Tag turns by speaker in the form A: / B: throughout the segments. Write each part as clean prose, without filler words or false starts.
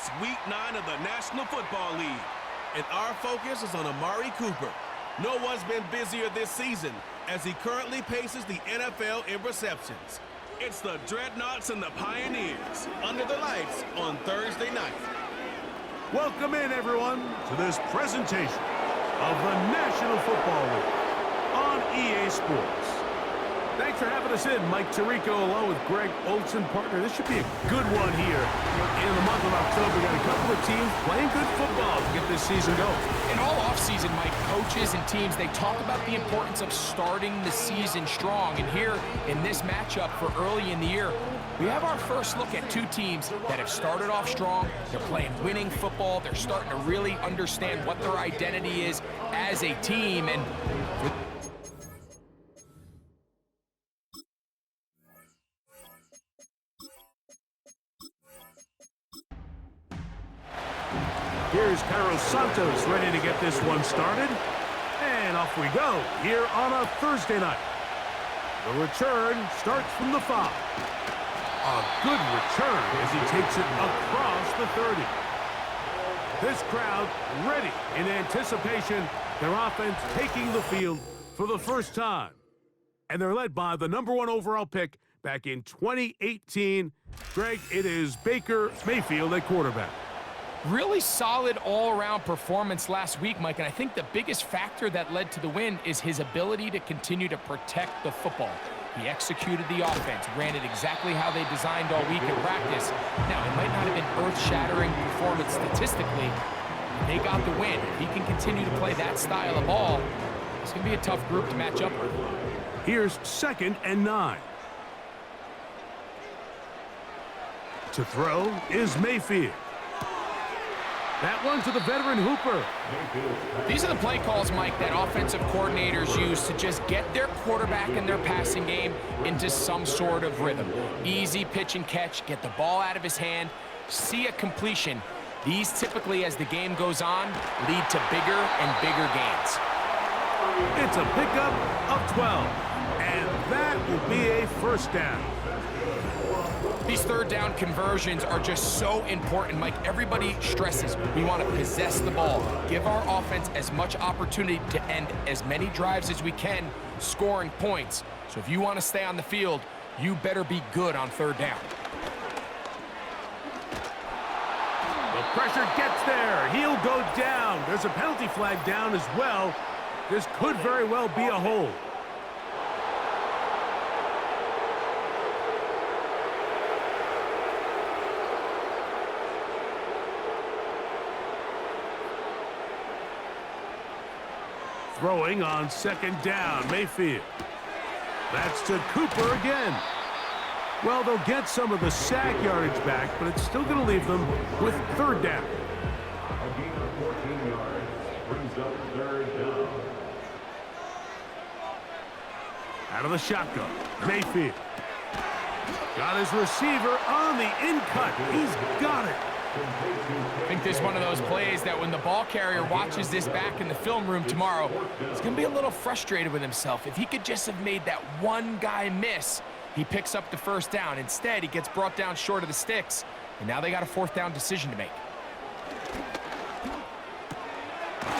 A: It's Week 9 of the National Football League, and our focus is on Amari Cooper. No one's been busier this season as he currently paces the NFL in receptions. It's the Dreadnoughts and the Pioneers under the lights on Thursday night.
B: Welcome in, everyone, to this presentation of the National Football League on EA Sports. Thanks for having us in, Mike Tirico, along with Greg Olson, partner. This should be a good one here in the month of October. We got a couple of teams playing good football to get this season going.
C: In all offseason, Mike, coaches and teams, they talk about the importance of starting the season strong. And here in this matchup for early in the year, we have our first look at two teams that have started off strong. They're playing winning football. They're starting to really understand what their identity is as a team. And
B: here's Carlos Santos ready to get this one started. And off we go here on a Thursday night. The return starts from the 5. A good return as he takes it across the 30. This crowd ready in anticipation. Their offense taking the field for the first time. And they're led by the #1 overall pick back in 2018. Greg, it is Baker Mayfield at quarterback.
C: really solid all-around performance last week, Mike, and I think the biggest factor that led to the win is his ability to continue to protect the football. He executed the offense, ran it exactly how they designed all week in practice. Now, it might not have been earth-shattering performance statistically, but they got the win. If he can continue to play that style of ball, it's going to be a tough group to match up with.
B: Here's 2nd and 9. To throw is Mayfield. That one to the veteran Hooper.
C: These are the play calls, Mike, that offensive coordinators use to just get their quarterback and their passing game into some sort of rhythm. Easy pitch and catch, get the ball out of his hand, see a completion. These typically, as the game goes on, lead to bigger and bigger gains.
B: It's a pickup of 12, and that will be a first down.
C: These third down conversions are just so important, Mike. Everybody stresses we want to possess the ball, give our offense as much opportunity to end as many drives as we can, scoring points. So if you want to stay on the field, you better be good on third down.
B: The pressure gets there. He'll go down. There's a penalty flag down as well. This could very well be a hold. Throwing on 2nd down, Mayfield. That's to Cooper again. Well, they'll get some of the sack yardage back, but it's still going to leave them with 3rd down.
D: A gain of 14 yards brings up 3rd down.
B: Out of the shotgun, Mayfield. Got his receiver on the in-cut. He's got it.
C: I think this is one of those plays that when the ball carrier watches this back in the film room tomorrow, he's going to be a little frustrated with himself. If he could just have made that one guy miss, he picks up the first down. Instead, he gets brought down short of the sticks, and now they got a 4th down decision to make.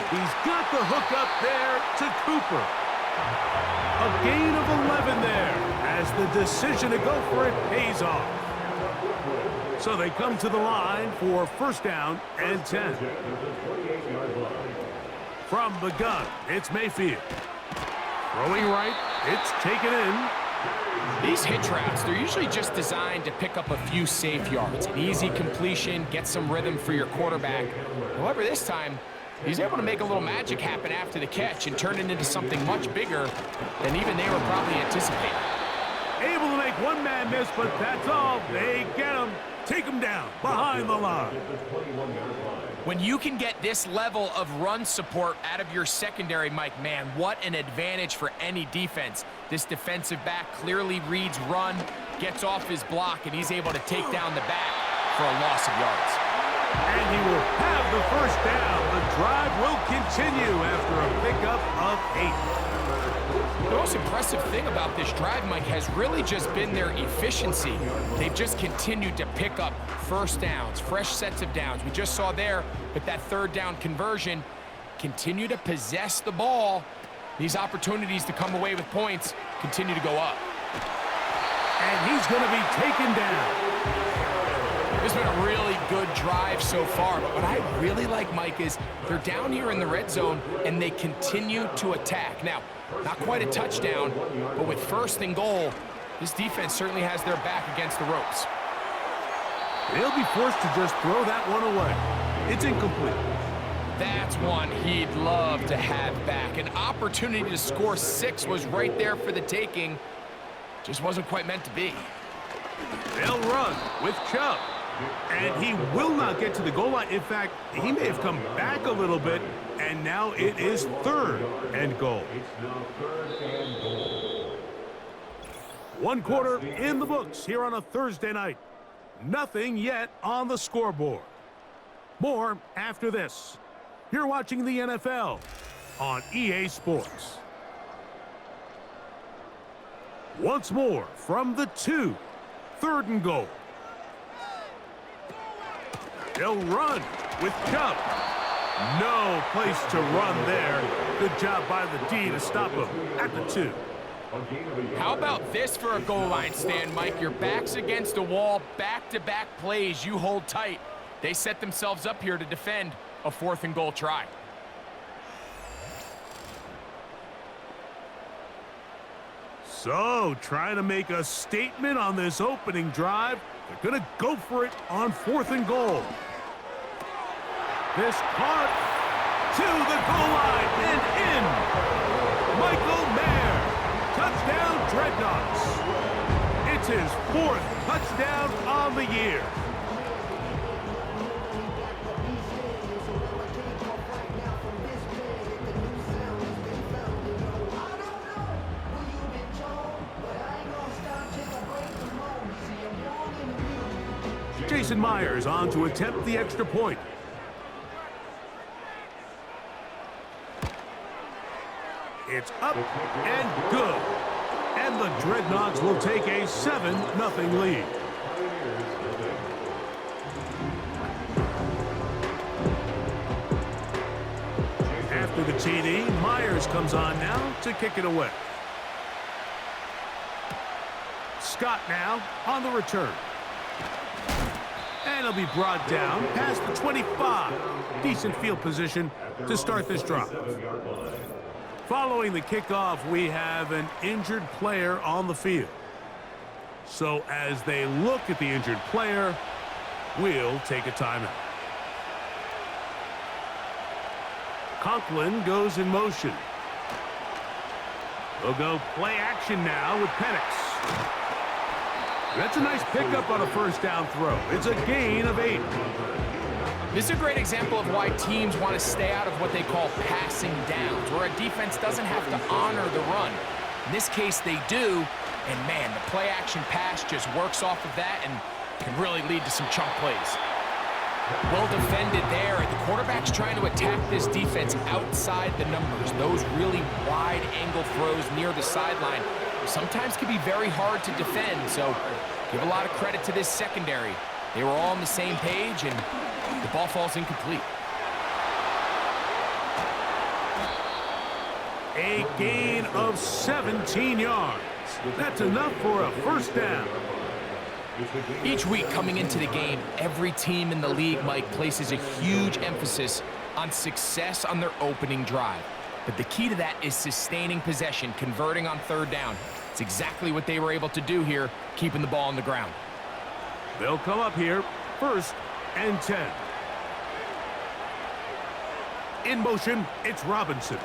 B: He's got the hook up there to Cooper. A gain of 11 there as the decision to go for it pays off. So they come to the line for 1st down and 10. From the gun, it's Mayfield. Throwing right, it's taken in.
C: These hitch routes, they're usually just designed to pick up a few safe yards. An easy completion, get some rhythm for your quarterback. However, this time, he's able to make a little magic happen after the catch and turn it into something much bigger than even they were probably anticipating.
B: Able to make one man miss, but that's all. They get him. Take him down behind the line.
C: When you can get this level of run support out of your secondary, Mike, man, what an advantage for any defense. This defensive back clearly reads run, gets off his block, and he's able to take down the back for a loss of yards.
B: And he will have the first down. The drive will continue after a pickup of 8.
C: The most impressive thing about this drive, Mike, has really just been their efficiency. They've just continued to pick up first downs, fresh sets of downs. We just saw there with that third down conversion, continue to possess the ball. These opportunities to come away with points continue to go up.
B: And he's going to be taken down.
C: This has been a really good drive so far, but what I really like, Mike, is they're down here in the red zone and they continue to attack. Now, not quite a touchdown, but with first and goal, this defense certainly has their back against the ropes.
B: They'll be forced to just throw that one away. It's incomplete.
C: That's one he'd love to have back. An opportunity to score 6 was right there for the taking. Just wasn't quite meant to be.
B: They'll run with Chubb. And he will not get to the goal line. In fact, he may have come back a little bit, and now it is third and goal. One quarter in the books here on a Thursday night. Nothing yet on the scoreboard. More after this. You're watching the NFL on EA Sports. Once more from the 2, third and goal. They'll run with Chubb. No place to run there. Good job by the D to stop him at the 2.
C: How about this for a goal line stand, Mike? Your back's against a wall, back-to-back plays, you hold tight. They set themselves up here to defend a 4th and goal try.
B: So, trying to make a statement on this opening drive. They're going to go for it on 4th and goal. This caught to the goal line and in. Michael Mayer, touchdown Dreadnoughts. It's his 4th touchdown on the year. Jason Myers on to attempt the extra point. It's up and good. And the Dreadnoughts will take a 7-0 lead. After the TD, Myers comes on now to kick it away. Scott now on the return. And he'll be brought down past the 25. Decent field position to start this drive. Following the kickoff, we have an injured player on the field. So as they look at the injured player, we'll take a timeout. Conklin goes in motion. We'll go play action now with Penix. That's a nice pickup on a first down throw. It's a gain of 8.
C: This is a great example of why teams want to stay out of what they call passing downs, where a defense doesn't have to honor the run. In this case, they do, and man, the play-action pass just works off of that and can really lead to some chunk plays. Well defended there, and the quarterback's trying to attack this defense outside the numbers. Those really wide-angle throws near the sideline sometimes can be very hard to defend, so give a lot of credit to this secondary. They were all on the same page, and the ball falls incomplete.
B: A gain of 17 yards. That's enough for a first down.
C: Each week coming into the game, every team in the league, Mike, places a huge emphasis on success on their opening drive. But the key to that is sustaining possession, converting on third down. It's exactly what they were able to do here, keeping the ball on the ground.
B: They'll come up here, 1st and 10. In motion, it's Robinson.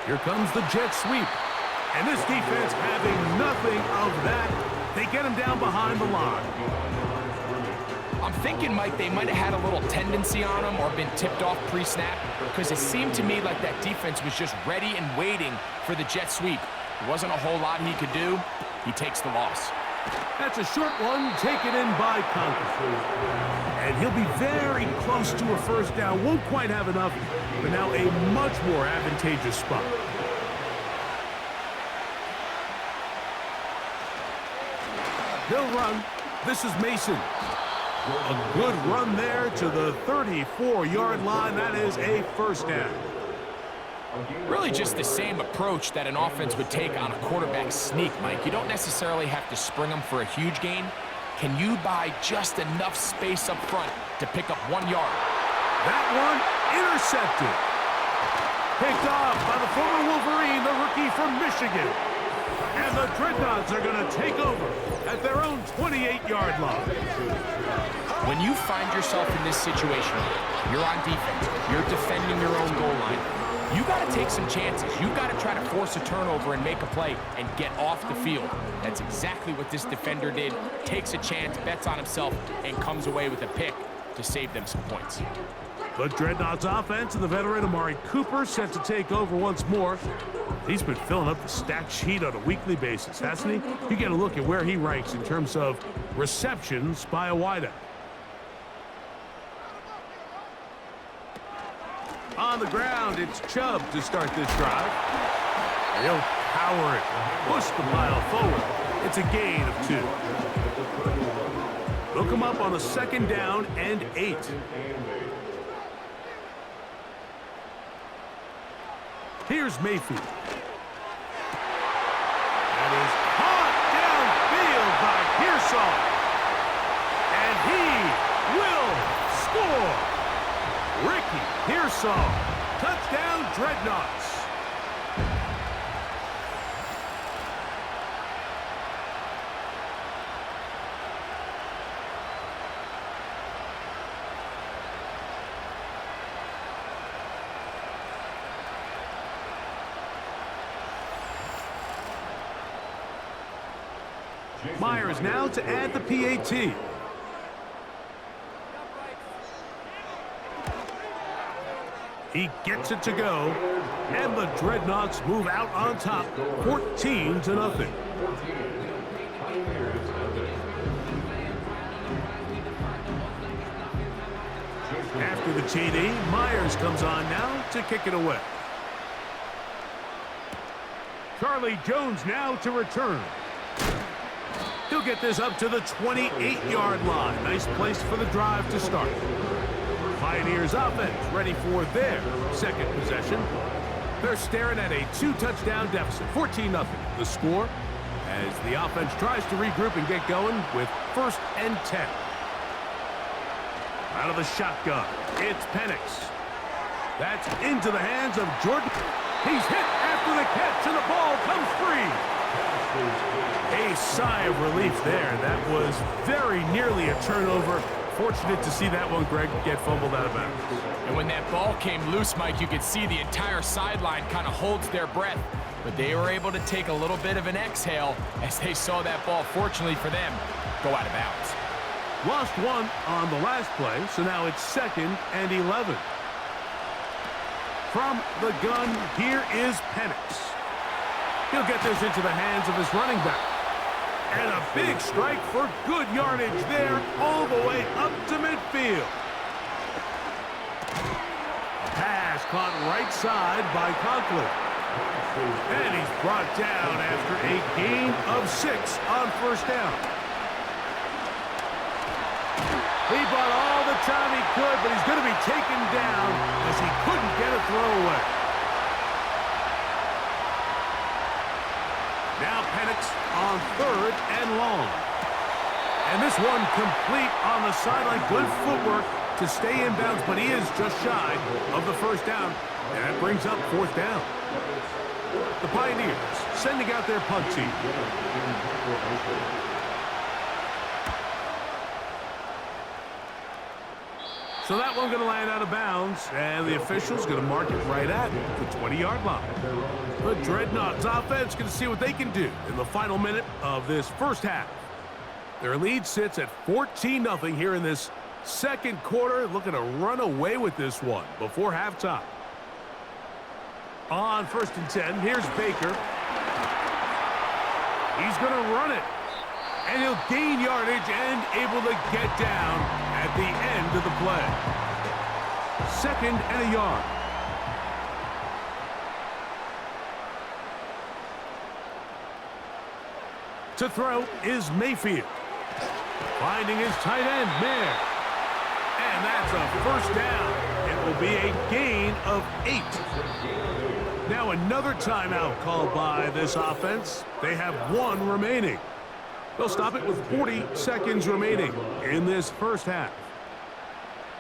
B: Here comes the jet sweep. And this defense having nothing of that. They get him down behind the line.
C: I'm thinking, Mike, they might have had a little tendency on him or been tipped off pre-snap, because it seemed to me like that defense was just ready and waiting for the jet sweep. There wasn't a whole lot he could do. He takes the loss.
B: That's a short one taken in by Conklin. And he'll be very close to a first down. Won't quite have enough, but now a much more advantageous spot. They'll run. This is Mason. A good run there to the 34-yard line. That is a first down.
C: Really just the same approach that an offense would take on a quarterback sneak, Mike. You don't necessarily have to spring them for a huge gain. Can you buy just enough space up front to pick up 1 yard?
B: That one intercepted. Picked off by the former Wolverine, the rookie from Michigan. And the Dreadnoughts are going to take over at their own 28-yard line.
C: When you find yourself in this situation, you're on defense, you're defending your own goal line, you got to take some chances. You got to try to force a turnover and make a play and get off the field. That's exactly what this defender did. Takes a chance, bets on himself, and comes away with a pick to save them some points.
B: The Dreadnoughts offense and the veteran Amari Cooper set to take over once more. He's been filling up the stat sheet on a weekly basis, hasn't he? You get a look at where he ranks in terms of receptions by a wideout. On the ground, it's Chubb to start this drive. He'll power it, push the pile forward. It's a gain of 2. They'll come up on a 2nd down and 8. Here's Mayfield. That is caught downfield by Pearsall. And he will score. Ricky Pearsall, touchdown Dreadnoughts. Myers now to add the PAT. He gets it to go, and the Dreadnoughts move out on top, 14-0. After the TD, Myers comes on now to kick it away. Charlie Jones now to return. He'll get this up to the 28-yard line. Nice place for the drive to start. Pioneers offense ready for their 2nd possession. They're staring at a 2-touchdown deficit, 14-0. The score as the offense tries to regroup and get going with 1st and 10. Out of the shotgun, it's Penix. That's into the hands of Jordan. He's hit after the catch, and the ball comes free. A sigh of relief there. That was very nearly a turnover. Fortunate to see that one, Greg, get fumbled out of bounds.
C: And when that ball came loose, Mike, you could see the entire sideline kind of holds their breath. But they were able to take a little bit of an exhale as they saw that ball, fortunately for them, go out of bounds.
B: Lost one on the last play, so now it's 2nd and 11. From the gun, here is Penix. He'll get this into the hands of his running back. And a big strike for good yardage there, all the way up to midfield. A pass caught right side by Conklin. And he's brought down after a gain of 6 on 1st down. He bought all the time he could, but he's going to be taken down as he couldn't get a throw away. Now Penix on 3rd and long. And this one complete on the sideline. Good footwork to stay in bounds, but he is just shy of the 1st down. And that brings up 4th down. The Pioneers sending out their punt team. So that one going to land out of bounds, and the official's going to mark it right at the 20-yard line. The Dreadnoughts offense going to see what they can do in the final minute of this 1st half. Their lead sits at 14-0 here in this 2nd quarter, looking to run away with this one before halftime. On 1st and 10, here's Baker. He's going to run it, and he'll gain yardage and able to get down at the end of the play. 2nd and a yard. To throw is Mayfield. Finding his tight end, Mayer. And that's a first down. It will be a gain of 8. Now another timeout called by this offense. They have 1 remaining. They'll stop it with 40 seconds remaining in this first half.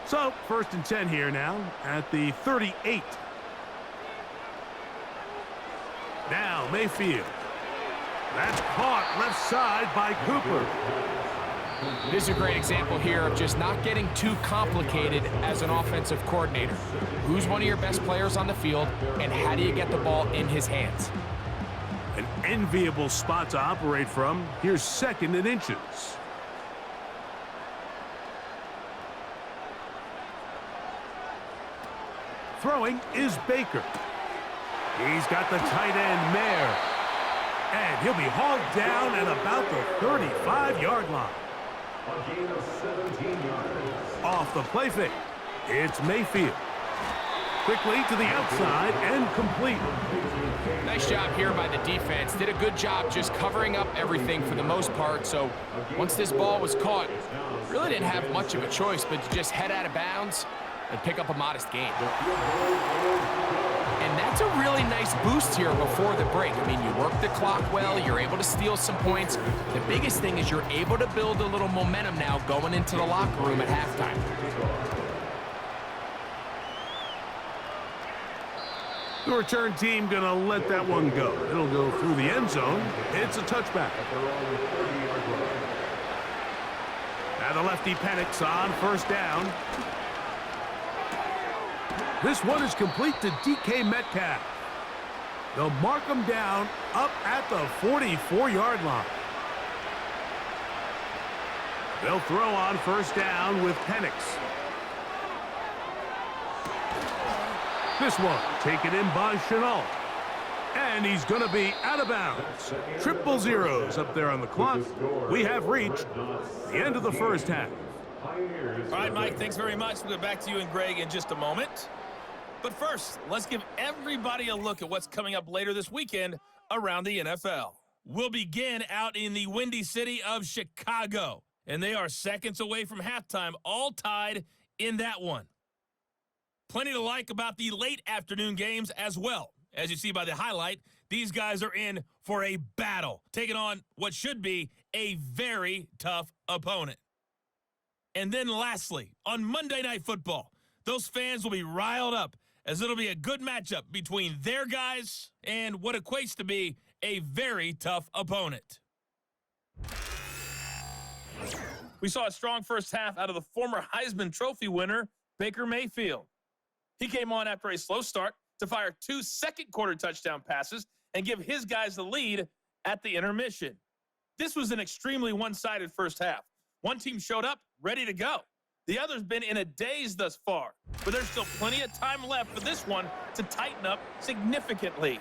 B: So, 1st and 10 here now at the 38. Now Mayfield. That's caught left side by Cooper.
C: This is a great example here of just not getting too complicated as an offensive coordinator. Who's one of your best players on the field, and how do you get the ball in his hands?
B: An enviable spot to operate from. Here's 2nd and inches. Throwing is Baker. He's got the tight end, Mayer. And he'll be hauled down at about the 35-yard line.
D: A gain of 17 yards.
B: Off the play fake, it's Mayfield. Quickly to the outside and complete.
C: Nice job here by the defense. Did a good job just covering up everything for the most part. So once this ball was caught, really didn't have much of a choice but to just head out of bounds and pick up a modest gain. And that's a really nice boost here before the break. I mean, you work the clock well, you're able to steal some points. The biggest thing is you're able to build a little momentum now going into the locker room at halftime.
B: The return team gonna let that one go. It'll go through the end zone. It's a touchback. Now the lefty panics on 1st down. This one is complete to DK Metcalf. They'll mark him down up at the 44-yard line. They'll throw on 1st down with Penix. This one taken in by Chenault. And he's going to be out of bounds. 000 up there on the clock. We have reached the end of the first half.
E: All right, Mike, thanks very much. We'll get back to you and Greg in just a moment. But first, let's give everybody a look at what's coming up later this weekend around the NFL. We'll begin out in the windy city of Chicago, and they are seconds away from halftime, all tied in that one. Plenty to like about the late afternoon games as well. As you see by the highlight, these guys are in for a battle, taking on what should be a very tough opponent. And then lastly, on Monday Night Football, those fans will be riled up as it'll be a good matchup between their guys and what equates to be a very tough opponent. We saw a strong first half out of the former Heisman Trophy winner, Baker Mayfield. He came on after a slow start to fire 2 second-quarter touchdown passes and give his guys the lead at the intermission. This was an extremely one-sided first half. One team showed up ready to go. The other's been in a daze thus far, but there's still plenty of time left for this one to tighten up significantly.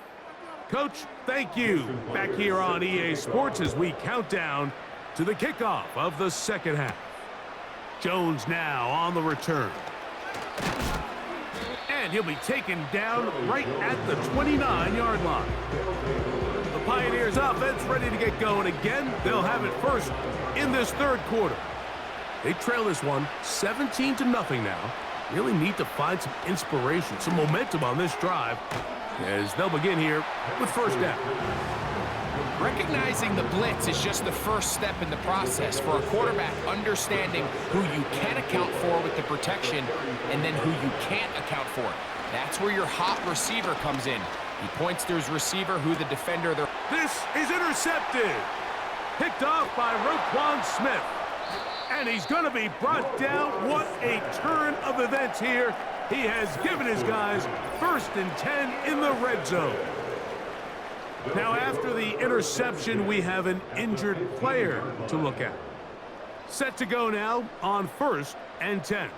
B: Coach, thank you. Back here on EA Sports as we count down to the kickoff of the second half. Jones now on the return. And he'll be taken down right at the 29-yard line. The Pioneers offense ready to get going again. They'll have it first in this third quarter. They trail this one 17-0 now. Really need to find some inspiration, some momentum on this drive as they'll begin here with first down.
C: Recognizing the blitz is just the first step in the process for a quarterback, understanding who you can account for with the protection and then who you can't account for. That's where your hot receiver comes in. He points to his receiver, who the defender...
B: This is intercepted. Picked off by Roquan Smith. And he's going to be brought down. What a turn of events here. He has given his guys 1st and 10 in the red zone. Now, after the interception, we have an injured player to look at. Set to go now on 1st and 10.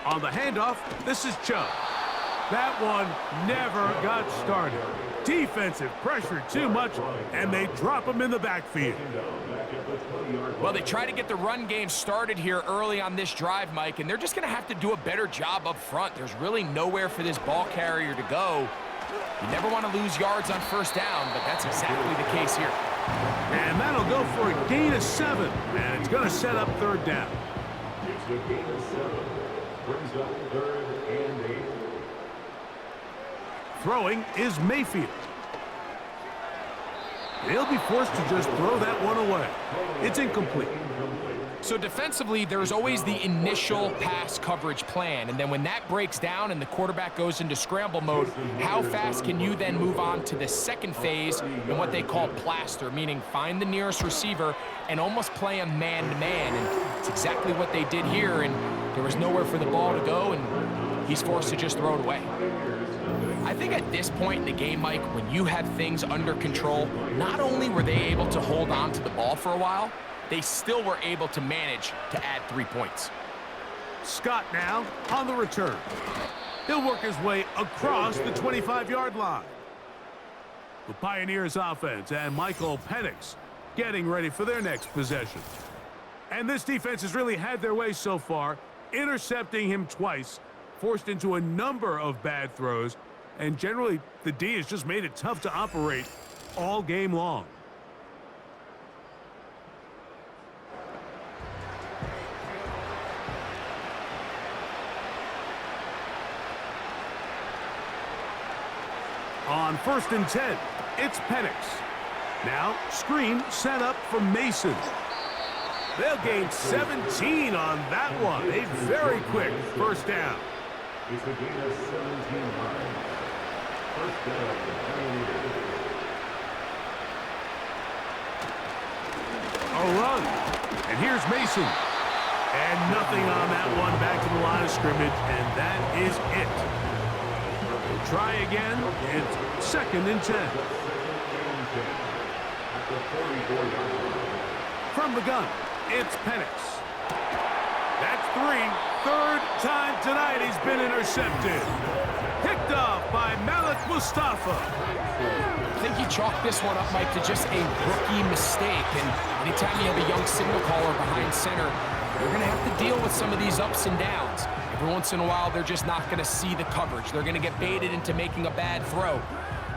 B: On the handoff, this is Chubb. That one never got started. Defensive pressure too much, and they drop him in the backfield.
C: Well, they try to get the run game started here early on this drive, Mike, and they're just going to have to do a better job up front. There's really nowhere for this ball carrier to go. You never want to lose yards on first down, but that's exactly the case here.
B: And that'll go for a gain of 7, and it's going to set up third down.
D: It's a gain of 7. Brings up 3rd and 8.
B: Throwing is Mayfield. He'll be forced to just throw that one away. It's incomplete.
C: So defensively, there's always the initial pass coverage plan, and then when that breaks down and the quarterback goes into scramble mode, how fast can you then move on to the second phase in what they call plaster, meaning find the nearest receiver and almost play a man-to-man, and it's exactly what they did here, and there was nowhere for the ball to go, and he's forced to just throw it away. I think at this point in the game, Mike, when you have things under control, not only were they able to hold on to the ball for a while, they still were able to manage to add 3 points.
B: Scott now on the return. He'll work his way across the 25-yard line. The Pioneers offense and Michael Penix getting ready for their next possession. And this defense has really had their way so far, intercepting him twice, forced into a number of bad throws, and generally the D has just made it tough to operate all game long. On 1st and 10, it's Penix. Now, screen set up from Mason. They'll gain 17 on that one. A very quick first down.
D: It's a gain of 17 yards. First down, Pioneers.
B: A run. And here's Mason. And nothing on that one back to the line of scrimmage, and that is it. We'll try again. It's 2nd and 10. From the gun, it's Penix. That's 3. Third time tonight he's been intercepted. Picked off by Malik Mustafa.
C: I think he chalked this one up, Mike, to just a rookie mistake. And anytime you have a young signal caller behind center, you're going to have to deal with some of these ups and downs. Every once in a while, they're just not going to see the coverage. They're going to get baited into making a bad throw.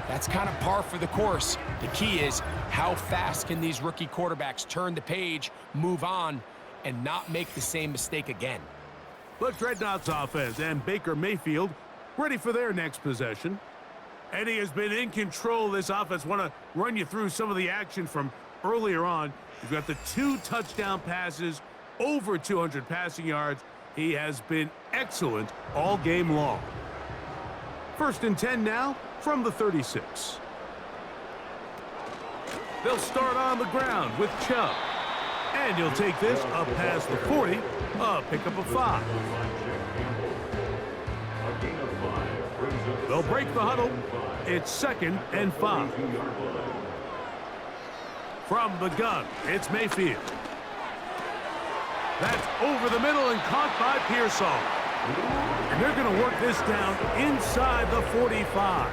C: That's kind of par for the course. The key is how fast can these rookie quarterbacks turn the page, move on, and not make the same mistake again.
B: But Dreadnought's offense and Baker Mayfield ready for their next possession. Eddie has been in control of this offense. Want to run you through some of the action from earlier on. You've got the 2 touchdown passes, over 200 passing yards. He has been excellent all game long. 1st and 10 now from the 36. They'll start on the ground with Chubb. And he'll take this up past the 40, a pickup of 5. They'll break the huddle. It's 2nd and 5. From the gun, it's Mayfield. That's over the middle and caught by Pearsall. And they're going to work this down inside the 45.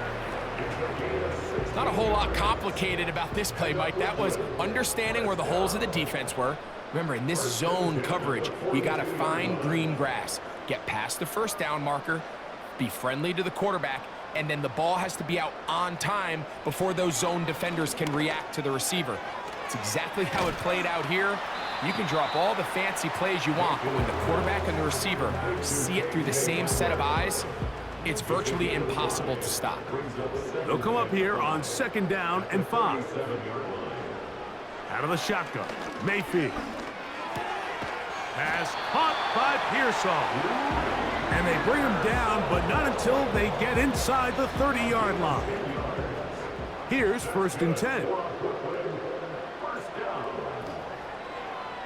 C: Not a whole lot complicated about this play, Mike. That was understanding where the holes of the defense were. Remember, in this zone coverage, you got to find green grass, get past the first down marker, be friendly to the quarterback, and then the ball has to be out on time before those zone defenders can react to the receiver. It's exactly how it played out here. You can drop all the fancy plays you want, but when the quarterback and the receiver see it through the same set of eyes, it's virtually impossible to stop.
B: They'll come up here on 2nd down and 5. Out of the shotgun, Mayfield. Pass caught by Pearsall. And they bring him down, but not until they get inside the 30-yard line. Here's 1st and 10.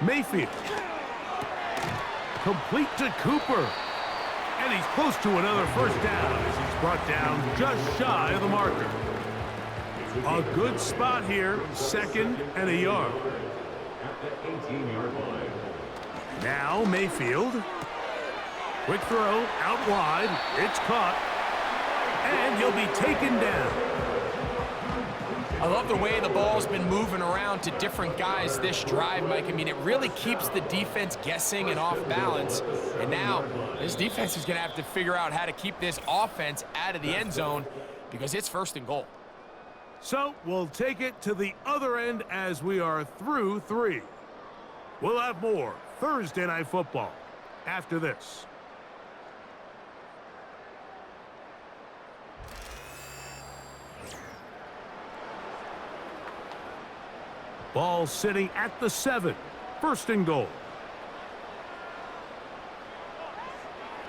B: Mayfield. Complete to Cooper. And he's close to another first down as he's brought down just shy of the marker. A good spot here, 2nd and a yard.
D: At the 18-yard line.
B: Now Mayfield. Quick throw out wide. It's caught. And he'll be taken down.
C: I love the way the ball's been moving around to different guys this drive, Mike. I mean, it really keeps the defense guessing and off balance. And now this defense is going to have to figure out how to keep this offense out of the end zone because it's 1st and goal.
B: So we'll take it to the other end as we are through 3. We'll have more Thursday Night Football after this. Ball sitting at the 7. 1st and goal.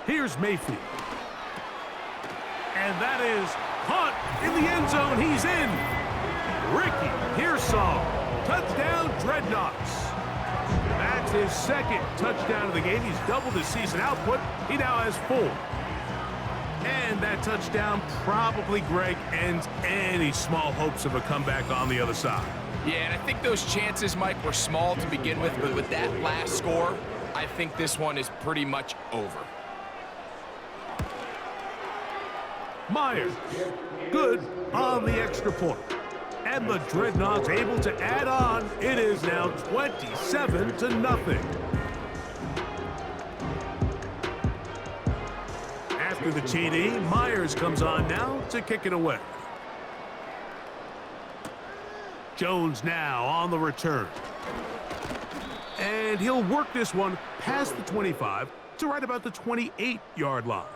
B: Here's Mayfield. And that is caught in the end zone. He's in. Ricky Pearsall. Touchdown, Dreadnoughts. That's his 2nd touchdown of the game. He's doubled his season output. He now has 4. And that touchdown probably, Greg, ends any small hopes of a comeback on the other side.
C: Yeah, and I think those chances, Mike, were small to begin with, but with that last score, I think this one is pretty much over.
B: Myers, good on the extra point. And the Dreadnoughts able to add on. It is now 27-0. After the TD, Myers comes on now to kick it away. Jones now on the return. And he'll work this one past the 25 to right about the 28-yard line.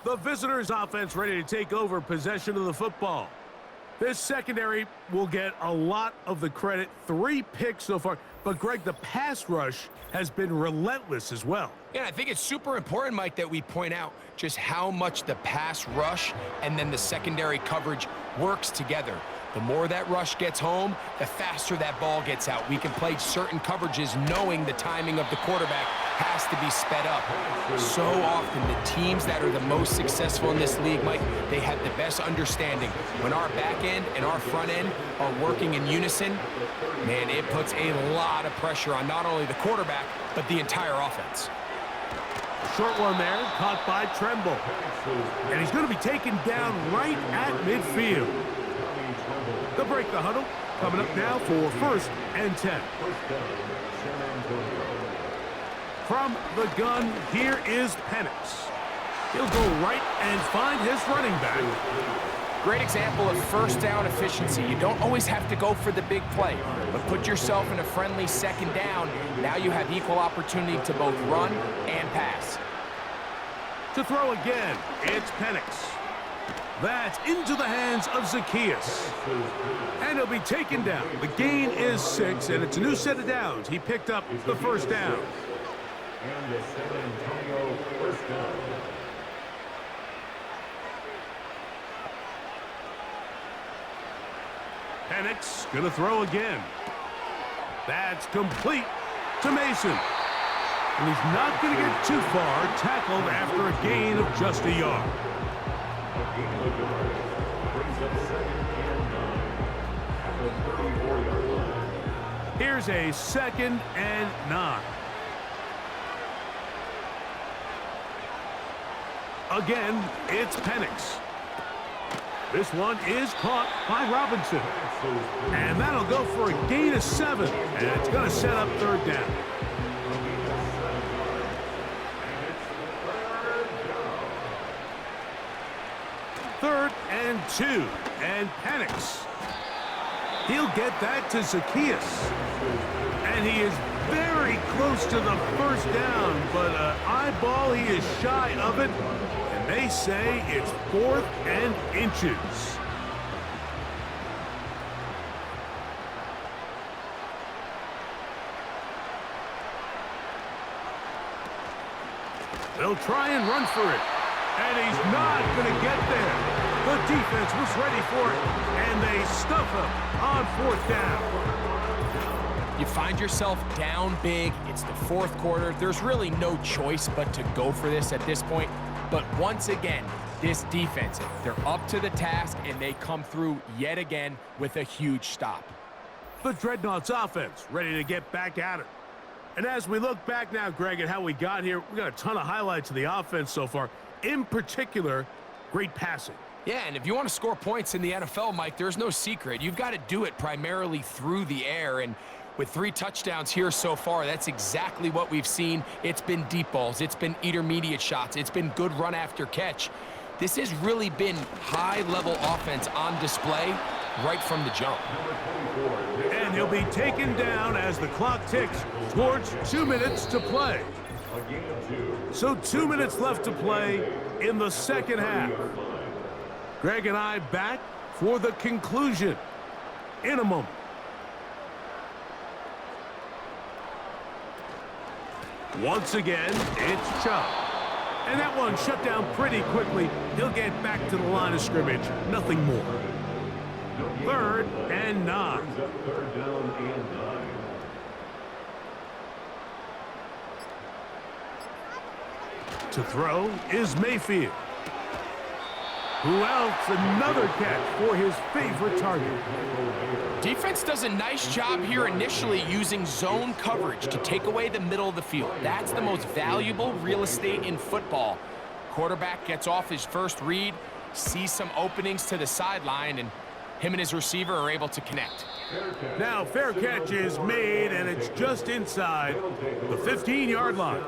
B: The visitors' offense ready to take over possession of the football. This secondary will get a lot of the credit. 3 picks so far. But, Greg, the pass rush has been relentless as well.
C: Yeah, I think it's super important, Mike, that we point out just how much the pass rush and then the secondary coverage works together. The more that rush gets home, the faster that ball gets out. We can play certain coverages knowing the timing of the quarterback has to be sped up. So often, the teams that are the most successful in this league, Mike, they have the best understanding. When our back end and our front end are working in unison, man, it puts a lot of pressure on not only the quarterback, but the entire offense.
B: Short one there, caught by Tremble. And he's going to be taken down right at midfield. They'll break the huddle. Coming up now for 1st and 10. From the gun, here is Penix. He'll go right and find his running back.
C: Great example of 1st down efficiency. You don't always have to go for the big play, but put yourself in a friendly 2nd down. Now you have equal opportunity to both run and pass.
B: To throw again, it's Penix. That's into the hands of Zacchaeus. And he'll be taken down. The gain is 6, and it's a new set of downs. He picked up the 1st down.
D: And the San Antonio 1st down.
B: Penix going to throw again. That's complete to Mason. And he's not going to get too far, tackled after a gain of just a yard. Here's a 2nd and 9. Again, it's Penix. This one is caught by Robinson. And that'll go for a gain of 7. And it's going to set up 3rd down. Third and 2. And Penix. He'll get that to Zacchaeus. And he is very close to the 1st down. But eyeball, he is shy of it. And they say it's 4th and inches. They'll try and run for it. And he's not going to get there. The defense was ready for it. And they stuff him on 4th down.
C: You find yourself down big. It's the 4th quarter. There's really no choice but to go for this at this point. But once again, this defense, they're up to the task, and they come through yet again with a huge stop.
B: The Dreadnoughts offense ready to get back at it. And as we look back now, Greg, at how we got here, we got a ton of highlights of the offense so far. In particular, Great passing.
C: Yeah, and if you want to score points in the NFL, Mike, there's no secret. You've got to do it primarily through the air, and with 3 touchdowns here so far, that's exactly what we've seen. It's been deep balls. It's been intermediate shots. It's been good run after catch. This has really been high-level offense on display right from the jump.
B: And he'll be taken down as the clock ticks towards 2 minutes to play. So 2 minutes left to play in the second half. Greg and I back for the conclusion in a moment. Once again, it's Chubb. And that one shut down pretty quickly. He'll get back to the line of scrimmage. Nothing more. 3rd and 9.
D: Third down and 9.
B: To throw is Mayfield. Who else? Another catch for his favorite target.
C: Defense does a nice job here initially using zone coverage to take away the middle of the field. That's the most valuable real estate in football. Quarterback gets off his first read, sees some openings to the sideline, and him and his receiver are able to connect.
B: Now, fair catch is made, and it's just inside the 15-yard line.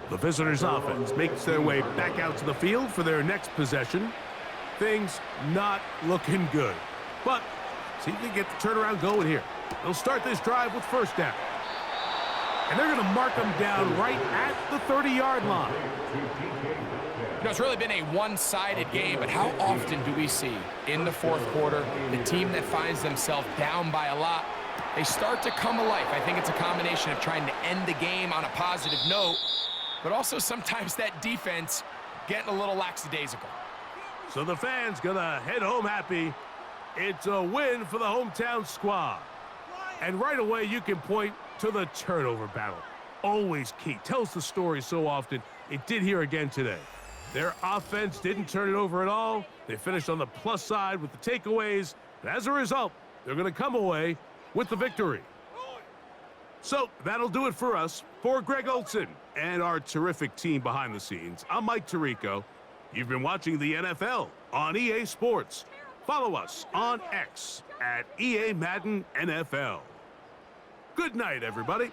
B: The visitors' offense makes their way back out to the field for their next possession. Things not looking good. But see if they get the turnaround going here. They'll start this drive with first down. And they're going to mark them down right at the 30-yard line.
C: You know, it's really been a one-sided game, but how often do we see in the fourth quarter the team that finds themselves down by a lot, they start to come alive? I think it's a combination of trying to end the game on a positive note, but also sometimes that defense getting a little lackadaisical.
B: So the fans gonna head home happy. It's a win for the hometown squad. And right away you can point to the turnover battle. Always key. Tells the story so often. It did here again today. Their offense didn't turn it over at all. They finished on the plus side with the takeaways. And as a result, they're gonna come away with the victory. So that'll do it for us. For Greg Olson and our terrific team behind the scenes, I'm Mike Tirico. You've been watching the NFL on EA Sports. Follow us on X at EA Madden NFL. Good night, everybody.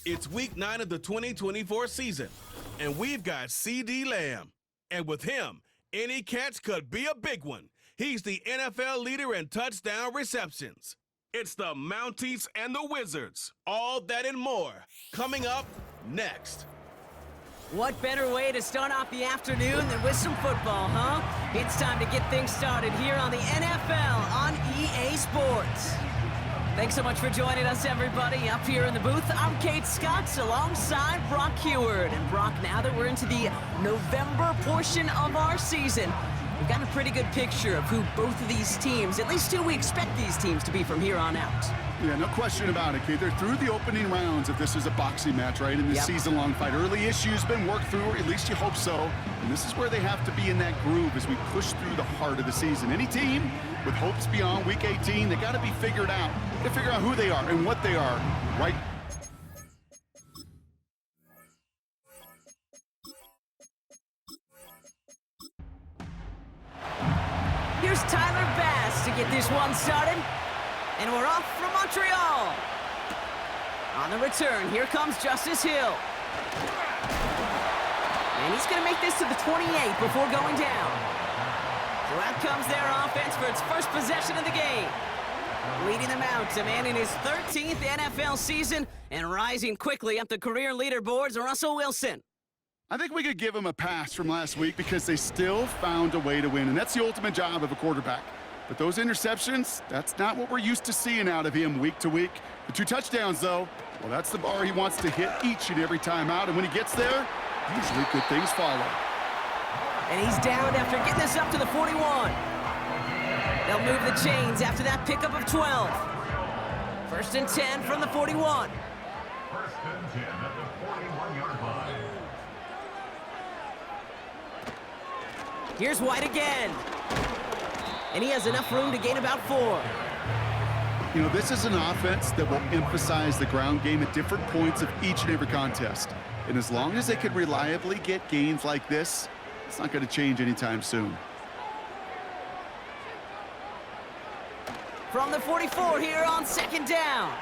A: It's week 9 of the 2024 season. And we've got C.D. Lamb. And with him, any catch could be a big one. He's the NFL leader in touchdown receptions. It's the Mounties and the Wizards. All that and more coming up next.
F: What better way to start off the afternoon than with some football, huh? It's time to get things started here on the NFL on EA Sports. Thanks so much for joining us, everybody. Up here in the booth, I'm Kate Scotts alongside Brock Heward. And Brock, now that we're into the November portion of our season, we've got a pretty good picture of who both of these teams, at least who we expect these teams to be from here on out.
G: Yeah, no question about it, Kate. They're through the opening rounds if this is a boxing match, right? In this season-long fight. Early issues been worked through, or at least you hope so. And this is where they have to be in that groove as we push through the heart of the season. Any team with hopes beyond Week 18, they got to be figured out. They figure out who they are and what they are, right?
F: Here's Tyler Bass to get this one started. And we're off from Montreal. On the return, here comes Justice Hill. And he's going to make this to the 28 before going down. So out comes their offense for its first possession of the game. Leading them out, a man in his 13th NFL season and rising quickly up the career leaderboards, Russell Wilson.
G: I think we could give him a pass from last week because they still found a way to win, and that's the ultimate job of a quarterback. But those interceptions, that's not what we're used to seeing out of him week to week. The 2 touchdowns, though, well, that's the bar he wants to hit each and every time out, and when he gets there, usually good things follow.
F: And he's down after getting this up to the 41. They'll move the chains after that pickup of 12. First and 10 from the 41.
D: First and 10 at the 41-yard line.
F: Here's White again. And he has enough room to gain about 4.
G: You know, this is an offense that will emphasize the ground game at different points of each and every contest. And as long as they can reliably get gains like this, it's not going to change anytime soon.
F: From the 44 here on second down.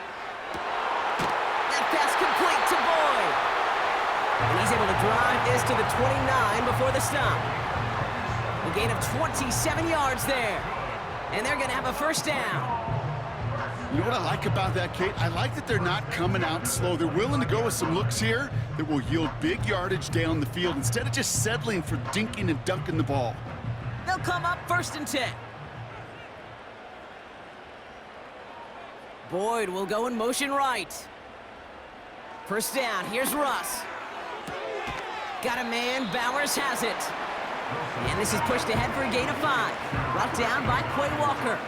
F: That pass complete to Boyd. And he's able to drive this to the 29 before the stop. A gain of 27 yards there. And they're going to have a first down.
G: You know what I like about that, Kate? I like that they're not coming out slow. They're willing to go with some looks here that will yield big yardage down the field instead of just settling for dinking and dunking the ball.
F: They'll come up first and 10. Boyd will go in motion right. First down, here's Russ. Got a man, Bowers has it. And this is pushed ahead for a gain of 5. Brought down by Quay Walker.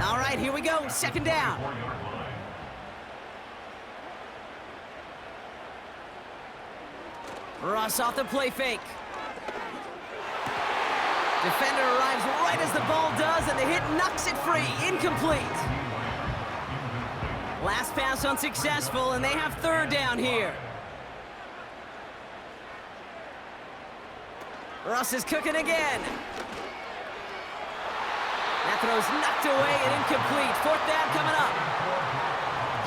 F: All right, here we go, second down. Russ off the play fake. Defender arrives right as the ball does, and the hit knocks it free. Incomplete. Last pass unsuccessful, and they have third down here. Russ is cooking again. That throw's knocked away and incomplete. Fourth down coming up.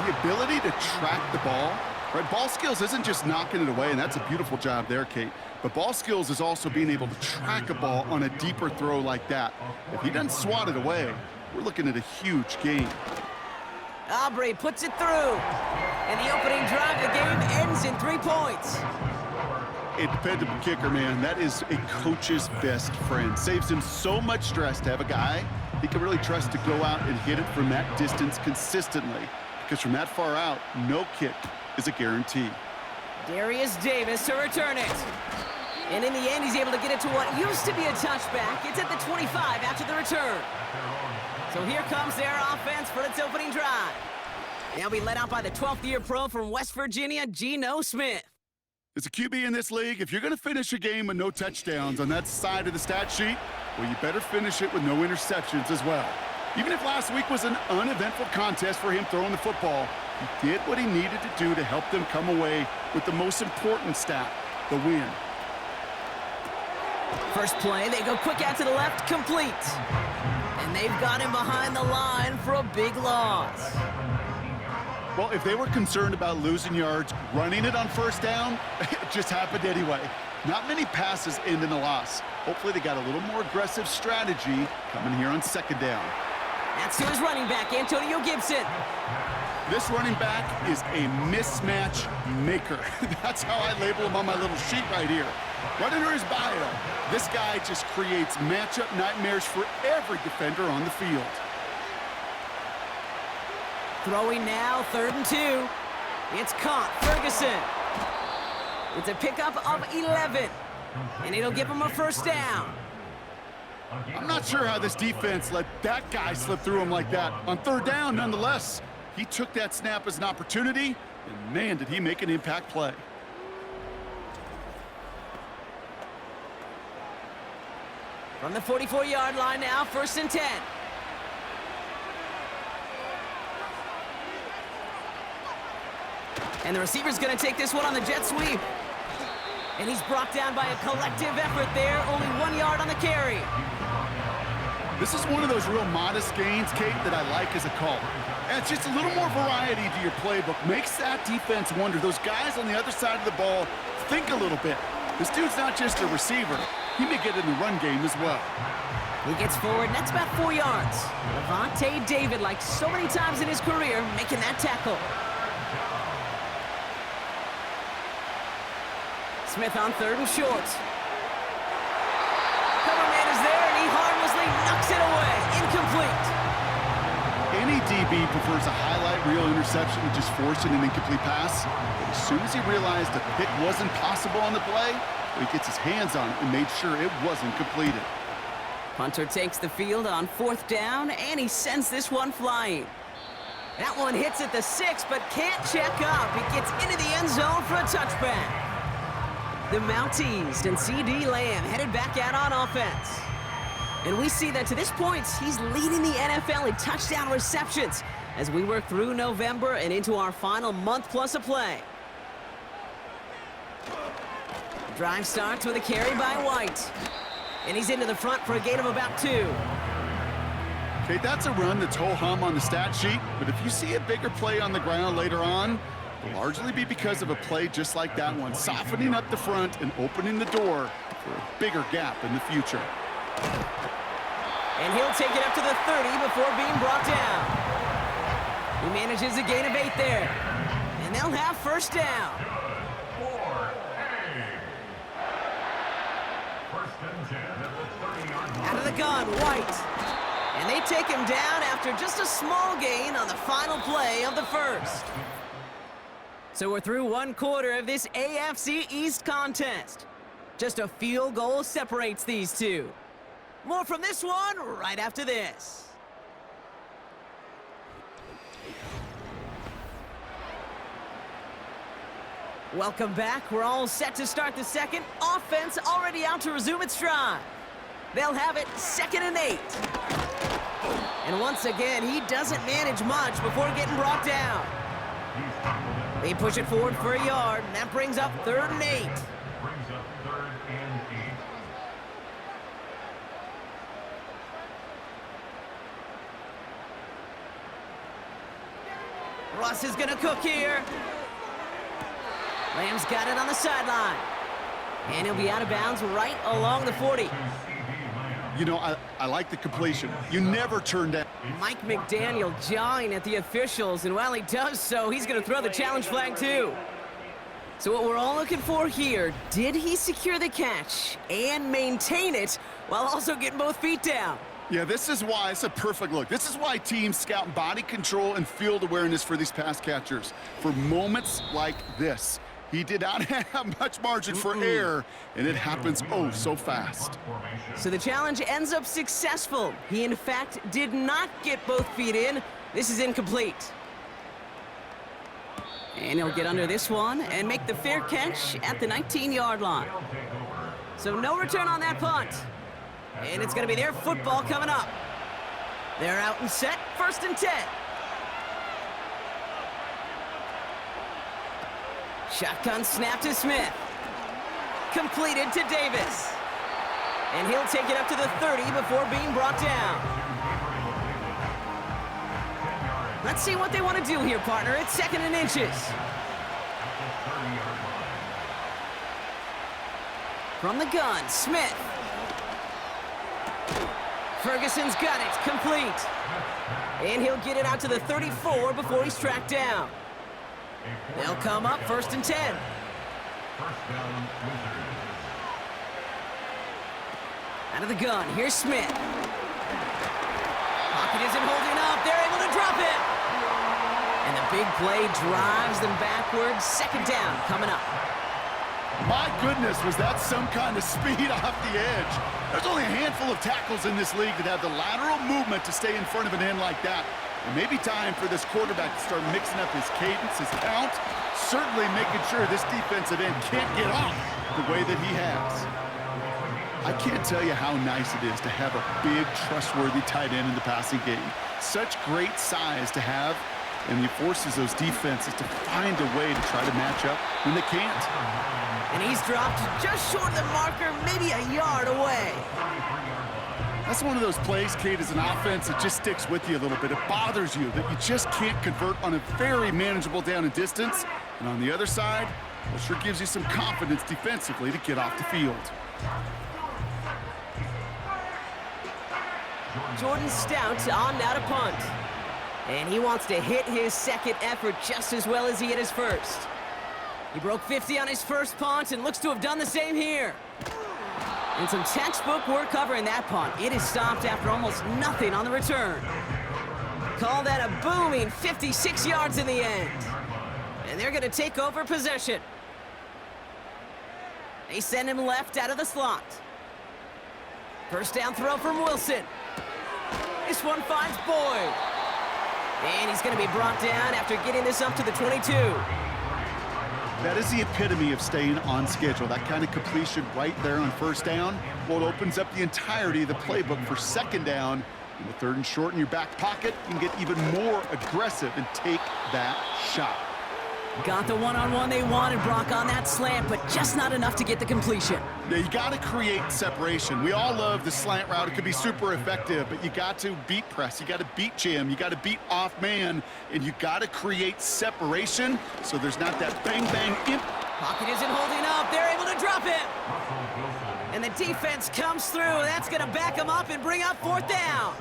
G: The ability to track the ball, right? Ball skills isn't just knocking it away, and that's a beautiful job there, Kate. But ball skills is also being able to track a ball on a deeper throw like that. If he doesn't swat it away, we're looking at a huge gain.
F: Aubrey puts it through. And the opening drive of the game ends in 3 points.
G: A dependable kicker, man. That is a coach's best friend. Saves him so much stress to have a guy he can really trust to go out and hit it from that distance consistently. Because from that far out, no kick is a guarantee.
F: Darius Davis to return it. And in the end, he's able to get it to what used to be a touchback. It's at the 25 after the return. So here comes their offense for its opening drive. They'll be led out by the 12th-year pro from West Virginia, Geno Smith.
G: As a QB in this league, if you're going to finish a game with no touchdowns on that side of the stat sheet, well, you better finish it with no interceptions as well. Even if last week was an uneventful contest for him throwing the football, he did what he needed to do to help them come away with the most important stat, the win.
F: First play, they go quick out to the left, complete. And they've got him behind the line for a big loss.
G: Well, if they were concerned about losing yards, running it on first down, it just happened anyway. Not many passes end in a loss. Hopefully they got a little more aggressive strategy coming here on second down.
F: That's to his running back, Antonio Gibson.
G: This running back is a mismatch maker. That's how I label him on my little sheet right here. Right under his bio, this guy just creates matchup nightmares for every defender on the field.
F: Throwing now, 3rd and 2. It's caught, Ferguson. It's a pickup of 11, and it'll give him a first down.
G: I'm not sure how this defense let that guy slip through him like that. On 3rd down, nonetheless, he took that snap as an opportunity, and man, did he make an impact play.
F: From the 44-yard line now, 1st and 10. And the receiver's going to take this one on the jet sweep. And he's brought down by a collective effort there. Only 1 yard on the carry.
G: This is one of those real modest gains, Kate, that I like as a call. And it's just a little more variety to your playbook. Makes that defense wonder. Those guys on the other side of the ball think a little bit. This dude's not just a receiver. He may get in the run game as well.
F: He gets forward, and that's about 4 yards. Levante David, like so many times in his career, making that tackle. Smith on 3rd and short. Cover man is there, and he harmlessly knocks it away. Incomplete.
G: Any DB prefers a highlight reel interception to just forcing an incomplete pass. But as soon as he realized a pick wasn't possible on the play, he gets his hands on it and made sure it wasn't completed.
F: Punter takes the field on 4th down, and he sends this one flying. That one hits at the 6, but can't check up. It gets into the end zone for a touchback. The Mounties and C.D. Lamb headed back out on offense. And we see that to this point, he's leading the NFL in touchdown receptions as we work through November and into our final month plus of play. Drive starts with a carry by White. And he's into the front for a gain of about 2.
G: Okay, that's a run that's ho-hum on the stat sheet, but if you see a bigger play on the ground later on, it'll largely be because of a play just like that one, softening up the front and opening the door for a bigger gap in the future.
F: And he'll take it up to the 30 before being brought down. He manages a gain of 8 there. And they'll have first down. Out of the gun, White. And they take him down after just a small gain on the final play of the first. So we're through 1 quarter of this AFC East contest. Just a field goal separates these two. More from this one right after this. Welcome back. We're all set to start the second. Offense already out to resume its drive. They'll have it 2nd and 8. And once again, he doesn't manage much before getting brought down. They push it forward for a yard, and that brings up 3rd and 8. Russ is going to cook here. Lamb's got it on the sideline. And he'll be out of bounds right along the 40.
G: You know, I like the completion. You never turn down.
F: Mike McDaniel jawing at the officials, and while he does so, he's going to throw the challenge flag too. So what we're all looking for here, did he secure the catch and maintain it while also getting both feet down?
G: Yeah, this is why it's a perfect look. This is why teams scout body control and field awareness for these pass catchers. For moments like this, he did not have much margin for error, and it happens oh so fast.
F: So the challenge ends up successful. He, in fact, did not get both feet in. This is incomplete. And he'll get under this one and make the fair catch at the 19-yard line. So no return on that punt. And it's going to be their football coming up. They're out and set, 1st and 10. Shotgun snap to Smith. Completed to Davis. And he'll take it up to the 30 before being brought down. Let's see what they want to do here, partner. It's 2nd and inches. From the gun, Smith. Ferguson's got it, complete. And he'll get it out to the 34 before he's tracked down. They'll come up 1st and 10. Out of the gun, here's Smith. Pocket isn't holding up, they're able to drop it. And the big play drives them backwards. 2nd down coming up.
G: My goodness, was that some kind of speed off the edge. There's only a handful of tackles in this league that have the lateral movement to stay in front of an end like that. It may be time for this quarterback to start mixing up his cadence, his count, certainly making sure this defensive end can't get off the way that he has. I can't tell you how nice it is to have a big, trustworthy tight end in the passing game. Such great size to have, and he forces those defenses to find a way to try to match up when they can't.
F: And he's dropped just short of the marker, maybe a yard away.
G: That's one of those plays, Kate, as an offense that just sticks with you a little bit. It bothers you that you just can't convert on a very manageable down and distance. And on the other side, well, sure gives you some confidence defensively to get off the field.
F: Jordan Stout on now to punt. And he wants to hit his 2nd effort just as well as he hit his 1st. He broke 50 on his 1st punt and looks to have done the same here. And some textbook work covering that punt. It is stopped after almost nothing on the return. Call that a booming 56 yards in the end. And they're going to take over possession. They send him left out of the slot. 1st down throw from Wilson. This one finds Boyd. And he's going to be brought down after getting this up to the 22.
G: That is the epitome of staying on schedule. That kind of completion right there on 1st down. Well, it opens up the entirety of the playbook for 2nd down. And with 3rd and short in your back pocket, you can get even more aggressive and take that shot.
F: Got the one-on-one they wanted, Brock, on that slant, but just not enough to get the completion.
G: Yeah, you got to create separation. We all love the slant route. It could be super effective, but you got to beat press. You got to beat jam. You got to beat off man, and you got to create separation so there's not that bang-bang imp.
F: Pocket isn't holding up. They're able to drop it. And the defense comes through. That's going to back them up and bring up 4th down.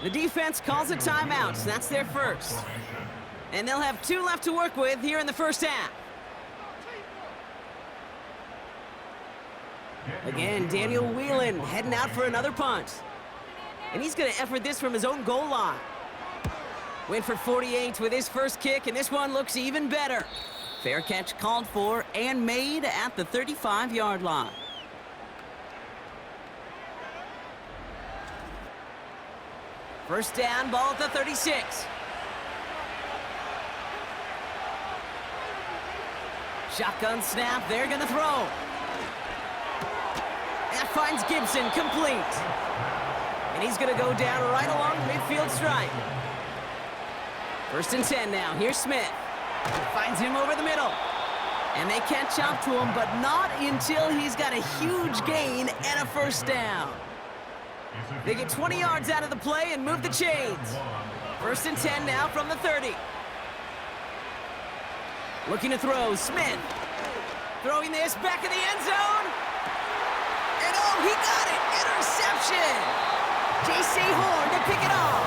F: The defense calls a timeout, so that's their 1st. And they'll have 2 left to work with here in the 1st half. Again, Daniel Whelan heading out for another punt. And he's going to effort this from his own goal line. Went for 48 with his 1st kick, and this one looks even better. Fair catch called for and made at the 35-yard line. First down, ball at the 36. Shotgun snap, they're gonna throw. That finds Gibson, complete. And he's gonna go down right along the midfield stripe. 1st and 10 now, here's Smith. Finds him over the middle. And they catch up to him, but not until he's got a huge gain and a 1st down. They get 20 yards out of the play and move the chains. 1st and 10 now from the 30. Looking to throw, Smith. Throwing this back in the end zone. And oh, he got it! Interception! J.C. Horn to pick it off.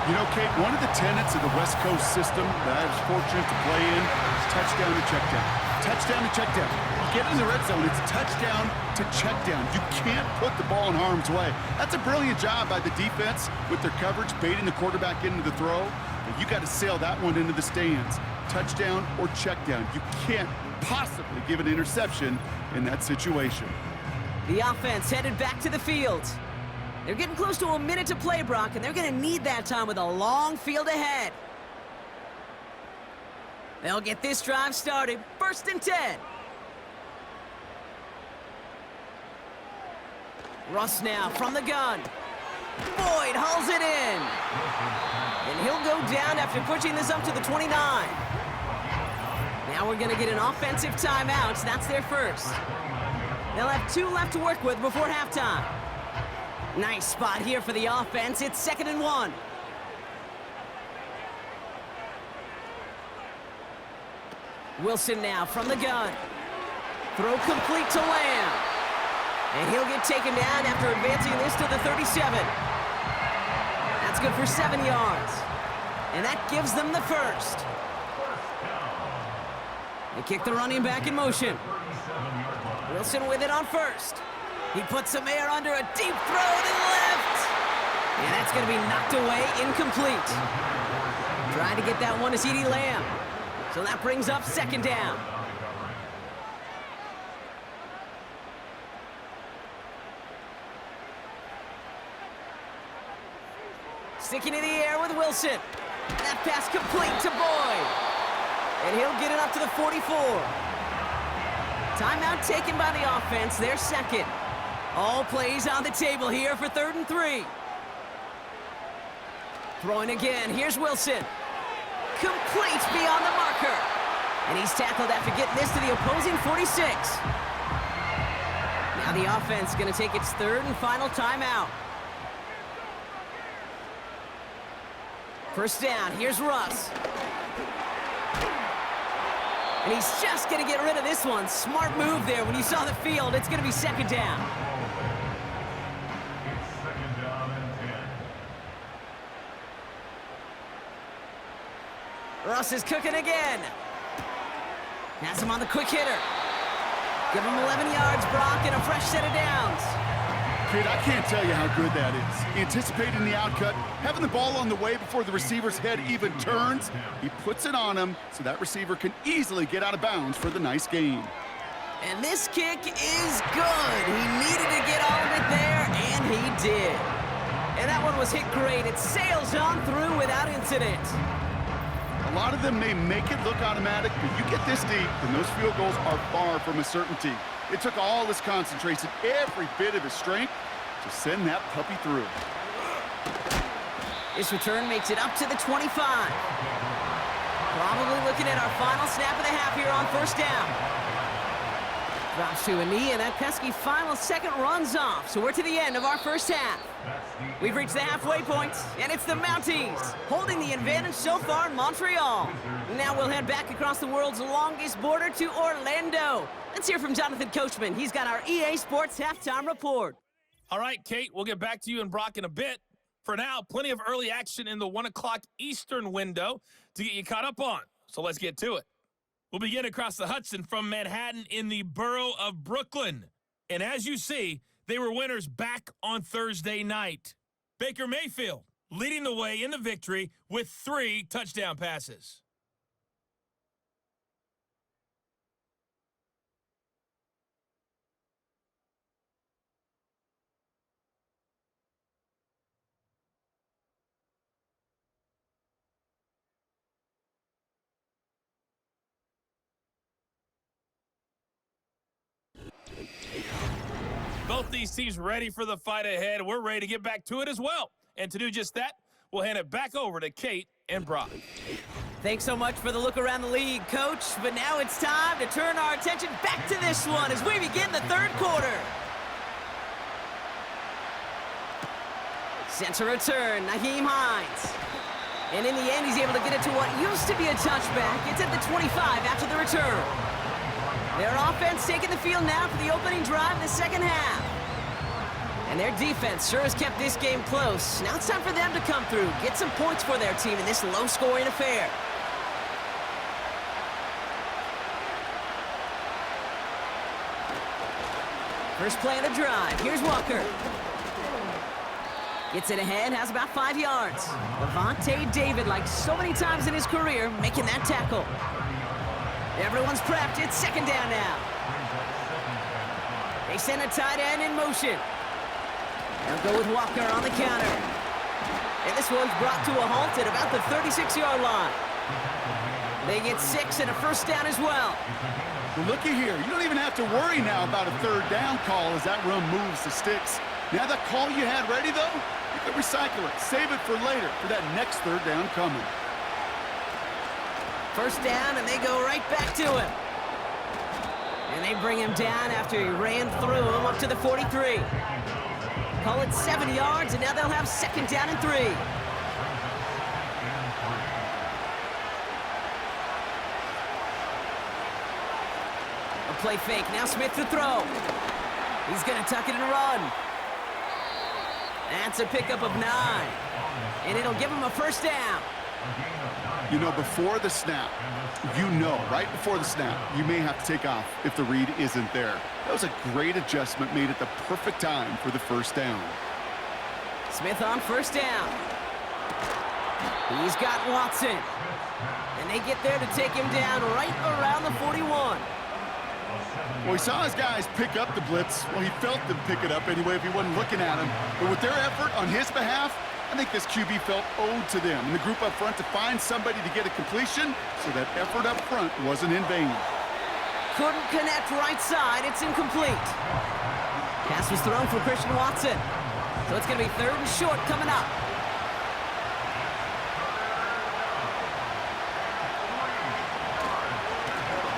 G: You know, Kate, one of the tenets of the West Coast system that I was fortunate to play in is touchdown to check down. Touchdown to check down. You get in the red zone, it's touchdown to check down. You can't put the ball in harm's way. That's a brilliant job by the defense with their coverage, baiting the quarterback into the throw. But you got to sail that one into the stands. Touchdown or check down. You can't possibly give an interception in that situation.
F: The offense headed back to the field. They're getting close to a minute to play, Brock, and they're going to need that time with a long field ahead. They'll get this drive started. 1st and 10. Russ now from the gun. Boyd hauls it in. And he'll go down after pushing this up to the 29. Now we're going to get an offensive timeout. That's their 1st. They'll have 2 left to work with before halftime. Nice spot here for the offense. It's 2nd and 1. Wilson now from the gun. Throw complete to Lamb. And he'll get taken down after advancing this to the 37. That's good for 7 yards. And that gives them the first. They kick the running back in motion. Wilson with it on first. He puts some air under a deep throw to the left. And that's going to be knocked away, incomplete. Trying to get that one to CeeDee Lamb. So that brings up second down. Sticking in the air with Wilson. That pass complete to Boyd. And he'll get it up to the 44. Timeout taken by the offense, their second. All plays on the table here for 3rd and 3. Throwing again, here's Wilson. Complete beyond the marker. And he's tackled after getting this to the opposing 46. Now the offense going to take its 3rd and final timeout. First down, here's Russ. And he's just going to get rid of this one. Smart move there. When you saw the field, it's going to be second down.
D: It's second down and 10.
F: Russ is cooking again. Has him on the quick hitter. Give him 11 yards, Brock, and a fresh set of downs.
G: Kid, I can't tell you how good that is. Anticipating the outcut, having the ball on the way before the receiver's head even turns. He puts it on him so that receiver can easily get out of bounds for the nice gain.
F: And this kick is good. He needed to get all of it there, and he did. And that one was hit great. It sails on through without incident.
G: A lot of them may make it look automatic, but you get this deep, and those field goals are far from a certainty. It took all his concentration, every bit of his strength, to send that puppy through.
F: This return makes it up to the 25. Probably looking at our final snap of the half here on first down. Drops to a knee, and that pesky final second runs off. So we're to the end of our first half. We've reached the halfway point, and it's the Mounties holding the advantage so far in Montreal. Now we'll head back across the world's longest border to Orlando. Let's hear from Jonathan Coachman. He's got our EA Sports halftime report.
E: All right, Kate, we'll get back to you and Brock in a bit. For now, plenty of early action in the 1 o'clock Eastern window to get you caught up on. So let's get to it. We'll begin across the Hudson from Manhattan in the borough of Brooklyn. And as you see, they were winners back on Thursday night. Baker Mayfield leading the way in the victory with 3 touchdown passes. Both these teams ready for the fight ahead. We're ready to get back to it as well. And to do just that, we'll hand it back over to Kate and Brock.
F: Thanks so much for the look around the league, Coach. But now it's time to turn our attention back to this one as we begin the third quarter. Center return, Nyheim Hines. And in the end, he's able to get it to what used to be a touchback. It's at the 25 after the return. Their offense taking the field now for the opening drive in the second half. And their defense sure has kept this game close. Now it's time for them to come through, get some points for their team in this low-scoring affair. First play of the drive. Here's Walker. Gets it ahead, has about 5 yards. Levante David, like so many times in his career, making that tackle. Everyone's prepped. It's second down now. They send a tight end in motion. They'll go with Walker on the counter. And this one's brought to a halt at about the 36-yard line. They get 6 and a first down as well.
G: Well, looky here. You don't even have to worry now about a third down call as that run moves the sticks. Now that call you had ready, though, you can recycle it. Save it for later for that next third down coming.
F: First down, and they go right back to him. And they bring him down after he ran through him up to the 43. Call it 7 yards, and now they'll have second down and 3. A play fake. Now Smith to throw. He's going to tuck it and run. That's a pickup of 9. And it'll give him a first down.
G: You know, before the snap, right before the snap, you may have to take off if the read isn't there. That was a great adjustment made at the perfect time for the first down.
F: Smith on first down. He's got Watson. And they get there to take him down right around the 41.
G: Well, he saw his guys pick up the blitz. Well, he felt them pick it up anyway if he wasn't looking at him. But with their effort on his behalf, I think this QB felt owed to them and the group up front to find somebody to get a completion, so that effort up front wasn't in vain.
F: Couldn't connect right side. It's incomplete. Pass was thrown for Christian Watson. So it's going to be 3rd and short coming up.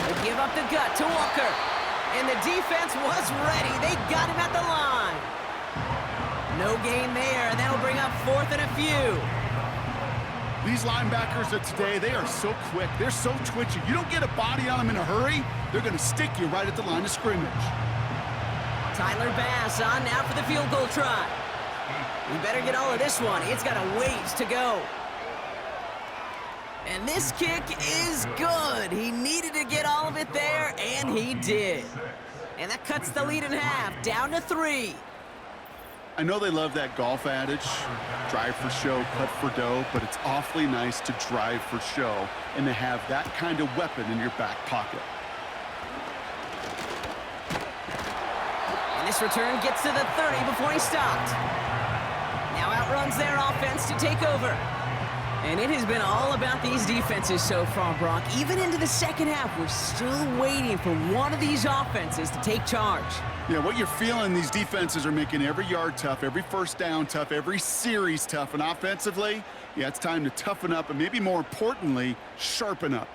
F: They give up the gut to Walker. And the defense was ready. They got him at the line. No gain there, and that'll bring up 4th and a few.
G: These linebackers of today, they are so quick. They're so twitchy. You don't get a body on them in a hurry, they're going to stick you right at the line of scrimmage.
F: Tyler Bass on now for the field goal try. We better get all of this one. It's got a ways to go. And this kick is good. He needed to get all of it there, and he did. And that cuts the lead in half, down to 3.
G: I know they love that golf adage, drive for show, cut for dough, but it's awfully nice to drive for show and to have that kind of weapon in your back pocket.
F: And this return gets to the 30 before he stopped. Now outruns their offense to take over. And it has been all about these defenses so far, Brock. Even into the second half, we're still waiting for one of these offenses to take charge.
G: Yeah, what you're feeling, these defenses are making every yard tough, every first down tough, every series tough. And offensively, yeah, it's time to toughen up and maybe more importantly, sharpen up.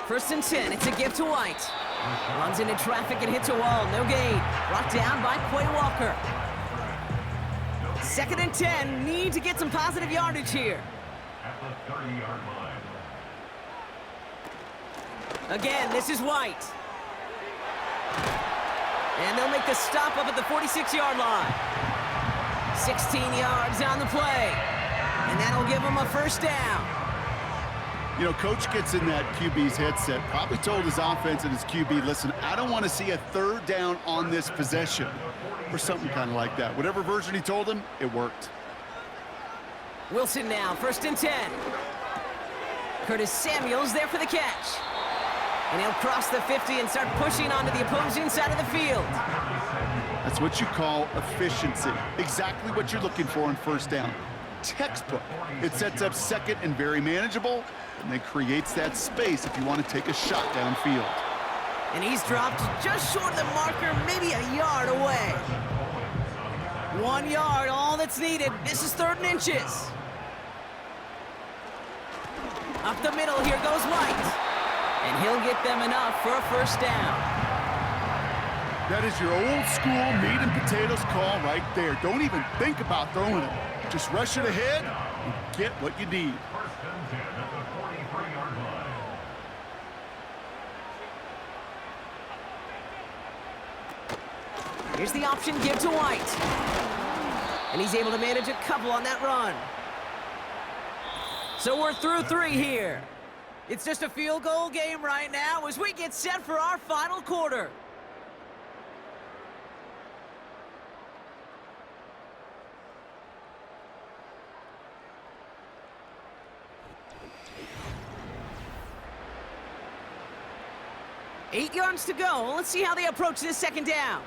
F: 1st and 10, it's a give to White. Runs into traffic and hits a wall, no gain. Brought down by Quay Walker. 2nd and 10, need to get some positive yardage here.
D: At the 30-yard line.
F: Again, this is White. And they'll make the stop up at the 46-yard line. 16 yards on the play. And that'll give them a first down.
G: You know, coach gets in that QB's headset, probably told his offense and his QB, listen, I don't want to see a 3rd down on this possession. Or something kind of like that. Whatever version he told him, it worked.
F: Wilson now, 1st and 10. Curtis Samuel's there for the catch. And he'll cross the 50 and start pushing onto the opposing side of the field.
G: That's what you call efficiency. Exactly what you're looking for on first down. Textbook. It sets up second and very manageable, and then creates that space if you want to take a shot downfield.
F: And he's dropped just short of the marker, maybe a yard away. 1 yard, all that's needed. This is 3rd and inches. Up the middle, here goes White. And he'll get them enough for a first down.
G: That is your old school meat and potatoes call right there. Don't even think about throwing it. Just rush it ahead and get what you need.
D: 1st and 10 at the 43-yard line.
F: Here's the option, give to White. And he's able to manage a couple on that run. So we're through 3 here. It's just a field goal game right now as we get set for our final quarter. Eight yards to go. Let's see how they approach this second down.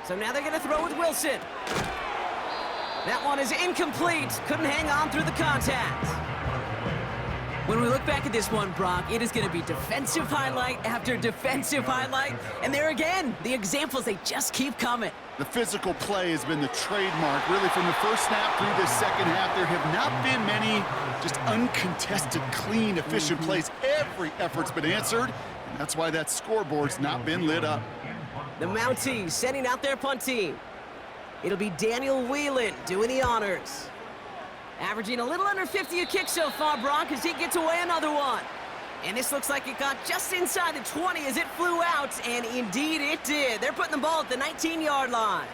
F: So now they're going to throw with Wilson. That one is incomplete. Couldn't hang on through the contact. When we look back at this one, Brock, it is going to be defensive highlight after defensive highlight. And there again, the examples, they just keep coming.
G: The physical play has been the trademark, really, from the first snap through this second half. There have not been many just uncontested, clean, efficient plays. Every effort's been answered, and that's why that scoreboard's not been lit up.
F: The Mounties sending out their punt team. It'll be Daniel Whelan doing the honors. Averaging a little under 50 a kick so far, Brock, as he gets away another one. And this looks like it got just inside the 20 as it flew out, and indeed it did. They're putting the ball at the 19-yard line.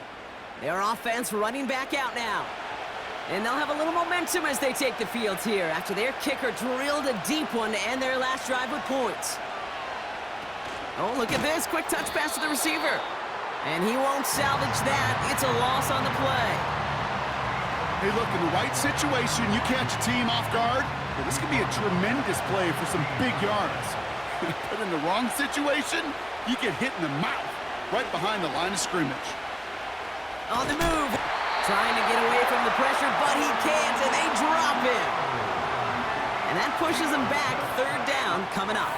F: Their offense running back out now. And they'll have a little momentum as they take the field here after their kicker drilled a deep one to end their last drive with points. Oh, look at this. Quick touch pass to the receiver. And he won't salvage that. It's a loss on the play.
G: Hey, look, in the right situation, you catch a team off guard. Well, this could be a tremendous play for some big yards. But in the wrong situation, you get hit in the mouth right behind the line of scrimmage.
F: On the move. Trying to get away from the pressure, but he can't, and they drop him. And that pushes him back. Third down coming up.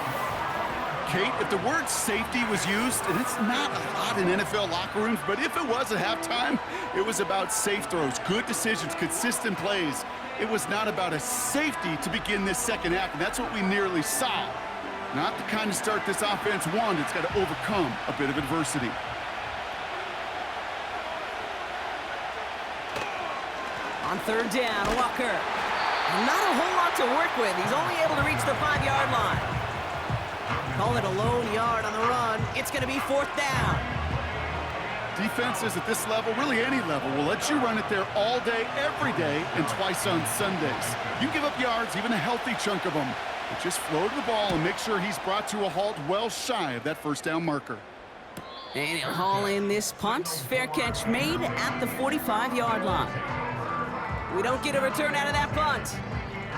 G: Kate, if the word safety was used, and it's not a lot in NFL locker rooms, but if it was at halftime, it was about safe throws, good decisions, consistent plays. It was not about a safety to begin this second half, and that's what we nearly saw. Not the kind of start this offense wanted. It's got to overcome a bit of adversity.
F: On third down, Walker. Not a whole lot to work with. He's only able to reach the 5-yard line. Call it a lone yard on the run. It's going to be fourth down.
G: Defenses at this level, really any level, will let you run it there all day, every day, and twice on Sundays. You give up yards, even a healthy chunk of them. But just float the ball and make sure he's brought to a halt well shy of that first down marker.
F: And he'll haul in this punt. Fair catch made at the 45-yard line. We don't get a return out of that punt.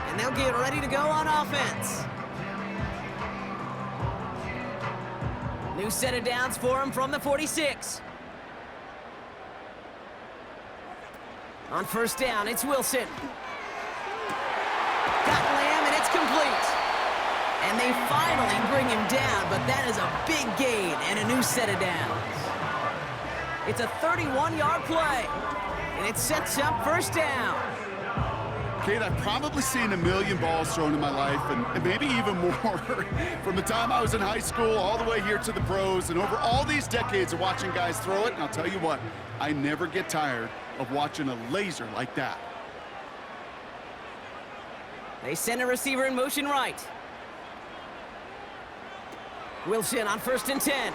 F: And they'll get ready to go on offense. New set of downs for him from the 46. On first down, it's Wilson. Got Lamb, and it's complete. And they finally bring him down, but that is a big gain and a new set of downs. It's a 31-yard play, and it sets up first down.
G: Kate, I've probably seen a million balls thrown in my life, and maybe even more. From the time I was in high school all the way here to the pros, and over all these decades of watching guys throw it, and I'll tell you what, I never get tired of watching a laser like that.
F: They send a receiver in motion right. Wilson on first and 10.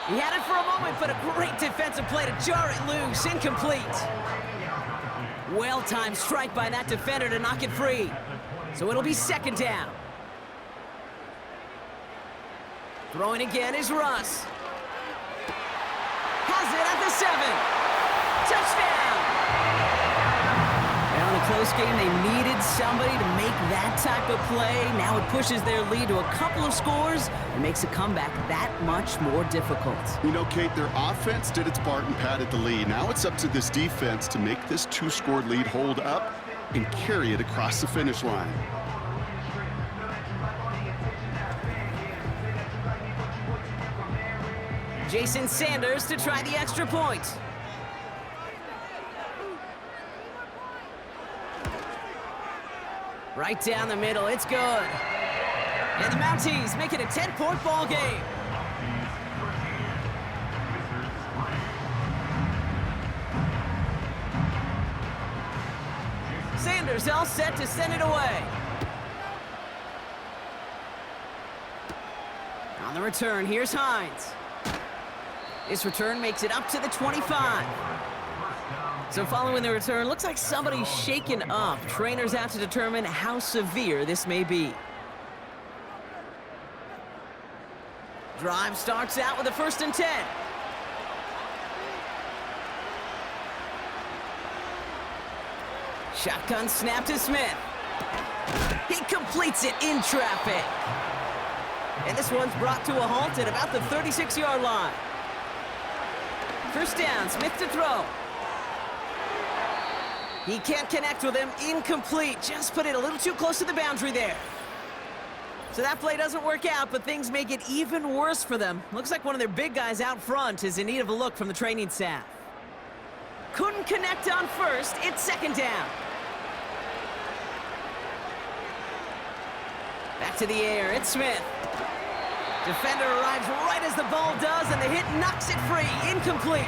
F: He had it for a moment, but a great defensive play to jar it loose. Incomplete. Well-timed strike by that defender to knock it free. So it'll be second down. Throwing again is Russ. Has it at the 7. Touchdown! Now in a close game, they needed somebody to make that type of play. Now it pushes their lead to a couple of scores and makes a comeback that much more difficult.
G: You know, Kate, their offense did its part and padded the lead. Now it's up to this defense to make this 2-score lead hold up and carry it across the finish line.
F: Jason Sanders to try the extra point. Right down the middle, it's good. And the Mounties make it a 10-point ball game. Sanders all set to send it away. On the return, here's Hines. This return makes it up to the 25. So following the return, looks like somebody's shaken up. Trainers have to determine how severe this may be. Drive starts out with a first and 10. Shotgun snap to Smith. He completes it in traffic. And this one's brought to a halt at about the 36-yard line. First down, Smith to throw. He can't connect with him. Incomplete. Just put it a little too close to the boundary there. So that play doesn't work out, but things make it even worse for them. Looks like one of their big guys out front is in need of a look from the training staff. Couldn't connect on first. It's second down. Back to the air. It's Smith. Defender arrives right as the ball does, and the hit knocks it free. Incomplete.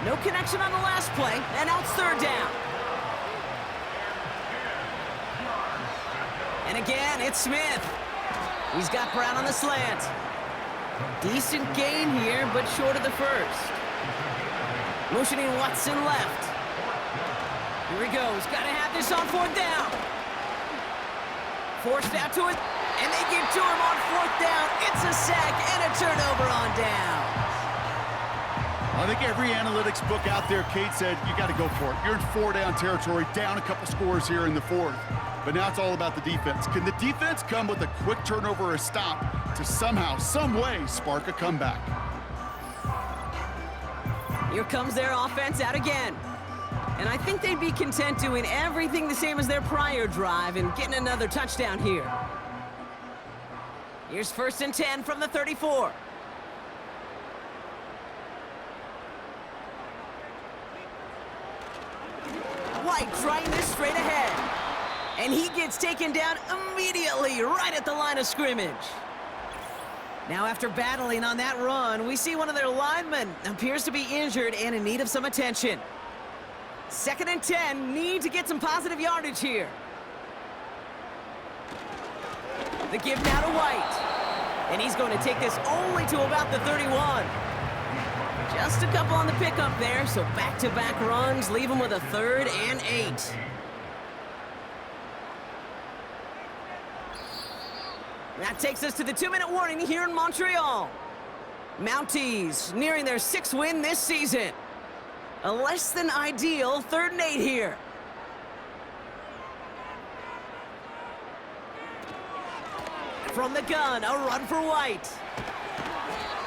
F: No connection on the last play, and now it's third down. And again, it's Smith. He's got Brown on the slant. Decent gain here, but short of the first. Motioning Watson left. Here he goes. Got to have this on fourth down. Forced out to it, and they give to him on fourth down. It's a sack and a turnover on down.
G: I think every analytics book out there, Kate said, you got to go for it. You're in four-down territory, down a couple scores here in the fourth. But now it's all about the defense. Can the defense come with a quick turnover or a stop to somehow, some way, spark a comeback?
F: Here comes their offense out again. And I think they'd be content doing everything the same as their prior drive and getting another touchdown here. Here's 1st and 10 from the 34. White trying this straight ahead. And he gets taken down immediately right at the line of scrimmage. Now after battling on that run, we see one of their linemen appears to be injured and in need of some attention. 2nd and 10, need to get some positive yardage here. The give now to White. And he's going to take this only to about the 31. Just a couple on the pickup there, so back-to-back runs leave him with a 3rd and 8. That takes us to the 2-minute warning here in Montreal. Mounties nearing their 6th win this season. A less than ideal 3rd and 8 here. From the gun, a run for White.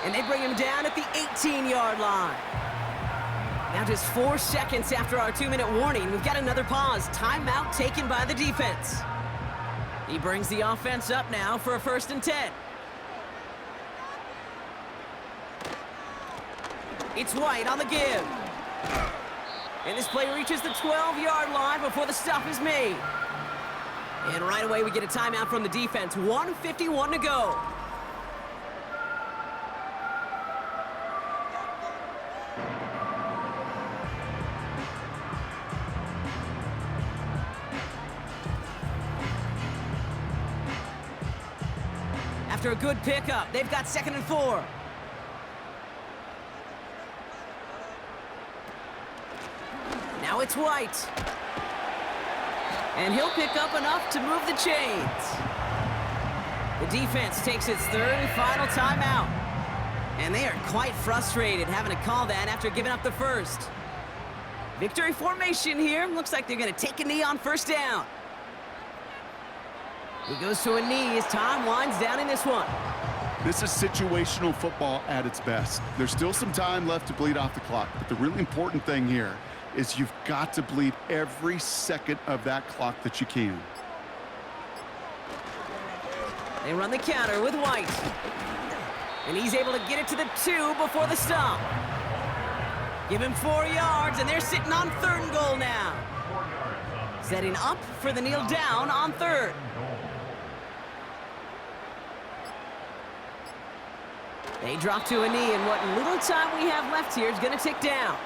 F: And they bring him down at the 18-yard line. Now just 4 seconds after our 2-minute warning, we've got another pause. Timeout taken by the defense. He brings the offense up now for a 1st and 10. It's White on the give. And this play reaches the 12-yard line before the stop is made. And right away we get a timeout from the defense. 1:51 to go. After a good pickup, they've got 2nd and 4. Now it's White. And he'll pick up enough to move the chains. The defense takes its 3rd and final timeout. And they are quite frustrated having to call that after giving up the first. Victory formation here. Looks like they're going to take a knee on 1st down. He goes to a knee as time winds down in this one.
G: This is situational football at its best. There's still some time left to bleed off the clock, but the really important thing here is you've got to bleed every second of that clock that you can.
F: They run the counter with White. And he's able to get it to the 2 before the stop. Give him 4 yards, and they're sitting on 3rd and goal now. Setting up for the kneel down on 3rd. They drop to a knee, and what little time we have left here is going to tick down.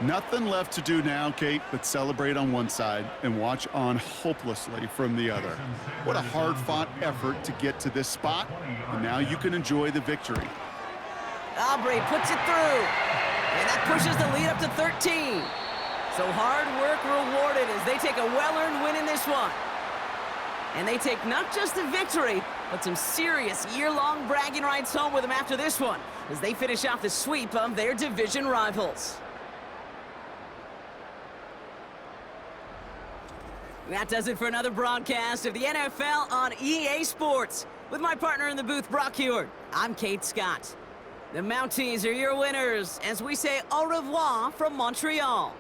G: Nothing left to do now, Kate, but celebrate on one side and watch on hopelessly from the other. What a hard-fought effort to get to this spot, and now you can enjoy the victory.
F: Aubrey puts it through, and that pushes the lead up to 13. So hard work rewarded as they take a well-earned win in this one. And they take not just the victory, but some serious year-long bragging rights home with them after this one, as they finish off the sweep of their division rivals. That does it for another broadcast of the NFL on EA Sports. With my partner in the booth, Brock Heward, I'm Kate Scott. The Mounties are your winners as we say au revoir from Montreal.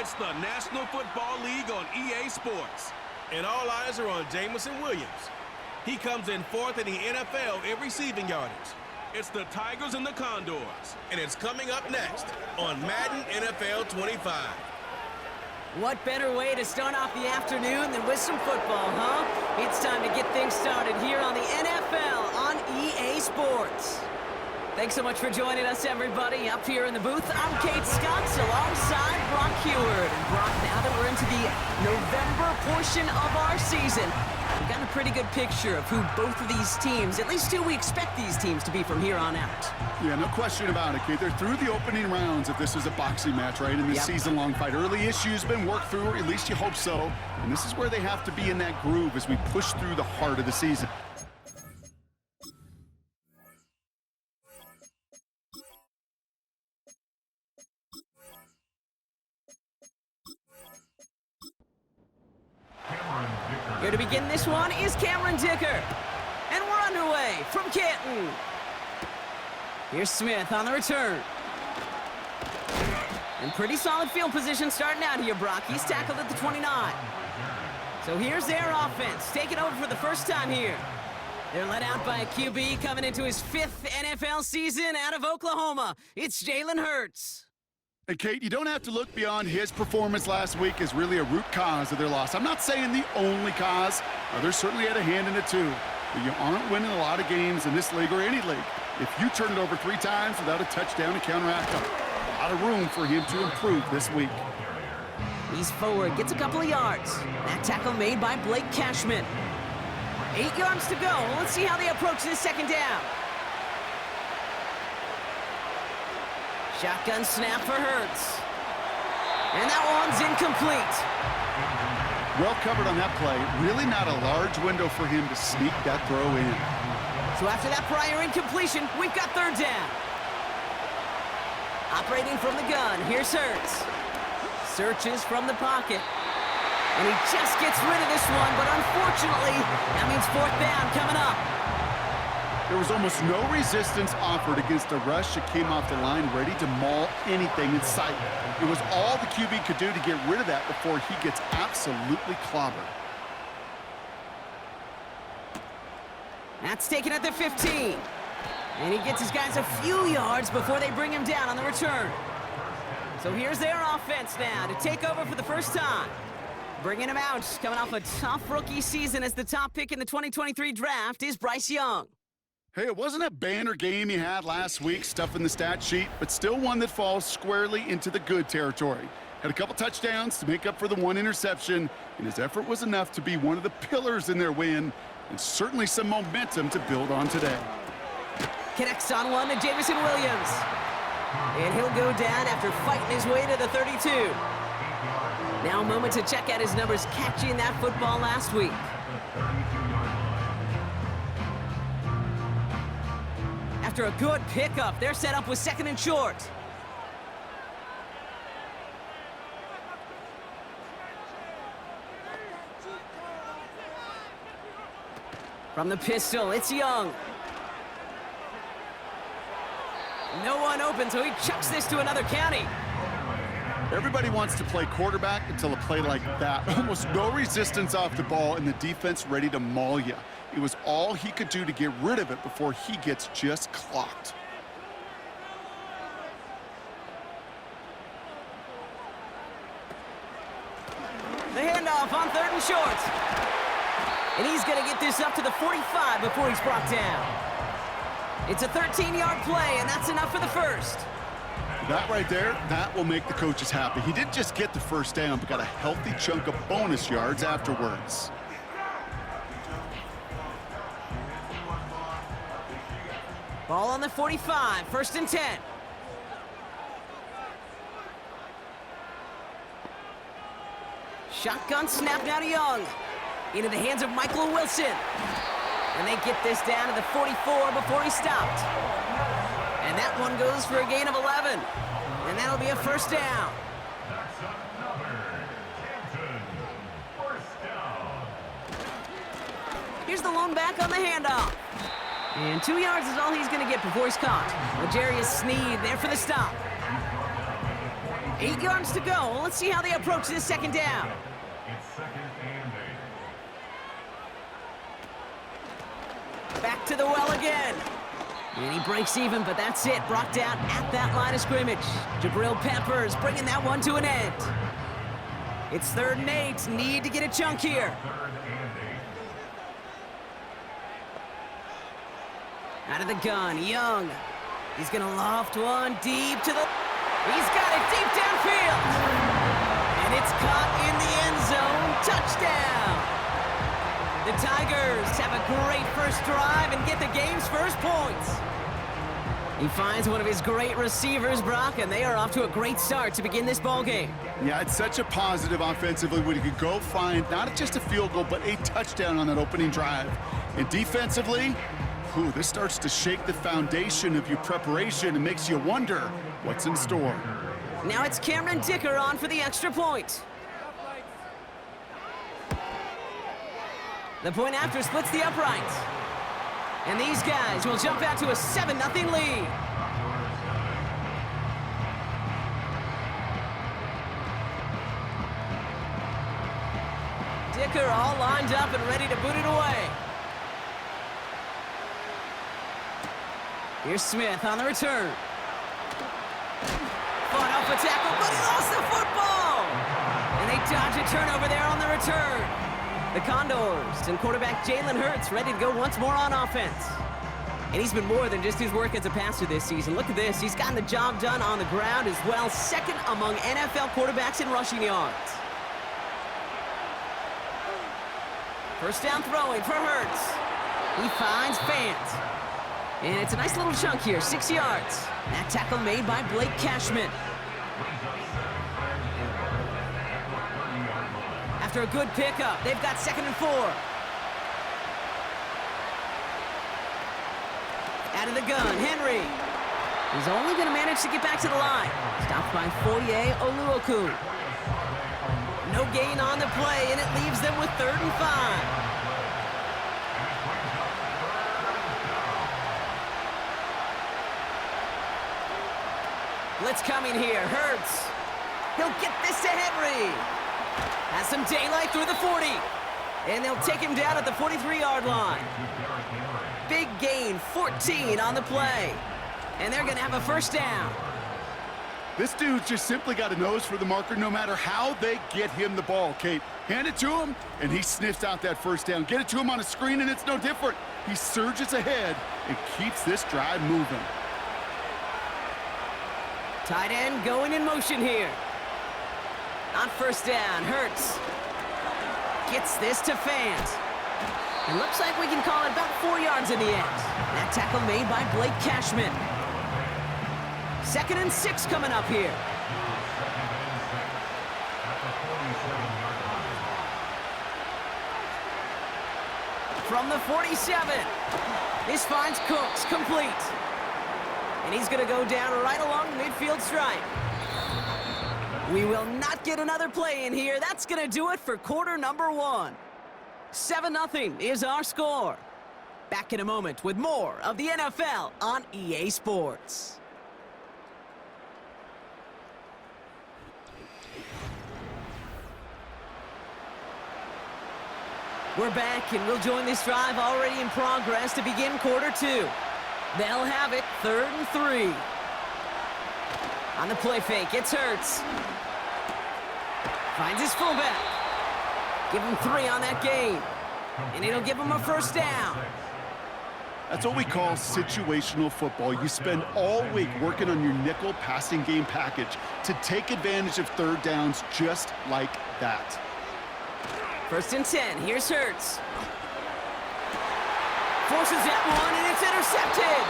A: It's the National Football League on EA Sports. And all eyes are on Jamison Williams. He comes in fourth in the NFL in receiving yardage. It's the Tigers and the Condors. And it's coming up next on Madden NFL 25.
F: What better way to start off the afternoon than with some football, huh? It's time to get things started here on the NFL on EA Sports. Thanks so much for joining us, everybody. Up here in the booth, I'm Kate Scotts alongside Brock Heward. And Brock, now that we're into the November portion of our season, we've got a pretty good picture of who both of these teams, at least who we expect these teams to be from here on out.
G: Yeah, no question about it, Kate. They're through the opening rounds if this is a boxing match, right? In this season-long fight. Early issues been worked through, or at least you hope so. And this is where they have to be in that groove as we push through the heart of the season.
F: Here to begin this one is Cameron Dicker. And we're underway from Canton. Here's Smith on the return. And pretty solid field position starting out here, Brock. He's tackled at the 29. So here's their offense, taking over for the first time here. They're led out by a QB coming into his 5th NFL season out of Oklahoma. It's Jalen Hurts.
G: And Kate, you don't have to look beyond his performance last week as really a root cause of their loss. I'm not saying the only cause. Others certainly had a hand in it too. But you aren't winning a lot of games in this league or any league if you turn it over 3 times without a touchdown to counteract them. A lot of room for him to improve this week.
F: He's forward, gets a couple of yards. That tackle made by Blake Cashman. 8 yards to go. Let's see how they approach this second down. Shotgun snap for Hurts. And that one's incomplete.
G: Well covered on that play. Really not a large window for him to sneak that throw in.
F: So after that prior incompletion, we've got third down. Operating from the gun, here's Hurts. Searches from the pocket. And he just gets rid of this one, but unfortunately, that means fourth down coming up.
G: There was almost no resistance offered against a rush that came off the line ready to maul anything in sight. It was all the QB could do to get rid of that before he gets absolutely clobbered.
F: That's taken at the 15. And he gets his guys a few yards before they bring him down on the return. So here's their offense now to take over for the first time. Bringing him out, coming off a tough rookie season as the top pick in the 2023 draft is Bryce Young.
G: Hey, it wasn't a banner game he had last week, stuff in the stat sheet, but still one that falls squarely into the good territory. Had a couple touchdowns to make up for the 1 interception, and his effort was enough to be one of the pillars in their win, and certainly some momentum to build on today.
F: Connects on one to Jamison Williams. And he'll go down after fighting his way to the 32. Now a moment to check out his numbers catching that football last week. After a good pickup, they're set up with 2nd and short. From the pistol, it's Young. No one open, so he chucks this to another county.
G: Everybody wants to play quarterback until a play like that. Almost no resistance off the ball and the defense ready to maul you. It was all he could do to get rid of it before he gets just clocked.
F: The handoff on 3rd and short. And he's going to get this up to the 45 before he's brought down. It's a 13-yard play, and that's enough for the first.
G: That right there, that will make the coaches happy. He didn't just get the first down, but got a healthy chunk of bonus yards afterwards.
F: Ball on the 45, 1st and 10. Shotgun snap now to Young. Into the hands of Michael Wilson. And they get this down to the 44 before he stopped. And that one goes for a gain of 11. And that'll be a first down. Here's the lone back on the handoff. And 2 yards is all he's going to get before he's caught. L'Jarius Sneed there for the stop. 8 yards to go. Let's see how they approach this second down.
D: It's second and 8.
F: Back to the well again. And he breaks even, but that's it. Brought down at that line of scrimmage. Jabril Peppers bringing that one to an end. It's 3rd and 8. Need to get a chunk here.
D: Third and 8.
F: Out of the gun, Young. He's going to loft one deep to the... He's got it deep downfield. And it's caught in the end zone. Touchdown. The Tigers have a great first drive and get the game's first points. He finds one of his great receivers, Brock, and they are off to a great start to begin this ball game.
G: Yeah, it's such a positive offensively when you could go find not just a field goal, but a touchdown on that opening drive. And defensively, this starts to shake the foundation of your preparation and makes you wonder what's in store.
F: Now it's Cameron Dicker on for the extra point. The point after splits the uprights. And these guys will jump out to a 7-0 lead. Dicker all lined up and ready to boot it away. Here's Smith on the return. Fought off a tackle, but he lost the football! And they dodge a turnover there on the return. The Condors and quarterback Jalen Hurts ready to go once more on offense. And he's been more than just his work as a passer this season. Look at this. He's gotten the job done on the ground as well. 2nd among NFL quarterbacks in rushing yards. First down throwing for Hurts. He finds Fant. And it's a nice little chunk here, 6 yards. That tackle made by Blake Cashman. After a good pickup, they've got 2nd and 4. Out of the gun, Henry. He's only going to manage to get back to the line. Stopped by Foye Oluokun. No gain on the play, and it leaves them with 3rd and 5. Blitz coming here, Hurts. He'll get this to Henry. Has some daylight through the 40. And they'll take him down at the 43-yard line. Big gain, 14 on the play. And they're going to have a first down.
G: This dude's just simply got a nose for the marker no matter how they get him the ball, Kate. Hand it to him, and he sniffs out that first down. Get it to him on a screen, and it's no different. He surges ahead and keeps this drive moving.
F: Tight end going in motion here. On first down, Hurts gets this to Fant. It looks like we can call it about 4 yards in the end. That tackle made by Blake Cashman. 2nd and 6 coming up here. From the 47, this finds Cooks complete. And he's going to go down right along the midfield stripe. We will not get another play in here. That's going to do it for quarter number 1. 7-0 is our score. Back in a moment with more of the NFL on EA Sports. We're back, and we'll join this drive already in progress to begin quarter 2. They'll have it 3rd and 3. On the play fake, it's Hurts. Finds his fullback. Give him 3 on that gain. And it'll give him a first down.
G: That's what we call situational football. You spend all week working on your nickel passing game package to take advantage of 3rd downs just like that.
F: 1st and 10, here's Hurts. Forces that one, and it's intercepted.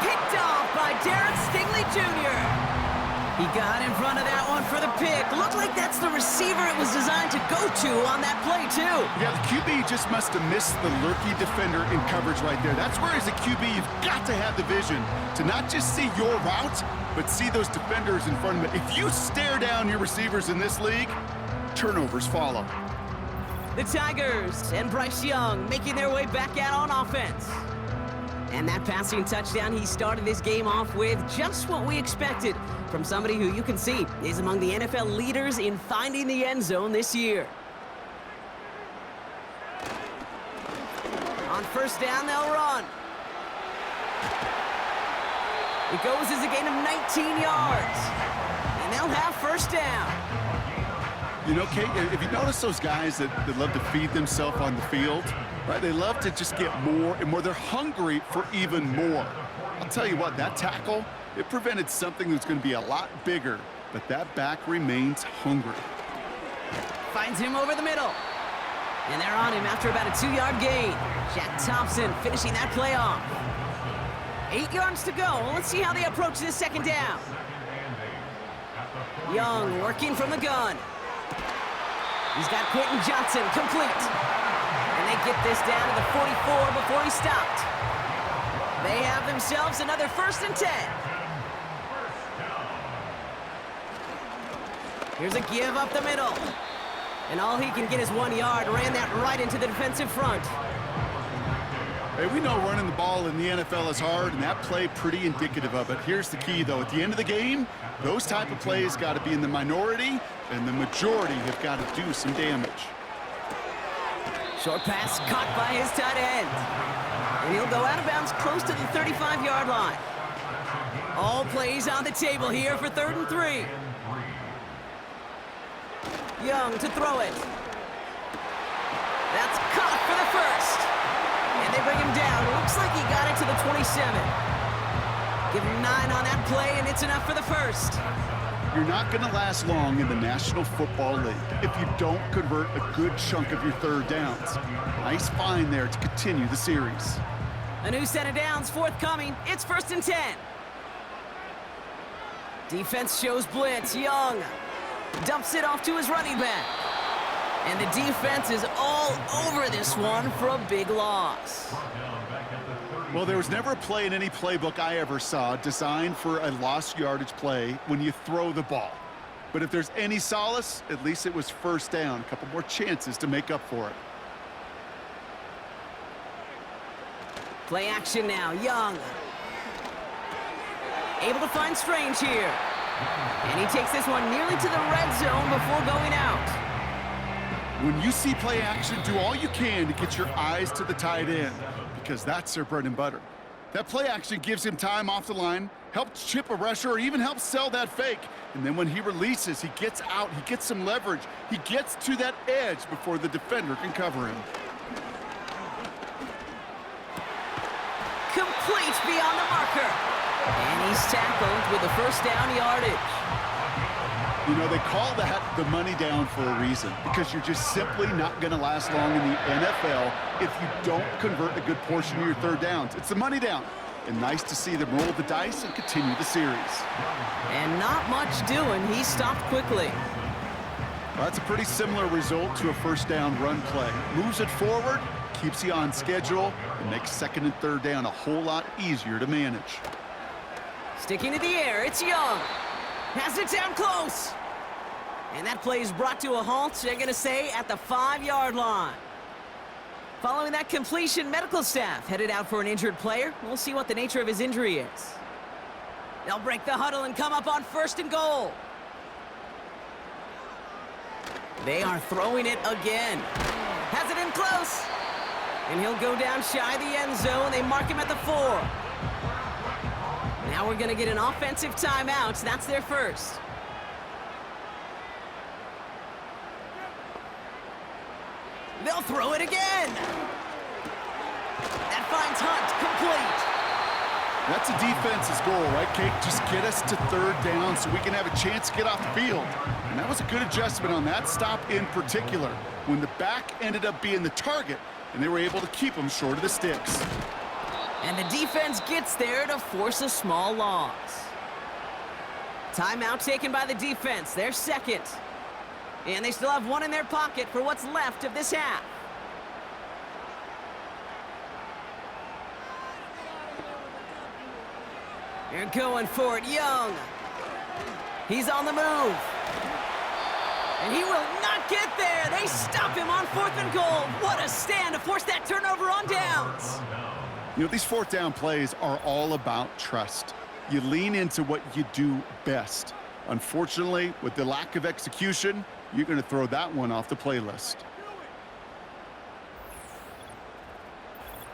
F: Picked off by Darren Stingley Jr. He got in front of that one for the pick. Looked like that's the receiver it was designed to go to on that play, too.
G: Yeah, the QB just must have missed the lurky defender in coverage right there. That's where, as a QB, you've got to have the vision to not just see your route, but see those defenders in front of it. If you stare down your receivers in this league, turnovers follow.
F: The Tigers and Bryce Young making their way back out on offense. And that passing touchdown he started this game off with, just what we expected from somebody who you can see is among the NFL leaders in finding the end zone this year. On first down, they'll run. It goes as a gain of 19 yards. And they'll have first down.
G: You know, Kate, if you notice those guys that love to feed themselves on the field, right? They love to just get more and more. They're hungry for even more. I'll tell you what, that tackle, it prevented something that's going to be a lot bigger, but that back remains hungry.
F: Finds him over the middle. And they're on him after about a 2-yard gain. Jack Thompson finishing that play off. 8 yards to go. Let's see how they approach this second down. Young working from the gun. He's got Quentin Johnson complete. And they get this down to the 44 before he stopped. They have themselves another 1st and 10. Here's a give up the middle. And all he can get is 1 yard. Ran that right into the defensive front.
G: Hey, we know running the ball in the NFL is hard, and that play pretty indicative of it. Here's the key, though. At the end of the game, those type of plays got to be in the minority, and the majority have got to do some damage.
F: Short pass caught by his tight end. And he'll go out of bounds close to the 35-yard line. All plays on the table here for 3rd and 3. Young to throw it. That's caught for the first. And they bring him down. Looks like he got it to the 27. Give him 9 on that play, and it's enough for the first.
G: You're not going to last long in the National Football League if you don't convert a good chunk of your 3rd downs. Nice find there to continue the series.
F: A new set of downs forthcoming. It's 1st and 10. Defense shows blitz. Young dumps it off to his running back. And the defense is all over this one for a big loss.
G: Well, there was never a play in any playbook I ever saw designed for a lost yardage play when you throw the ball. But if there's any solace, at least it was 1st down. A couple more chances to make up for it.
F: Play action now. Young. Able to find Strange here. And he takes this one nearly to the red zone before going out.
G: When you see play action, do all you can to get your eyes to the tight end, because that's their bread and butter. That play action gives him time off the line, helps chip a rusher, or even helps sell that fake. And then when he releases, he gets out, he gets some leverage. He gets to that edge before the defender can cover him.
F: Complete beyond the marker. And he's tackled with the 1st down yardage.
G: You know, they call that the money down for a reason, because you're just simply not going to last long in the NFL if you don't convert a good portion of your 3rd downs. It's the money down. And nice to see them roll the dice and continue the series.
F: And not much doing. He stopped quickly.
G: Well, that's a pretty similar result to a 1st down run play. Moves it forward, keeps you on schedule, and makes 2nd and 3rd down a whole lot easier to manage.
F: Sticking to the air, it's Young. Has it down close. And that play is brought to a halt, they're going to say, at the 5-yard line. Following that completion, medical staff headed out for an injured player. We'll see what the nature of his injury is. They'll break the huddle and come up on 1st and goal. They are throwing it again. Has it in close. And he'll go down shy of the end zone. They mark him at the 4. Now we're going to get an offensive timeout. That's their first. They'll throw it again. That finds Hunt complete.
G: That's a defense's goal, right, Kate? Just get us to 3rd down so we can have a chance to get off the field. And that was a good adjustment on that stop in particular, when the back ended up being the target, and they were able to keep him short of the sticks.
F: And the defense gets there to force a small loss. Timeout taken by the defense, their 2nd. And they still have 1 in their pocket for what's left of this half. They're going for it, Young. He's on the move. And he will not get there. They stop him on 4th and goal. What a stand to force that turnover on downs.
G: You know, these fourth down plays are all about trust. You lean into what you do best. Unfortunately, with the lack of execution, you're going to throw that one off the playlist.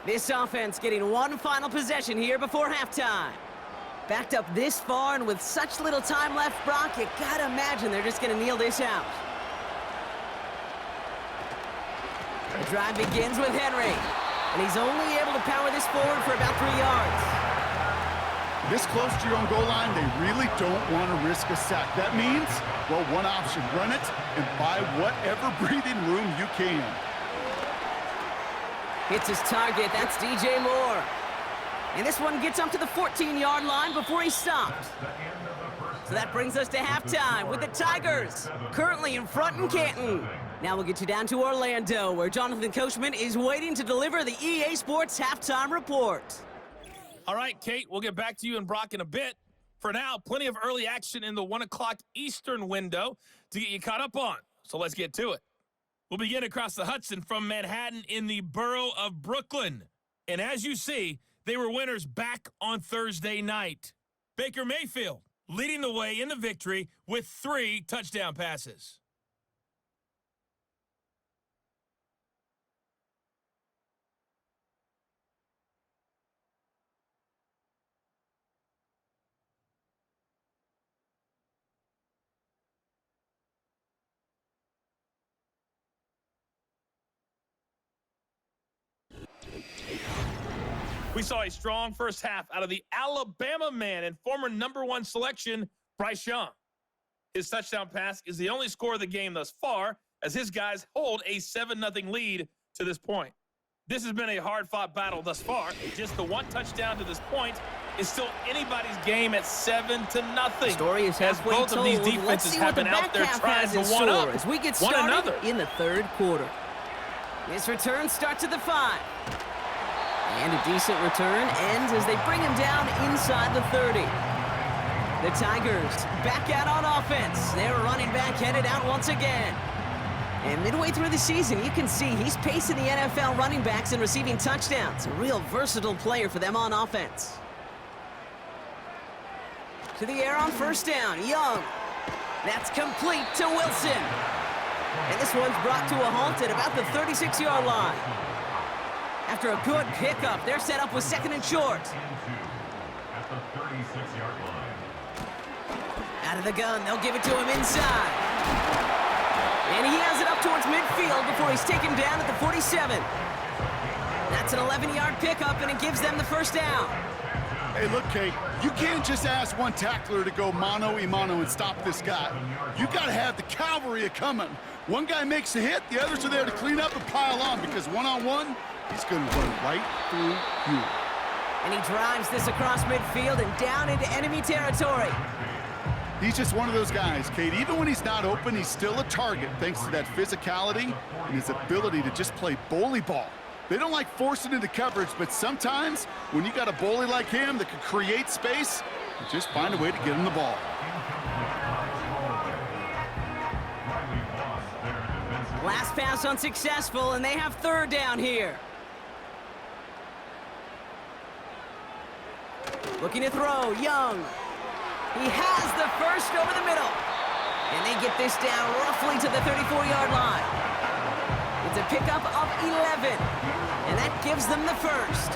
F: This offense getting one final possession here before halftime. Backed up this far and with such little time left, Brock, you gotta imagine they're just gonna kneel this out. The drive begins with Henry, and he's only able to power this forward for about 3 yards.
G: This close to your own goal line, they really don't want to risk a sack. That means, well, one option, run it and buy whatever breathing room you can.
F: Hits his target, that's DJ Moore. And this one gets up to the 14-yard line before he stops. So that brings us to halftime with the Tigers currently in front in Canton. Now we'll get you down to Orlando, where Jonathan Coachman is waiting to deliver the EA Sports halftime report.
E: All right, Kate, we'll get back to you and Brock in a bit. For now, plenty of early action in the 1 o'clock Eastern window to get you caught up on. So let's get to it. We'll begin across the Hudson from Manhattan in the borough of Brooklyn. And as you see, they were winners back on Thursday night. Baker Mayfield leading the way in the victory with 3 touchdown passes. We saw a strong first half out of the Alabama man and former #1 selection, Bryce Young. His touchdown pass is the only score of the game thus far, as his guys hold a 7-0 lead to this point. This has been a hard-fought battle thus far. Just the 1 touchdown to this point is still anybody's game at 7-0.
F: Story is halfway
E: both
F: told.
E: of these defenses have been out there trying to one-up
F: as we get
E: one
F: started
E: another.
F: in the third quarter. This return starts at the 5. And a decent return ends as they bring him down inside the 30. The Tigers back out on offense. Their running back headed out once again. And midway through the season, you can see he's pacing the NFL running backs and receiving touchdowns. A real versatile player for them on offense. To the air on first down, Young. That's complete to Wilson. And this one's brought to a halt at about the 36-yard line. After a good pickup, they're set up with 2nd and short.
D: At the 36-yard line.
F: Out of the gun, they'll give it to him inside. And he has it up towards midfield before he's taken down at the 47. That's an 11-yard pickup, and it gives them the first down.
G: Hey, look, Kate, you can't just ask one tackler to go mano-a-mano and stop this guy. You got to have the cavalry coming. One guy makes a hit, the others are there to clean up and pile on, because one-on-one, he's going to run right through you.
F: And he drives this across midfield and down into enemy territory.
G: He's just one of those guys, Kate. Even when he's not open, he's still a target thanks to that physicality and his ability to just play bully ball. They don't like forcing into coverage, but sometimes when you got a bully like him that can create space, you just find a way to get him the ball.
F: Last pass unsuccessful, and they have 3rd down here. Looking to throw, Young. He has the first over the middle. And they get this down roughly to the 34-yard line. It's a pickup of 11, and that gives them the first.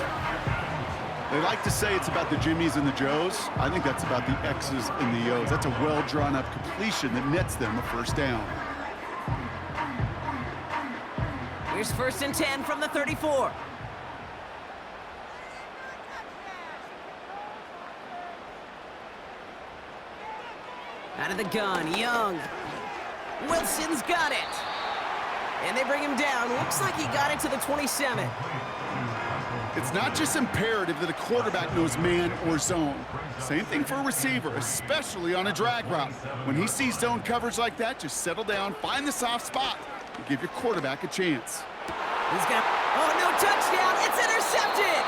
G: They like to say it's about the Jimmies and the Joes. I think that's about the X's and the O's. That's a well-drawn-up completion that nets them a first down.
F: Here's 1st and 10 from the 34. Out of the gun, Young. Wilson's got it. And they bring him down. Looks like he got it to the 27.
G: It's not just imperative that a quarterback knows man or zone. Same thing for a receiver, especially on a drag route. When he sees zone coverage like that, just settle down, find the soft spot, and give your quarterback a chance.
F: He's got, oh, no touchdown. It's intercepted.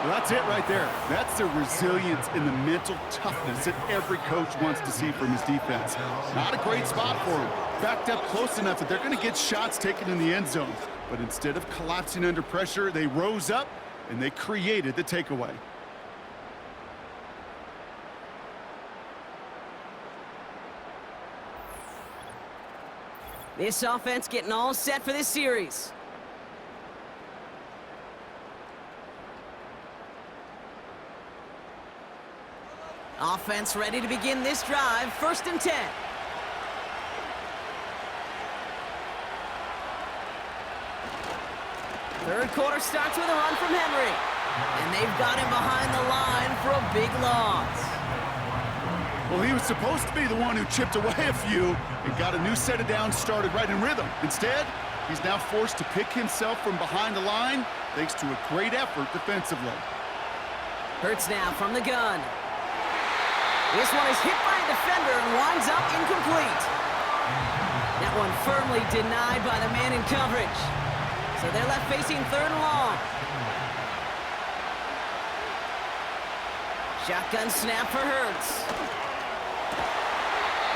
G: Well, that's it right there. That's the resilience and the mental toughness that every coach wants to see from his defense. Not a great spot for him. Backed up close enough that they're going to get shots taken in the end zone. But instead of collapsing under pressure, they rose up and they created the takeaway.
F: This offense getting all set for this series. Offense ready to begin this drive. 1st and 10. Third quarter starts with a run from Henry. And they've got him behind the line for a big loss.
G: Well, he was supposed to be the one who chipped away a few and got a new set of downs started right in rhythm. Instead, he's now forced to pick himself from behind the line thanks to a great effort defensively.
F: Hurts now from the gun. This one is hit by a defender and winds up incomplete. That one firmly denied by the man in coverage. So they're left facing 3rd and long. Shotgun snap for Hurts.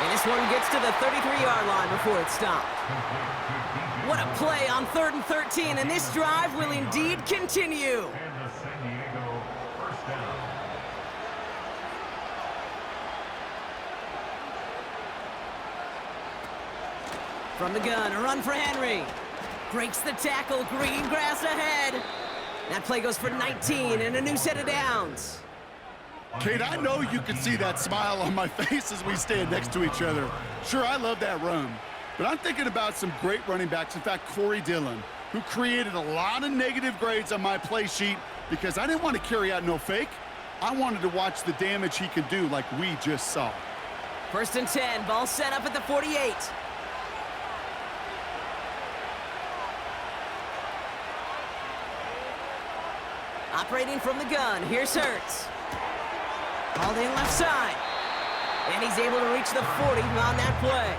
F: And this one gets to the 33-yard line before it's stopped. What a play on 3rd and 13, and this drive will indeed continue. From the gun, a run for Henry. Breaks the tackle, green grass ahead. That play goes for 19 and a new set of downs.
G: Kate, I know you can see that smile on my face as we stand next to each other. Sure, I love that run. But I'm thinking about some great running backs. In fact, Corey Dillon, who created a lot of negative grades on my play sheet because I didn't want to carry out no fake. I wanted to watch the damage he could do like we just saw.
F: 1st and 10, ball set up at the 48. Operating from the gun, here's Hurts. Hauled in left side. And he's able to reach the 40 on that play.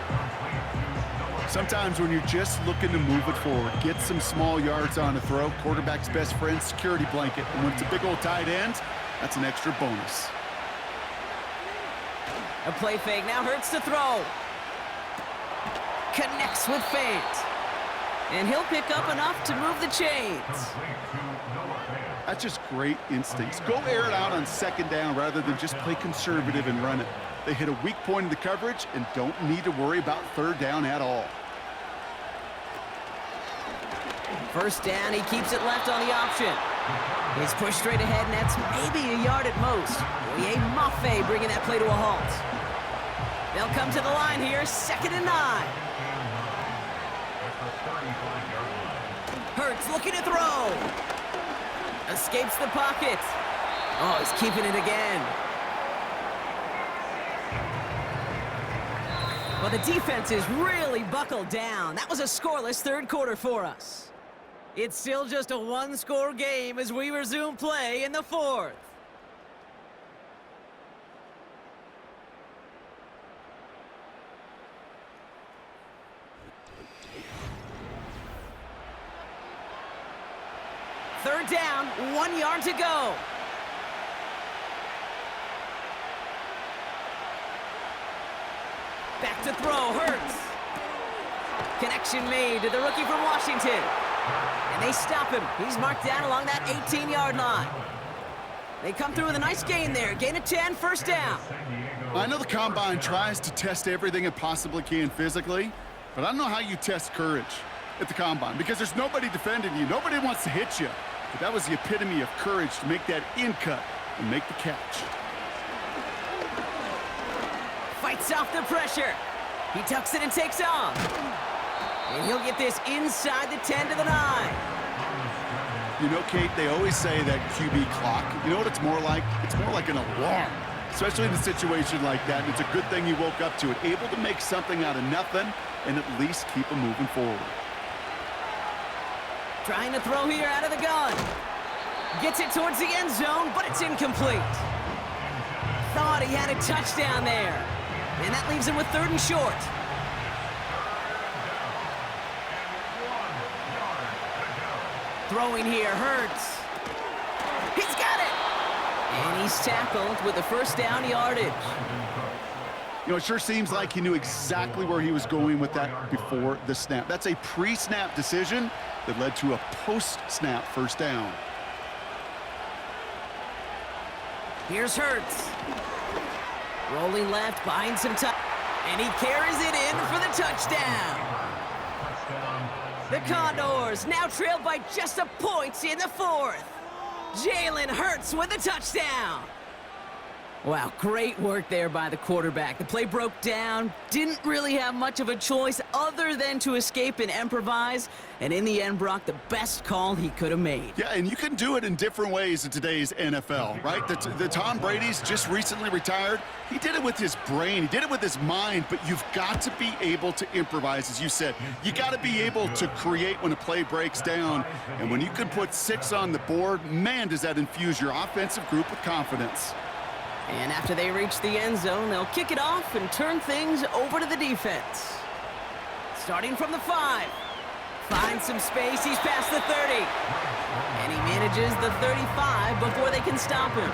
G: Sometimes when you're just looking to move it forward, get some small yards on a throw, quarterback's best friend, security blanket. And when it's a big old tight end, that's an extra bonus.
F: A play fake, now Hurts to throw. Connects with Fant. And he'll pick up enough to move the chains.
G: That's just great instincts. Go air it out on 2nd down rather than just play conservative and run it. They hit a weak point in the coverage and don't need to worry about 3rd down at all.
F: 1st down, he keeps it left on the option. He's pushed straight ahead, and that's maybe a yard at most. Oye Mafe bringing that play to a halt. They'll come to the line here, 2nd and 9. Hurts looking to throw. Escapes the pocket. Oh, he's keeping it again. Well, the defense is really buckled down. That was a scoreless 3rd quarter for us. It's still just a 1-score game as we resume play in the 4th. Third down, 1 yard to go. Back to throw, Hurts. Connection made to the rookie from Washington. And they stop him. He's marked down along that 18-yard line. They come through with a nice gain there. Gain of 10, 1st down.
G: I know the Combine tries to test everything it possibly can physically, but I don't know how you test courage at the Combine because there's nobody defending you. Nobody wants to hit you. But that was the epitome of courage to make that in-cut and make the catch.
F: Fights off the pressure. He tucks it and takes off. And he'll get this inside the 10 to the 9.
G: You know, Kate, they always say that QB clock. You know what it's more like? It's more like an alarm, especially in a situation like that. And it's a good thing you woke up to it, able to make something out of nothing and at least keep them moving forward.
F: Trying to throw here out of the gun. Gets it towards the end zone, but it's incomplete. Thought he had a touchdown there. And that leaves him with 3rd and short. Throwing here, Hurts. He's got it! And he's tackled with the 1st down yardage.
G: You know, it sure seems like he knew exactly where he was going with that before the snap. That's a pre-snap decision that led to a post-snap 1st down.
F: Here's Hurts. Rolling left, behind some time. And he carries it in for the touchdown. The Condors now trailed by just a point in the fourth. Jalen Hurts with a touchdown. Wow, great work there by the quarterback. The play broke down, didn't really have much of a choice other than to escape and improvise, and in the end, Brock, the best call he could have made.
G: Yeah, and you can do it in different ways in today's NFL, right? The Tom Brady's just recently retired. He did it with his brain. He did it with his mind, but you've got to be able to improvise, as you said. You got to be able to create when a play breaks down, and when you can put 6 on the board, man, does that infuse your offensive group with confidence.
F: And after they reach the end zone, they'll kick it off and turn things over to the defense. Starting from the 5. Finds some space, he's past the 30. And he manages the 35 before they can stop him.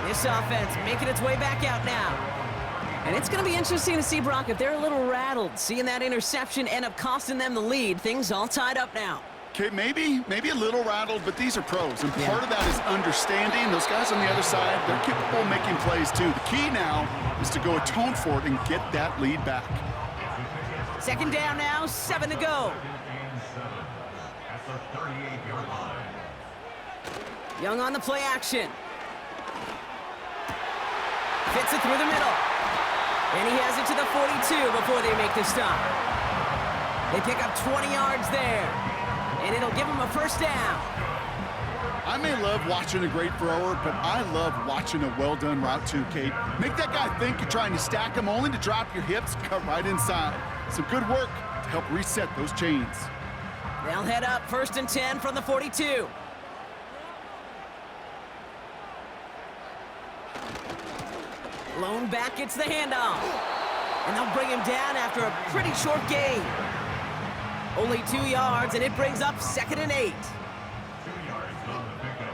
F: This offense making its way back out now. And it's going to be interesting to see, Brock, if they're a little rattled, seeing that interception end up costing them the lead. Things all tied up now.
G: Okay, maybe a little rattled, but these are pros, and part of that is understanding. Those guys on the other side, they're capable of making plays too. The key now is to go atone for it and get that lead back.
F: Second down now, 7 to go. Young on the play action. Fits it through the middle. And he has it to the 42 before they make the stop. They pick up 20 yards there. And it'll give him a first down.
G: I may love watching a great thrower, but I love watching a well-done route too, Kate. Make that guy think you're trying to stack him only to drop your hips, cut right inside. Some good work to help reset those chains.
F: They'll head up 1st and 10 from the 42. Lone back gets the handoff. And they'll bring him down after a pretty short gain. Only 2 yards, and it brings up 2nd and 8.
D: 2 yards on the pickup.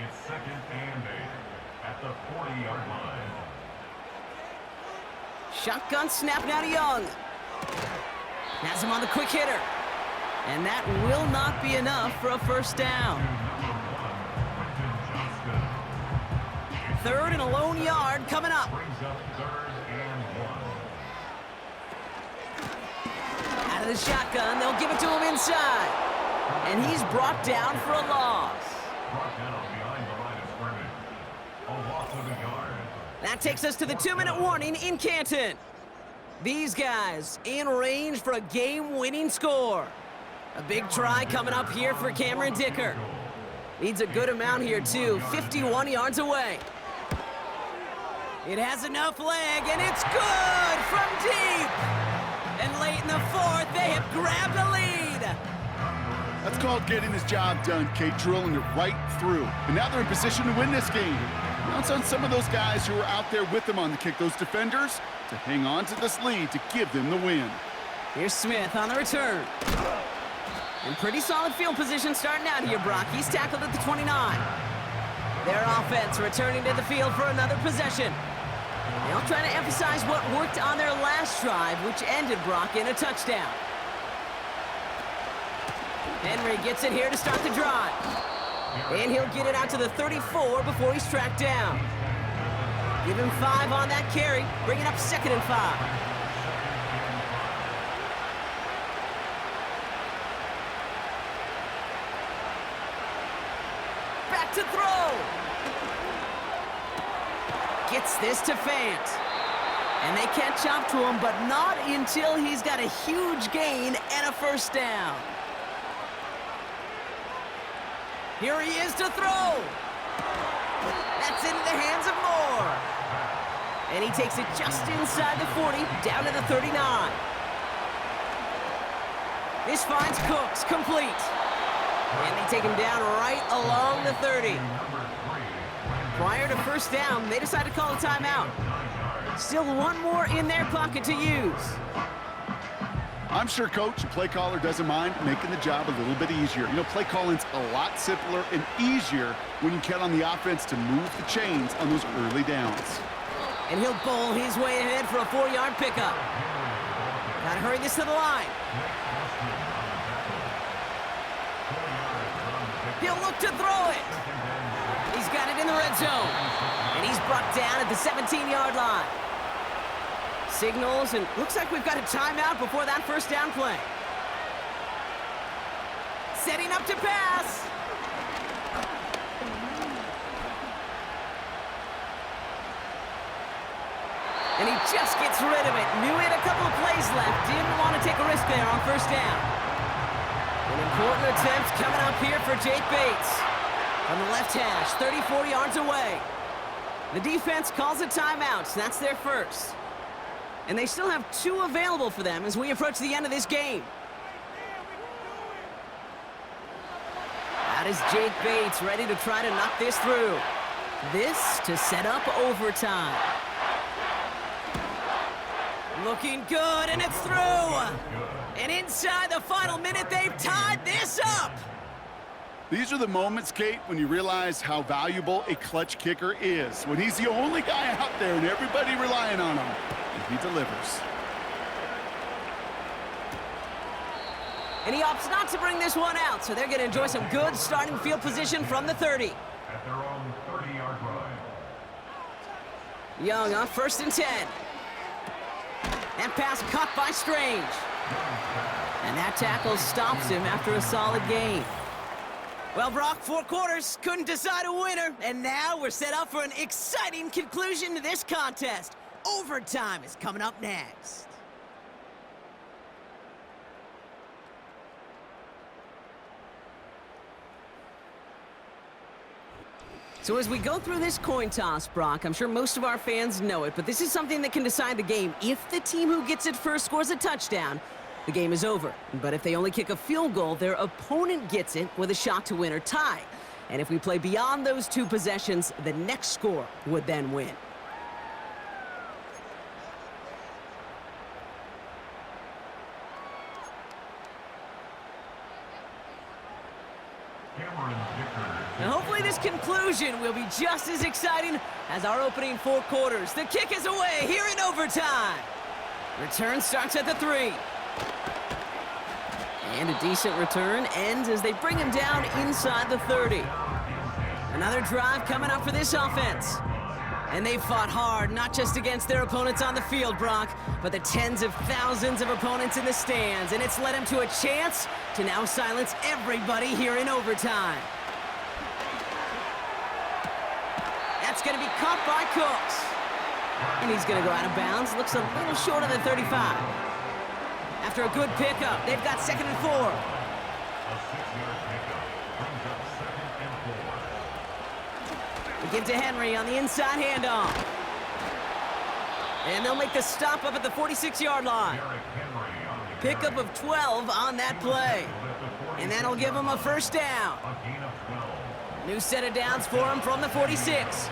D: It's 2nd and 8 at the 40-yard line.
F: Shotgun snap now to Young. Has him on the quick hitter. And that will not be enough for a first down. 3rd and a lone yard coming up.
D: Brings up 3rd and 1.
F: Out of the shotgun, they'll give it to him inside. And he's brought down for a loss.
D: Brought down behind the line of scrimmage. A loss of a yard.
F: That takes us to the 2-minute warning in Canton. These guys in range for a game-winning score. A big try coming up here for Cameron Dicker. Needs a good amount here, too. 51 yards away. It has enough leg, and it's good from deep. And late in the 4th, they have grabbed a lead.
G: That's called getting his job done, Kate, drilling it right through. And now they're in position to win this game. Bounce on some of those guys who are out there with them on the kick, those defenders, to hang on to this lead to give them the win.
F: Here's Smith on the return. In pretty solid field position starting out here, Brock. He's tackled at the 29. Their offense returning to the field for another possession. They'll try to emphasize what worked on their last drive, which ended, Brock, in a touchdown. Henry gets it here to start the drive. And he'll get it out to the 34 before he's tracked down. Give him 5 on that carry, bringing up 2nd and 5. Back to throw. Gets this to Fant. And they catch up to him, but not until he's got a huge gain and a first down. Here he is to throw. That's into the hands of Moore. And he takes it just inside the 40, down to the 39. This finds Cooks complete. And they take him down right along the 30. Prior to first down, they decide to call a timeout. Still one more in their pocket to use.
G: I'm sure coach, play caller doesn't mind making the job a little bit easier. You know, play calling's a lot simpler and easier when you count on the offense to move the chains on those early downs.
F: And he'll bowl his way ahead for a 4-yard pickup. Gotta hurry this to the line. He'll look to throw it. He's got at it in the red zone. And he's brought down at the 17-yard line. Signals, and looks like we've got a timeout before that first down play. Setting up to pass. And he just gets rid of it. Knew he had a couple of plays left. Didn't want to take a risk there on first down. An important attempt coming up here for Jake Bates. On the left hash, 34 yards away. The defense calls a timeout, so that's their first. And they still have 2 available for them as we approach the end of this game. That is Jake Bates ready to try to knock this through. This to set up overtime. Looking good, and it's through. And inside the final minute, they've tied this up.
G: These are the moments, Kate, when you realize how valuable a clutch kicker is. When he's the only guy out there and everybody relying on him, and he delivers.
F: And he opts not to bring this one out, so they're going to enjoy some good starting field position from the 30.
D: At their own 30-yard line.
F: Young on 1st and 10. That pass caught by Strange. And that tackle stops him after a solid gain. Well, Brock, 4 quarters, couldn't decide a winner, and now we're set up for an exciting conclusion to this contest. Overtime is coming up next. So as we go through this coin toss, Brock, I'm sure most of our fans know it, but this is something that can decide the game. If the team who gets it first scores a touchdown, the game is over. But if they only kick a field goal, their opponent gets it with a shot to win or tie. And if we play beyond those 2 possessions, the next score would then win. And hopefully this conclusion will be just as exciting as our opening 4 quarters. The kick is away here in overtime. Return starts at the 3. And a decent return ends as they bring him down inside the 30. Another drive coming up for this offense. And they fought hard, not just against their opponents on the field, Brock, but the tens of thousands of opponents in the stands. And it's led them to a chance to now silence everybody here in overtime. That's going to be caught by Cooks. And he's going to go out of bounds. Looks a little short of the 35. After a good pickup, they've got 2nd and 4.
D: A 6-yard pickup brings up 2nd and 4.
F: We give to Henry on the inside handoff. And they'll make the stop up at the 46-yard line. Pickup of 12 on that play. And that'll give them a first down. New set of downs for him from the 46.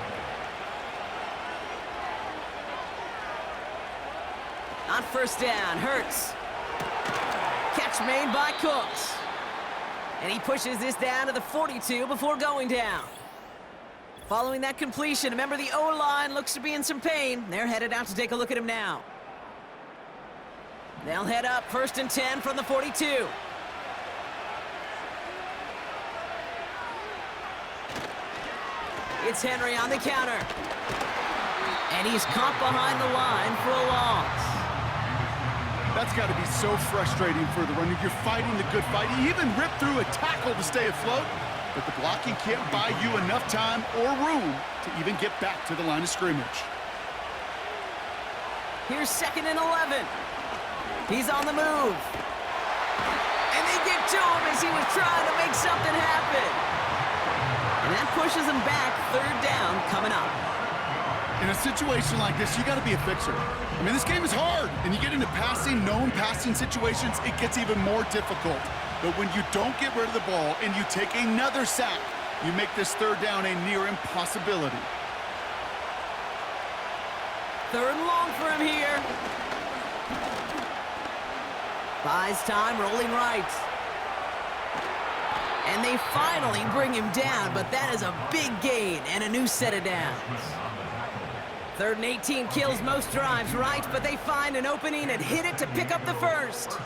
F: On first down, Hurts. Catch made by Cooks. And he pushes this down to the 42 before going down. Following that completion, remember the O-line looks to be in some pain. They're headed out to take a look at him now. They'll head up 1st and 10 from the 42. It's Henry on the counter. And he's caught behind the line for a loss.
G: That's got to be so frustrating for the runner. You're fighting the good fight. You even ripped through a tackle to stay afloat, but the blocking can't buy you enough time or room to even get back to the line of scrimmage.
F: Here's 2nd and 11. He's on the move. And they get to him as he was trying to make something happen. And that pushes him back. 3rd down coming up.
G: In a situation like this, you got to be a fixer. I mean, this game is hard, and you get into known passing situations, it gets even more difficult. But when you don't get rid of the ball and you take another sack, you make this 3rd down a near impossibility.
F: 3rd and long for him here. Buys time, rolling right. And they finally bring him down, but that is a big gain and a new set of downs. 3rd and 18 kills most drives, right? But they find an opening and hit it to pick up the first.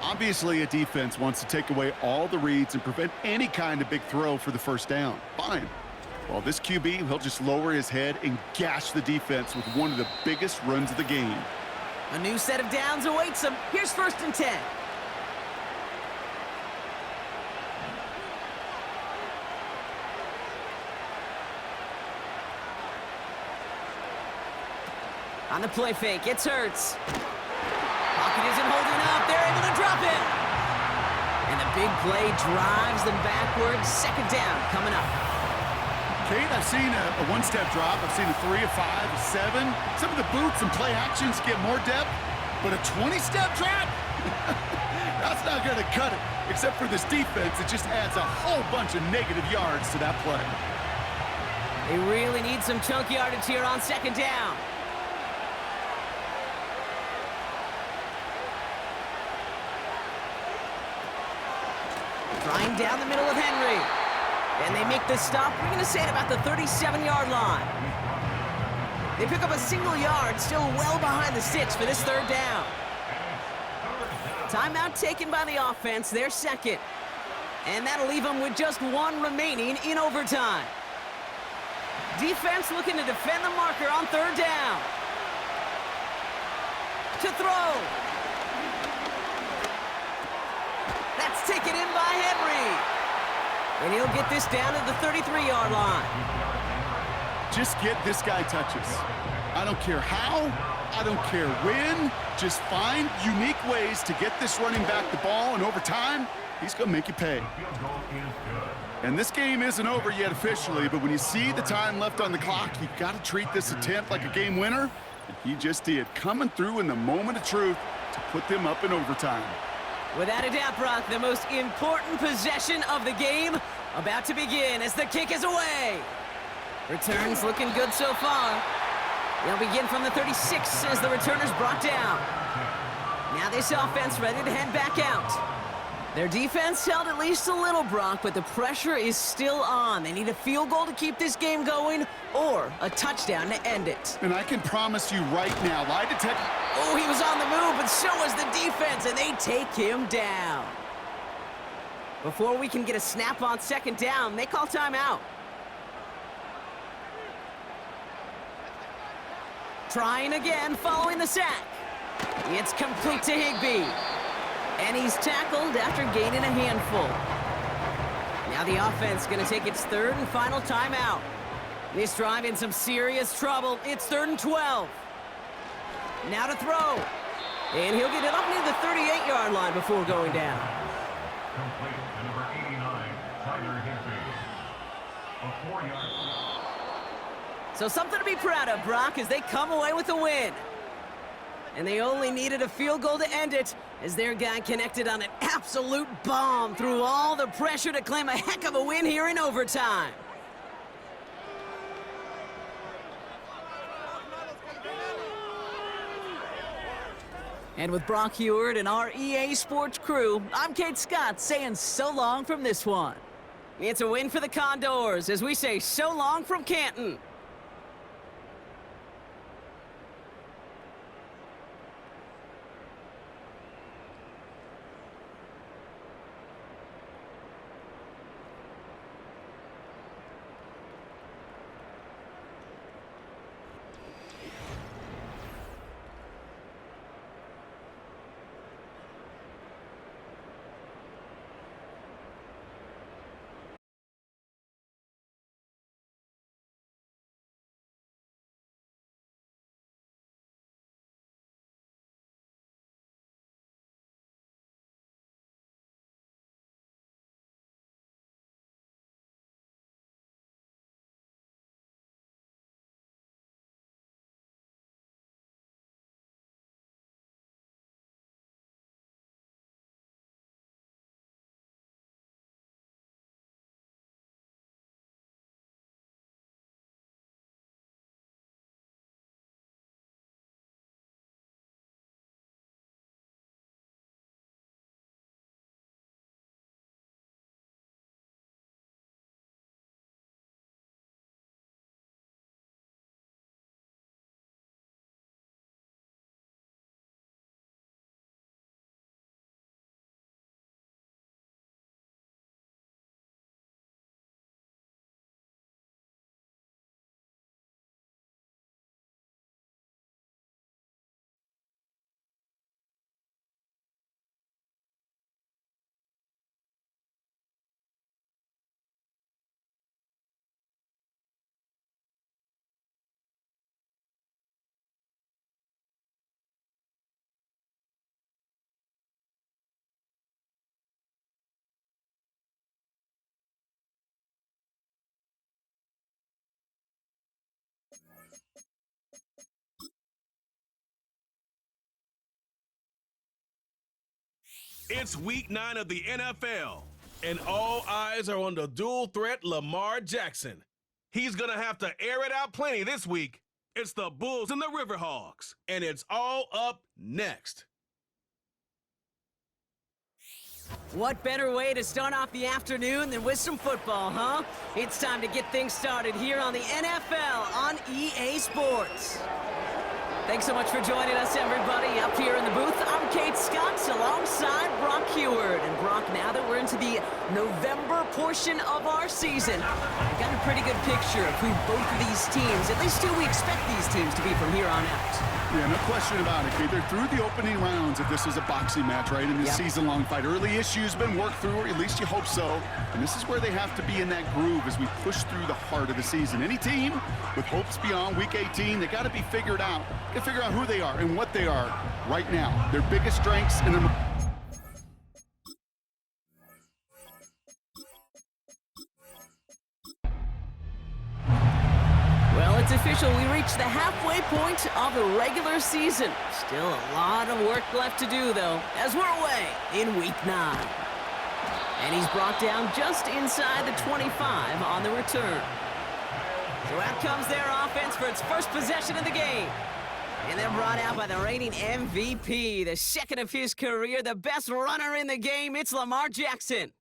G: Obviously, a defense wants to take away all the reads and prevent any kind of big throw for the first down. Fine. Well, this QB, he'll just lower his head and gash the defense with one of the biggest runs of the game.
F: A new set of downs awaits him. Here's 1st and 10. On the play fake, it's Hurts. Pocket isn't holding up. They're able to drop it. And the big play drives them backwards. 2nd down coming up.
G: Kate, I've seen a one-step drop. I've seen a 3, a 5, a 7. Some of the boots and play actions get more depth, but a 20-step drop? That's not going to cut it. Except for this defense, it just adds a whole bunch of negative yards to that play.
F: They really need some chunk yardage here on 2nd down. Trying down the middle of Henry. And they make the stop. We're going to say at about the 37-yard line. They pick up a single yard, still well behind the sticks for this 3rd down. Timeout taken by the offense, their 2nd. And that'll leave them with just 1 remaining in overtime. Defense looking to defend the marker on 3rd down. To throw. That's taken in by Henry. And he'll get this down to the 33-yard line.
G: Just get this guy touches. I don't care how, I don't care when. Just find unique ways to get this running back the ball, and over time, he's going to make you pay. And this game isn't over yet officially, but when you see the time left on the clock, you've got to treat this attempt like a game winner. And he just did, coming through in the moment of truth to put them up in overtime.
F: Without a doubt, Brock, the most important possession of the game about to begin as the kick is away. Returns looking good so far. They'll begin from the 36 as the returner's brought down. Now this offense ready to head back out. Their defense held at least a little, Brock, but the pressure is still on. They need a field goal to keep this game going or a touchdown to end it.
G: And I can promise you right now, lie detector.
F: Oh, he was on the move, but so was the defense, and they take him down. Before we can get a snap on 2nd down, they call timeout. Trying again following the sack. It's complete to Higbee. And he's tackled after gaining a handful. Now the offense going to take its 3rd and final timeout. This drive in some serious trouble. It's 3rd and 12. Now to throw. And he'll get it up near the 38-yard line before going down.
D: Complete to number 89, Tyler Higbee. A 4-yard.
F: So something to be proud of, Brock, as they come away with a win. And they only needed a field goal to end it as their guy connected on an absolute bomb through all the pressure to claim a heck of a win here in overtime. And with Brock Heward and our EA Sports crew, I'm Kate Scott saying so long from this one. It's a win for the Condors as we say so long from Canton.
A: It's week 9 of the NFL, and all eyes are on the dual threat Lamar Jackson. He's going to have to air it out plenty this week. It's the Bulls and the Riverhawks, and it's all up next.
F: What better way to start off the afternoon than with some football, huh? It's time to get things started here on the NFL on EA Sports. Thanks so much for joining us, everybody. Up here in the booth, I'm Kate Scott alongside Brock Heward. And Brock, now that we're into the November portion of our season, I've got a pretty good picture of who both of these teams, at least who we expect these teams to be from here on out.
G: Yeah, no question about it, Kate. They're through the opening rounds if this is a boxing match, right? In this season-long fight. Early issues been worked through, or at least you hope so. And this is where they have to be in that groove as we push through the heart of the season. Any team with hopes beyond Week 18, they got to be figured out. Got to figure out who they are and what they are right now. Their biggest strengths and their...
F: It's official. We reached the halfway point of the regular season. Still a lot of work left to do, though, as we're away in Week 9. And he's brought down just inside the 25 on the return. So out comes their offense for its first possession of the game. And they're brought out by the reigning MVP, the second of his career, the best runner in the game. It's Lamar Jackson.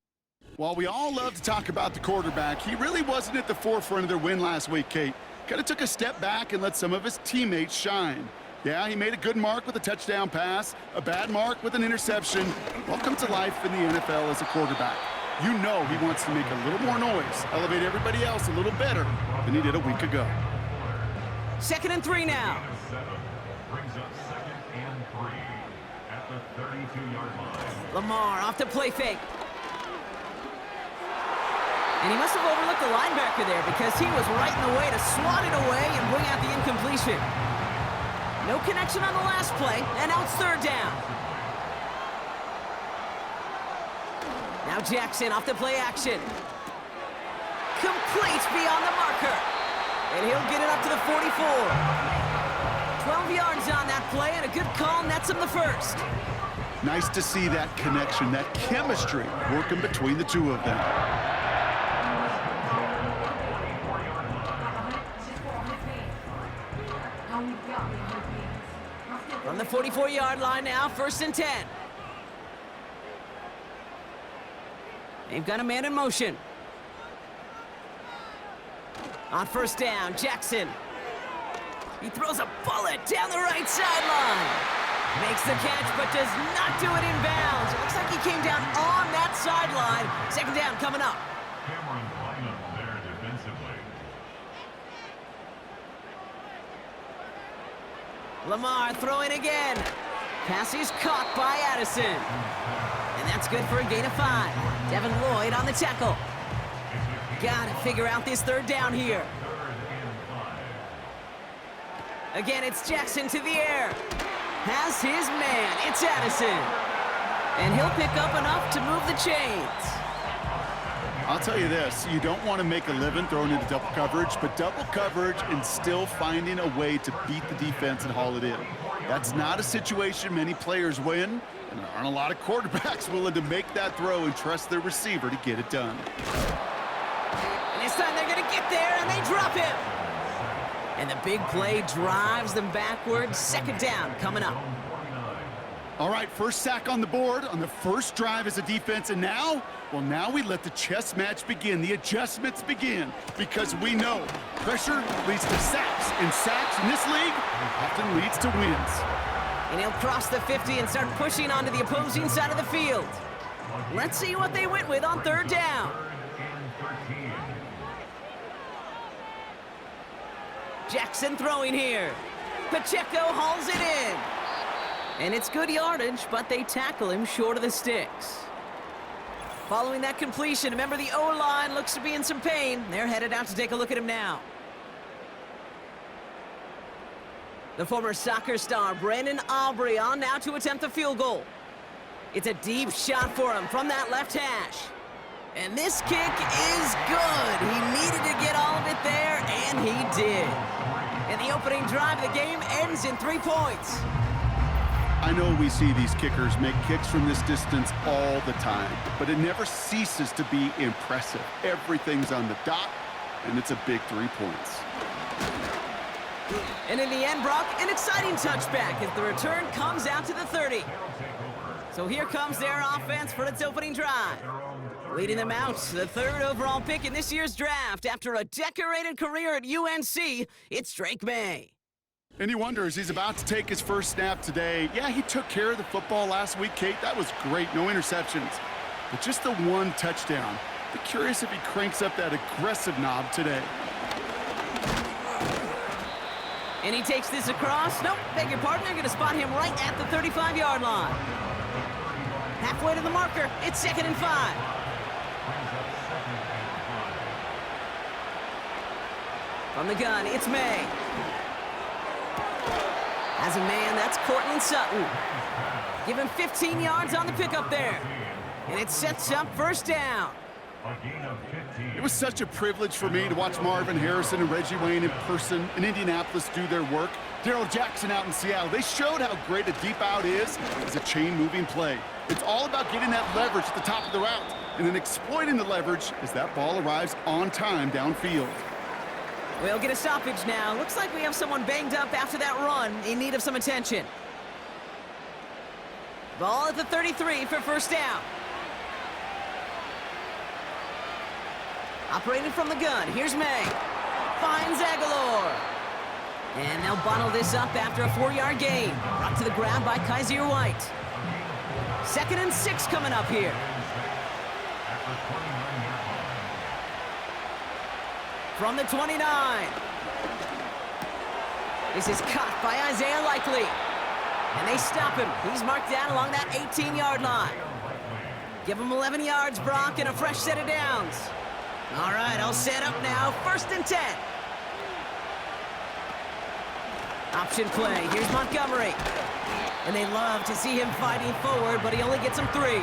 G: While we all love to talk about the quarterback, he really wasn't at the forefront of their win last week, Kate. Kind of took a step back and let some of his teammates shine. Yeah, he made a good mark with a touchdown pass, a bad mark with an interception. Welcome to life in the NFL as a quarterback. You know he wants to make a little more noise, elevate everybody else a little better than he did a week ago.
F: 2nd and 3 now.
D: Brings up 2nd and 3 at the 32-yard line.
F: Lamar off the play fake. And he must have overlooked the linebacker there because he was right in the way to swat it away and bring out the incompletion. No connection on the last play, and now it's 3rd down. Now Jackson off the play action. Complete beyond the marker. And he'll get it up to the 44. 12 yards on that play, and a good call nets him the first.
G: Nice to see that connection, that chemistry working between the two of them.
F: From the 44-yard line now, 1st and 10. They've got a man in motion. On 1st down, Jackson. He throws a bullet down the right sideline. Makes the catch, but does not do it in bounds. It looks like he came down on that sideline. 2nd down coming up.
D: Cameron Bynum there defensively.
F: Lamar throwing again. Pass is caught by Addison. And that's good for a gain of 5. Devin Lloyd on the tackle. Gotta figure out this 3rd down here. Again, it's Jackson to the air. Has his man. It's Addison. And he'll pick up enough to move the chains.
G: I'll tell you this, you don't want to make a living throwing into double coverage, but double coverage and still finding a way to beat the defense and haul it in. That's not a situation many players win, and there aren't a lot of quarterbacks willing to make that throw and trust their receiver to get it done.
F: And this time they're going to get there, and they drop him. And the big play drives them backwards. 2nd down coming up.
G: All right, first sack on the board on the first drive as a defense, and now, well, now we let the chess match begin, the adjustments begin, because we know pressure leads to sacks, and sacks in this league often leads to wins.
F: And he'll cross the 50 and start pushing onto the opposing side of the field. Let's see what they went with on 3rd down. Jackson throwing here. Pacheco hauls it in. And it's good yardage, but they tackle him short of the sticks. Following that completion, remember the O-line looks to be in some pain. They're headed out to take a look at him now. The former soccer star, Brandon Aubrey, on now to attempt the field goal. It's a deep shot for him from that left hash. And this kick is good. He needed to get all of it there, and he did. And the opening drive of the game ends in 3 points.
G: I know we see these kickers make kicks from this distance all the time, but it never ceases to be impressive. Everything's on the dot, and it's a big 3 points.
F: And in the end, Brock, an exciting touchback as the return comes out to the 30. So here comes their offense for its opening drive. Leading them out, the 3rd overall pick in this year's draft after a decorated career at UNC, it's Drake May.
G: And you wonder, as he's about to take his first snap today, yeah, he took care of the football last week, Kate. That was great, no interceptions. But just the 1 touchdown. Be curious if he cranks up that aggressive knob today.
F: And he takes this across. Nope, beg your pardon, they're going to spot him right at the 35-yard line. Halfway to the marker, it's 2nd and 5. From the gun, it's May. As a man, that's Cortland Sutton. Give him 15 yards on the pickup there. And it sets up 1st down.
G: It was such a privilege for me to watch Marvin Harrison and Reggie Wayne in person in Indianapolis do their work. Darrell Jackson out in Seattle. They showed how great a deep out is as a chain-moving play. It's all about getting that leverage at the top of the route and then exploiting the leverage as that ball arrives on time downfield.
F: We'll get a stoppage now. Looks like we have someone banged up after that run in need of some attention. Ball at the 33 for 1st down. Operating from the gun, here's May. Finds Aguilar. And they'll bottle this up after a 4-yard gain. Brought to the ground by Kaiser White. 2nd and 6 coming up here. From the 29. This is caught by Isaiah Likely. And they stop him. He's marked down along that 18-yard line. Give him 11 yards, Brock, and a fresh set of downs. All right, all set up now. 1st and 10. Option play. Here's Montgomery. And they love to see him fighting forward, but he only gets them 3.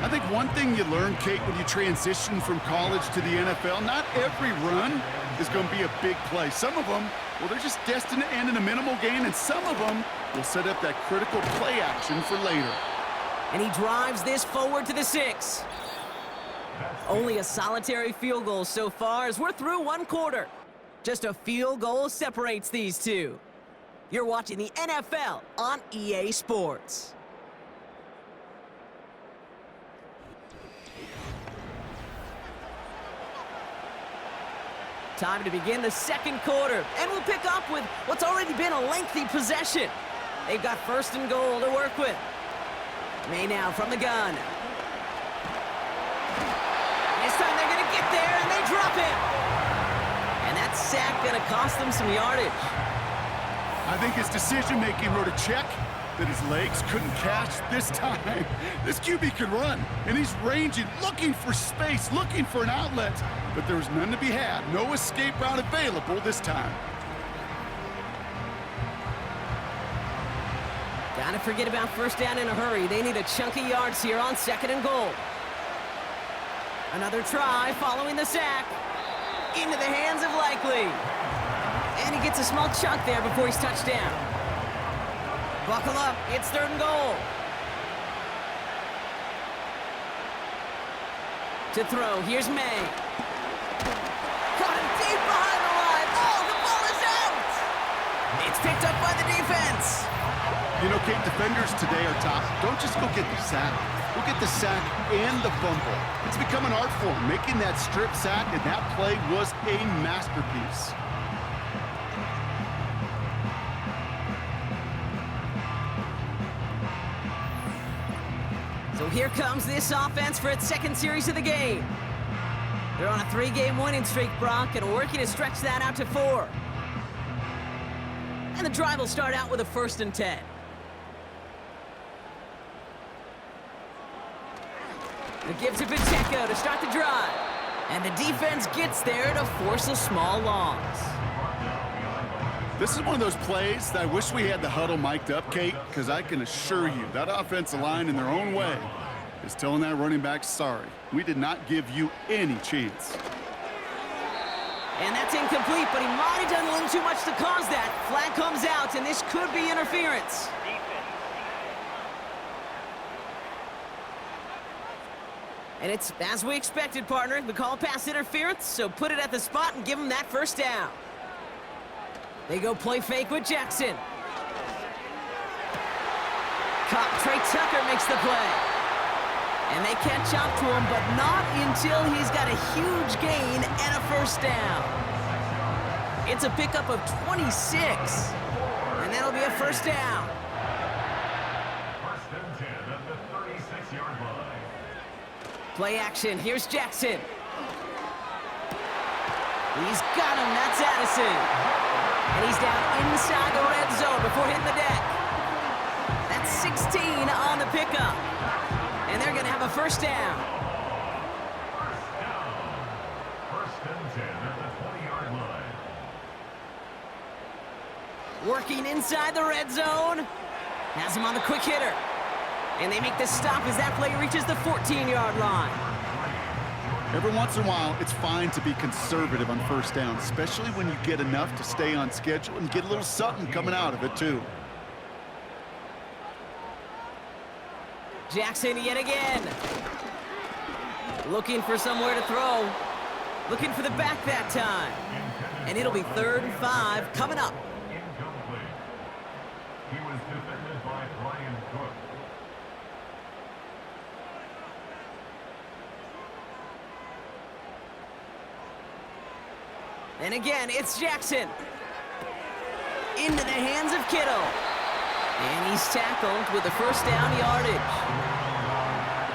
G: I think one thing you learn, Kate, when you transition from college to the NFL, not every run is going to be a big play. Some of them, well, they're just destined to end in a minimal gain, and some of them will set up that critical play action for later.
F: And he drives this forward to the 6. Only a solitary field goal so far as we're through 1 quarter. Just a field goal separates these two. You're watching the NFL on EA Sports. Time to begin the 2nd quarter, and we'll pick up with what's already been a lengthy possession. They've got 1st and goal to work with. May now from the gun. This time they're going to get there, and they drop it. And that sack going to cost them some yardage.
G: I think his decision-making wrote a check that his legs couldn't catch this time. This QB can run, and he's ranging, looking for space, looking for an outlet. But there was none to be had. No escape route available this time.
F: Gotta forget about 1st down in a hurry. They need a chunky yards here on 2nd and goal. Another try following the sack. Into the hands of Likely. And he gets a small chunk there before he's touched down. Buckle up, it's 3rd and goal. To throw, here's May. Caught him deep behind the line. Oh, the ball is out! It's picked up by the defense.
G: You know, Kate, defenders today are top. Don't just go get the sack. Go get the sack and the fumble. It's become an art form, making that strip sack, and that play was a masterpiece.
F: So here comes this offense for its 2nd series of the game. They're on a 3-game winning streak, Brock, and working to stretch that out to 4. And the drive will start out with a 1st and 10. It gives to Pacheco to start the drive. And the defense gets there to force a small loss.
G: This is one of those plays that I wish we had the huddle mic'd up, Kate, because I can assure you that offensive line in their own way is telling that running back, sorry, we did not give you any chance.
F: And that's incomplete, but he might have done a little too much to cause that. Flag comes out and this could be interference. And it's as we expected, partner. The call pass interference, so put it at the spot and give them that first down. They go play fake with Jackson. Trey Tucker makes the play. And they catch up to him, but not until he's got a huge gain and a first down. It's a pickup of 26. And that'll be a first down.
D: First and 10 at the 36-yard line.
F: Play action. Here's Jackson. He's got him. That's Addison. And he's down inside the red zone before hitting the deck. That's 16 on the pickup. And they're going to have a first down.
D: First and 10 at the 20-yard line.
F: Working inside the red zone. Has him on the quick hitter. And they make the stop as that play reaches the 14-yard line.
G: Every once in a while, it's fine to be conservative on first down, especially when you get enough to stay on schedule and get a little something coming out of it, too.
F: Jackson yet again. Looking for somewhere to throw. Looking for the back that time. And it'll be 3rd and 5 coming up.
D: Incomplete. He was defended by Brian Cook.
F: And again, it's Jackson. Into the hands of Kittle. And he's tackled with the first down yardage.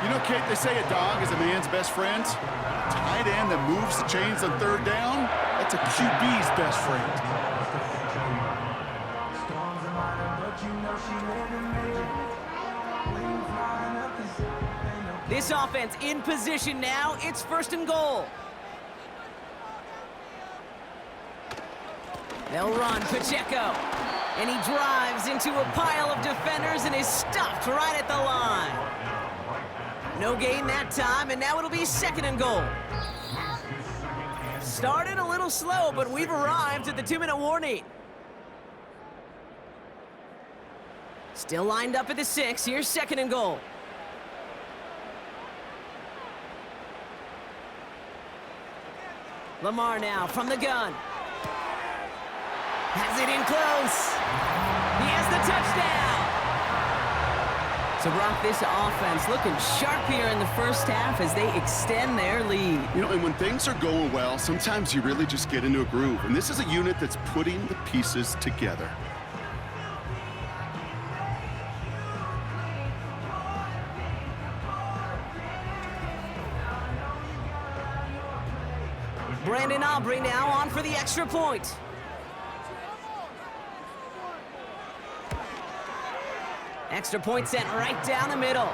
G: You know, Kate, they say a dog is a man's best friend. A tight end that moves the chains on 3rd down, that's a QB's best friend.
F: This offense in position now. It's 1st and goal. They'll run Pacheco. And he drives into a pile of defenders and is stopped right at the line. No gain that time, and now it'll be 2nd and goal. Started a little slow, but we've arrived at the 2-minute warning. Still lined up at the 6. Here's 2nd and goal. Lamar now from the gun. Has it in close. He has the touchdown. So, Brock, this offense looking sharp here in the first half as they extend their lead.
G: You know, and when things are going well, sometimes you really just get into a groove. And this is a unit that's putting the pieces together.
F: Brandon Aubrey now on for the extra point. Extra point sent right down the middle.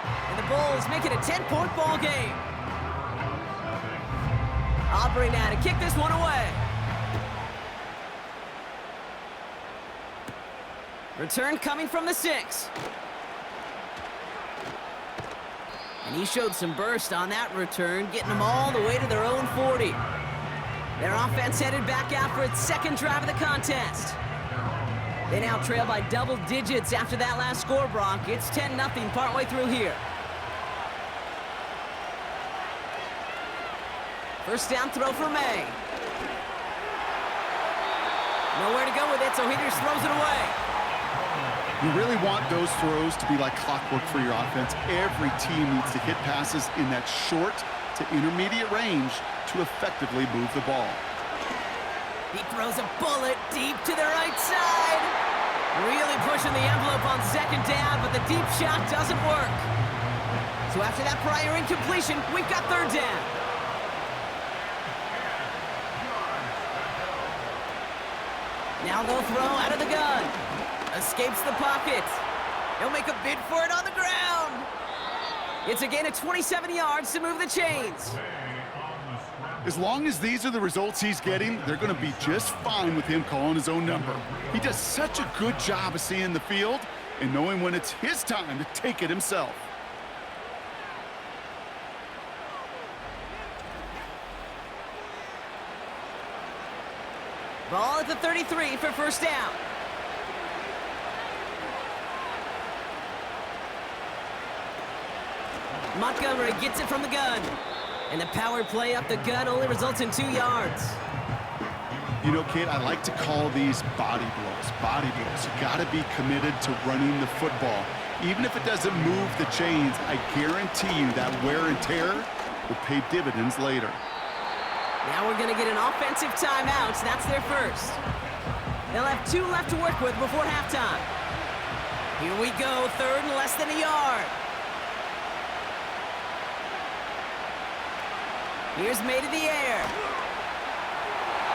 F: And the Bulls make it a 10-point ball game. Aubrey now to kick this one away. Return coming from the 6. And he showed some burst on that return, getting them all the way to their own 40. Their offense headed back out for its 2nd drive of the contest. They now trail by double digits after that last score, Brock. It's 10-0 partway through here. First down throw for May. Nowhere to go with it, so he just throws it away.
G: You really want those throws to be like clockwork for your offense. Every team needs to hit passes in that short to intermediate range to effectively move the ball.
F: He throws a bullet deep to the right side. Really pushing the envelope on 2nd down, but the deep shot doesn't work. So after that prior incompletion, we've got 3rd down. Now they'll throw out of the gun. Escapes the pocket. He'll make a bid for it on the ground. It's a gain of 27 yards to move the chains.
G: As long as these are the results he's getting, they're going to be just fine with him calling his own number. He does such a good job of seeing the field and knowing when it's his time to take it himself.
F: Ball at the 33 for first down. Montgomery gets it from the gun. And the power play up the gut only results in 2 yards.
G: You know, Kate, I like to call these body blows. Body blows. You got to be committed to running the football. Even if it doesn't move the chains, I guarantee you that wear and tear will pay dividends later.
F: Now we're going to get an offensive timeout. That's their first. They'll have 2 left to work with before halftime. Here we go, 3rd and less than a yard. Here's made in the air.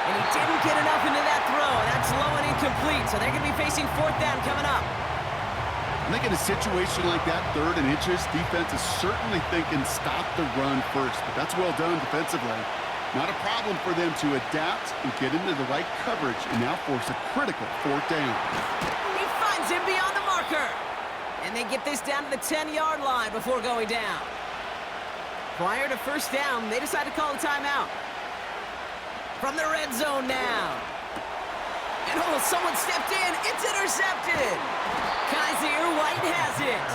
F: And he didn't get enough into that throw. That's low and incomplete, so they're going to be facing 4th down coming up.
G: I think in a situation like that, 3rd and inches, defense is certainly thinking stop the run first, but that's well done defensively. Not a problem for them to adapt and get into the right coverage and now force a critical 4th down.
F: He finds him beyond the marker. And they get this down to the 10-yard line before going down. Prior to 1st down, they decide to call a timeout. From the red zone now. And oh, someone stepped in. It's intercepted. Kaiser White has it.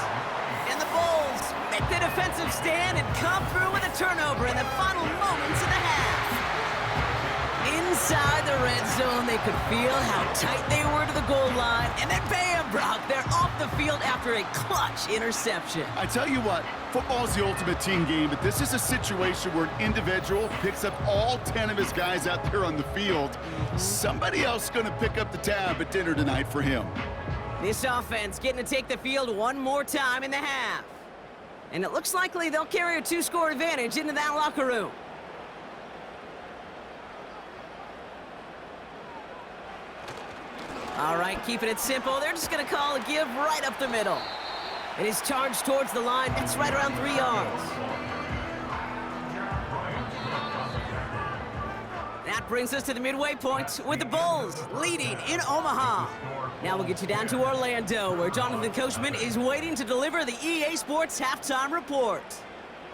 F: And the Bulls make the defensive stand and come through with a turnover in the final moments of the half. Inside the red zone, they could feel how tight they were to the goal line. And then bam, Brock, they're off the field after a clutch interception.
G: I tell you what, football's the ultimate team game, but this is a situation where an individual picks up all 10 of his guys out there on the field. Somebody else is going to pick up the tab at dinner tonight for him.
F: This offense getting to take the field one more time in the half. And it looks likely they'll carry a 2-score advantage into that locker room. All right, keeping it simple. They're just going to call a give right up the middle. It is charged towards the line. It's right around 3 yards. That brings us to the midway point with the Bulls leading in Omaha. Now we'll get you down to Orlando, where Jonathan Coachman is waiting to deliver the EA Sports halftime report.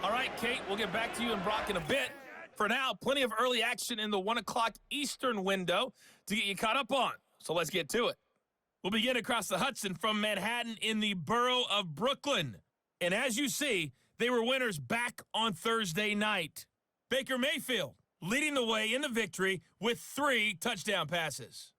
E: All right, Kate, we'll get back to you and Brock in a bit. For now, plenty of early action in the 1 o'clock Eastern window to get you caught up on. So let's get to it. We'll begin across the Hudson from Manhattan in the borough of Brooklyn. And as you see, they were winners back on Thursday night. Baker Mayfield leading the way in the victory with 3 touchdown passes.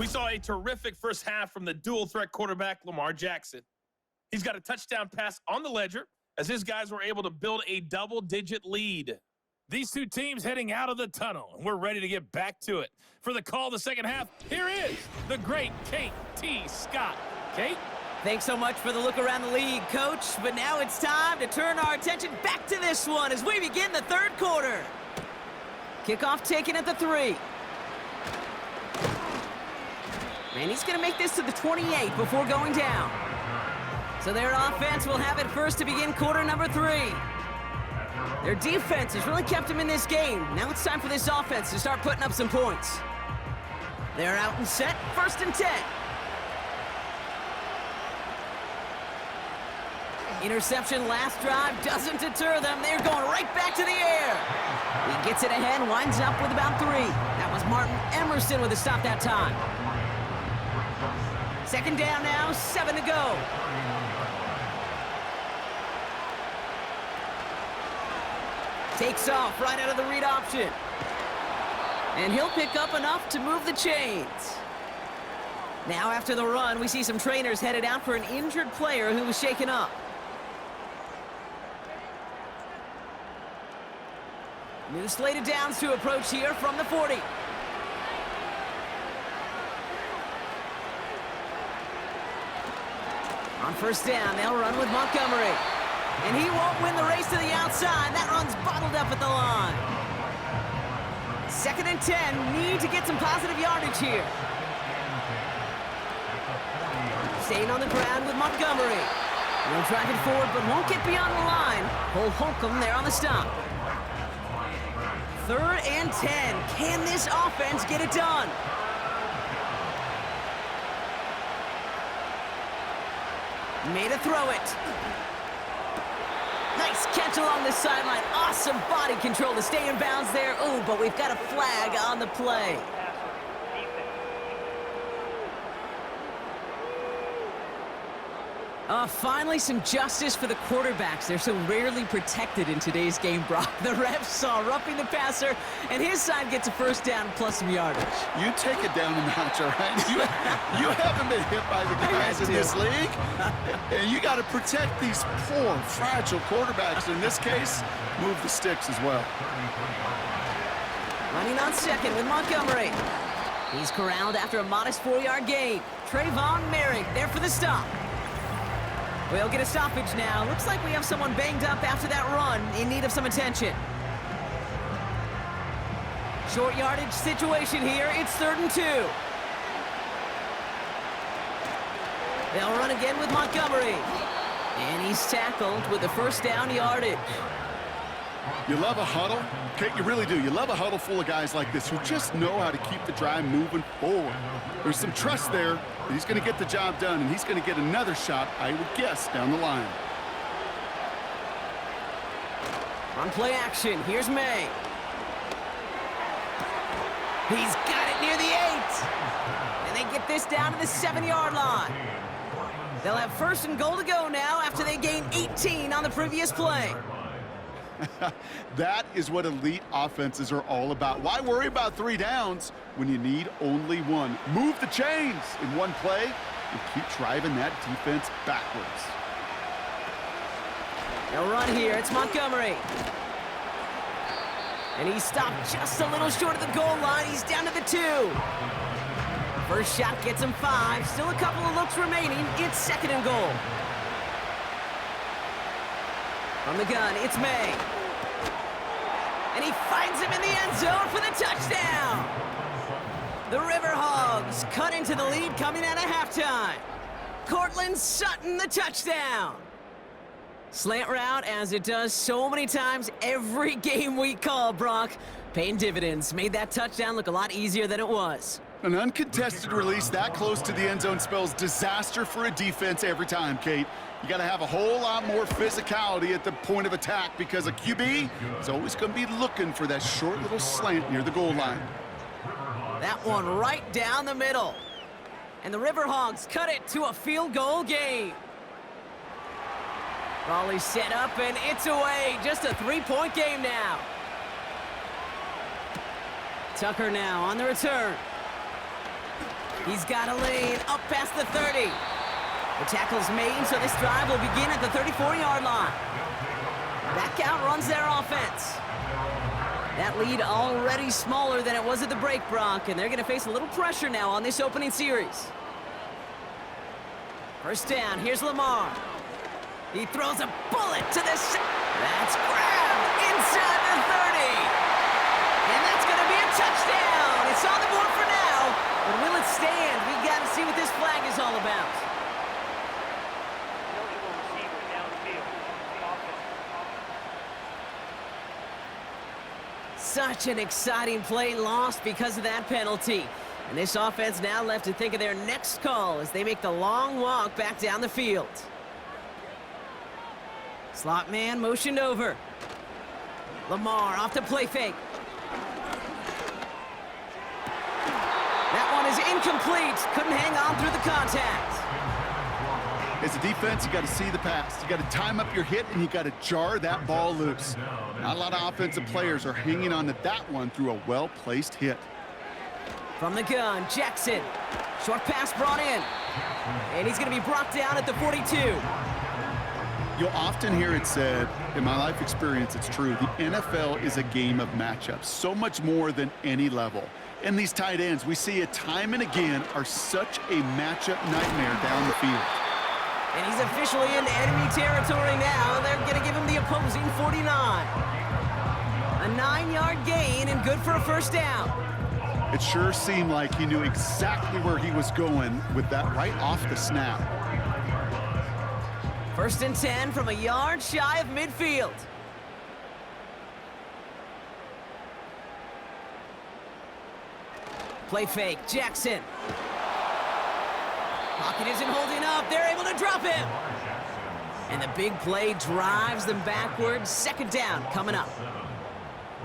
E: We saw a terrific first half from the dual-threat quarterback, Lamar Jackson. He's got a touchdown pass on the ledger as his guys were able to build a double-digit lead. These 2 teams heading out of the tunnel, and we're ready to get back to it. For the call of the second half, here is the great Kate T. Scott. Kate?
F: Thanks so much for the look around the league, Coach. But now it's time to turn our attention back to this one as we begin the 3rd quarter. Kickoff taken at the 3. And he's going to make this to the 28 before going down. So their offense will have it first to begin quarter number 3. Their defense has really kept them in this game. Now it's time for this offense to start putting up some points. They're out and set, 1st and 10. Interception last drive doesn't deter them. They're going right back to the air. He gets it ahead, winds up with about 3. That was Martin Emerson with a stop that time. 2nd down now, 7 to go. Takes off right out of the read option. And he'll pick up enough to move the chains. Now after the run, we see some trainers headed out for an injured player who was shaken up. New slated downs to approach here from the 40. On 1st down, they'll run with Montgomery. And he won't win the race to the outside. That run's bottled up at the line. 2nd and 10, need to get some positive yardage here. Staying on the ground with Montgomery. He'll drive it forward, but won't get beyond the line. Cole Holcomb there on the stop. 3rd and 10. Can this offense get it done? Made a throw it. Nice catch along the sideline. Awesome body control to stay in bounds there. Ooh, but we've got a flag on the play. Finally, some justice for the quarterbacks. They're so rarely protected in today's game, Brock. The refs saw roughing the passer, and his side gets a first down plus some yardage.
G: You take it down a notch, all right? You haven't been hit by the guys in this league. And you got to protect these poor, fragile quarterbacks. In this case, move the sticks as well.
F: Running on second with Montgomery. He's corralled after a modest 4-yard gain. Trayvon Merrick there for the stop. We'll get a stoppage now. Looks like we have someone banged up after that run, in need of some attention. Short yardage situation here. It's 3rd and 2. They'll run again with Montgomery. And he's tackled with the first down yardage.
G: You love a huddle? Kate, you really do. You love a huddle full of guys like this who just know how to keep the drive moving forward. There's some trust there that he's going to get the job done, and he's going to get another shot, I would guess, down the line.
F: On play action, here's May. He's got it near the 8. And they get this down to the 7-yard line. They'll have 1st and goal to go now after they gain 18 on the previous play.
G: That is what elite offenses are all about. Why worry about 3 downs when you need only 1? Move the chains in one play and keep driving that defense backwards.
F: They'll run here. It's Montgomery. And he stopped just a little short of the goal line. He's down to the 2. First shot gets him 5. Still a couple of looks remaining. It's 2nd and goal. From the gun, it's May. And he finds him in the end zone for the touchdown. The Riverhogs cut into the lead coming out of halftime. Cortland Sutton, the touchdown. Slant route, as it does so many times every game we call, Brock. Paying dividends. Made that touchdown look a lot easier than it was.
G: An uncontested release that close to the end zone spells disaster for a defense every time, Kate. You got to have a whole lot more physicality at the point of attack because a QB is always going to be looking for that short little slant near the goal line.
F: That one right down the middle. And the Riverhogs cut it to a field goal game. Volley set up, and it's away. Just a 3-point game now. Tucker now on the return. He's got a lane up past the 30. The tackle's made, so this drive will begin at the 34-yard line. Back out runs their offense. That lead already smaller than it was at the break, Brock, and they're going to face a little pressure now on this opening series. First down, here's Lamar. He throws a bullet to the... That's grabbed inside the 30. And that's going to be a touchdown. It's on the board for now. But will it stand? We got to see what this flag is all about. Such an exciting play lost because of that penalty. And this offense now left to think of their next call as they make the long walk back down the field. Slot man motioned over. Lamar off the play fake. That one is incomplete. Couldn't hang on through the contact.
G: As a defense, you got to see the pass. You got to time up your hit, and you got to jar that ball loose. Not a lot of offensive players are hanging on to that one through a well-placed hit.
F: From the gun, Jackson. Short pass brought in. And he's going to be brought down at the 42.
G: You'll often hear it said, in my life experience, it's true, the NFL is a game of matchups, so much more than any level. And these tight ends, we see it time and again, are such a matchup nightmare down the field.
F: And he's officially in enemy territory now. They're going to give him the opposing 49. A 9-yard gain and good for a first down.
G: It sure seemed like he knew exactly where he was going with that right off the snap.
F: First and 10 from a yard shy of midfield. Play fake, Jackson. Pocket isn't holding up. They're able to drop him. And the big play drives them backwards. Second down coming up.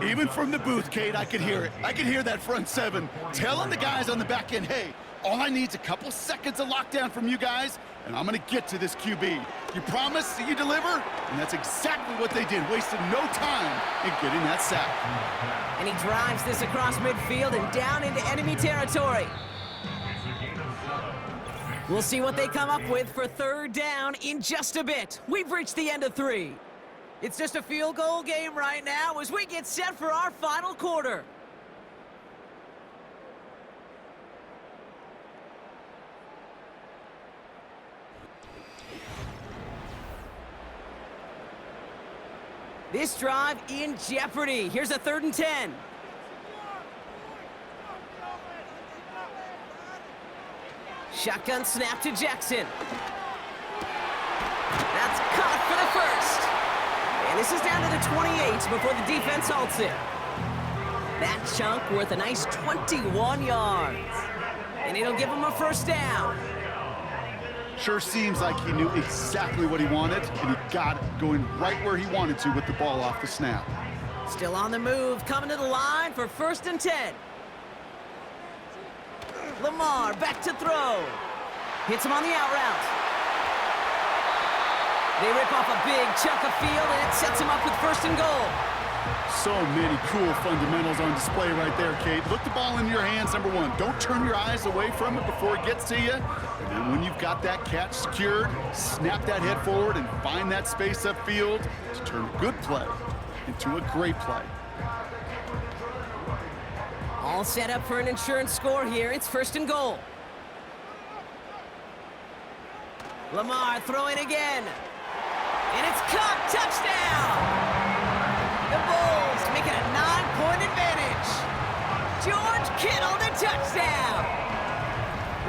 G: Even from the booth, Kate, I could hear it. I could hear that front seven telling the guys on the back end, hey, all I need is a couple seconds of lockdown from you guys, and I'm going to get to this QB. You promise that you deliver? And that's exactly what they did, wasted no time in getting that sack.
F: And he drives this across midfield and down into enemy territory. We'll see what they come up with for third down in just a bit. We've reached the end of 3. It's just a field goal game right now as we get set for our final quarter. This drive in jeopardy. Here's a 3rd and 10. Shotgun snap to Jackson. That's caught for the first. And this is down to the 28 before the defense halts it. That chunk worth a nice 21 yards. And it'll give him a first down.
G: Sure seems like he knew exactly what he wanted, and he got it going right where he wanted to with the ball off the snap.
F: Still on the move, coming to the line for 1st and 10. Lamar back to throw. Hits him on the out route. They rip off a big chunk of field, and it sets him up with 1st and goal.
G: So many cool fundamentals on display right there, Kate. Look the ball in your hands, number 1. Don't turn your eyes away from it before it gets to you. And then when you've got that catch secured, snap that head forward and find that space upfield to turn a good play into a great play.
F: All set up for an insurance score here. It's 1st and goal. Lamar throwing again. And it's caught. Touchdown! The Bulls make it a 9-point advantage. George Kittle, the touchdown.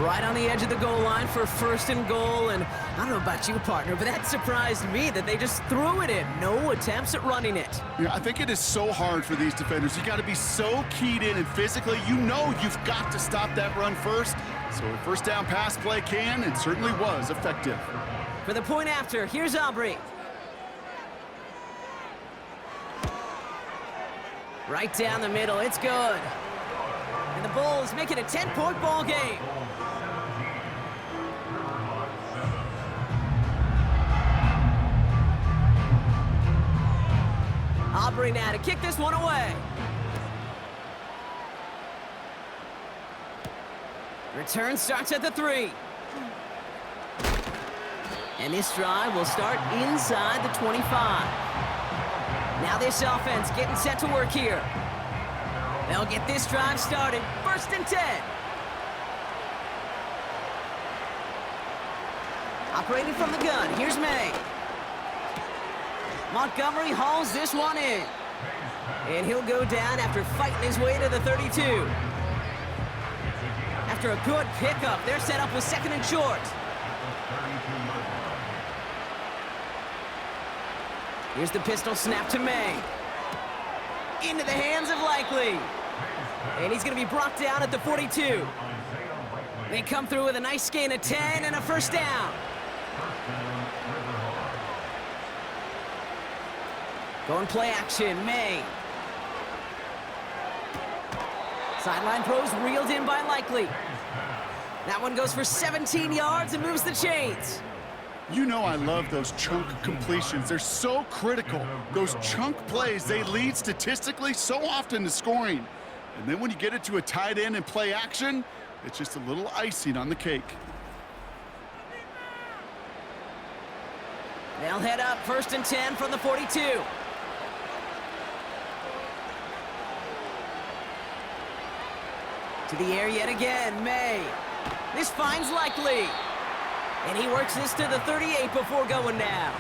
F: Right on the edge of the goal line for 1st and goal. And I don't know about you, partner, but that surprised me that they just threw it in. No attempts at running it.
G: Yeah, I think it is so hard for these defenders. You got to be so keyed in and physically, you know you've got to stop that run first. So a 1st down pass play can and certainly was effective.
F: For the point after, here's Aubrey. Right down the middle, it's good. And the Bulls make it a 10-point ball game. Aubrey now to kick this one away. Return starts at the 3. And this drive will start inside the 25. Now this offense getting set to work here. They'll get this drive started. 1st and 10. Operating from the gun, here's May. Montgomery hauls this one in. And he'll go down after fighting his way to the 32. After a good pickup, they're set up with 2nd and short. Here's the pistol snap to May. Into the hands of Likely. And he's going to be brought down at the 42. They come through with a nice gain of 10 and a 1st down. Going play action, May. Sideline throws reeled in by Likely. That one goes for 17 yards and moves the chains.
G: You know I love those chunk completions. They're so critical. Those chunk plays, they lead statistically so often to scoring. And then when you get it to a tight end and play action, it's just a little icing on the cake.
F: They'll head up 1st and 10 from the 42. To the air yet again, May. This finds Likely. And he works this to the 38 before going down.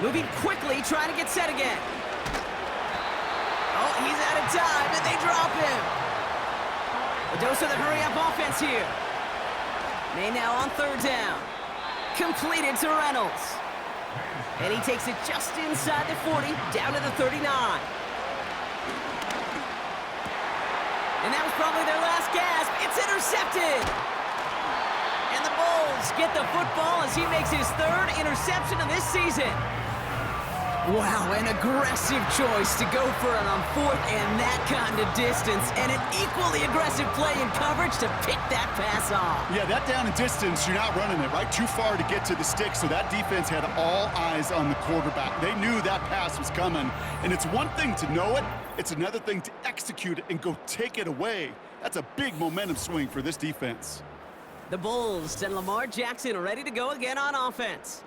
F: Moving quickly, trying to get set again. Oh, he's out of time, and they drop him. A dose of the hurry-up offense here. May now on 3rd down. Completed to Reynolds. And he takes it just inside the 40, down to the 39. And that was probably their last gasp. It's intercepted. And the Bulls get the football as he makes his third interception of this season. Wow, an aggressive choice to go for it on fourth and that kind of distance, and an equally aggressive play in coverage to pick that pass off.
G: Yeah, that down and distance, you're not running it, right? Too far to get to the stick, so that defense had all eyes on the quarterback. They knew that pass was coming, and it's one thing to know it, it's another thing to execute it and go take it away. That's a big momentum swing for this defense.
F: The Bulls send Lamar Jackson ready to go again on offense.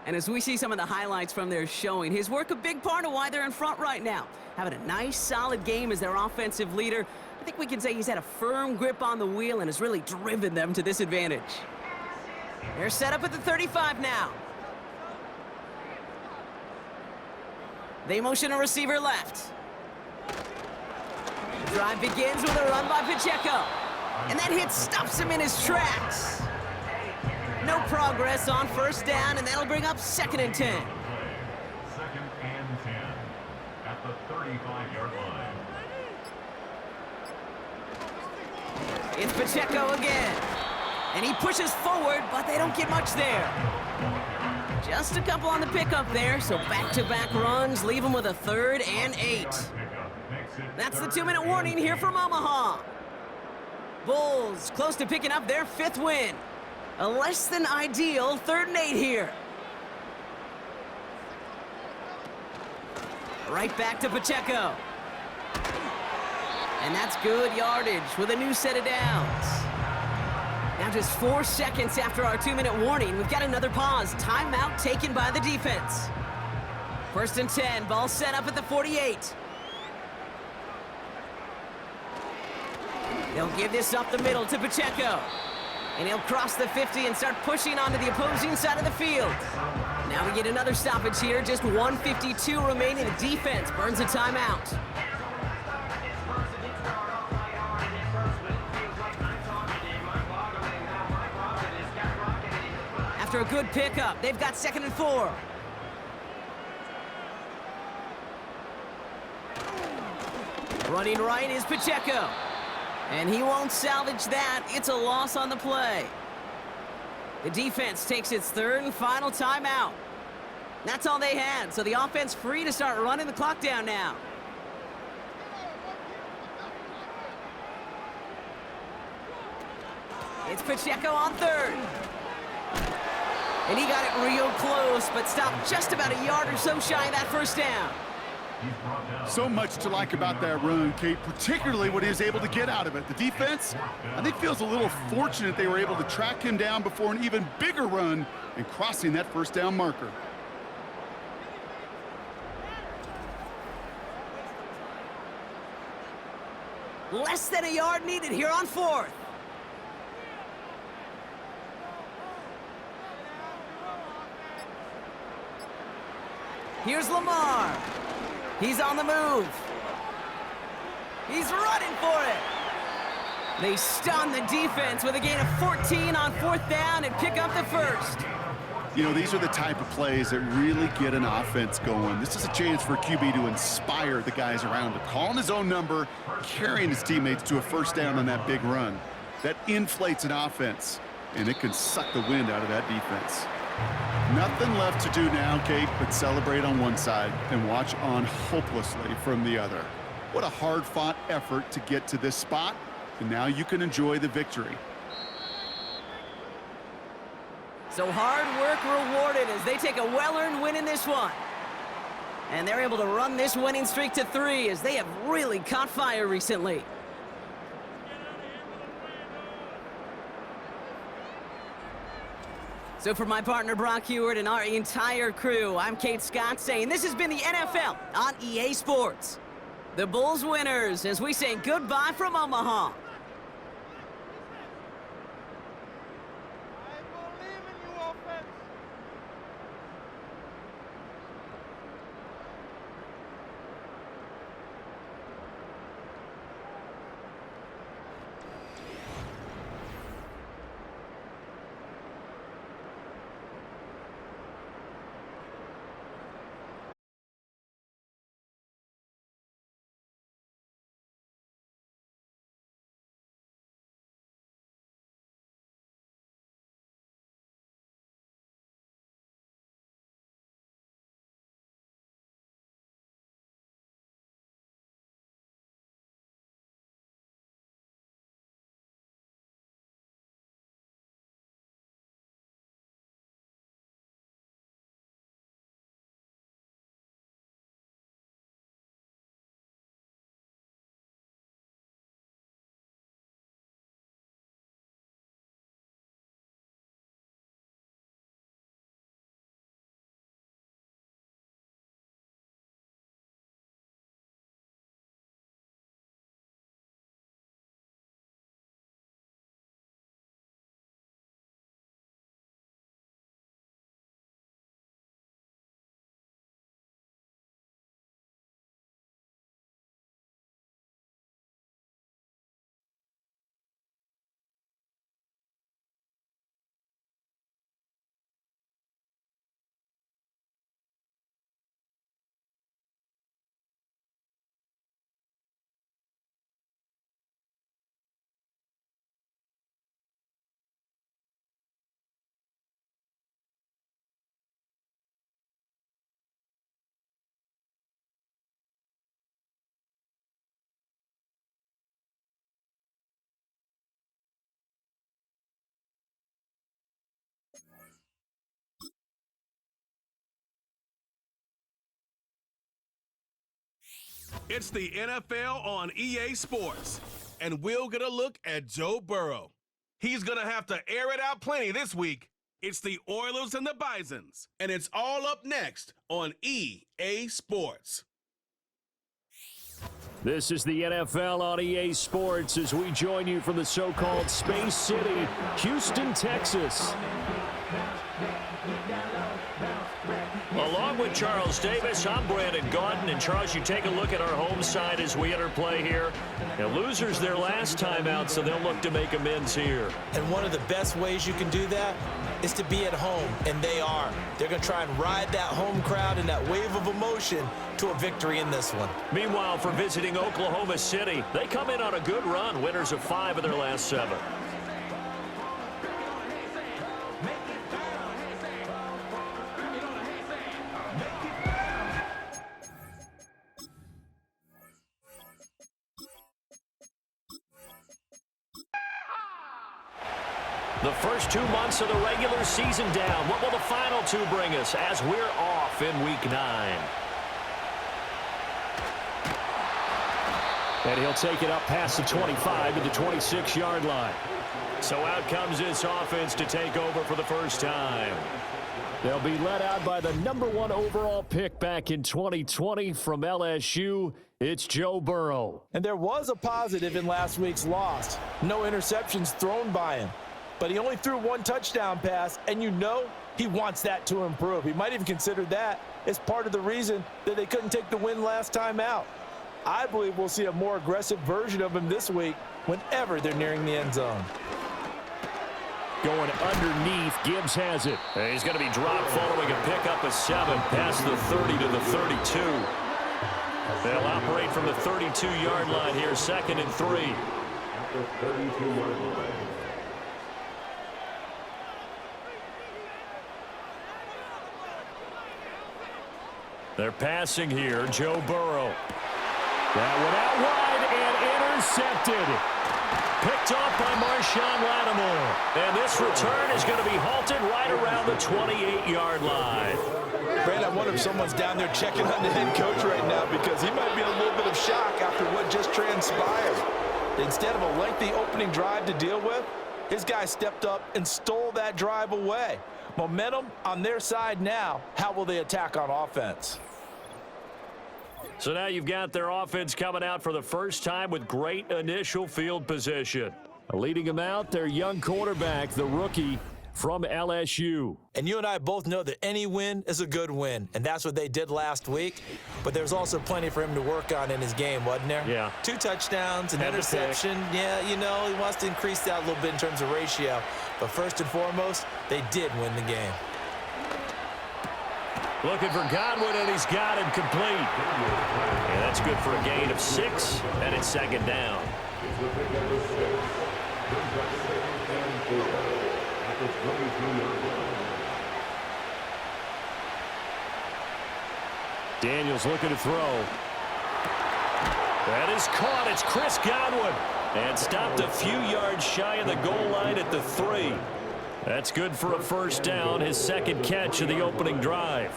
F: And as we see some of the highlights from their showing, his work a big part of why they're in front right now. Having a nice, solid game as their offensive leader. I think we can say he's had a firm grip on the wheel and has really driven them to this advantage. They're set up at the 35 now. They motion a receiver left. The drive begins with a run by Pacheco. And that hit stops him in his tracks. No progress on first down, and that'll bring up 2nd and 10.
D: 2nd and 10 at the 35-yard line.
F: It's Pacheco again. And he pushes forward, but they don't get much there. Just a couple on the pickup there, so back-to-back runs leave him with a 3rd and 8. That's the 2-minute warning here from Omaha. Bulls close to picking up their 5th win. A less than ideal 3rd and 8 here. Right back to Pacheco. And that's good yardage with a new set of downs. Now just 4 seconds after our 2-minute warning, we've got another pause. Timeout taken by the defense. 1st and 10, ball set up at the 48. They'll give this up the middle to Pacheco. And he'll cross the 50 and start pushing onto the opposing side of the field. Now we get another stoppage here. Just 1:52 remaining. The defense burns a timeout. After a good pickup, they've got 2nd and 4. Running right is Pacheco. And he won't salvage that. It's a loss on the play. The defense takes its 3rd and final timeout. That's all they had, so the offense free to start running the clock down now. It's Pacheco on 3rd. And he got it real close, but stopped just about a yard or so shy of that first down.
G: So much to like about that run, Kate, particularly what he was able to get out of it. The defense, I think, feels a little fortunate they were able to track him down before an even bigger run and crossing that first down marker.
F: Less than a yard needed here on 4th. Here's Lamar. He's on the move. He's running for it. They stun the defense with a gain of 14 on 4th down and pick up the 1st.
G: You know, these are the type of plays that really get an offense going. This is a chance for QB to inspire the guys around him. Calling his own number, carrying his teammates to a first down on that big run. That inflates an offense, and it can suck the wind out of that defense. Nothing left to do now, Kate, but celebrate on one side and watch on hopelessly from the other. What a hard-fought effort to get to this spot, and now you can enjoy the victory.
F: So hard work rewarded as they take a well-earned win in this one. And they're able to run this winning streak to 3 as they have really caught fire recently. So for my partner Brock Heward and our entire crew, I'm Kate Scott saying this has been the NFL on EA Sports. The Bulls winners as we say goodbye from Omaha.
A: It's the NFL on EA Sports, and we'll get a look at Joe Burrow. He's going to have to air it out plenty this week. It's the Oilers and the Bisons, and it's all up next on EA Sports.
H: This is the NFL on EA Sports as we join you from the so-called Space City, Houston, Texas. Along with Charles Davis, I'm Brandon Gaudin. And Charles, you take a look at our home side as we enter play here. Now, losers their last time out, so they'll look to make amends here.
I: And one of the best ways you can do that is to be at home, and they are. They're going to try and ride that home crowd and that wave of emotion to a victory in this one.
H: Meanwhile, for visiting Oklahoma City, they come in on a good run, winners of 5 of their last 7. The first 2 months of the regular season down. What will the final 2 bring us as we're off in Week 9? And he'll take it up past the 25 to the 26-yard line. So out comes this offense to take over for the first time. They'll be led out by the #1 overall pick back in 2020 from LSU. It's Joe Burrow.
I: And there was a positive in last week's loss. No interceptions thrown by him. But he only threw 1 touchdown pass, and you know he wants that to improve. He might even consider that as part of the reason that they couldn't take the win last time out. I believe we'll see a more aggressive version of him this week whenever they're nearing the end zone.
H: Going underneath, Gibbs has it. And he's going to be dropped following a pickup of 7 past the 30 to the 32. They'll operate from the 32-yard line here, 2nd and 3. They're passing here, Joe Burrow. That one out wide and intercepted. Picked off by Marshawn Lattimore. And this return is going to be halted right around the 28-yard line.
I: Brandon, I wonder if someone's down there checking on the head coach right now because he might be in a little bit of shock after what just transpired. Instead of a lengthy opening drive to deal with, his guy stepped up and stole that drive away. Momentum on their side now. How will they attack on offense?
H: So now you've got their offense coming out for the first time with great initial field position. Leading them out, their young quarterback, the rookie from LSU.
I: And you and I both know that any win is a good win, and that's what they did last week. But there's also plenty for him to work on in his game, wasn't there?
H: Yeah.
I: 2 touchdowns, an interception. Yeah, you know, he wants to increase that a little bit in terms of ratio. But first and foremost, they did win the game.
H: Looking for Godwin, and he's got him complete. Yeah, that's good for a gain of 6, and it's 2nd down. Daniels looking to throw. That is caught. It's Chris Godwin. And stopped a few yards shy of the goal line at the 3. That's good for a first down, his 2nd catch of the opening drive.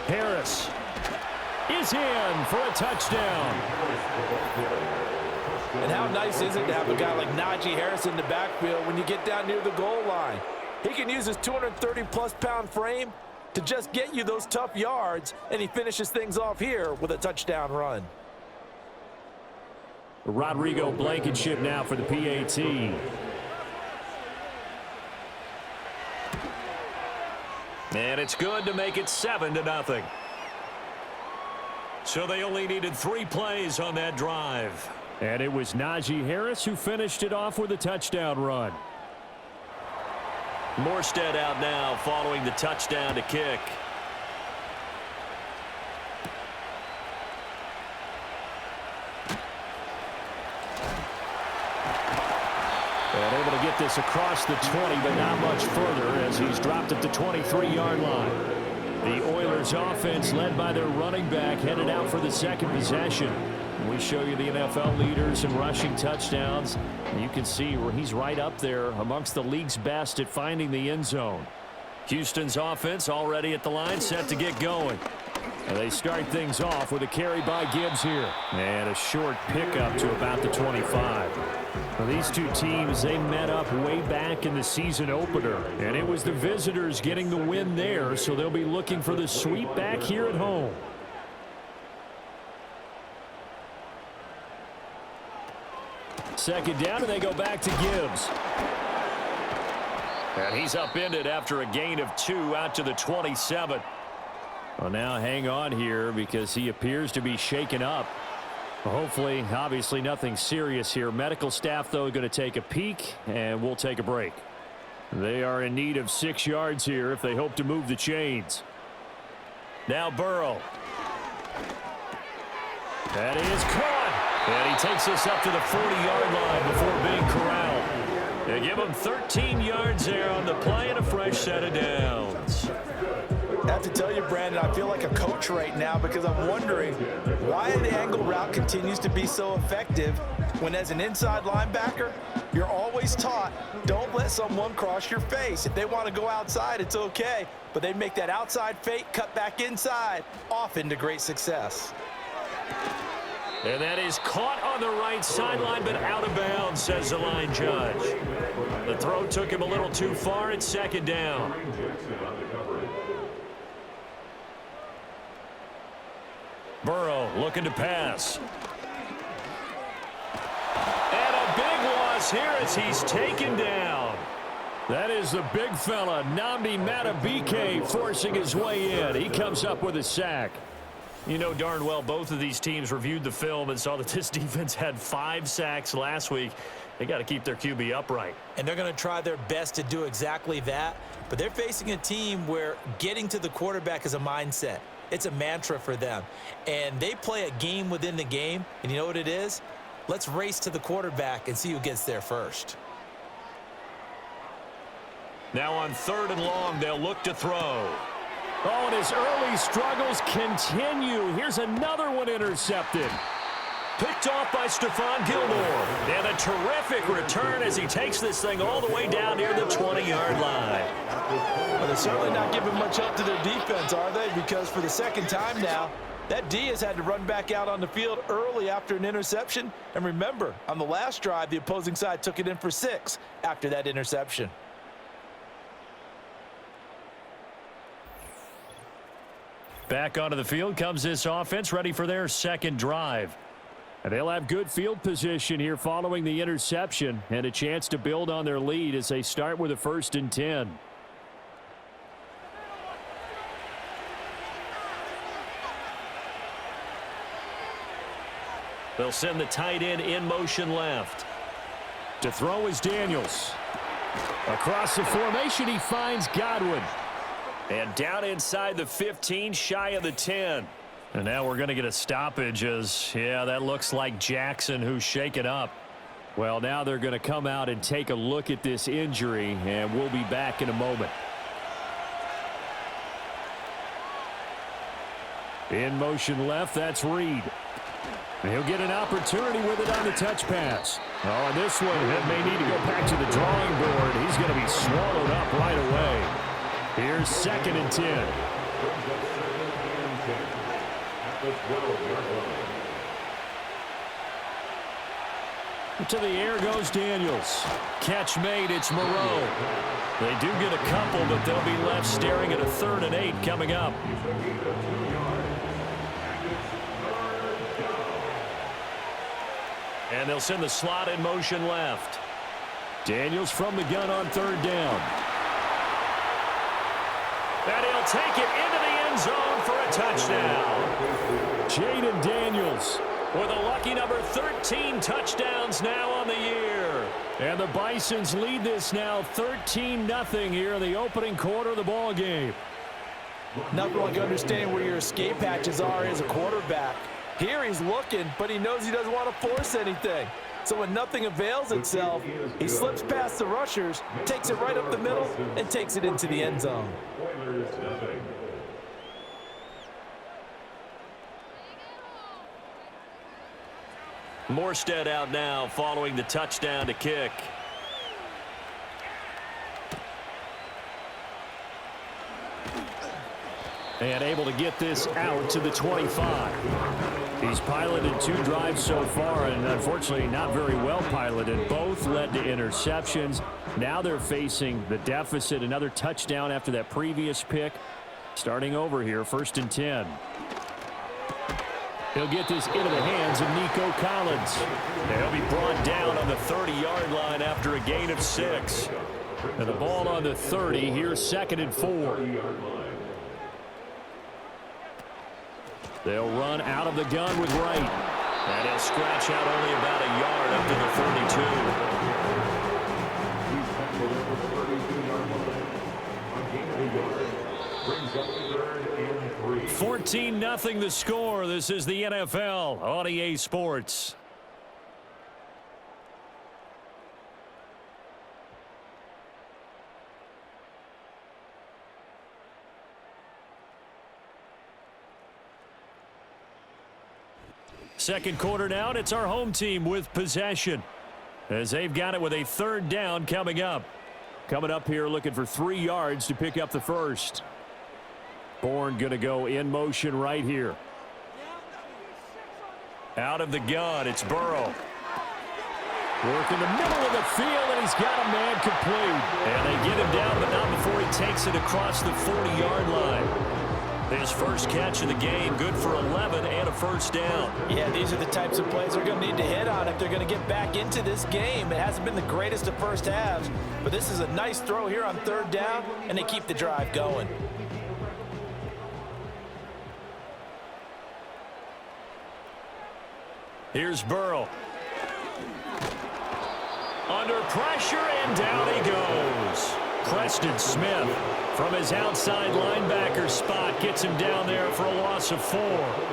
H: Harris is in for a touchdown.
I: And how nice is it to have a guy like Najee Harris in the backfield when you get down near the goal line? He can use his 230-plus pound frame to just get you those tough yards, and he finishes things off here with a touchdown run.
H: Rodrigo Blankenship now for the PAT. And it's good to make it 7-0. So they only needed 3 plays on that drive. And it was Najee Harris who finished it off with a touchdown run. Morstead out now following the touchdown to kick. And able to get this across the 20, but not much further as he's dropped at the 23-yard line. The Oilers offense led by their running back headed out for the 2nd possession. We show you the NFL leaders in rushing touchdowns. You can see where he's right up there amongst the league's best at finding the end zone. Houston's offense already at the line, set to get going. And they start things off with a carry by Gibbs here. And a short pickup to about the 25. Well, these two teams, they met up way back in the season opener. And it was the visitors getting the win there, so they'll be looking for the sweep back here at home. Second down, and they go back to Gibbs. And he's upended after a gain of 2 out to the 27. Well, now hang on here because he appears to be shaken up. Hopefully, obviously nothing serious here. Medical staff, though, going to take a peek, and we'll take a break. They are in need of 6 yards here if they hope to move the chains. Now Burrow. That is caught. And he takes us up to the 40-yard line before being corralled. They give him 13 yards there on the play and a fresh set of downs.
I: I have to tell you, Brandon, I feel like a coach right now because I'm wondering why the angle route continues to be so effective when, as an inside linebacker, you're always taught, don't let someone cross your face. If they want to go outside, it's okay, but they make that outside fake, cut back inside, often to great success.
H: And that is caught on the right sideline, but out of bounds, says the line judge. The throw took him a little too far. It's second down. Burrow looking to pass. And a big loss here as he's taken down. That is the big fella, Nnamdi Madubuike, forcing his way in. He comes up with a sack. You know darn well both of these teams reviewed the film and saw that this defense had 5 sacks last week. They got to keep their QB upright.
I: And they're going to try their best to do exactly that. But they're facing a team where getting to the quarterback is a mindset. It's a mantra for them. And they play a game within the game. And you know what it is? Let's race to the quarterback and see who gets there first.
H: Now on 3rd and long, they'll look to throw. Oh, and his early struggles continue. Here's another one intercepted. Picked off by Stephon Gilmore. And a terrific return as he takes this thing all the way down near the 20-yard line.
I: Well, they're certainly not giving much help to their defense, are they? Because for the second time now, that D has had to run back out on the field early after an interception. And remember, on the last drive, the opposing side took it in for 6 after that interception.
H: Back onto the field comes this offense, ready for their second drive. And they'll have good field position here following the interception and a chance to build on their lead as they start with a 1st and 10. They'll send the tight end in motion left. To throw is Daniels. Across the formation, he finds Godwin. And down inside the 15, shy of the 10. And now we're going to get a stoppage as, yeah, that looks like Jackson who's shaken up. Well, now they're going to come out and take a look at this injury, and we'll be back in a moment. In motion left, that's Reed. And he'll get an opportunity with it on the touch pass. Oh, and this one may need to go back to the drawing board. He's going to be swallowed up right away. Here's 2nd and 10. To the air goes Daniels. Catch made, it's Moreau. They do get a couple, but they'll be left staring at a 3rd and 8 coming up. And they'll send the slot in motion left. Daniels from the gun on 3rd down. And he'll take it into the end zone for a touchdown. Jaden Daniels with a lucky number 13 touchdowns now on the year. And the Bisons lead this now 13-0 here in the opening quarter of the ball game.
I: Nothing like understanding where your escape hatches are as a quarterback. Here he's looking, but he knows he doesn't want to force anything. So when nothing avails itself, he slips past the rushers, takes it right up the middle, and takes it into the end zone.
H: Morstead out now following the touchdown to kick. And able to get this out to the 25. He's piloted 2 drives so far, and unfortunately not very well piloted. Both led to interceptions. Now they're facing the deficit. Another touchdown after that previous pick. Starting over here, 1st and 10. He'll get this into the hands of Nico Collins. And he'll be brought down on the 30-yard line after a gain of 6. And the ball on the 30. Here's 2nd and 4. They'll run out of the gun with Wright. And he'll scratch out only about a yard up to the 32. 14-0 the score. This is the NFL on EA Sports. Second quarter now, it's our home team with possession as they've got it with a 3rd down coming up. Coming up here looking for 3 yards to pick up the first. Bourne going to go in motion right here. Out of the gun, it's Burrow. Work in the middle of the field, and he's got a man complete. And they get him down, but not before he takes it across the 40-yard line. His first catch of the game, good for 11 and a 1st down.
I: Yeah, these are the types of plays they're going to need to hit on if they're going to get back into this game. It hasn't been the greatest of first halves, but this is a nice throw here on 3rd down, and they keep the drive going.
H: Here's Burrow. Under pressure, and down he goes. Preston Smith from his outside linebacker spot gets him down there for a loss of 4.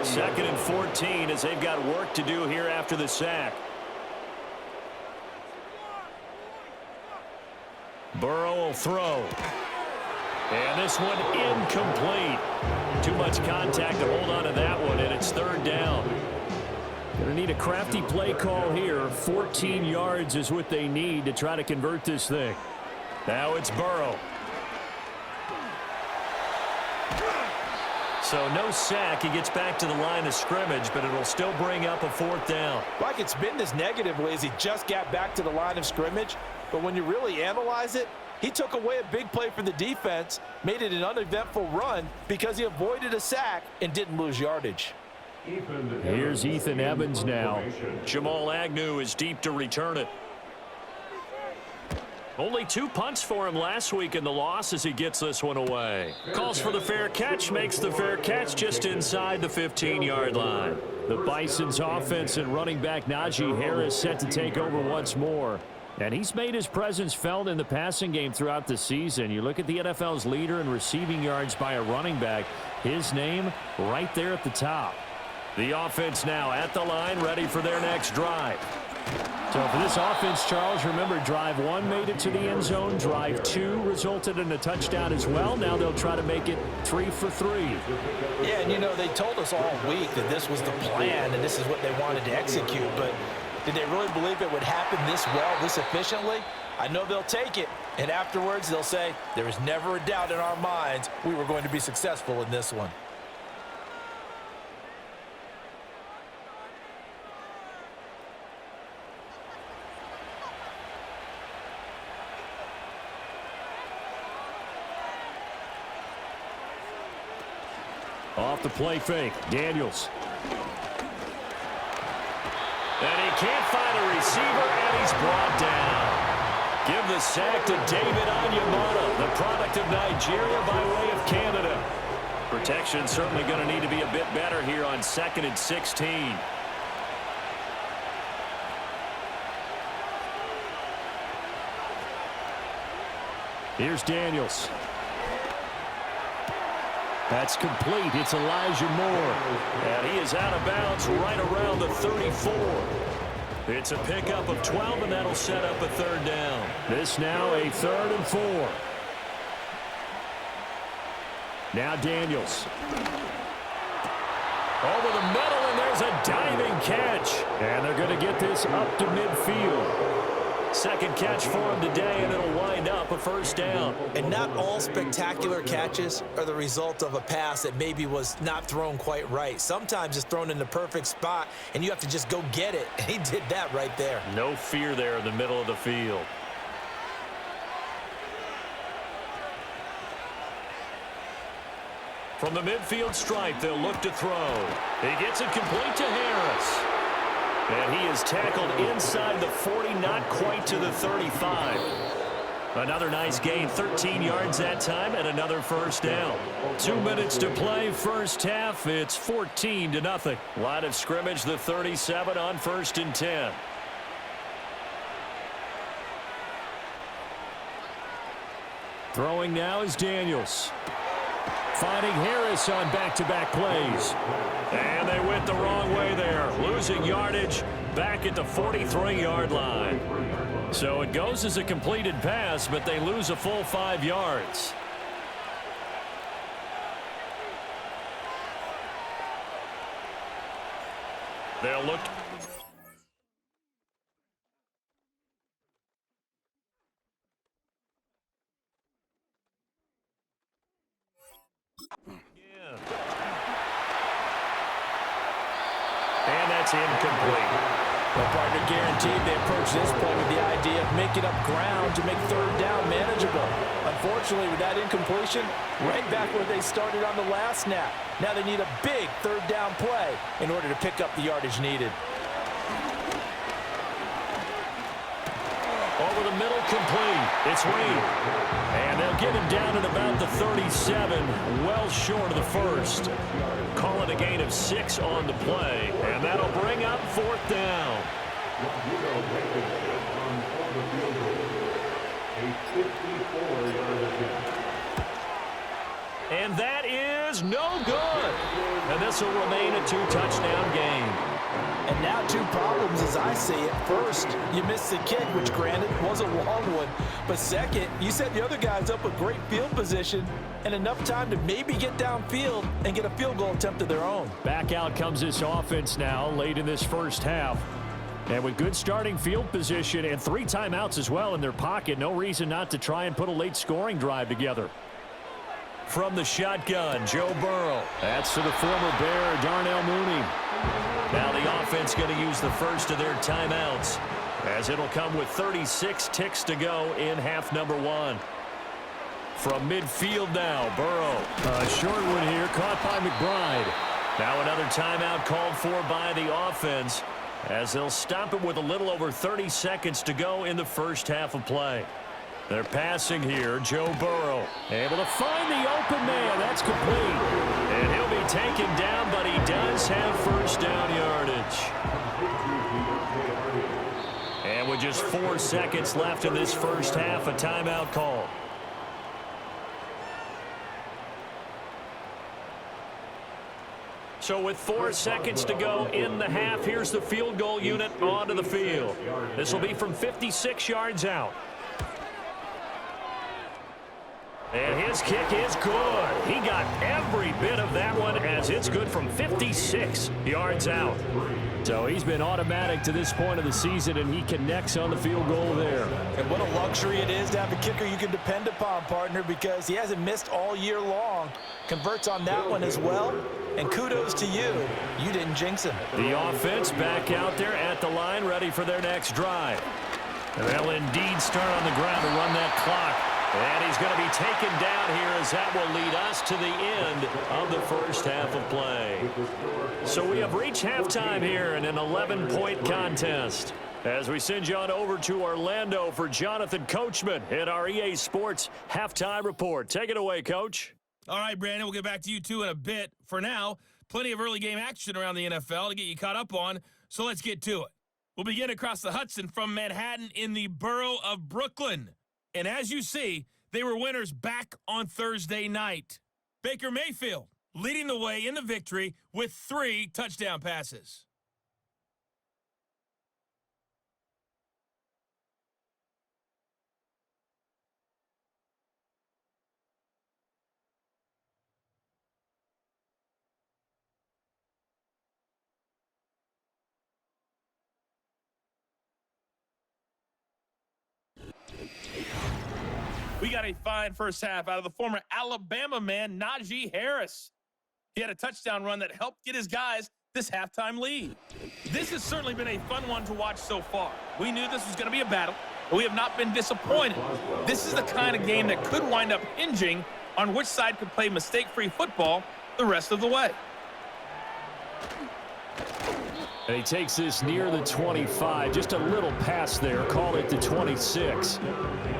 H: 2nd and 14 as they've got work to do here after the sack. Burrow will throw. And this one incomplete. Too much contact to hold on to that one, and it's 3rd down. Going to need a crafty play call here. 14 yards is what they need to try to convert this thing. Now it's Burrow. So no sack. He gets back to the line of scrimmage, but it'll still bring up a 4th down.
I: Like it's been this negatively as he just got back to the line of scrimmage. But when you really analyze it, he took away a big play for the defense, made it an uneventful run because he avoided a sack and didn't lose yardage.
H: Here's Ethan Evans now. Jamal Agnew is deep to return it. Only 2 punts for him last week in the loss as he gets this one away. Calls for the fair catch, makes the fair catch just inside the 15-yard line. The Bison's offense and running back Najee Harris set to take over once more. And he's made his presence felt in the passing game throughout the season. You look at the NFL's leader in receiving yards by a running back. His name right there at the top. The offense now at the line, ready for their next drive. So for this offense, Charles, remember, drive 1 made it to the end zone. Drive 2 resulted in a touchdown as well. Now they'll try to make it 3 for 3.
I: Yeah, and you know, they told us all week that this was the plan and this is what they wanted to execute. But did they really believe it would happen this well, this efficiently? I know they'll take it, and afterwards they'll say, there was never a doubt in our minds we were going to be successful in this one.
H: Off the play fake, Daniels. And he can't find a receiver, and he's brought down. Give the sack to David Onyemata, the product of Nigeria by way of Canada. Protection certainly going to need to be a bit better here on 2nd and 16. Here's Daniels. That's complete. It's Elijah Moore. And he is out of bounds right around the 34. It's a pickup of 12, and that'll set up a 3rd down. This now a 3rd and 4. Now Daniels. Over the middle, and there's a diving catch. And they're going to get this up to midfield. Second catch for him today, and it'll wind up a first down.
I: And not all spectacular catches are the result of a pass that maybe was not thrown quite right. Sometimes it's thrown in the perfect spot, and you have to just go get it. And he did that right there.
H: No fear there in the middle of the field. From the midfield stripe, they'll look to throw. He gets it complete to Harris. And he is tackled inside the 40, not quite to the 35. Another nice gain, 13 yards that time, and another first down. 2 minutes to play, first half. It's 14-0. Line of scrimmage, the 37 on 1st and 10. Throwing now is Daniels. Finding Harris on back-to-back plays. And they went the wrong way there. Losing yardage back at the 43-yard line. So it goes as a completed pass, but they lose a full 5 yards. They'll look. And that's incomplete.
I: Well, partner, guaranteed they approach this play with the idea of making up ground to make third down manageable. Unfortunately, with that incompletion, right back where they started on the last snap. Now they need a big third down play in order to pick up the yardage needed.
H: Over the middle, complete. It's Reed. And they'll get him down at about the 37, well short of the first. Call it a gain of 6 on the play, and that'll bring up 4th down. And that is no good. And this will remain a 2-touchdown game.
I: And now 2 problems as I see it. First, you missed the kick, which granted was a long one. But second, you set the other guys up with great field position and enough time to maybe get downfield and get a field goal attempt of their own.
H: Back out comes this offense now late in this first half. And with good starting field position and 3 timeouts as well in their pocket, no reason not to try and put a late scoring drive together. From the shotgun, Joe Burrow. That's to the former Bear, Darnell Mooney. Now the offense going to use the first of their timeouts, as it'll come with 36 ticks to go in half number 1. From midfield now, Burrow. A short one here, caught by McBride. Now another timeout called for by the offense, as they'll stop it with a little over 30 seconds to go in the first half of play. They're passing here. Joe Burrow able to find the open man. That's complete. And he'll be taken down, but he does have first down yardage. And with just 4 seconds left in this first half, a timeout call. So with 4 seconds to go in the half, here's the field goal unit onto the field. This will be from 56 yards out. And his kick is good. He got every bit of that one, as it's good from 56 yards out. So he's been automatic to this point of the season, and he connects on the field goal there.
I: And what a luxury it is to have a kicker you can depend upon, partner, because he hasn't missed all year long. Converts on that one as well. And kudos to you. You didn't jinx him.
H: The offense back out there at the line, ready for their next drive. And they'll indeed start on the ground to run that clock. And he's going to be taken down here, as that will lead us to the end of the first half of play. So we have reached halftime here in an 11-point contest, as we send you on over to Orlando for Jonathan Coachman in our EA Sports Halftime Report. Take it away, Coach.
E: All right, Brandon, we'll get back to you two in a bit. For now, plenty of early game action around the NFL to get you caught up on, so let's get to it. We'll begin across the Hudson from Manhattan in the borough of Brooklyn. And as you see, they were winners back on Thursday night. Baker Mayfield leading the way in the victory with 3 touchdown passes. We got a fine first half out of the former Alabama man, Najee Harris. He had a touchdown run that helped get his guys this halftime lead. This has certainly been a fun one to watch so far. We knew this was going to be a battle, but we have not been disappointed. This is the kind of game that could wind up hinging on which side could play mistake-free football the rest of the way.
H: And he takes this near the 25, just a little pass there, call it the 26.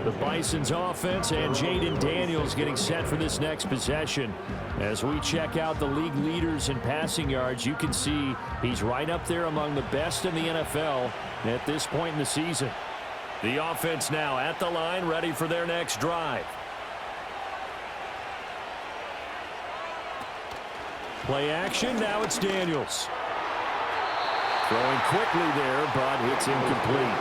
H: The Bison's offense and Jaden Daniels getting set for this next possession. As we check out the league leaders in passing yards, you can see he's right up there among the best in the NFL at this point in the season. The offense now at the line, ready for their next drive. Play action, now it's Daniels. Throwing quickly there, but it's incomplete.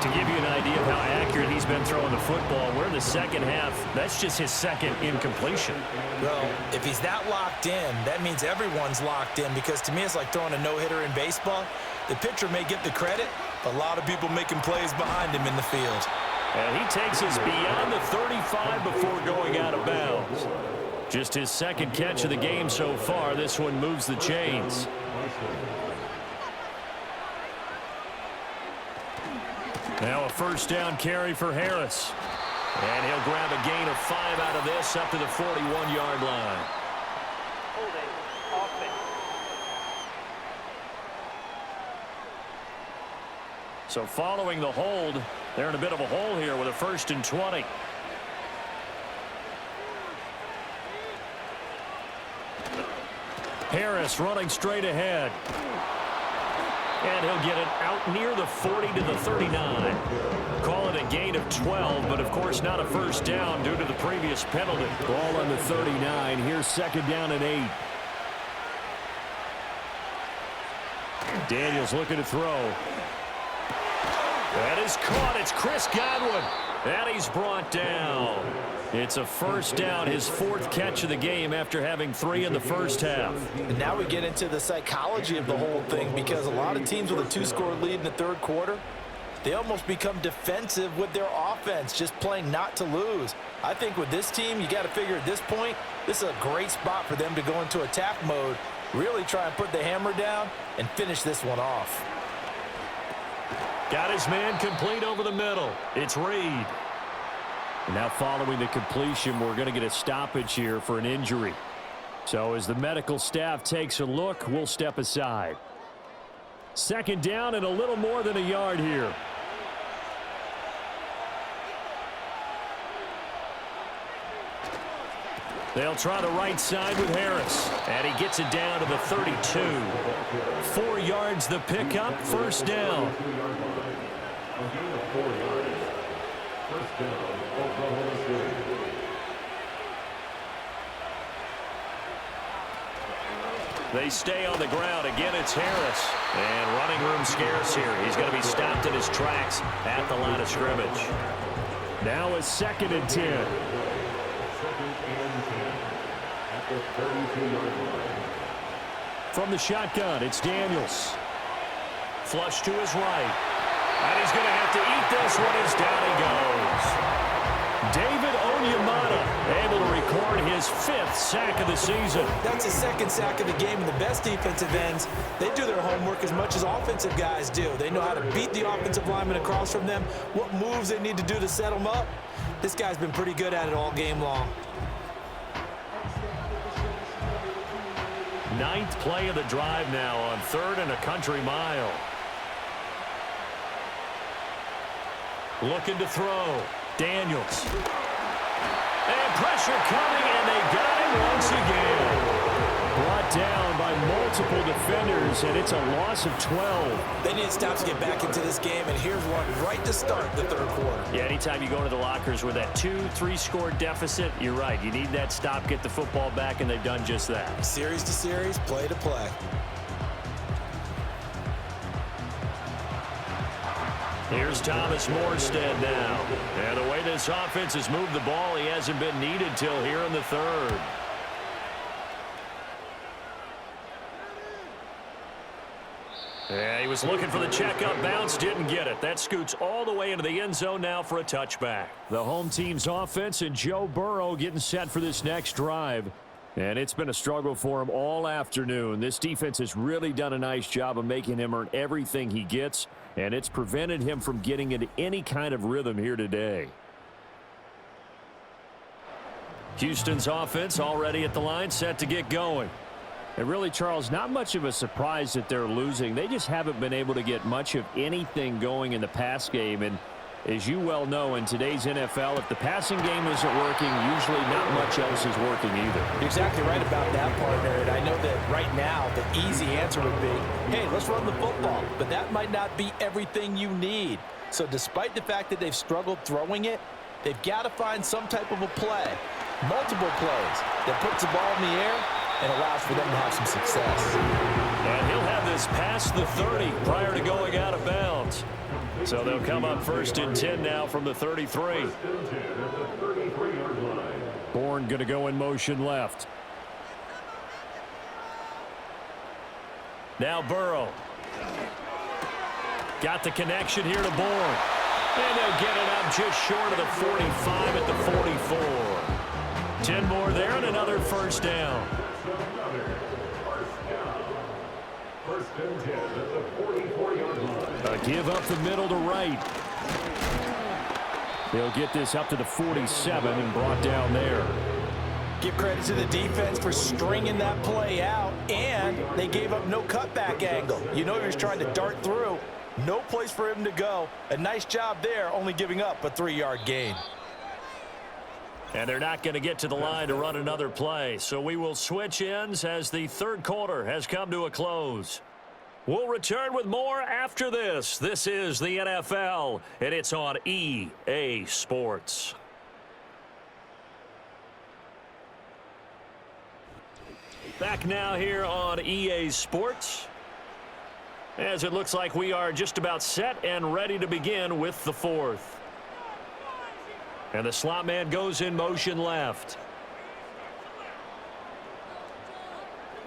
H: To give you an idea of how accurate he's been throwing the football, we're in the second half. That's just his second incompletion.
I: Well, if he's that locked in, that means everyone's locked in, because to me it's like throwing a no-hitter in baseball. The pitcher may get the credit, but a lot of people making plays behind him in the field.
H: And he takes us beyond the 35 before going out of bounds. Just his second catch of the game so far. This one moves the chains. Now a first down carry for Harris. And he'll grab a gain of 5 out of this up to the 41-yard line. So following the hold, they're in a bit of a hole here with a 1st and 20. Harris running straight ahead. And he'll get it out near the 40 to the 39. Call it a gain of 12, but of course not a first down due to the previous penalty. Ball on the 39. Here's 2nd down and 8. Daniels looking to throw. That is caught. It's Chris Godwin. And he's brought down. It's a first down, his 4th catch of the game after having 3 in the first half.
I: And now we get into the psychology of the whole thing, because a lot of teams with a 2-score lead in the 3rd quarter, they almost become defensive with their offense, just playing not to lose. I think with this team, you got to figure at this point, this is a great spot for them to go into attack mode, really try and put the hammer down and finish this one off.
H: Got his man complete over the middle. It's Reed. And now following the completion, we're going to get a stoppage here for an injury. So as the medical staff takes a look, we'll step aside. 2nd down and a little more than a yard here. They'll try the right side with Harris. And he gets it down to the 32. 4 yards the pickup, 1st down. They stay on the ground. Again, it's Harris. And running room scarce here. He's going to be stopped in his tracks at the line of scrimmage. Now a 2nd and 10. From the shotgun, it's Daniels. Flush to his right. And he's going to have to eat this one as down he goes. David Onyemata able to record his 5th sack of the season.
I: That's his 2nd sack of the game, and the best defensive ends, they do their homework as much as offensive guys do. They know how to beat the offensive lineman across from them, what moves they need to do to set them up. This guy's been pretty good at it all game long.
H: 9th play of the drive now on 3rd and a country mile. Looking to throw. Daniels. And pressure coming, and they got him once again. Brought down by multiple defenders, and it's a loss of 12.
I: They need to stop to get back into this game, and here's one right to start the 3rd quarter.
H: Yeah, anytime you go into the lockers with that 2-3 score deficit, you're right. You need that stop, get the football back, and they've done just that.
I: Series to series, play to play.
H: Here's Thomas Morstead now. And the way this offense has moved the ball, he hasn't been needed till here in the 3rd. Yeah, he was looking for the checkup bounce, didn't get it. That scoots all the way into the end zone now for a touchback. The home team's offense and Joe Burrow getting set for this next drive. And it's been a struggle for him all afternoon. This defense has really done a nice job of making him earn everything he gets, and it's prevented him from getting into any kind of rhythm here today. Houston's offense already at the line, set to get going. And really, Charles, not much of a surprise that they're losing. They just haven't been able to get much of anything going in the pass game. And as you well know, in today's NFL, if the passing game isn't working, usually not much else is working either.
I: You're exactly right about that, partner. And I know that right now the easy answer would be, hey, let's run the football. But that might not be everything you need. So despite the fact that they've struggled throwing it, they've got to find some type of a play, multiple plays, that puts the ball in the air and allows for them to have some success.
H: And he'll have this past the 30 prior to going out of bounds. So they'll come up 1st and 10 now from the 33. Bourne going to go in motion left. Now Burrow. Got the connection here to Bourne. And they'll get it up just short of the 45 at the 44. 10 more there and another first down. A give up the middle to right. They'll get this up to the 47 and brought down there.
I: Give credit to the defense for stringing that play out, and they gave up no cutback angle. You know he was trying to dart through. No place for him to go. A nice job there, only giving up a 3-yard gain.
H: And they're not going to get to the line to run another play. So we will switch ends as the third quarter has come to a close. We'll return with more after this. This is the NFL, and it's on EA Sports. Back now here on EA Sports, as it looks like we are just about set and ready to begin with the fourth. And the slot man goes in motion left.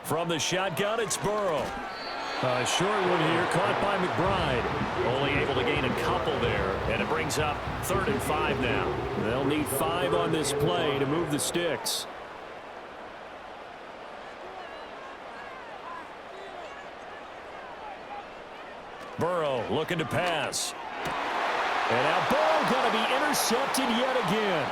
H: From the shotgun, it's Burrow. A short one here, caught by McBride. Only able to gain a couple there, and it brings up 3rd and 5 now. They'll need 5 on this play to move the sticks. Burrow looking to pass. And now Burrow going to be intercepted yet again.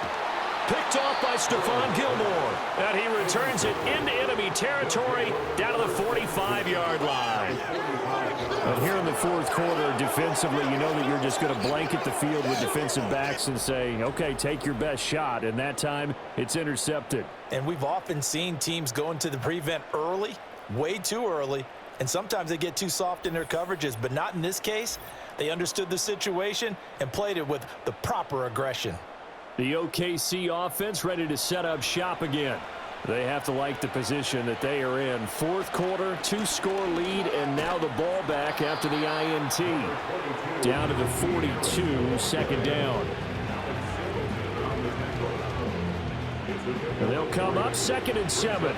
H: Picked off by Stephon Gilmore. And he returns it into enemy territory down to the 45-yard line.
B: But here in the fourth quarter, defensively, you know that you're just going to blanket the field with defensive backs and say, okay, take your best shot. And that time, it's intercepted.
I: And we've often seen teams go into the prevent early, way too early, and sometimes they get too soft in their coverages, but not in this case. They understood the situation and played it with the proper aggression.
B: The OKC offense ready to set up shop again. They have to like the position that they are in. Fourth quarter, 2-score lead, and now the ball back after the INT. Down to the 42, second down. And they'll come up 2nd and 7.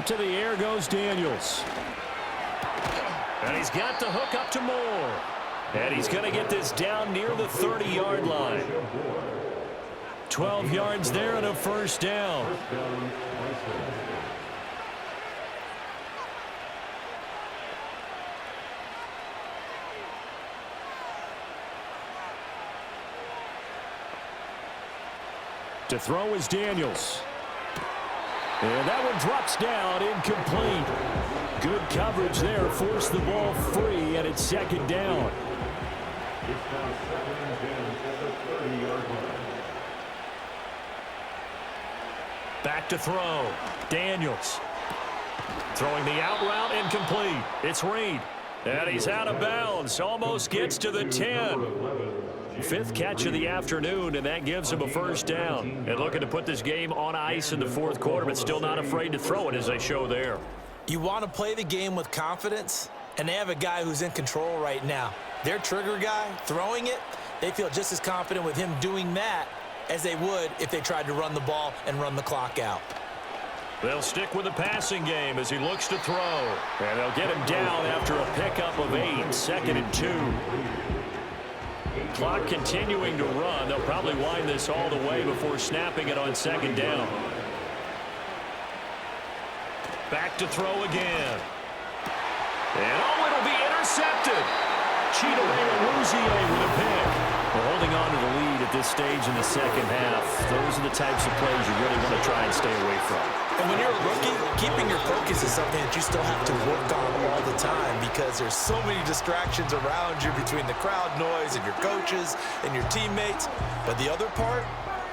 B: To the air goes Daniels.
H: And he's got the hook up to Moore. And he's going to get this down near the 30-yard line. 12 yards there and a first down.
B: To throw is Daniels. And that one drops down, incomplete. Good coverage there, forced the ball free, and it's second down.
H: Back to throw. Daniels. Throwing the out route, incomplete. It's Reed. And he's out of bounds. Almost gets to the 10. 5th catch of the afternoon, and that gives him a first down. And looking to put this game on ice in the fourth quarter, but still not afraid to throw it as they show there.
I: You want to play the game with confidence, and they have a guy who's in control right now. Their trigger guy throwing it, they feel just as confident with him doing that as they would if they tried to run the ball and run the clock out.
H: They'll stick with the passing game as he looks to throw. And they'll get him down after a pickup of 8, 2nd and 2. Clock continuing to run. They'll probably wind this all the way before snapping it on 2nd down. Back to throw again. And it'll be intercepted. Cheetah with a pick. Well, holding on to the lead at this stage in the second half, those are the types of plays you really want to try and stay away from.
I: And when you're a rookie, keeping your focus is something that you still have to work on all the time because there's so many distractions around you between the crowd noise and your coaches and your teammates. But the other part,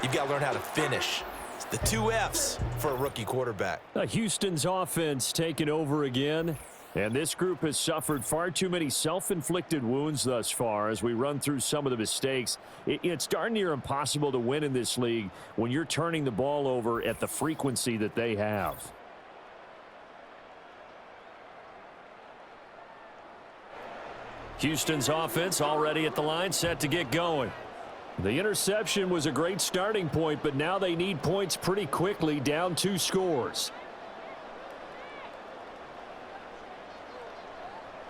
I: you've got to learn how to finish. It's the 2 Fs for a rookie quarterback.
H: Houston's offense taking over again. And this group has suffered far too many self-inflicted wounds thus far as we run through some of the mistakes. It's darn near impossible to win in this league when you're turning the ball over at the frequency that they have. Houston's offense already at the line, set to get going. The interception was a great starting point, but now they need points pretty quickly, down 2 scores.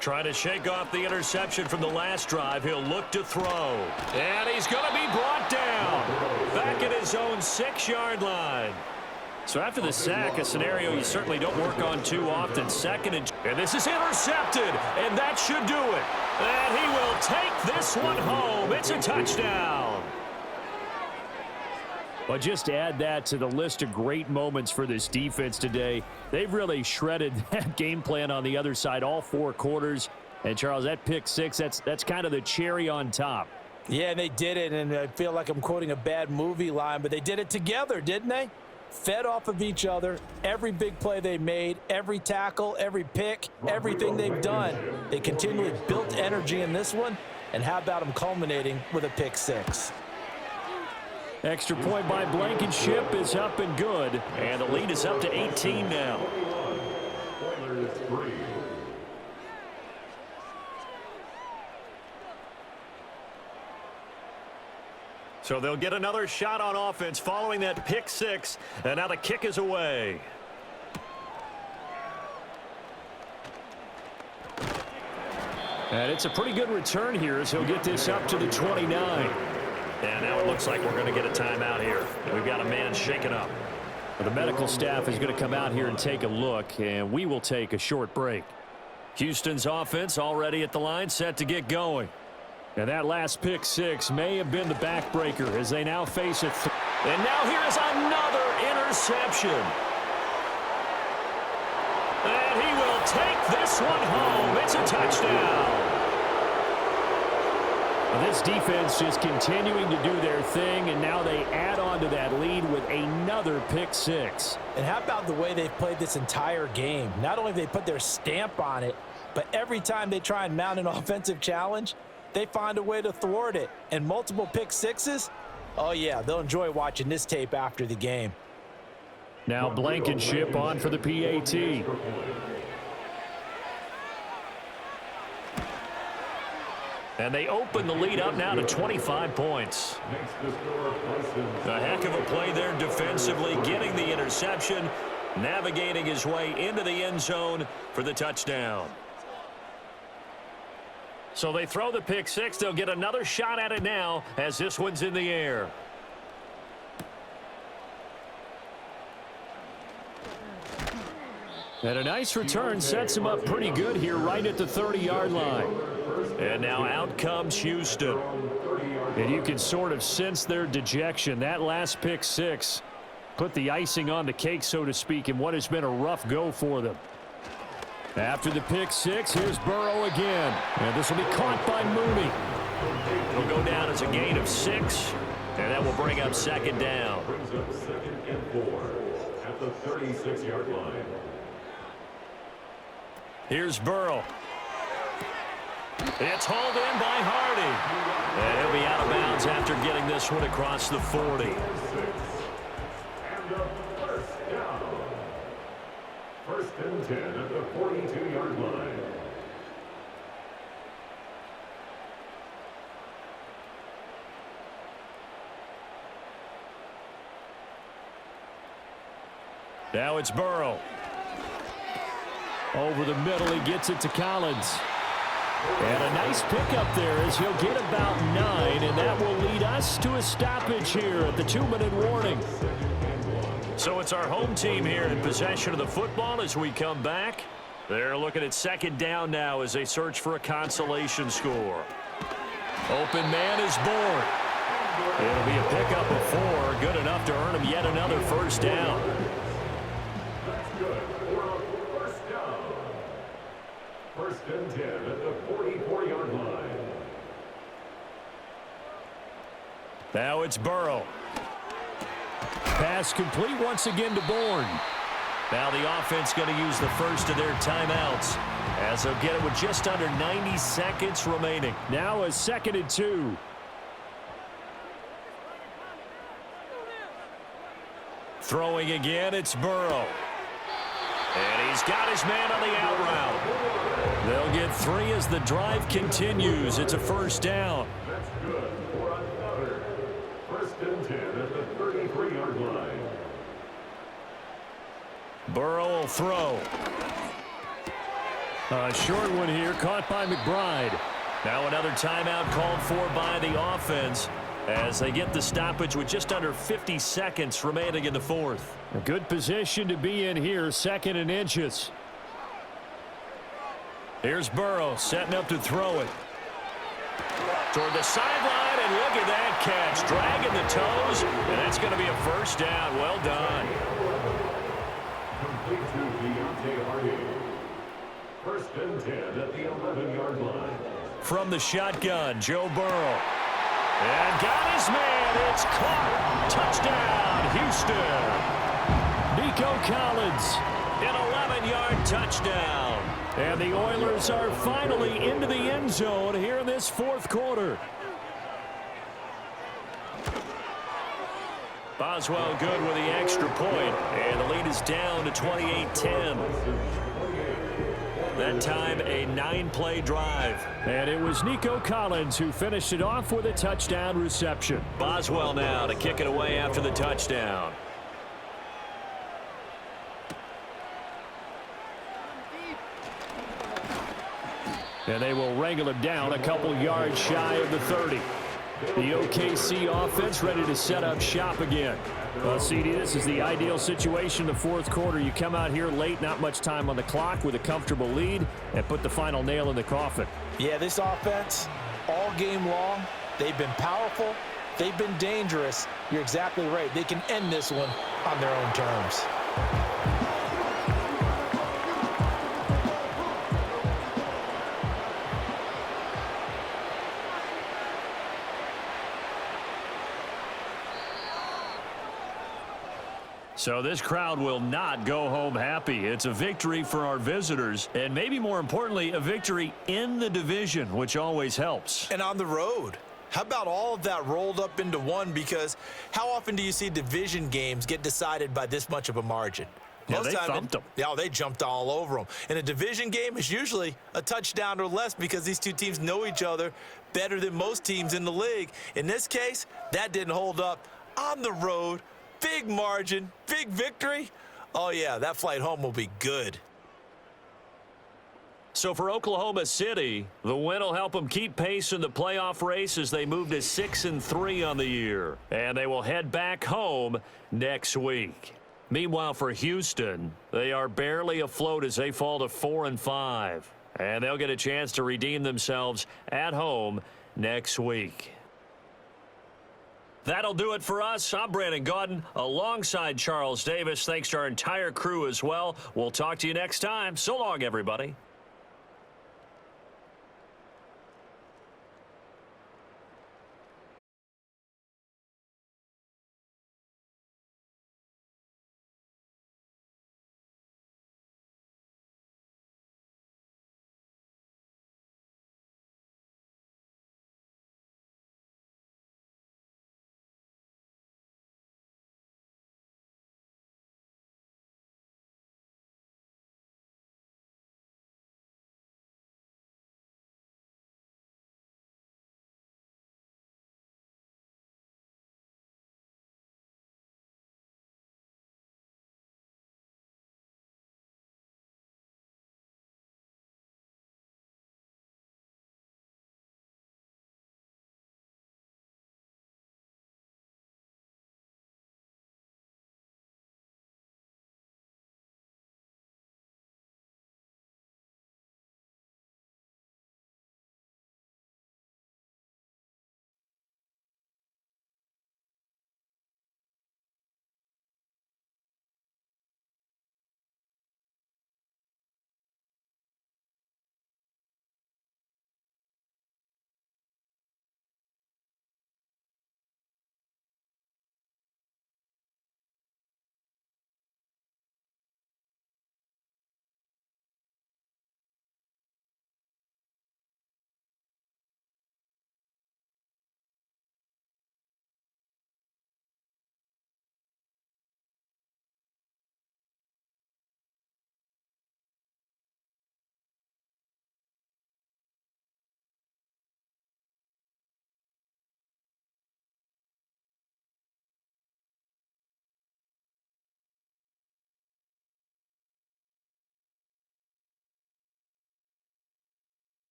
H: Trying to shake off the interception from the last drive. He'll look to throw. And he's going to be brought down. Back at his own 6-yard line. So after the sack, a scenario you certainly don't work on too often. 2nd and this is intercepted. And that should do it. And he will take this one home. It's a touchdown. But just add that to the list of great moments for this defense today. They've really shredded that game plan on the other side all 4 quarters. And, Charles, that pick 6, that's kind of the cherry on top.
I: Yeah, and they did it, and I feel like I'm quoting a bad movie line, but they did it together, didn't they? Fed off of each other, every big play they made, every tackle, every pick, everything they've done. They continually built energy in this one, and how about them culminating with a pick 6?
H: Extra point by Blankenship is up and good. And the lead is up to 18 now. So they'll get another shot on offense following that pick 6. And now the kick is away. And it's a pretty good return here as he'll get this up to the 29. And now it looks like we're going to get a timeout here. We've got a man shaken up. The medical staff is going to come out here and take a look, and we will take a short break. Houston's offense already at the line, set to get going. And that last pick 6 may have been the backbreaker as they now face it. And now here is another interception. And he will take this one home. It's a touchdown. This defense just continuing to do their thing, and now they add on to that lead with another pick 6.
I: And how about the way they've played this entire game? Not only have they put their stamp on it, but every time they try and mount an offensive challenge, they find a way to thwart it. And multiple pick 6s, oh yeah, they'll enjoy watching this tape after the game.
H: Now Blankenship on for the PAT. And they open the lead up now to 25 points. A heck of a play there defensively, getting the interception, navigating his way into the end zone for the touchdown. So they throw the pick 6. They'll get another shot at it now as this one's in the air. And a nice return sets him up pretty good here right at the 30-yard line. And now out comes Houston. And you can sort of sense their dejection. That last pick 6 put the icing on the cake, so to speak, in what has been a rough go for them. After the pick 6, here's Burrow again. And this will be caught by Mooney. It'll go down as a gain of 6. And that will bring up 2nd down.
D: Brings up 2nd and 4 at the 36-yard line.
H: Here's Burrow. It's hauled in by Hardy. And he'll be out of bounds after getting this one across the 40.
D: And a first down. 1st and 10 at the 42-yard line.
H: Now it's Burrow. Over the middle, he gets it to Collins. And a nice pickup there as he'll get about 9, and that will lead us to a stoppage here at the 2-minute warning. So it's our home team here in possession of the football as we come back. They're looking at second down now as they search for a consolation score. Open man is born. It'll be a pickup of 4, good enough to earn him yet another first down.
D: That's good for a first down. First and 10 at the 44-yard line.
H: Now it's Burrow. Pass complete once again to Bourne. Now the offense going to use the first of their timeouts as they'll get it with just under 90 seconds remaining. Now a 2nd and 2. Throwing again, it's Burrow. And he's got his man on the out route. They'll get 3 as the drive continues. It's a first down.
D: That's good for another first and 10 at the 33-yard line.
H: Burrow will throw. A short one here, caught by McBride. Now another timeout called for by the offense as they get the stoppage with just under 50 seconds remaining in the fourth. A good position to be in here, 2nd and inches. Here's Burrow setting up to throw it. Toward the sideline, and look at that catch. Dragging the toes, and that's going to be a first down. Well done.
D: Complete to Deontay Hardy. First and 10 at the 11-yard line.
H: From the shotgun, Joe Burrow. And got his man. It's caught. Touchdown, Houston. Nico Collins, an 11-yard touchdown. And the Oilers are finally into the end zone here in this fourth quarter. Boswell good with the extra point, and the lead is down to 28-10. That time, a 9-play drive. And it was Nico Collins who finished it off with a touchdown reception. Boswell now to kick it away after the touchdown. And they will wrangle him down a couple yards shy of the 30. The OKC offense ready to set up shop again. Well, CD, this is the ideal situation in the fourth quarter. You come out here late, not much time on the clock with a comfortable lead, and put the final nail in the coffin.
I: Yeah, this offense, all game long, they've been powerful, they've been dangerous. You're exactly right. They can end this one on their own terms.
H: So this crowd will not go home happy. It's a victory for our visitors, and maybe more importantly, a victory in the division, which always helps.
I: And on the road. How about all of that rolled up into one? Because how often do you see division games get decided by this much of a margin?
H: Yeah, they thumped them.
I: Yeah, they jumped all over them. And a division game is usually a touchdown or less because these two teams know each other better than most teams in the league. In this case, that didn't hold up. On the road, big margin, big victory. Oh, yeah, that flight home will be good.
H: So for Oklahoma City, the win will help them keep pace in the playoff race as they move to 6-3 on the year. And they will head back home next week. Meanwhile, for Houston, they are barely afloat as they fall to 4-5. And they'll get a chance to redeem themselves at home next week. That'll do it for us. I'm Brandon Gaudin alongside Charles Davis. Thanks to our entire crew as well. We'll talk to you next time. So long, everybody.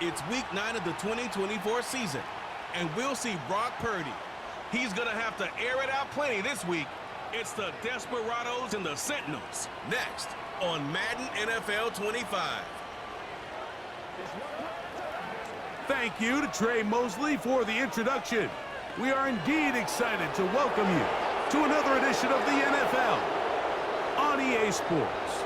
A: It's week 9 of the 2024 season, and we'll see Brock Purdy. He's going to have to air it out plenty this week. It's the Desperados and the Sentinels next on Madden NFL 25.
B: Thank you to Trey Mosley for the introduction. We are indeed excited to welcome you to another edition of the NFL on EA Sports.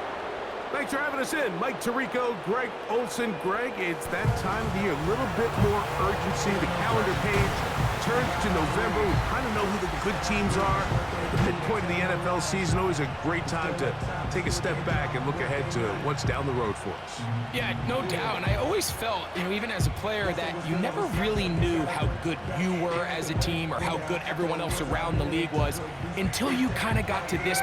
B: Thanks for having us in. Mike Tirico, Greg Olson. Greg, it's that time of the year. A little bit more urgency. The calendar page turns to November. We kind of know who the good teams are. The midpoint of the NFL season, always a great time to take a step back and look ahead to what's down the road for us.
C: Yeah, no doubt. And I always felt, even as a player, that you never really knew how good you were as a team or how good everyone else around the league was until you kind of got to this.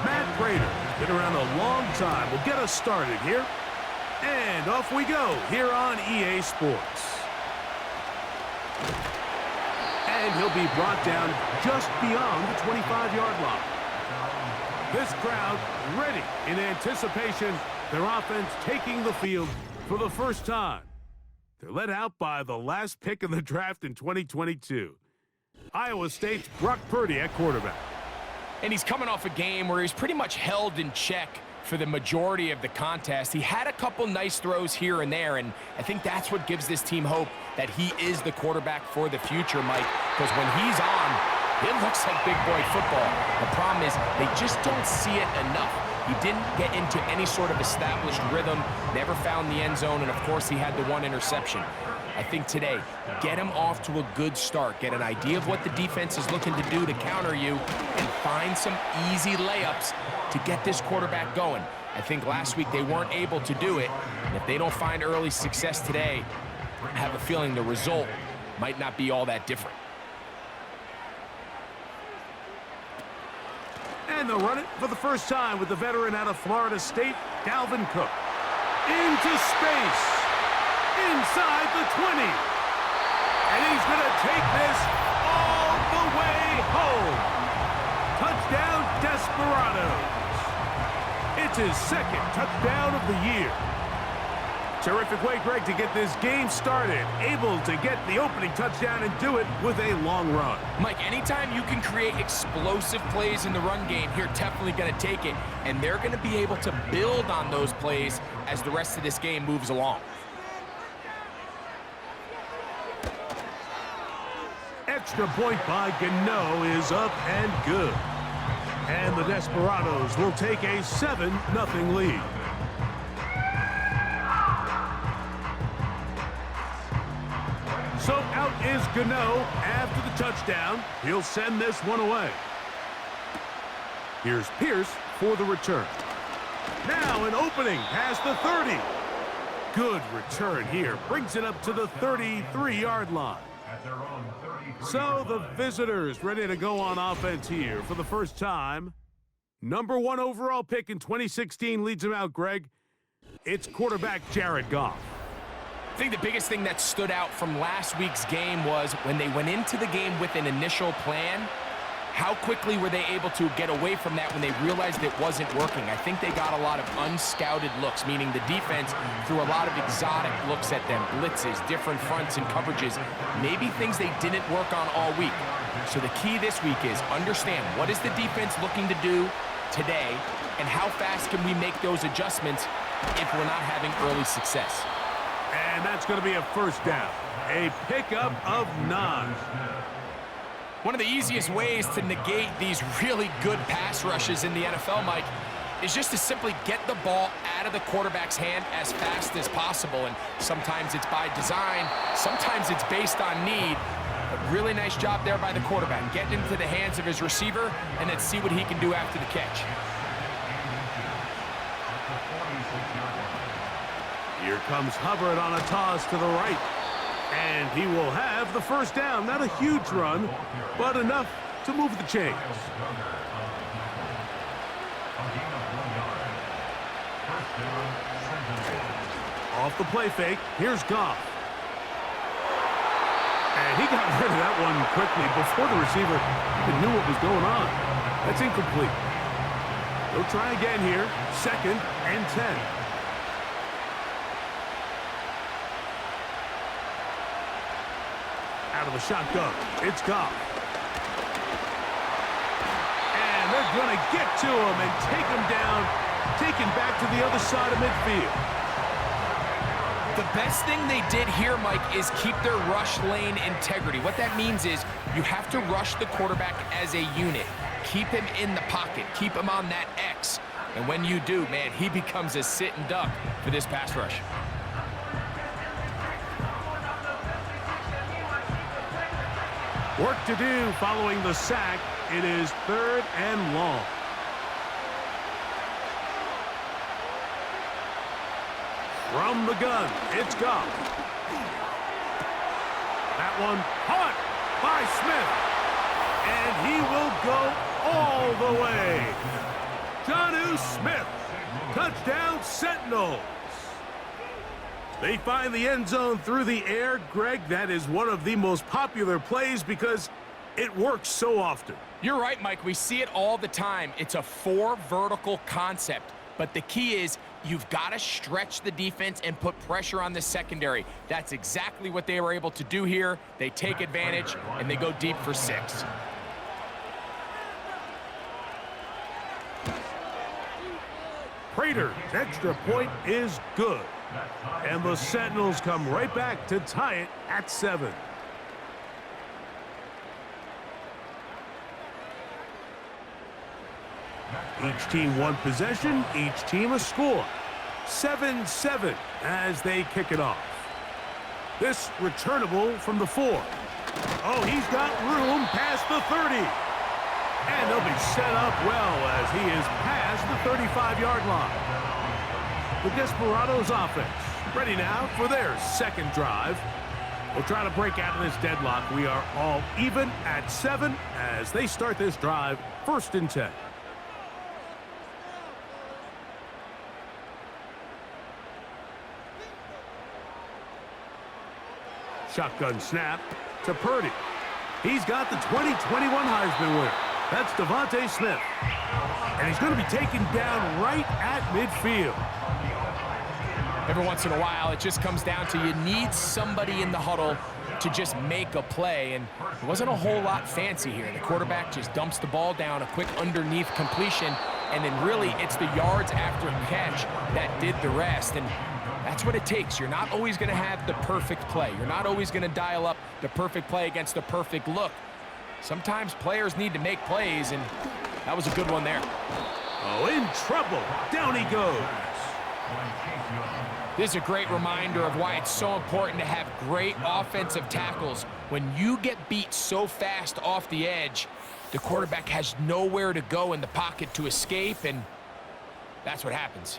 B: Matt Prater has been around a long time. We'll get us started here. And off we go here on EA Sports. And he'll be brought down just beyond the 25-yard line. This crowd ready in anticipation. Their offense taking the field for the first time. They're led out by the last pick in the draft in 2022. Iowa State's Brock Purdy at quarterback.
C: And he's coming off a game where he's pretty much held in check for the majority of the contest. He had a couple nice throws here and there, and I think that's what gives this team hope that he is the quarterback for the future, Mike, because when he's on, it looks like big boy football. The problem is they just don't see it enough. He didn't get into any sort of established rhythm, never found the end zone, and of course he had the one interception. I think today, get him off to a good start. Get an idea of what the defense is looking to do to counter you and find some easy layups to get this quarterback going. I think last week they weren't able to do it. And if they don't find early success today, I have a feeling the result might not be all that different.
B: And they'll run it for the first time with the veteran out of Florida State, Dalvin Cook. Into space. Inside the 20. And he's going to take this all the way home. Touchdown, Desperados. It's his second touchdown of the year. Terrific way, Greg, to get this game started. Able to get the opening touchdown and do it with a long run.
C: Mike, anytime you can create explosive plays in the run game, you're definitely going to take it. And they're going to be able to build on those plays as the rest of this game moves along.
B: Extra point by Gano is up and good. And the Desperados will take a 7-0 lead. So out is Gano after the touchdown. He'll send this one away. Here's Pierce for the return. Now an opening past the 30. Good return here. Brings it up to the 33-yard line. So the visitors ready to go on offense here for the first time. Number 1 overall pick in 2016 leads them out, Greg. It's quarterback Jared Goff.
C: I think the biggest thing that stood out from last week's game was when they went into the game with an initial plan, how quickly were they able to get away from that when they realized it wasn't working? I think they got a lot of unscouted looks, meaning the defense threw a lot of exotic looks at them, blitzes, different fronts and coverages, maybe things they didn't work on all week. So the key this week is understand what is the defense looking to do today and how fast can we make those adjustments if we're not having early success.
B: And that's going to be a first down. A pickup of 9.
C: One of the easiest ways to negate these really good pass rushes in the NFL, Mike, is just to simply get the ball out of the quarterback's hand as fast as possible. And sometimes it's by design, sometimes it's based on need. A really nice job there by the quarterback, getting into the hands of his receiver, and let's see what he can do after the catch.
B: Here comes Hubbard on a toss to the right. And he will have the first down. Not a huge run, but enough to move the chains. Off the play fake, here's Goff. And he got rid of that one quickly before the receiver even knew what was going on. That's incomplete. They'll try again here. 2nd and 10. Out of the shotgun. It's Goff. And they're going to get to him and take him down, take him back to the other side of midfield.
C: The best thing they did here, Mike, is keep their rush lane integrity. What that means is you have to rush the quarterback as a unit. Keep him in the pocket. Keep him on that X. And when you do, man, he becomes a sitting duck for this pass rush.
B: Work to do following the sack. It is 3rd and long. From the gun, it's Goff. That one caught by Smith. And he will go all the way. Jonnu Smith, touchdown Sentinels. They find the end zone through the air. Greg, that is one of the most popular plays because it works so often.
C: You're right, Mike. We see it all the time. It's a 4 vertical concept. But the key is you've got to stretch the defense and put pressure on the secondary. That's exactly what they were able to do here. They take advantage, and they go deep for 6.
B: Prater's extra point is good. And the Sentinels come right back to tie it at 7. Each team one possession, each team a score. 7-7 as they kick it off. This returnable from the 4. Oh, he's got room past the 30. And they'll be set up well as he is past the 35-yard line. The Desperados offense ready now for their 2nd drive. We'll try to break out of this deadlock. We are all even at 7 as they start this drive, 1st and 10. Shotgun snap to Purdy. He's got the 2021 Heisman winner. That's Devontae Smith. And he's going to be taken down right at midfield.
C: Every once in a while, it just comes down to you need somebody in the huddle to just make a play, and it wasn't a whole lot fancy here. The quarterback just dumps the ball down, a quick underneath completion, and then really it's the yards after catch that did the rest, and that's what it takes. You're not always going to have the perfect play. You're not always going to dial up the perfect play against the perfect look. Sometimes players need to make plays, and that was a good one there.
B: Oh, in trouble. Down he goes.
C: This is a great reminder of why it's so important to have great offensive tackles. When you get beat so fast off the edge, the quarterback has nowhere to go in the pocket to escape, and that's what happens.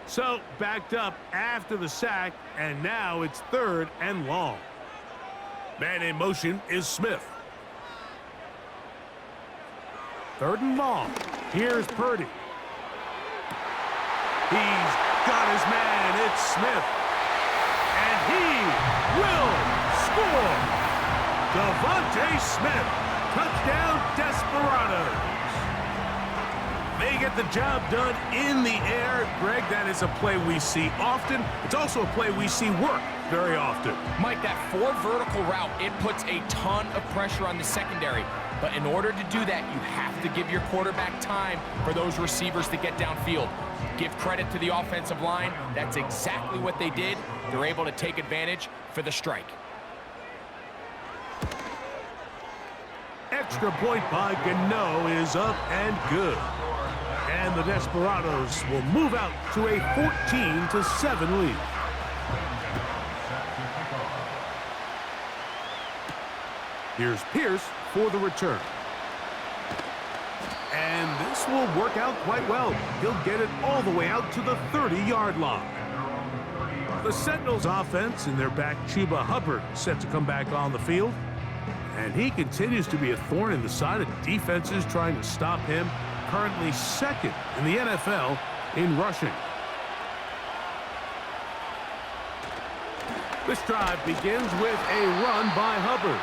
B: So, backed up after the sack, and now it's 3rd and long. Man in motion is Smith. 3rd and long. Here's Purdy. He's got his man. It's Smith. And he will score. Devontae Smith. Touchdown, Desperados. They get the job done in the air. Greg, that is a play we see often. It's also a play we see work very often.
C: Mike, that 4 vertical route, it puts a ton of pressure on the secondary. But in order to do that, you have to give your quarterback time for those receivers to get downfield. Give credit to the offensive line. That's exactly what they did. They're able to take advantage for the strike.
B: Extra point by Gano is up and good. And the Desperados will move out to a 14-7 lead. Here's Pierce for the return. And this will work out quite well. He'll get it all the way out to the 30-yard line. The Sentinels offense and their back Chuba Hubbard set to come back on the field. And he continues to be a thorn in the side of defenses trying to stop him. Currently 2nd in the NFL in rushing. This drive begins with a run by Hubbard.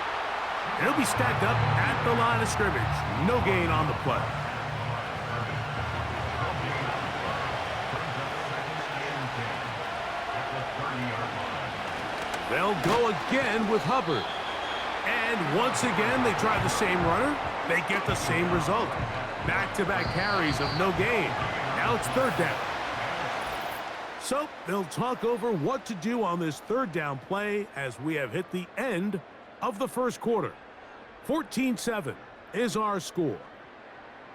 B: He'll be stacked up at the line of scrimmage. No gain on the play. They'll go again with Hubbard. And once again, they try the same runner. They get the same result. Back-to-back carries of no gain. Now it's third down. So they'll talk over what to do on this third down play as we have hit the end of the first quarter. 14-7 is our score.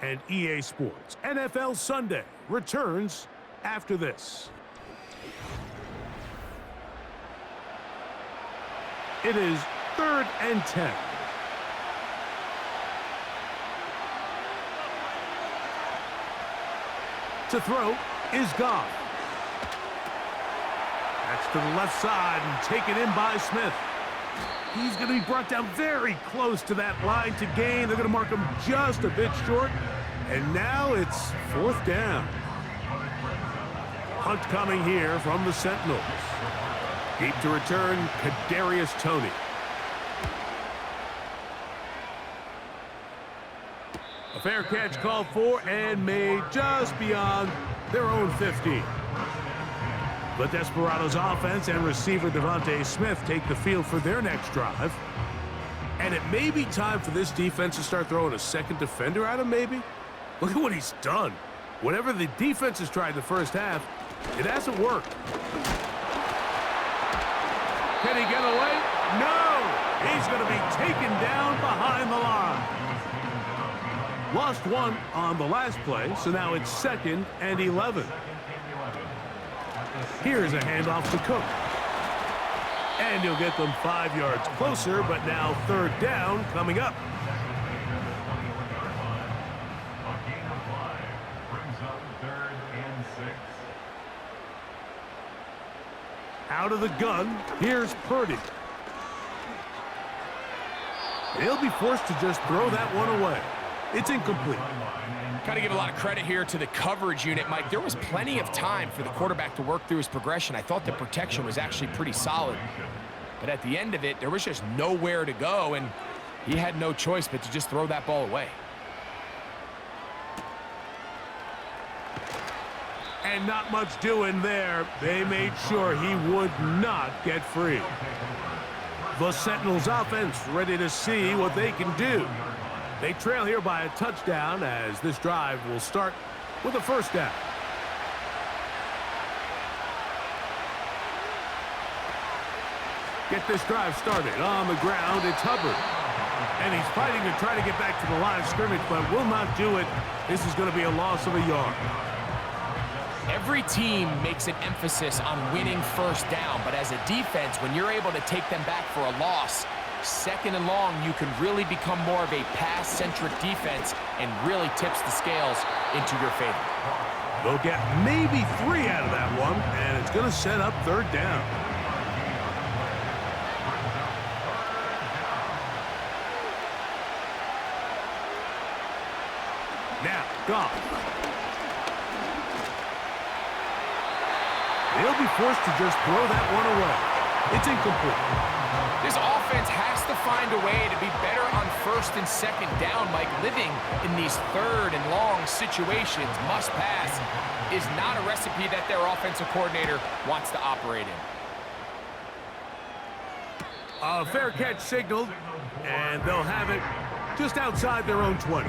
B: And EA Sports NFL Sunday returns after this. It is 3rd and 10. To throw is Goff. That's to the left side and taken in by Smith. He's going to be brought down very close to that line to gain. They're going to mark him just a bit short. And now it's 4th down. Hunt coming here from the Sentinels. Deep to return, Kadarius Toney. A fair catch called for and made just beyond their own 15. The Desperados offense and receiver Devontae Smith take the field for their next drive. And it may be time for this defense to start throwing a second defender at him, maybe. Look at what he's done. Whatever the defense has tried the first half, it hasn't worked. Can he get away? No! He's going to be taken down behind the line. Lost one on the last play, so now it's 2nd and 11. Here's a handoff to Cook. And he'll get them 5 yards closer, but now 3rd down coming up. Out of the gun, here's Purdy. He'll be forced to just throw that one away. It's incomplete.
C: Got to give a lot of credit here to the coverage unit, Mike. There was plenty of time for the quarterback to work through his progression. I thought the protection was actually pretty solid. But at the end of it, there was just nowhere to go, and he had no choice but to just throw that ball away.
B: And not much doing there. They made sure he would not get free. The Sentinels offense ready to see what they can do. They trail here by a touchdown as this drive will start with a 1st down. Get this drive started. On the ground, it's Hubbard. And he's fighting to try to get back to the line of scrimmage, but will not do it. This is going to be a loss of a yard.
C: Every team makes an emphasis on winning 1st down, but as a defense, when you're able to take them back for a loss, 2nd and long, you can really become more of a pass-centric defense and really tips the scales into your favor.
B: They'll get maybe 3 out of that one, and it's going to set up 3rd down. Now, Goff. He'll be forced to just throw that one away. It's incomplete.
C: This offense has to find a way to be better on 1st and 2nd down, Mike. Living in these 3rd and long situations, must pass, is not a recipe that their offensive coordinator wants to operate in.
B: A fair catch signaled, and they'll have it just outside their own 20.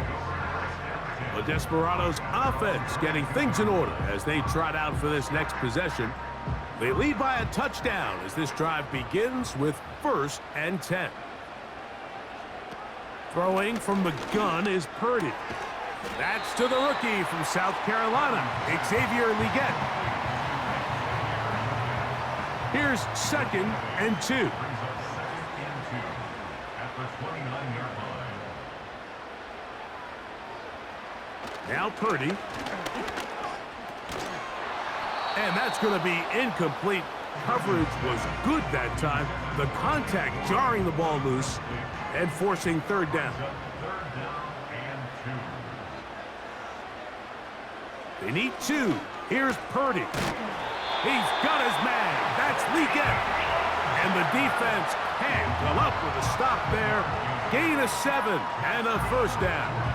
B: The Desperados offense getting things in order as they trot out for this next possession. They lead by a touchdown as this drive begins with 1st and 10. Throwing from the gun is Purdy. That's to the rookie from South Carolina, Xavier Legette. Here's 2nd and 2. Now Purdy. And that's going to be incomplete. Coverage was good that time. The contact jarring the ball loose and forcing 3rd down. They need 2 Here's Purdy. He's got his man. That's Leggett. And the defense can't come up with a stop there. Gain of 7 and a first down.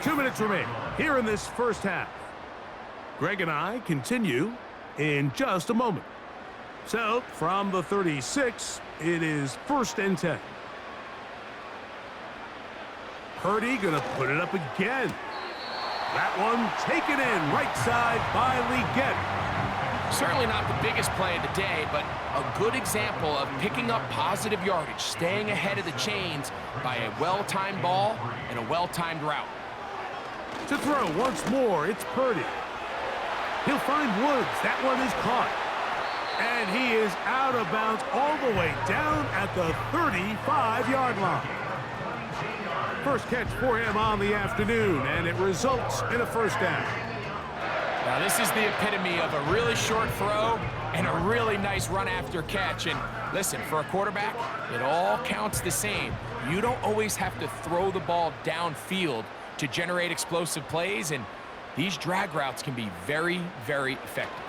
B: Two minutes remaining here in this first half. Greg and I continue in just a moment. So, from the 36, it is 1st and 10. Purdy gonna put it up again. That one taken in right side by Leggett.
C: Certainly not the biggest play of the day, but a good example of picking up positive yardage, staying ahead of the chains by a well-timed ball and a well-timed route.
B: To throw once more, it's Purdy. He'll find Woods. That one is caught. And he is out of bounds all the way down at the 35-yard line. First catch for him on the afternoon, and it results in a first down.
C: Now, this is the epitome of a really short throw and a really nice run after catch. And listen, for a quarterback, it all counts the same. You don't always have to throw the ball downfield to generate explosive plays, and these drag routes can be very, very effective.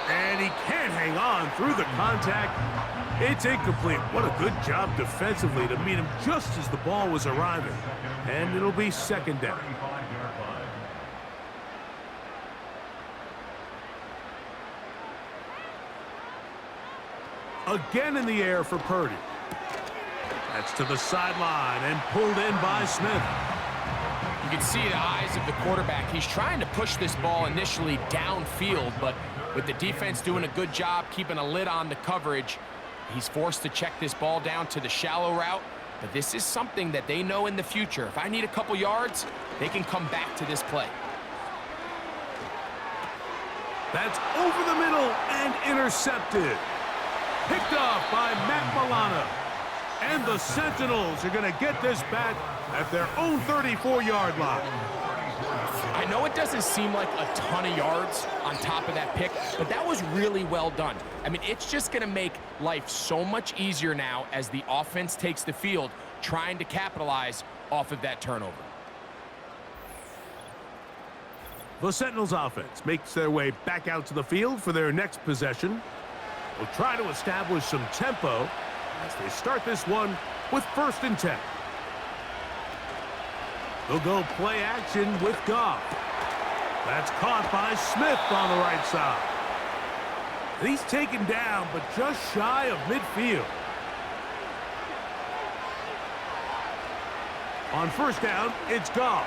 B: And he can't hang on through the contact. It's incomplete. What a good job defensively to meet him just as the ball was arriving. And it'll be 2nd down. Again in the air for Purdy. That's to the sideline and pulled in by Smith.
C: You can see the eyes of the quarterback. He's trying to push this ball initially downfield, but with the defense doing a good job keeping a lid on the coverage, he's forced to check this ball down to the shallow route. But this is something that they know in the future. If I need a couple yards, they can come back to this play.
B: That's over the middle and intercepted. Picked off by Matt Milano. And the Sentinels are going to get this back at their own 34-yard line.
C: I know it doesn't seem like a ton of yards on top of that pick, but that was really well done. I mean, it's just going to make life so much easier now as the offense takes the field, trying to capitalize off of that turnover.
B: The Sentinels offense makes their way back out to the field for their next possession. Will try to establish some tempo as they start this one with 1st and 10. They'll go play action with Goff. That's caught by Smith on the right side. He's taken down, but just shy of midfield. On 1st down, it's Goff.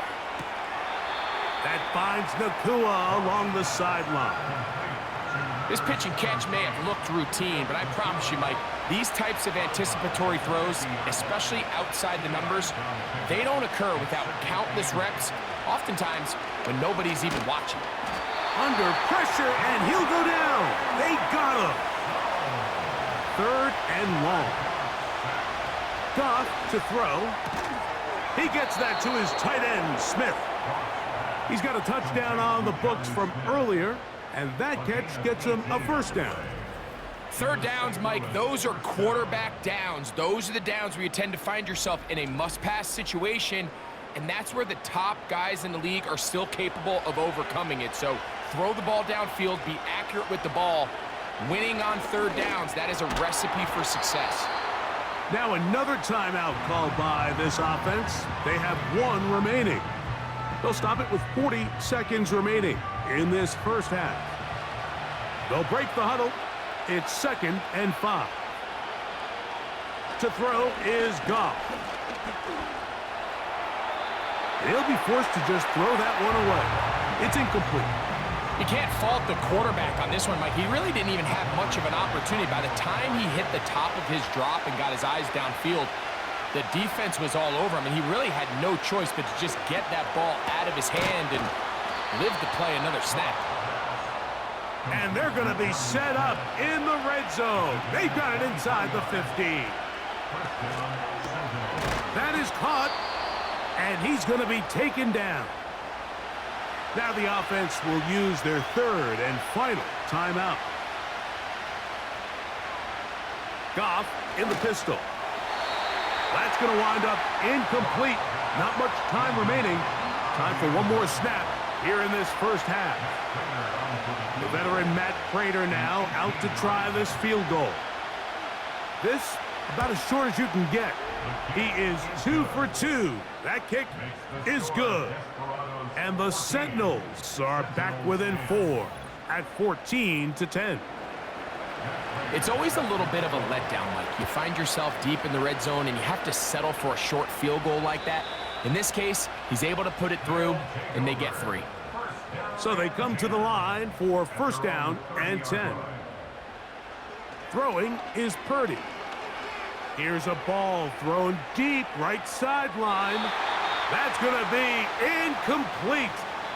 B: That finds Nakua along the sideline.
C: This pitch and catch may have looked routine, but I promise you, Mike, these types of anticipatory throws, especially outside the numbers, they don't occur without countless reps, oftentimes when nobody's even watching.
B: Under pressure, and he'll go down. They got him. 3rd and long. Goff to throw. He gets that to his tight end, Smith. He's got a touchdown on the books from earlier, and that catch gets him a first down.
C: 3rd downs, Mike, those are quarterback downs. Those are the downs where you tend to find yourself in a must-pass situation, and that's where the top guys in the league are still capable of overcoming it. So throw the ball downfield, be accurate with the ball. Winning on 3rd downs, that is a recipe for success.
B: Now another timeout called by this offense. They have 1 remaining. They'll stop it with 40 seconds remaining in this first half. They'll break the huddle. It's 2nd and 5. To throw is Goff. He'll be forced to just throw that one away. It's incomplete.
C: You can't fault the quarterback on this one, Mike. He really didn't even have much of an opportunity. By the time he hit the top of his drop and got his eyes downfield, the defense was all over him, and he really had no choice but to just get that ball out of his hand and live to play another snap.
B: And they're going to be set up in the red zone. They've got it inside the 15. That is caught, and he's going to be taken down. Now the offense will use their 3rd and final timeout. Goff in the pistol. That's going to wind up incomplete. Not much time remaining. Time for one more snap here in this first half. The veteran Matt Prater now out to try this field goal. This about as short as you can get. He is 2 for 2. That kick is good. And the Sentinels are back within 4 at 14-10.
C: It's always a little bit of a letdown, Mike. You find yourself deep in the red zone and you have to settle for a short field goal like that. In this case, he's able to put it through, and they get 3.
B: So they come to the line for first down and 10. Throwing is Purdy. Here's a ball thrown deep right sideline. That's going to be incomplete.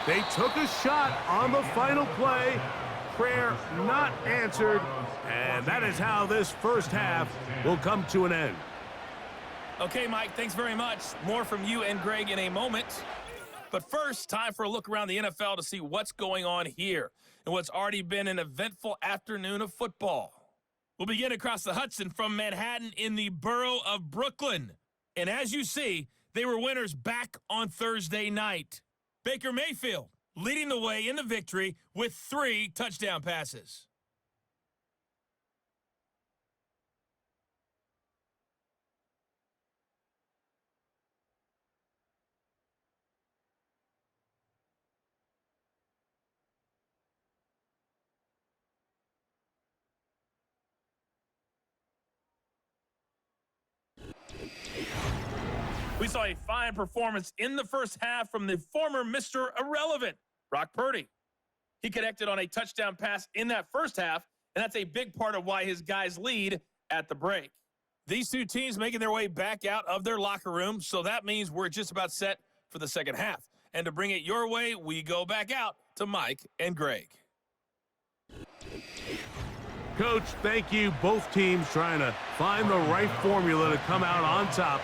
B: They took a shot on the final play. Prayer not answered. And that is how this first half will come to an end.
E: Okay, Mike, thanks very much. More from you and Greg in a moment. But first, time for a look around the NFL to see what's going on here and what's already been an eventful afternoon of football. We'll begin across the Hudson from Manhattan in the borough of Brooklyn. And as you see, they were winners back on Thursday night. Baker Mayfield leading the way in the victory with 3 touchdown passes. We saw a fine performance in the first half from the former Mr. Irrelevant, Brock Purdy. He connected on a touchdown pass in that first half, and that's a big part of why his guys lead at the break. These two teams making their way back out of their locker room, so that means we're just about set for the second half. And to bring it your way, we go back out to Mike and Greg.
B: Coach, thank you. Both teams trying to find the right formula to come out on top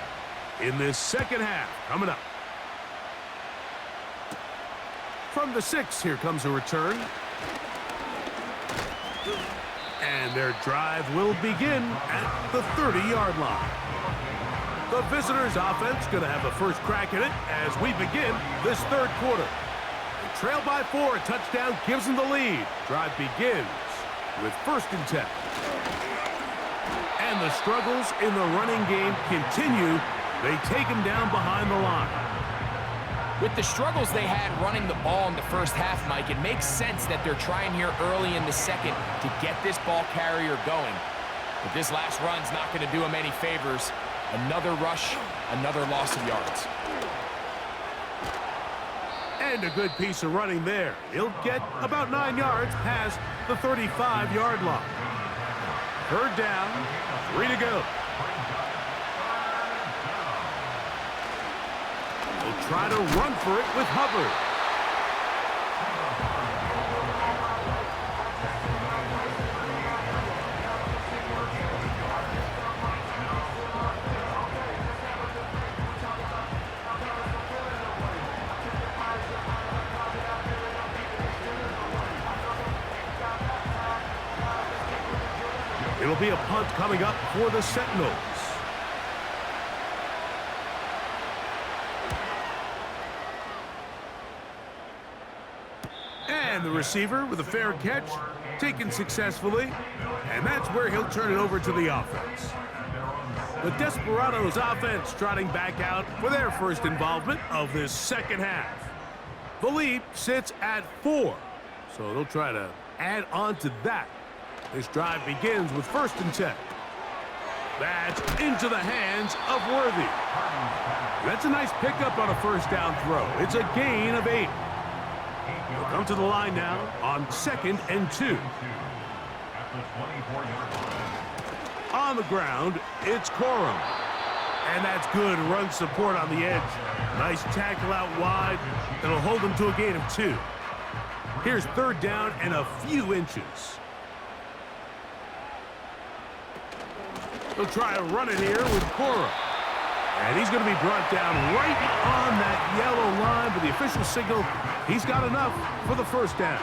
B: in this second half coming up. From the 6, here comes a return. And their drive will begin at the 30-yard line. The visitors' offense going to have the first crack at it as we begin this third quarter. They trail by 4, a touchdown gives them the lead. Drive begins with 1st and 10. And the struggles in the running game continue. They take him down behind the line.
C: With the struggles they had running the ball in the first half, Mike, it makes sense that they're trying here early in the second to get this ball carrier going. But this last run's not going to do him any favors. Another rush, another loss of yards.
B: And a good piece of running there. He'll get about 9 yards past the 35-yard line. 3rd down, 3 to go. They'll try to run for it with Hubbard. It'll be a punt coming up for the Sentinels. And the receiver with a fair catch, taken successfully, and that's where he'll turn it over to the offense. The Desperados offense trotting back out for their first involvement of this second half. The lead sits at 4, so they'll try to add on to that. This drive begins with 1st and 10. That's into the hands of Worthy. That's a nice pickup on a first down throw. It's a gain of 8. They'll come to the line now on 2nd and 2. On the ground, it's Corum. And that's good run support on the edge. Nice tackle out wide. That'll hold them to a gain of 2. Here's 3rd down and a few inches. They'll try to run it here with Corum. And he's going to be brought down right on that yellow line, but the official signal, he's got enough for the first down.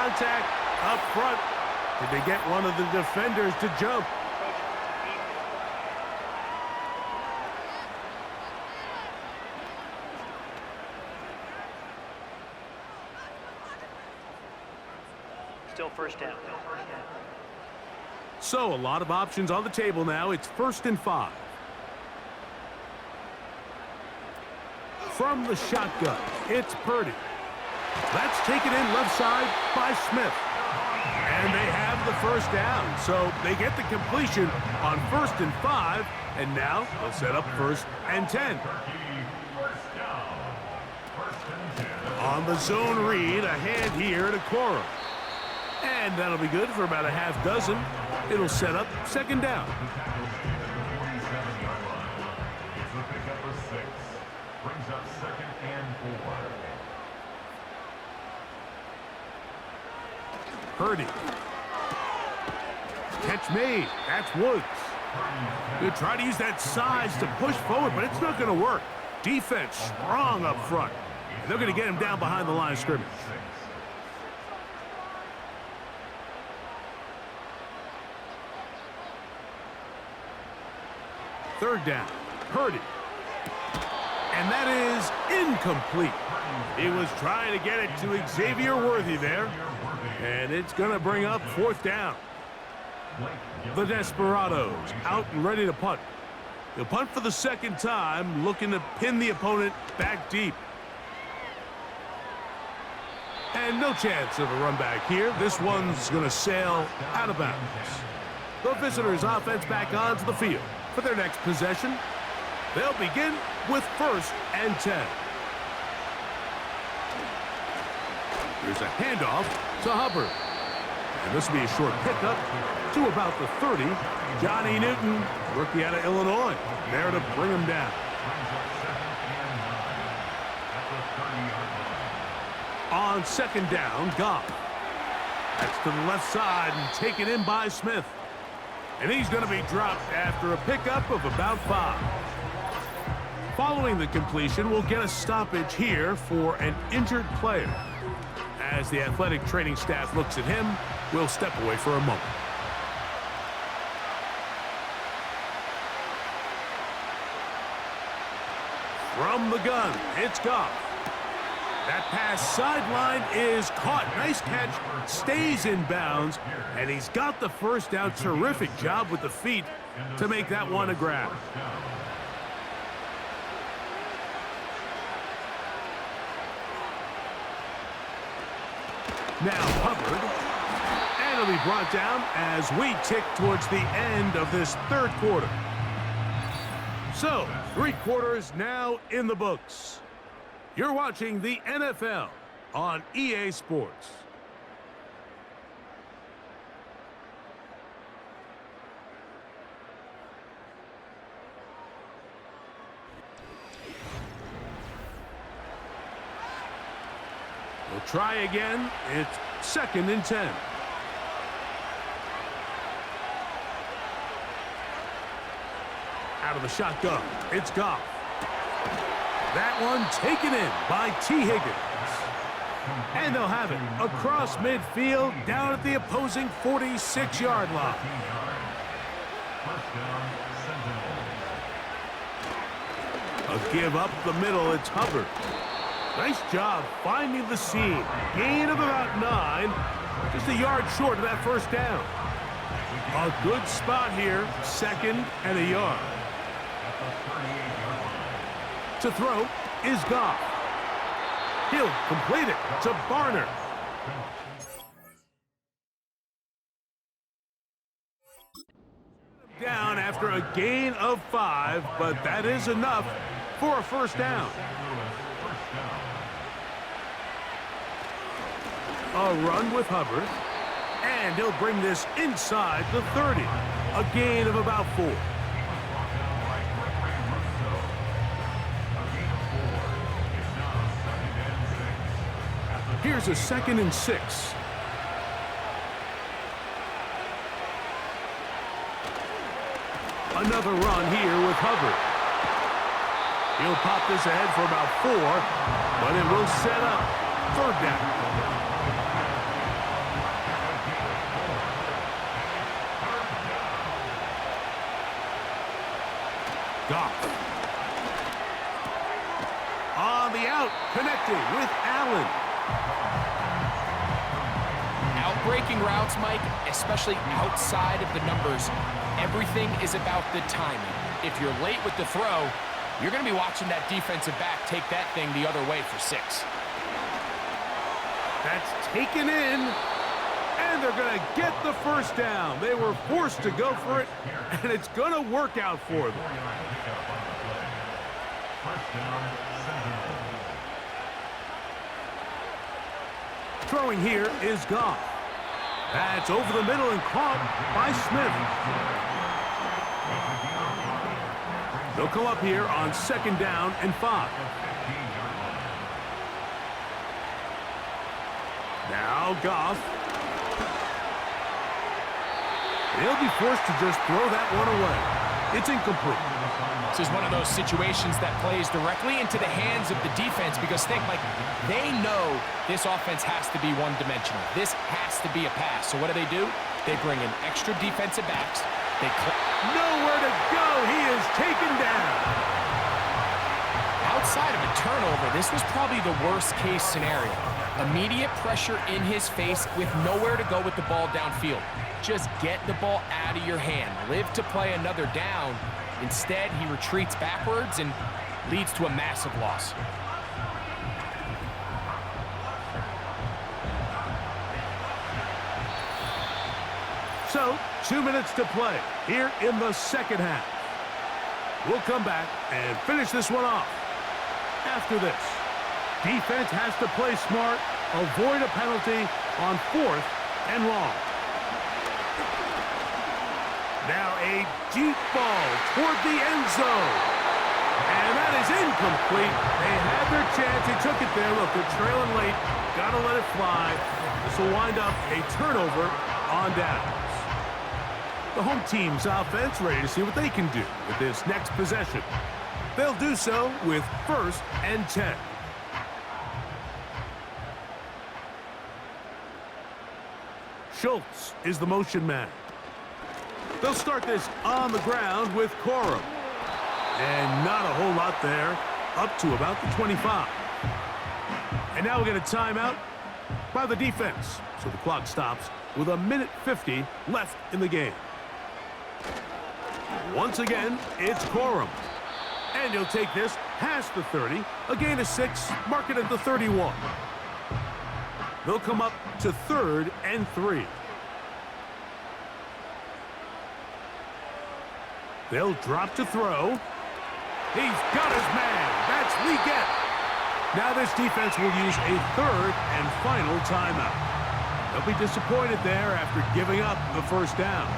B: contact up front. Did they get one of the defenders to jump?
J: Still first down.
B: So, a lot of options on the table now. It's 1st and 5. From the shotgun, it's Purdy. That's taken in left side by Smith. And they have the first down. So, they get the completion on 1st and 5. And now, they'll set up 1st and 10. On the zone read, a hand here to Cora. And that'll be good for about a half dozen. It'll set up 2nd down.
D: Brings up 2nd and 4.
B: Purdy. Catch made. That's Woods. They try to use that size to push forward, but it's not going to work. Defense strong up front. And they're going to get him down behind the line of scrimmage. 3rd down. Purdy. And that is incomplete. He was trying to get it to Xavier Worthy there. And it's going to bring up 4th down. The Desperados out and ready to punt. They'll punt for the 2nd time, looking to pin the opponent back deep. And no chance of a run back here. This one's going to sail out of bounds. The visitors' offense back onto the field. For their next possession, they'll begin with 1st and 10. Here's a handoff to Hubbard. And this will be a short pickup to about the 30. Johnny Newton, rookie out of Illinois, there to bring him down. On 2nd down, Goff. That's to the left side and taken in by Smith. And he's going to be dropped after a pickup of about 5. Following the completion, we'll get a stoppage here for an injured player. As the athletic training staff looks at him, we'll step away for a moment. From the gun, it's Goff. That pass sideline is caught. Nice catch, stays in bounds, and he's got the first down. Terrific job with the feet to make that one a grab. Now Hubbard, and it'll be brought down as we tick towards the end of this 3rd quarter. So, 3 quarters now in the books. You're watching the NFL on EA Sports. We'll try again. It's 2nd and 10. Out of the shotgun, it's Goff. That one taken in by T. Higgins. And they'll have it across midfield down at the opposing 46-yard line. A give up the middle, it's Hubbard. Nice job finding the seam. Gain of about 9. Just a yard short of that first down. A good spot here. 2nd and a yard. To throw is Goff. He'll complete it to Barner. Down after a gain of 5, but that is enough for a first down. A run with Hubbard, and he'll bring this inside the 30. A gain of about 4. Here's a 2nd and 6. Another run here with Hubbard. He'll pop this ahead for about 4, but it will set up 3rd down. Goff. On the out, connecting with Allen.
C: Out-breaking routes, Mike, especially outside of the numbers, everything is about the timing. If you're late with the throw, you're going to be watching that defensive back take that thing the other way for 6.
B: That's taken in, and they're going to get the first down. They were forced to go for it, and it's going to work out for them. Throwing here is Goff. That's over the middle and caught by Smith. They'll come up here on 2nd down and 5. Now Goff. They'll be forced to just throw that one away. It's incomplete.
C: This is one of those situations that plays directly into the hands of the defense because think, like, they know this offense has to be one-dimensional. This has to be a pass. So what do? They bring in extra defensive backs.
B: Nowhere to go. He is taken down.
C: Outside of a turnover, this was probably the worst-case scenario. Immediate pressure in his face with nowhere to go with the ball downfield. Just get the ball out of your hand. Live to play another down. Instead, he retreats backwards and leads to a massive loss.
B: So, 2 minutes to play here in the 2nd half. We'll come back and finish this one off. After this, defense has to play smart, avoid a penalty on 4th and long. Now a deep ball toward the end zone. And that is incomplete. They had their chance. They took it there. Look, they're trailing late. Got to let it fly. This will wind up a turnover on downs. The home team's offense ready to see what they can do with this next possession. They'll do so with 1st and 10. Schultz is the motion man. They'll start this on the ground with Corum. And not a whole lot there, up to about the 25. And now we get a timeout by the defense. So the clock stops with 1:50 left in the game. Once again, it's Corum. And he'll take this past the 30, a gain of 6, mark it at the 31. They'll come up to 3rd and 3. They'll drop to throw. He's got his man. That's Leggett. Now this defense will use a 3rd and final timeout. They'll be disappointed there after giving up the first down.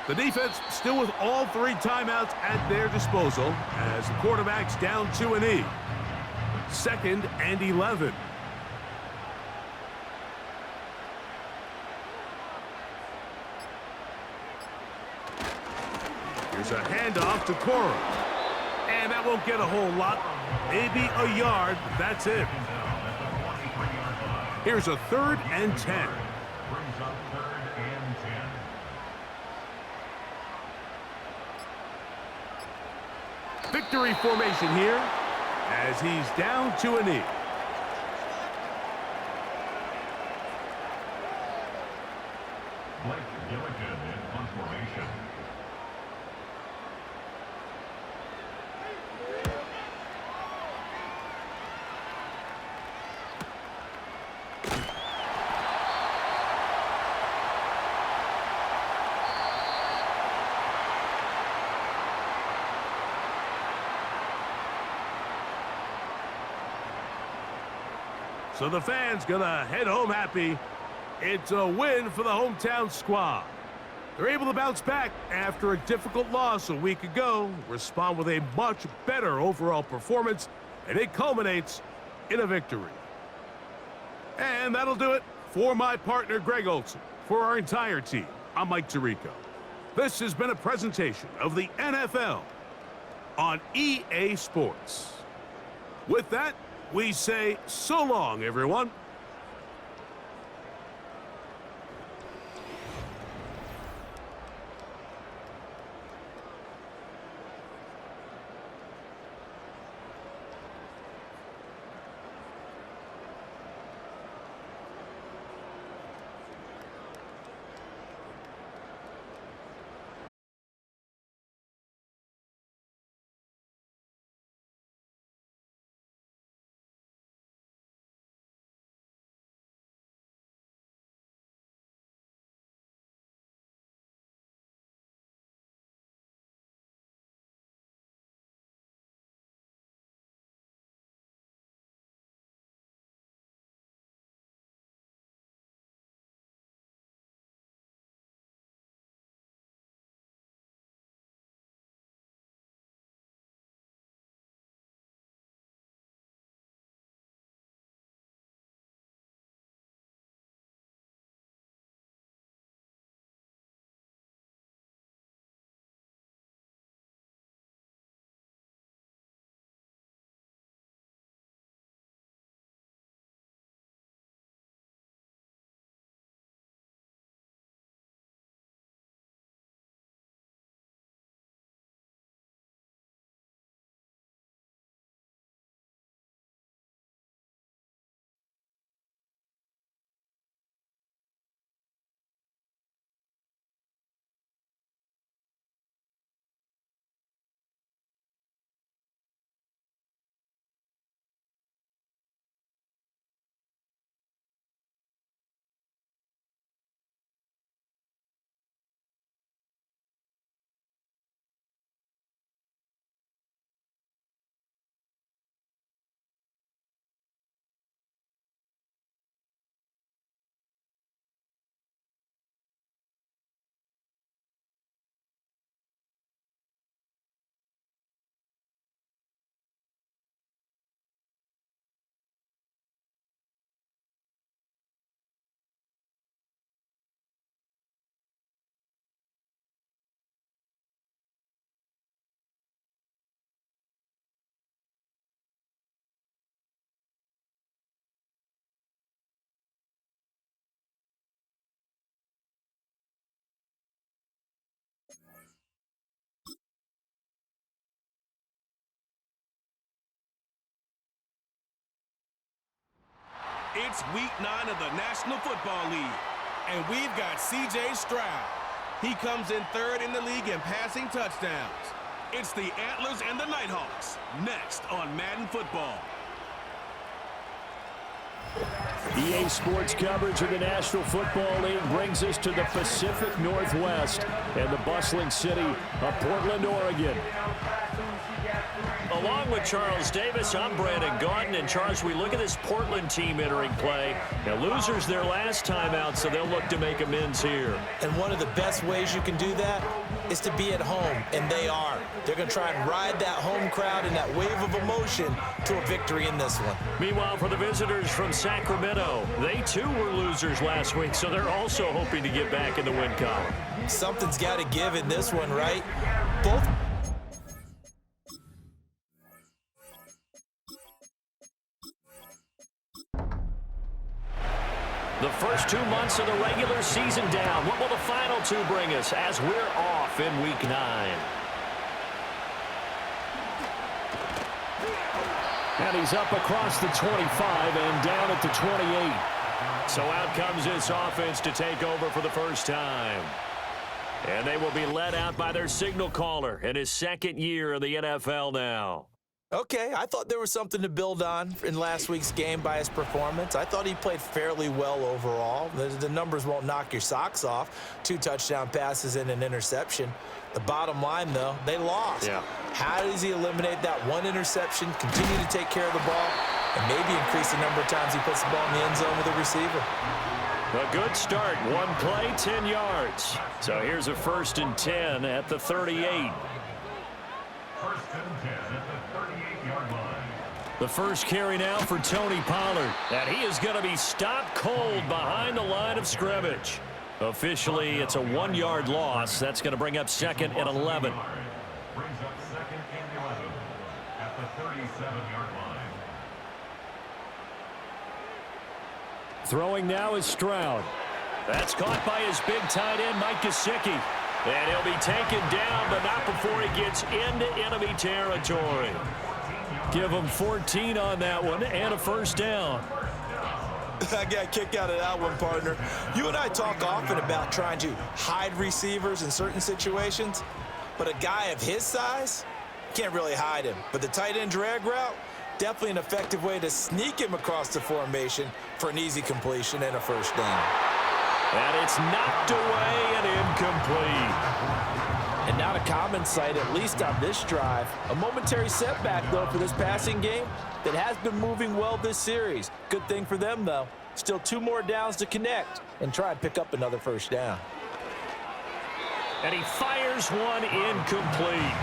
B: The defense still with all 3 timeouts at their disposal as the quarterback's down to an E. 2nd and 11. Here's a handoff to Corum. And that won't get a whole lot. Maybe a yard, but that's it. Here's a 3rd and 10. Victory formation here as he's down to a knee.
D: in formation.
B: So the fans gonna head home happy. It's a win for the hometown squad. They're able to bounce back after a difficult loss a week ago, respond with a much better overall performance, and it culminates in a victory. And that'll do it for my partner, Greg Olson. For our entire team, I'm Mike Tirico. This has been a presentation of the NFL on EA Sports. With that, we say so long, everyone.
A: It's week 9 of the National Football League, and we've got C.J. Stroud. He comes in 3rd in the league in passing touchdowns. It's the Antlers and the Nighthawks, next on Madden Football.
H: EA Sports coverage of the National Football League brings us to the Pacific Northwest and the bustling city of Portland, Oregon.
K: Along with Charles Davis, I'm Brandon Gaudin. And Charles, we look at this Portland team entering play. Now, losers their last time out, so they'll look to make amends here.
I: And one of the best ways you can do that is to be at home, and they are. They're going to try and ride that home crowd and that wave of emotion to a victory in this one.
K: Meanwhile, for the visitors from Sacramento, they too were losers last week, so they're also hoping to get back in the win column.
I: Something's got to give in this one, right? Both.
K: The first 2 months of the regular season down. What will the final 2 bring us as we're off in week 9?
H: And he's up across the 25 and down at the 28.
K: So out comes this offense to take over for the first time. And they will be led out by their signal caller in his 2nd year in the NFL now.
I: Okay, I thought there was something to build on in last week's game by his performance. I thought he played fairly well overall. The numbers won't knock your socks off. 2 touchdown passes and an interception. The bottom line, though, they lost.
K: Yeah.
I: How does he eliminate that 1 interception, continue to take care of the ball, and maybe increase the number of times he puts the ball in the end zone with a receiver?
K: A good start. 1 play, 10 yards. So here's a 1st and 10 at the 38.
D: 1st and 10 at the 38-yard line.
K: The first carry now for Tony Pollard. And he is going to be stopped cold behind the line of scrimmage. Officially, it's a 1-yard loss. That's going to bring up 2nd and 11.
D: Brings up 2nd and 11 at the 37-yard line.
H: Throwing now is Stroud.
K: That's caught by his big tight end, Mike Gesicki. And he'll be taken down, but not before he gets into enemy territory.
H: Give him 14 on that one and a 1st down.
I: I got a kick out of that one, partner. You and I talk often about trying to hide receivers in certain situations, but a guy of his size, can't really hide him. But the tight end drag route, definitely an effective way to sneak him across the formation for an easy completion and a 1st down.
K: And it's knocked away and incomplete.
I: And not a common sight, at least on this drive. A momentary setback, though, for this passing game that has been moving well this series. Good thing for them, though. Still 2 more downs to connect and try and pick up another 1st down.
K: And he fires one incomplete.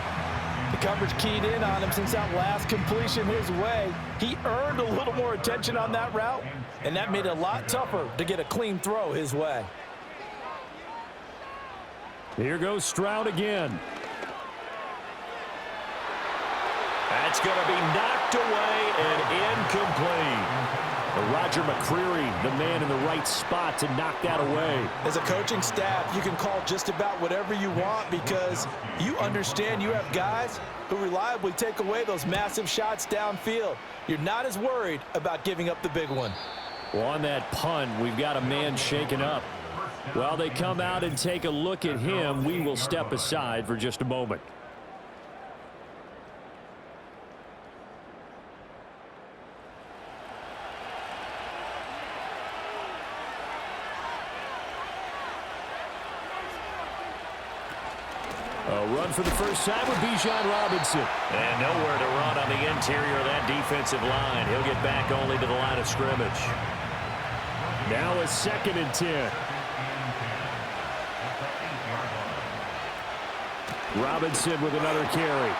I: The coverage keyed in on him since that last completion his way. He earned a little more attention on that route, and that made it a lot tougher to get a clean throw his way.
H: Here goes Stroud again.
K: That's going to be knocked away and incomplete.
H: Roger McCreary, the man in the right spot to knock that away.
I: As a coaching staff, you can call just about whatever you want because you understand you have guys who reliably take away those massive shots downfield. You're not as worried about giving up the big one.
H: Well, on that punt, we've got a man shaken up. While they come out and take a look at him, we will step aside for just a moment. A run for the first time with Bijan Robinson.
K: And nowhere to run on the interior of that defensive line. He'll get back only to the line of scrimmage.
H: Now a 2nd and 10. Robinson with another carry.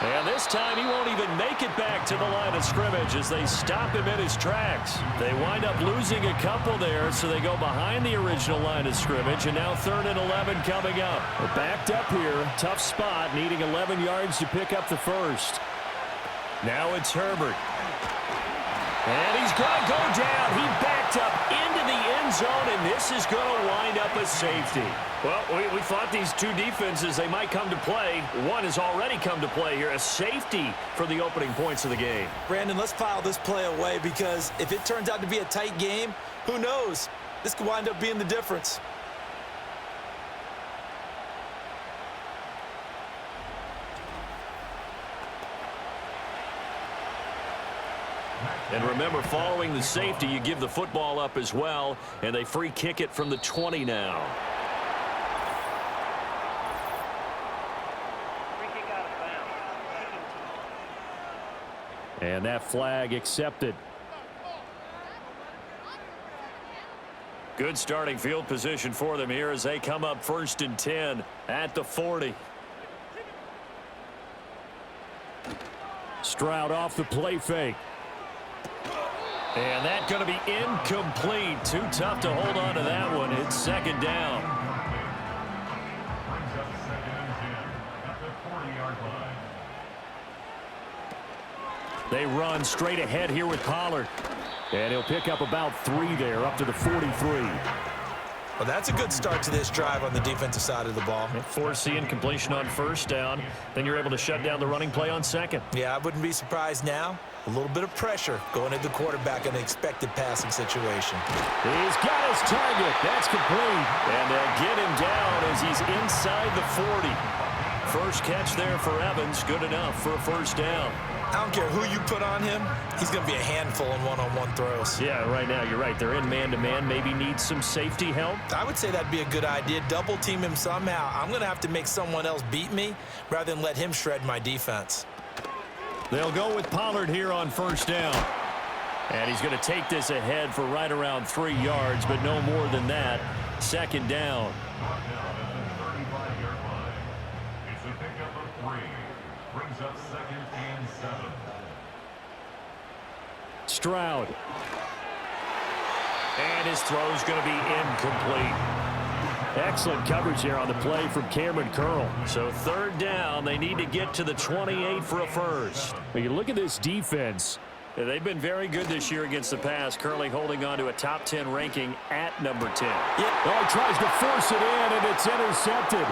K: And this time he won't even make it back to the line of scrimmage as they stop him in his tracks. They wind up losing a couple there, so they go behind the original line of scrimmage, and now 3rd and 11 coming up.
H: We're backed up here. Tough spot, needing 11 yards to pick up the 1st.
K: Now it's Herbert. And he's going to go down. He backed up into the end end zone, and this is going to wind up a safety. Well, we thought these two defenses, they might come to play. One has already come to play here, a safety for the opening points of the game.
I: Brandon, let's file this play away because if it turns out to be a tight game, who knows? This could wind up being the difference.
K: And remember, following the safety, you give the football up as well, and they free kick it from the 20 now.
J: Free kick out of bounds.
H: And that flag accepted.
K: Good starting field position for them here as they come up 1st and 10 at the 40.
H: Stroud off the play fake.
K: And that's going to be incomplete. Too tough to hold on to that one. It's 2nd down.
D: Brings up 2nd and 10 at the 40-yard line.
H: They run straight ahead here with Pollard. And he'll pick up about 3 there, up to the 43.
I: Well, that's a good start to this drive on the defensive side of the ball.
K: Forcing incompletion on 1st down. Then you're able to shut down the running play on 2nd.
I: Yeah, I wouldn't be surprised now. A little bit of pressure going at the quarterback in an expected passing situation.
H: He's got his target. That's complete.
K: And they'll get him down as he's inside the 40. First catch there for Evans. Good enough for a 1st down.
I: I don't care who you put on him. He's going to be a handful in one-on-one throws.
K: Yeah, right now, you're right. They're in man-to-man. Maybe need some safety help.
I: I would say that'd be a good idea. Double team him somehow. I'm going to have to make someone else beat me rather than let him shred my defense.
H: They'll go with Pollard here on 1st down.
K: And he's going to take this ahead for right around 3 yards, but no more than that. 2nd down.
D: It's a pickup of 3. Brings up 2nd and 7.
H: Stroud.
K: And his throw's going to be incomplete.
H: Excellent coverage there on the play from Cameron Curl.
K: So 3rd down, they need to get to the 28 for a 1st.
H: When you look at this defense,
K: Yeah, they've been very good this year against the pass, currently holding on to a top 10 ranking at number 10.
H: oh, he tries to force it in, and it's intercepted.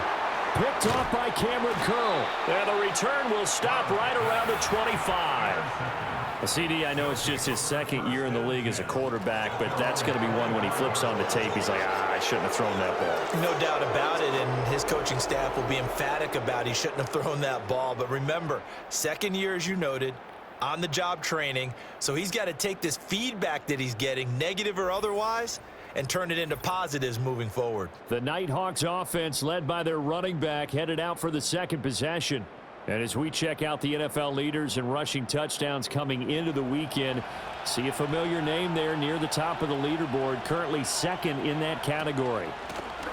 H: Picked off by Cameron Curl.
K: And the return will stop right around the 25. CD, I know it's just his 2nd year in the league as a quarterback, but that's going to be one when he flips on the tape. He's like, I shouldn't have thrown that ball.
I: No doubt about it, and his coaching staff will be emphatic about he shouldn't have thrown that ball. But remember, 2nd year, as you noted, on-the-job training, so he's got to take this feedback that he's getting, negative or otherwise, and turn it into positives moving forward.
H: The Nighthawks offense, led by their running back, headed out for the 2nd possession. And as we check out the NFL leaders in rushing touchdowns coming into the weekend, see a familiar name there near the top of the leaderboard, currently 2nd in that category.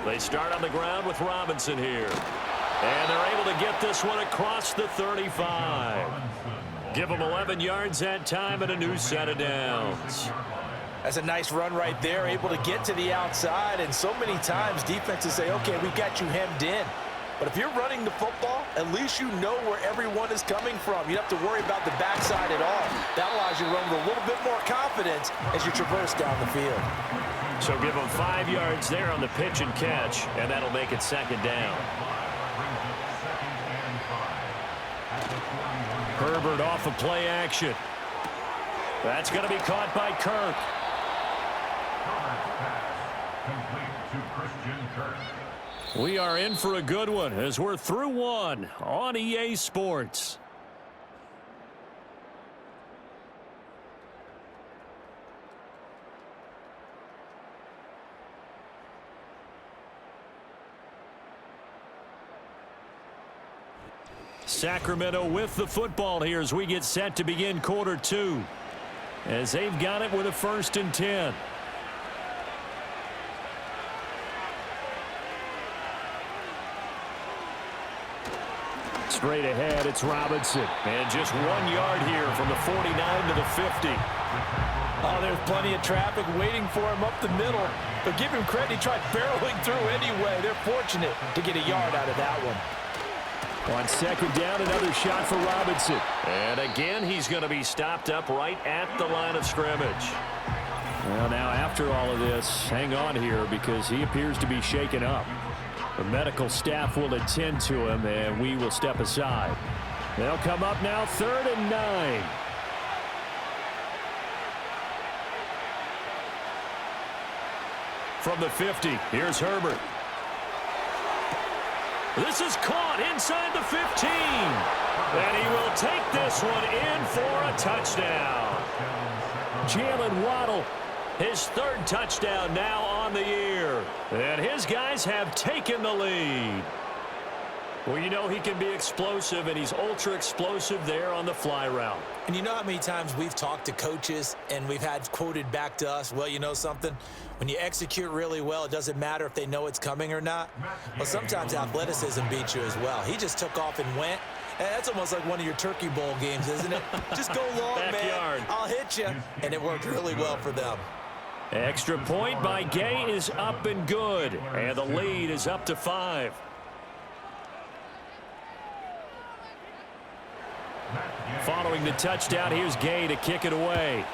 K: They start on the ground with Robinson here. And they're able to get this one across the 35. Give them 11 yards that time and a new set of downs.
I: That's a nice run right there, able to get to the outside, and so many times defenses say, okay, we got you hemmed in. But if you're running the football, at least you know where everyone is coming from. You don't have to worry about the backside at all. That allows you to run with a little bit more confidence as you traverse down the field.
K: So give them 5 yards there on the pitch and catch, and that'll make it 2nd down.
H: Herbert off of play action.
K: That's going to be caught by Kirk.
H: We are in for a good one as we're through one on EA Sports. Sacramento with the football here as we get set to begin quarter 2. As they've got it with a 1st and 10. Straight ahead, it's Robinson.
K: And just 1 yard here from the 49 to the 50.
I: Oh, there's plenty of traffic waiting for him up the middle. But give him credit, he tried barreling through anyway. They're fortunate to get a yard out of that one.
H: On 2nd down, another shot for Robinson.
K: And again, he's going to be stopped up right at the line of scrimmage.
H: Well, now after after all of this, hang on here because he appears to be shaken up. The medical staff will attend to him, and we will step aside. They'll come up now 3rd and 9. From the 50, here's Herbert. This is caught inside the 15. And he will take this one in for a touchdown. Jalen Waddle, his 3rd touchdown now on the year. And his guys have taken the lead. Well, you know he can be explosive, and he's ultra explosive there on the fly route.
I: And you know how many times we've talked to coaches and we've had quoted back to us, well, you know something? When you execute really well, it doesn't matter if they know it's coming or not. Well, sometimes athleticism beats you as well. He just took off and went. And that's almost like one of your Turkey Bowl games, isn't it? Just go long,
H: Backyard.
I: man. I'll hit you. And it worked really well for them.
H: Extra point by Gay is up and good. And the lead is up to 5. Following the touchdown, here's Gay to kick it away.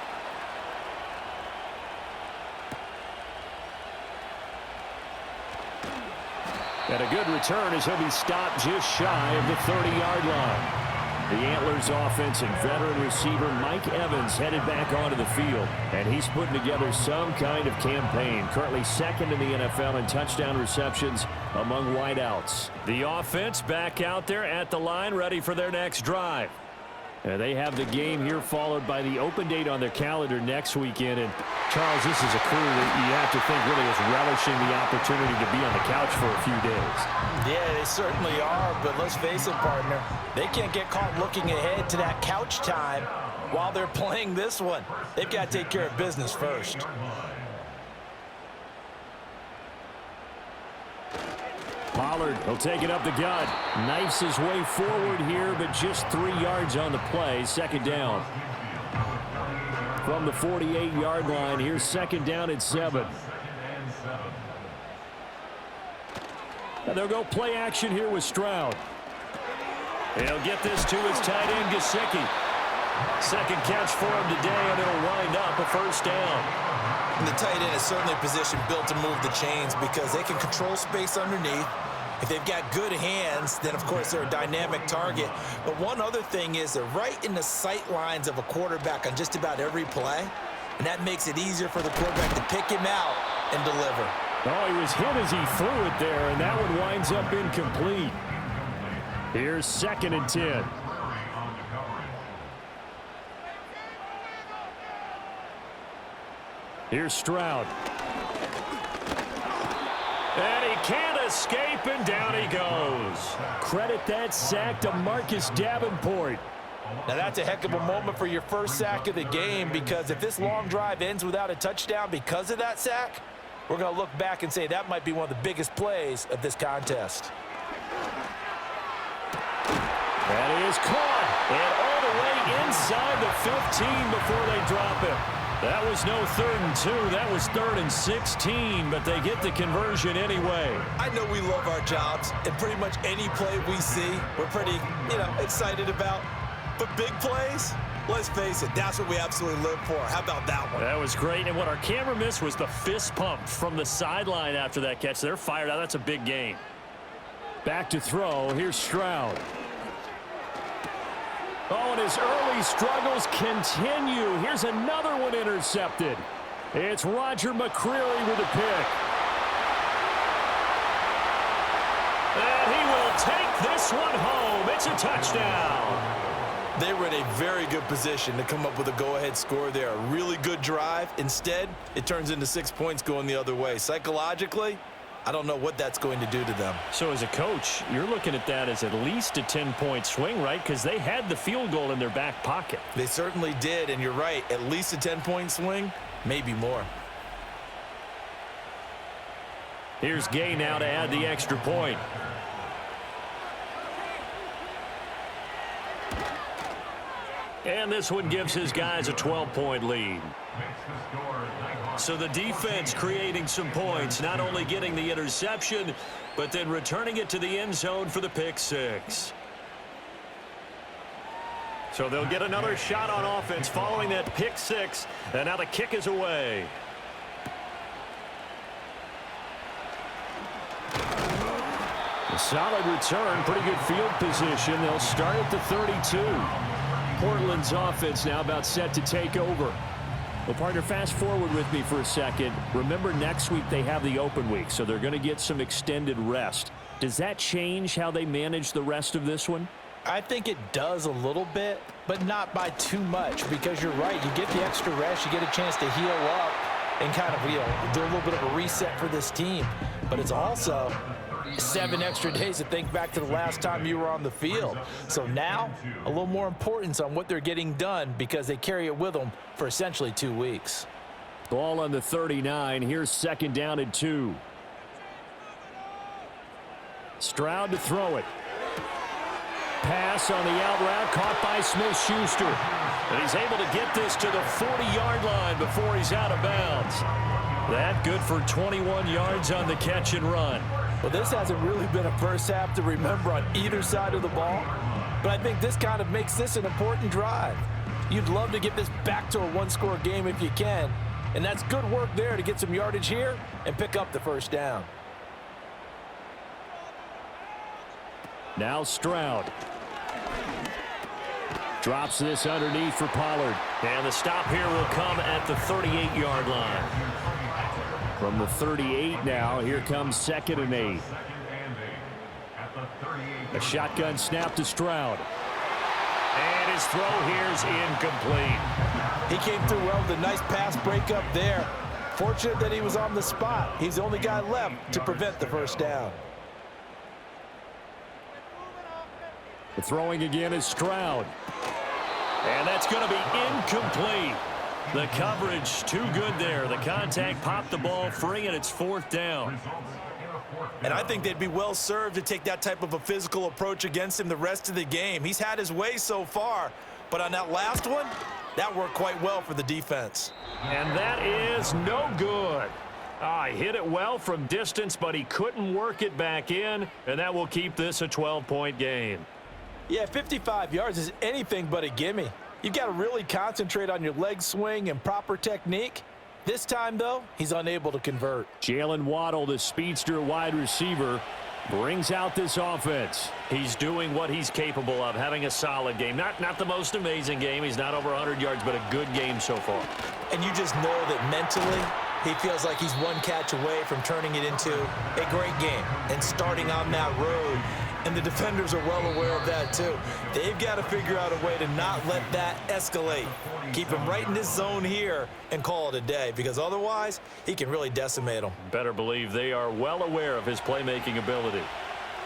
H: And a good return as he'll be stopped just shy of the 30-yard line. The Antlers offense and veteran receiver Mike Evans headed back onto the field, and he's putting together some kind of campaign. Currently 2nd in the NFL in touchdown receptions among wideouts. The offense back out there at the line, ready for their next drive. And they have the game here followed by the open date on their calendar next weekend. And, Charles, this is a crew that you have to think really is relishing the opportunity to be on the couch for a few days.
I: Yeah, they certainly are, but let's face it, partner. They can't get caught looking ahead to that couch time while they're playing this one. They've got to take care of business first.
H: Pollard, he'll take it up the gut. Knifes his way forward here, but just 3 yards on the play. 2nd down. From the 48-yard line, here's 2nd down at 7. And they'll go play action here with Stroud. He'll get this to his tight end, Gesicki. 2nd catch for him today, and it'll wind up a 1st down.
I: And the tight end is certainly a position built to move the chains because they can control space underneath. If they've got good hands, then of course they're a dynamic target. But one other thing is they're right in the sight lines of a quarterback on just about every play. And that makes it easier for the quarterback to pick him out and deliver.
H: Oh, he was hit as he threw it there, and that one winds up incomplete. Here's 2nd and 10. Here's Stroud. And he can't escape, and down he goes. Credit that sack to Marcus Davenport.
I: Now that's a heck of a moment for your first sack of the game, because if this long drive ends without a touchdown because of that sack, we're going to look back and say that might be one of the biggest plays of this contest.
H: That is caught, and all the way inside the 15 before they drop him. That was no 3rd and 2. That was 3rd and 16, but they get the conversion anyway.
I: I know we love our jobs, and pretty much any play we see, we're pretty, excited about. But big plays, let's face it, that's what we absolutely live for. How about that one?
H: That was great, and what our camera missed was the fist pump from the sideline after that catch. They're fired out. That's a big game. Back to throw. Here's Stroud. Oh, and his early struggles continue. Here's another one intercepted. It's Roger McCreary with a pick. And he will take this one home. It's a touchdown.
I: They were in a very good position to come up with a go-ahead score there. A really good drive. Instead, it turns into 6 points going the other way. Psychologically, I don't know what that's going to do to them.
H: So as a coach, you're looking at that as at least a 10-point swing, right? Because they had the field goal in their back pocket.
I: They certainly did, and you're right. At least a 10-point swing, maybe more.
H: Here's Gay now to add the extra point. And this one gives his guys a 12-point lead. So the defense creating some points, not only getting the interception, but then returning it to the end zone for the pick six. So they'll get another shot on offense following that pick six, and now the kick is away. A solid return, pretty good field position. They'll start at the 32. Portland's offense now about set to take over. Well, partner, fast forward with me for a second. Remember, next week they have the open week, so they're going to get some extended rest. Does that change how they manage the rest of this one?
I: I think it does a little bit, but not by too much, because you're right. You get the extra rest, you get a chance to heal up and kind of, do a little bit of a reset for this team. But it's also 7 extra days to think back to the last time you were on the field. So now, a little more importance on what they're getting done, because they carry it with them for essentially 2 weeks.
H: Ball on the 39. Here's 2nd down and 2. Stroud to throw it. Pass on the out route, caught by Smith-Schuster. And he's able to get this to the 40-yard line before he's out of bounds. That good for 21 yards on the catch and run.
I: Well, this hasn't really been a first half to remember on either side of the ball, but I think this kind of makes this an important drive. You'd love to get this back to a one-score game if you can, and that's good work there to get some yardage here and pick up the first down.
H: Now Stroud. Drops this underneath for Pollard. And the stop here will come at the 38-yard line. From the 38 now, here comes 2nd and 8. A shotgun snap to Stroud. And his throw here's incomplete.
I: He came through well with a nice pass breakup there. Fortunate that he was on the spot. He's the only guy left to prevent the first down.
H: The throwing again is Stroud. And that's going to be incomplete. The coverage too good there. The contact popped the ball free, and it's 4th down.
I: And I think they'd be well served to take that type of a physical approach against him the rest of the game. He's had his way so far, but on that last one, that worked quite well for the defense.
H: And that is no good. He hit it well from distance, but he couldn't work it back in, and that will keep this a 12-point game.
I: Yeah, 55 yards is anything but a gimme. You've got to really concentrate on your leg swing and proper technique. This time, though, he's unable to convert.
H: Jalen Waddle, the speedster wide receiver, brings out this offense. He's doing what he's capable of, having a solid game. Not the most amazing game. He's not over 100 yards, but a good game so far.
I: And you just know that mentally, he feels like he's one catch away from turning it into a great game and starting on that road. And the defenders are well aware of that, too. They've got to figure out a way to not let that escalate. Keep him right in this zone here and call it a day, because otherwise he can really decimate them.
H: Better believe they are well aware of his playmaking ability.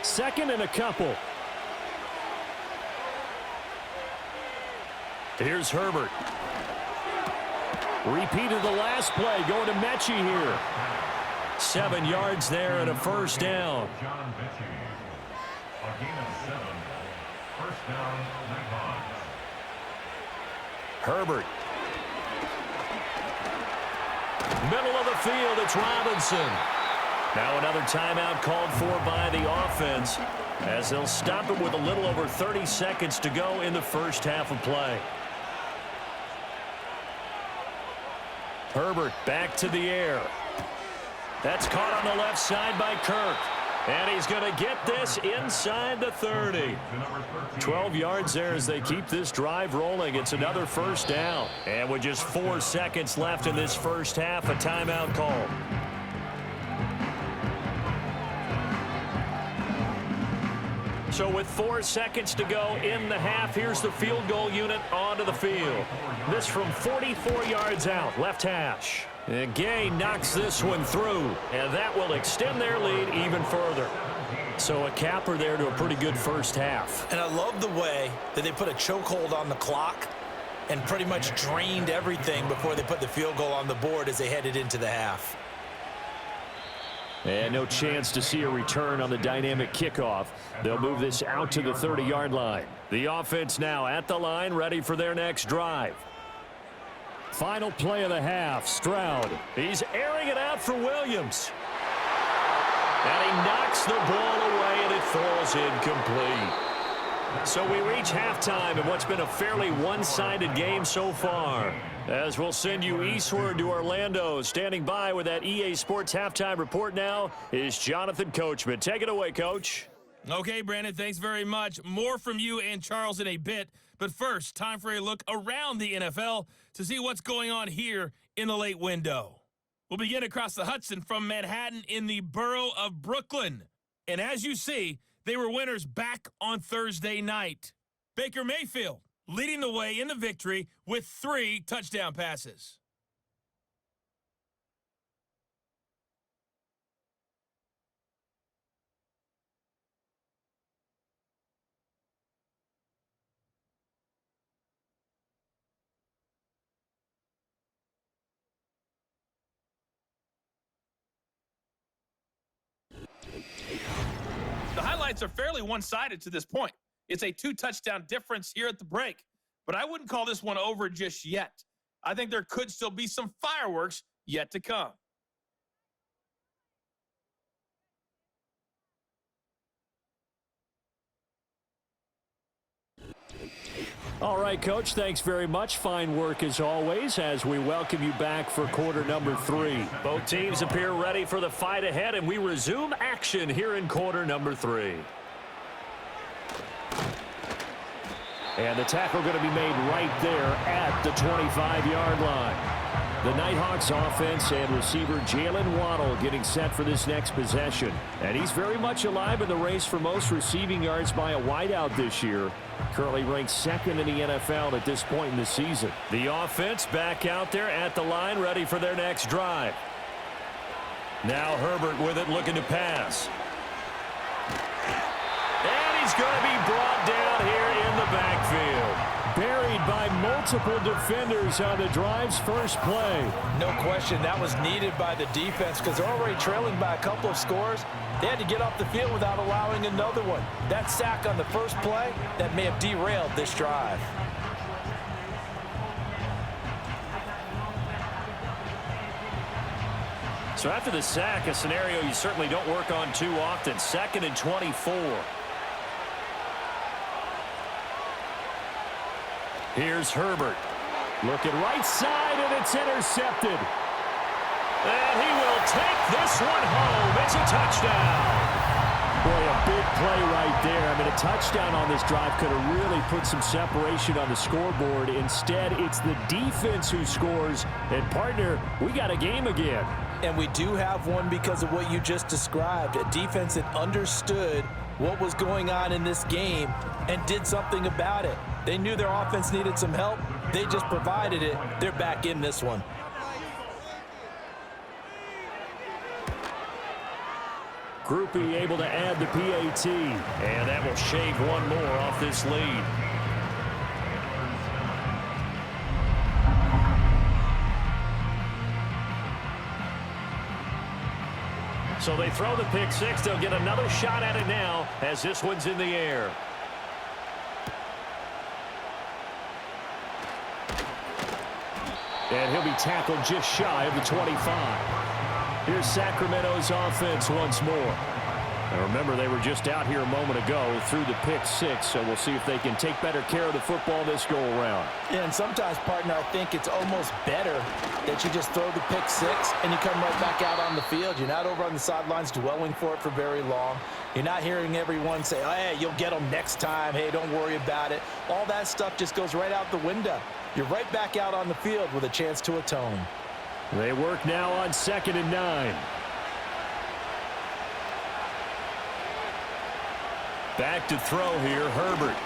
H: 2nd and a couple. Here's Herbert. Repeated the last play, going to Mechie here. 7 yards there and a first down. Herbert. Middle of the field, it's Robinson. Now another timeout called for by the offense, as they'll stop it with a little over 30 seconds to go in the first half of play. Herbert back to the air. That's caught on the left side by Kirk. And he's going to get this inside the 30. 12 yards there as they keep this drive rolling. It's another first down. And with just 4 seconds left in this first half, a timeout call. So with 4 seconds to go in the half, here's the field goal unit onto the field. This from 44 yards out, left hash. And Gay knocks this one through, and that will extend their lead even further. So a capper there to a pretty good first half.
I: And I love the way that they put a chokehold on the clock and pretty much drained everything before they put the field goal on the board as they headed into the half.
H: And no chance to see a return on the dynamic kickoff. They'll move this out to the 30-yard line. The offense now at the line, ready for their next drive. Final play of the half, Stroud. He's airing it out for Williams. And he knocks the ball away, and it falls incomplete. So we reach halftime in what's been a fairly one-sided game so far. As we'll send you eastward to Orlando. Standing by with that EA Sports halftime report now is Jonathan Coachman. Take it away, Coach.
E: Okay, Brandon, thanks very much. More from you and Charles in a bit. But first, time for a look around the NFL to see what's going on here in the late window. We'll begin across the Hudson from Manhattan in the borough of Brooklyn. And as you see, they were winners back on Thursday night. Baker Mayfield leading the way in the victory with 3 touchdown passes. The highlights are fairly one-sided to this point. It's a 2-touchdown difference here at the break. But I wouldn't call this one over just yet. I think there could still be some fireworks yet to come.
H: All right, Coach, thanks very much. Fine work as always as we welcome you back for quarter number 3. Both teams appear ready for the fight ahead, and we resume action here in quarter number 3. And the tackle going to be made right there at the 25-yard line. The Nighthawks offense and receiver Jalen Waddle getting set for this next possession. And he's very much alive in the race for most receiving yards by a wideout this year. Currently ranked 2nd in the NFL at this point in the season. The offense back out there at the line, ready for their next drive. Now Herbert with it, looking to pass. And he's going to be brought down here in the backfield. Buried by multiple defenders on the drive's first play.
I: No question, that was needed by the defense because they're already trailing by a couple of scores. They had to get off the field without allowing another one. That sack on the first play, that may have derailed this drive.
H: So after the sack, a scenario you certainly don't work on too often. 2nd and 24. Here's Herbert. Looking right side, and it's intercepted. And he will take this one home. It's a touchdown. Boy, a big play right there. I mean, a touchdown on this drive could have really put some separation on the scoreboard. Instead, it's the defense who scores. And, partner, we got a game again.
I: And we do have one because of what you just described. A defense that understood what was going on in this game and did something about it. They knew their offense needed some help. They just provided it. They're back in this one.
H: Groupie able to add the PAT. And that will shave one more off this lead. So they throw the pick six. They'll get another shot at it now as this one's in the air. And he'll be tackled just shy of the 25. Here's Sacramento's offense once more. And remember, they were just out here a moment ago through the pick six, so we'll see if they can take better care of the football this go-around.
I: Yeah, and sometimes, partner, I think it's almost better that you just throw the pick six and you come right back out on the field. You're not over on the sidelines dwelling for it for very long. You're not hearing everyone say, oh, hey, you'll get them next time. Hey, don't worry about it. All that stuff just goes right out the window. You're right back out on the field with a chance to atone.
H: They work now on 2nd and 9. Back to throw here, Herbert.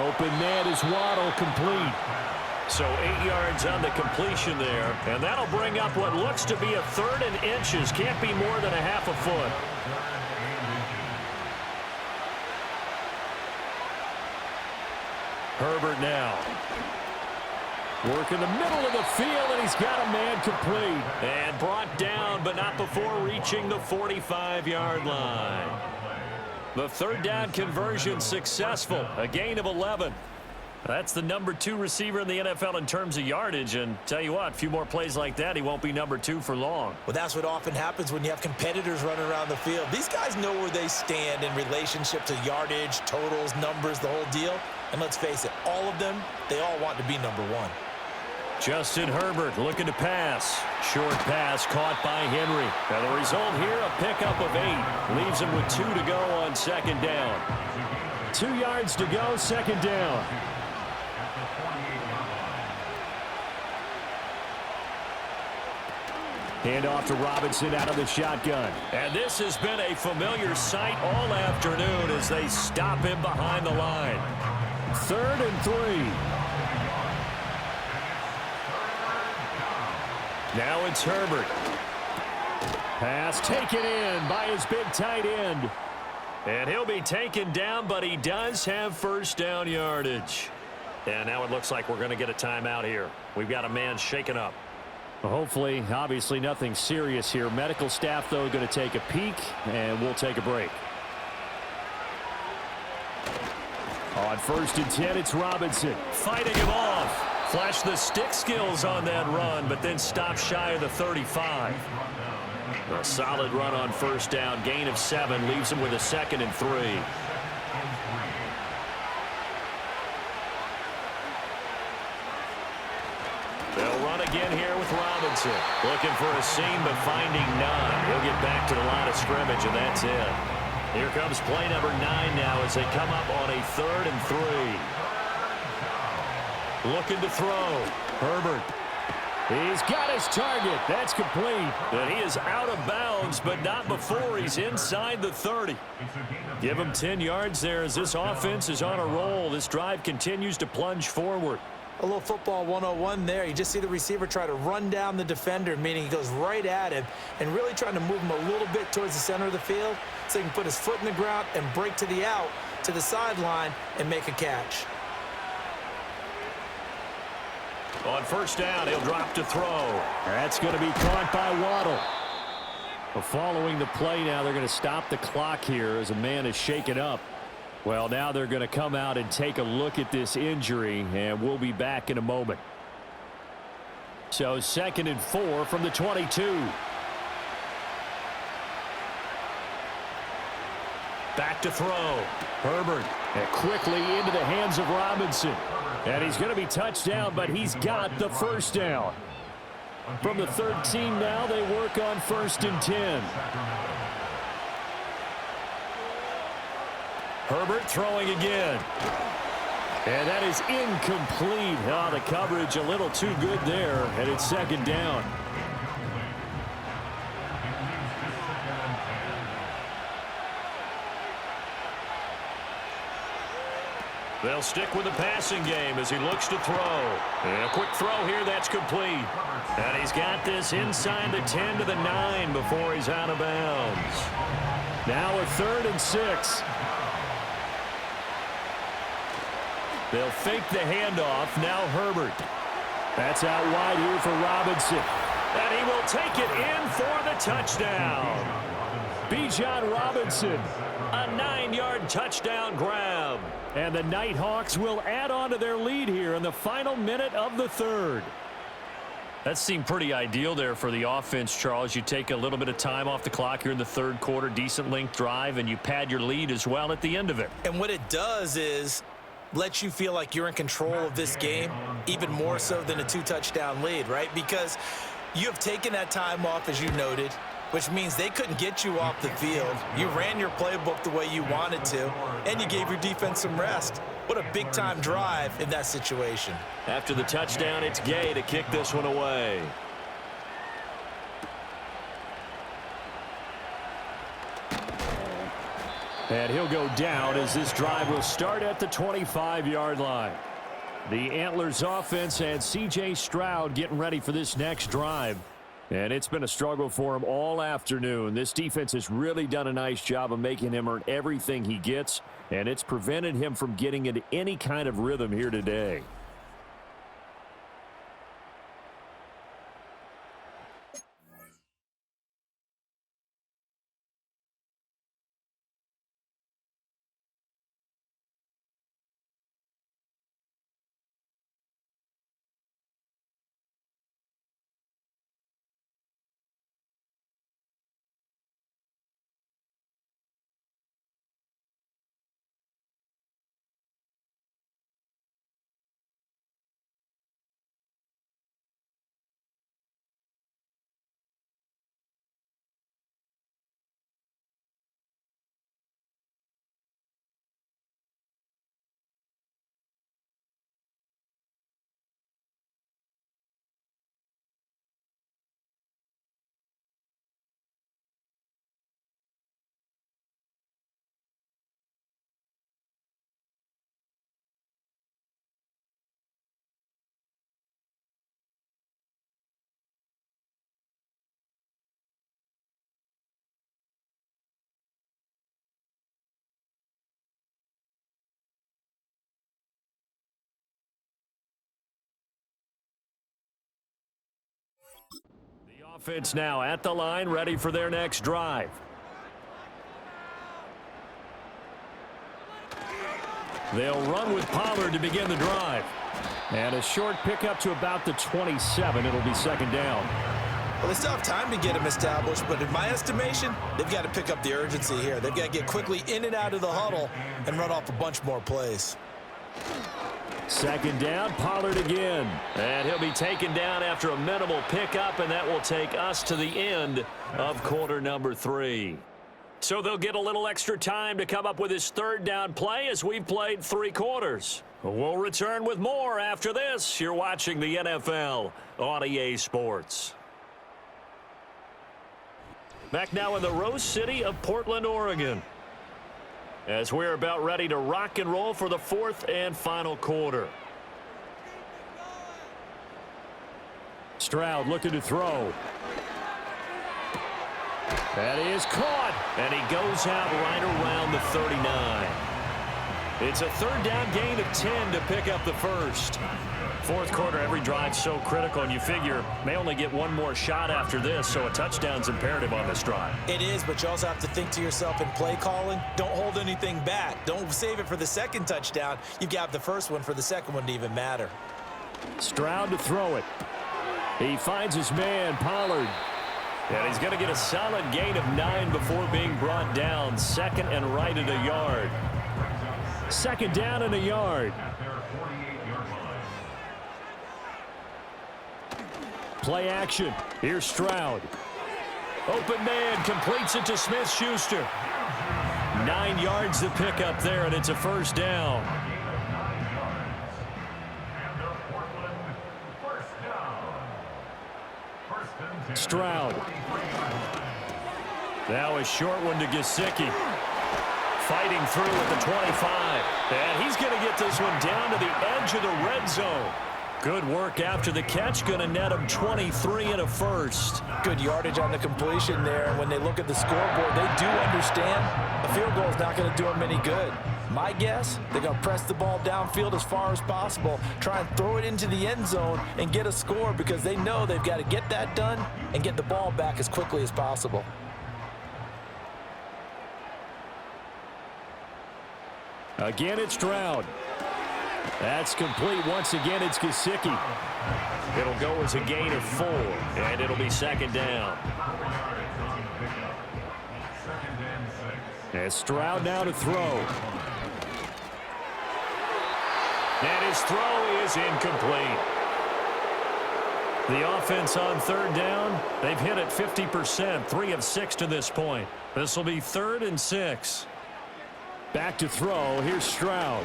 H: Open man is Waddle, complete. So 8 yards on the completion there, and that'll bring up what looks to be a 3rd and inches. Can't be more than a half a foot. Herbert now. Working the middle of the field, and he's got a man complete. And brought down, but not before reaching the 45-yard line. The 3rd down conversion successful, a gain of 11. That's the number 2 receiver in the NFL in terms of yardage, and tell you what, a few more plays like that, he won't be number 2 for long.
I: Well, that's what often happens when you have competitors running around the field. These guys know where they stand in relationship to yardage, totals, numbers, the whole deal. And let's face it, all of them, they all want to be number 1.
K: Justin Herbert looking to pass. Short pass caught by Henry. Now the result here, a pickup of 8. Leaves him with 2 to go on second down. 2 yards to go, second down. Hand off to Robinson out of the shotgun. And this has been a familiar sight all afternoon as they stop him behind the line. 3rd and 3. Now it's Herbert. Pass taken in by his big tight end. And he'll be taken down, but he does have first down yardage. And now it looks like we're going to get a timeout here. We've got a man shaken up. Well, hopefully, obviously nothing serious here. Medical staff, though, going to take a peek, and we'll take a break. On 1st and 10, it's Robinson. Fighting him off. Flashed the stick skills on that run, but then stopped shy of the 35. A solid run on first down. Gain of 7 leaves him with a 2nd and 3. They'll run again here with Robinson. Looking for a seam, but finding none. He'll get back to the line of scrimmage, and that's it. Here comes play number 9 now as they come up on a 3rd and 3. Looking to throw. Herbert. He's got his target. That's complete. And he is out of bounds, but not before he's inside the 30. Give him 10 yards there as this offense is on a roll. This drive continues to plunge forward.
I: A little football 101 there. You just see the receiver try to run down the defender, meaning he goes right at him and really trying to move him a little bit towards the center of the field so he can put his foot in the ground and break to the out, to the sideline, and make a catch.
K: On first down, he'll drop to throw. That's going to be caught by Waddle. Well, following the play now, they're going to stop the clock here as a man is shaken up. Well, now they're going to come out and take a look at this injury, and we'll be back in a moment. So 2nd and 4 from the 22. Back to throw. Herbert. And quickly into the hands of Robinson. And he's going to be touched down, but he's got the first down. From the 13 now, they work on 1st and 10. Herbert throwing again. And that is incomplete. Oh, the coverage a little too good there, and it's 2nd down. They'll stick with the passing game as he looks to throw. And a quick throw here, that's complete. And he's got this inside the 10 to the 9 before he's out of bounds. Now a 3rd and 6. They'll fake the handoff. Now Herbert. That's out wide here for Robinson. And he will take it in for the touchdown. Bijan Robinson, a 9-yard touchdown grab. And the Nighthawks will add on to their lead here in the final minute of the 3rd. That seemed pretty ideal there for the offense, Charles. You take a little bit of time off the clock here in the 3rd quarter, decent length drive, and you pad your lead as well at the end of it.
I: And what it does is let you feel like you're in control of this game, even more so than a 2-touchdown lead, right? Because you have taken that time off, as you noted, which means they couldn't get you off the field. You ran your playbook the way you wanted to, and you gave your defense some rest. What a big-time drive in that situation.
K: After the touchdown, it's Gay to kick this one away. And he'll go down as this drive will start at the 25-yard line. The Antlers offense and C.J. Stroud getting ready for this next drive. And it's been a struggle for him all afternoon. This defense has really done a nice job of making him earn everything he gets, and it's prevented him from getting into any kind of rhythm here today.
H: Offense now at the line, ready for their next drive. They'll run with Pollard to begin the drive. And a short pickup to about the 27. It'll be second down.
I: Well, they still have time to get him established, but in my estimation, they've got to pick up the urgency here. They've got to get quickly in and out of the huddle and run off a bunch more plays.
H: Second down, Pollard again. And he'll be taken down after a minimal pickup, and that will take us to the end of quarter number 3. So they'll get a little extra time to come up with his third down play as we've played 3 quarters. We'll return with more after this. You're watching the NFL on EA Sports. Back now in the Rose City of Portland, Oregon, as we're about ready to rock and roll for the 4th and final quarter. Stroud looking to throw. That is caught, and he goes out right around the 39. It's a third down gain of 10 to pick up the first. Fourth quarter, every drive so critical, and you figure may only get one more shot after this, so a touchdown's imperative on this drive.
I: It is, but you also have to think to yourself in play calling, don't hold anything back. Don't save it for the second touchdown. You've got the first one for the second one to even matter.
H: Stroud to throw it. He finds his man, Pollard. And he's going to get a solid gain of 9 before being brought down. Second and right at a yard. Second down and a yard. Play action. Here's Stroud. Open man completes it to Smith-Schuster. 9 yards to pick up there, and it's a first down. Stroud. Now a short one to Gesicki. Fighting through at the 25. And he's going to get this one down to the edge of the red zone. Good work after the catch. Going to net him 23 and a first.
I: Good yardage on the completion there. And when they look at the scoreboard, they do understand a field goal is not going to do them any good. My guess, they're going to press the ball downfield as far as possible, try and throw it into the end zone and get a score because they know they've got to get that done and get the ball back as quickly as possible.
H: Again, it's Stroud. That's complete. Once again, it's Gesicki. It'll go as a gain of 4, and it'll be second down. And Stroud now to throw. And his throw is incomplete. The offense on third down, they've hit it 50%, 3 of 6 to this point. This will be 3rd and 6. Back to throw. Here's Stroud.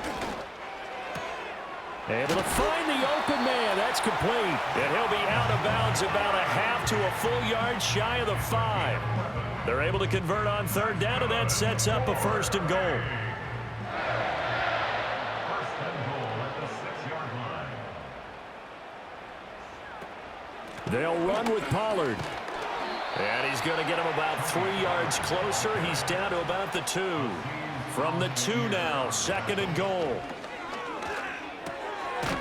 H: Able to find the open man. That's complete. And he'll be out of bounds about a half to a full yard shy of the 5. They're able to convert on third down, and that sets up a 1st and goal. They'll run with Pollard. And he's going to get him about 3 yards closer. He's down to about the 2. From the 2 now, 2nd and goal.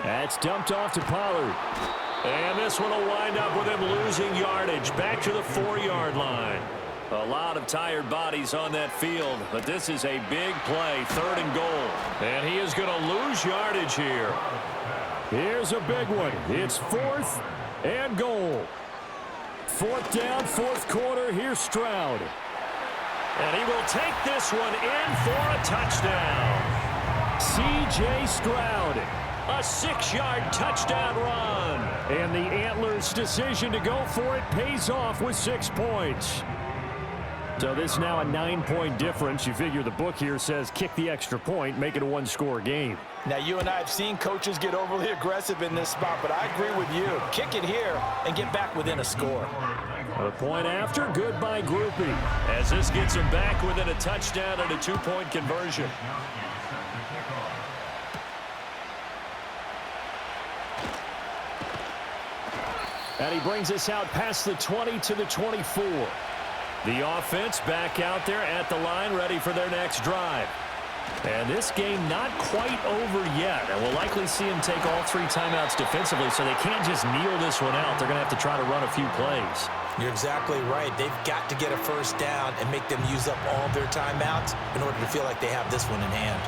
H: That's dumped off to Pollard. And this one will wind up with him losing yardage back to the 4-yard line. A lot of tired bodies on that field, but this is a big play, 3rd and goal. And he is going to lose yardage here. Here's a big one. It's 4th and goal. 4th down, 4th quarter. Here's Stroud. And he will take this one in for a touchdown. C.J. Stroud, a 6-yard touchdown run. And the Antlers' decision to go for it pays off with 6 points. So this is now a 9-point difference. You figure the book here says kick the extra point, make it a 1-score game.
I: Now, you and I have seen coaches get overly aggressive in this spot, but I agree with you. Kick it here and get back within a score.
H: A point after, good by Groupie. As this gets him back within a touchdown and a 2-point conversion. And he brings us out past the 20 to the 24. The offense back out there at the line, ready for their next drive. And this game not quite over yet. And we'll likely see him take all 3 timeouts defensively, so they can't just kneel this one out. They're going to have to try to run a few plays.
I: You're exactly right. They've got to get a first down and make them use up all their timeouts in order to feel like they have this one in hand.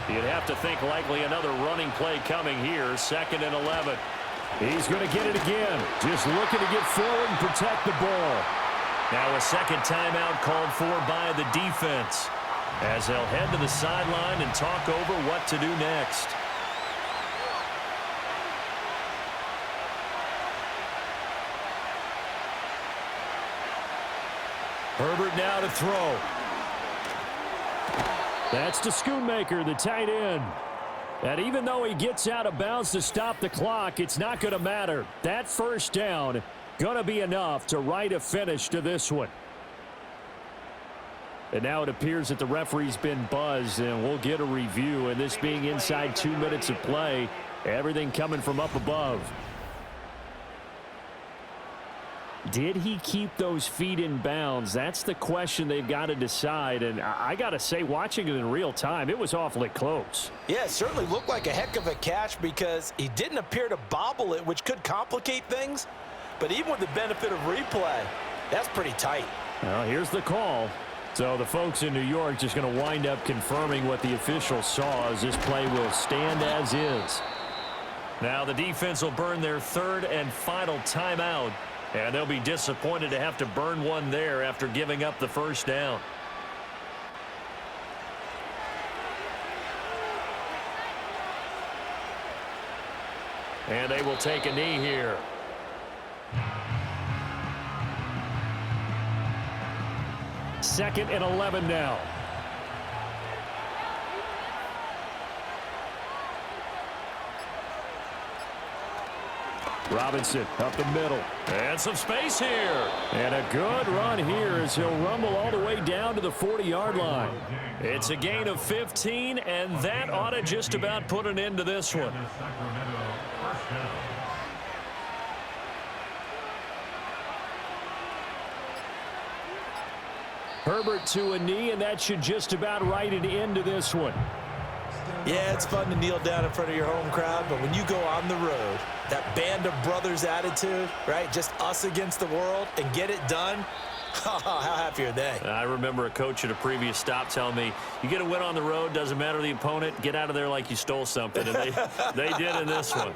H: You'd have to think likely another running play coming here, 2nd and 11. He's going to get it again. Just looking to get forward and protect the ball. Now a second timeout called for by the defense as they'll head to the sideline and talk over what to do next. Herbert now to throw. That's to Schoonmaker, the tight end. And even though he gets out of bounds to stop the clock, it's not going to matter. That first down going to be enough to write a finish to this one. And now it appears that the referee's been buzzed, and we'll get a review. And this being inside 2 minutes of play, everything coming from up above. Did he keep those feet in bounds? That's the question they've got to decide. And I got to say, watching it in real time, it was awfully close.
I: Yeah, it certainly looked like a heck of a catch because he didn't appear to bobble it, which could complicate things. But even with the benefit of replay, that's pretty tight.
H: Well, here's the call. So the folks in New York just going to wind up confirming what the official saw as this play will stand as is. Now the defense will burn their 3rd and final timeout. And they'll be disappointed to have to burn one there after giving up the first down. And they will take a knee here. Second and 11 now. Robinson up the middle. And some space here. And a good run here as he'll rumble all the way down to the 40-yard line. It's a gain of 15, and that ought to just about put an end to this one. Herbert to a knee, and that should just about write an end to this one.
I: Yeah, it's fun to kneel down in front of your home crowd, but when you go on the road, that band of brothers attitude, right, just us against the world, and get it done, how happy are they?
H: I remember a coach at a previous stop telling me, you get a win on the road, doesn't matter the opponent, get out of there like you stole something, and they did in this one.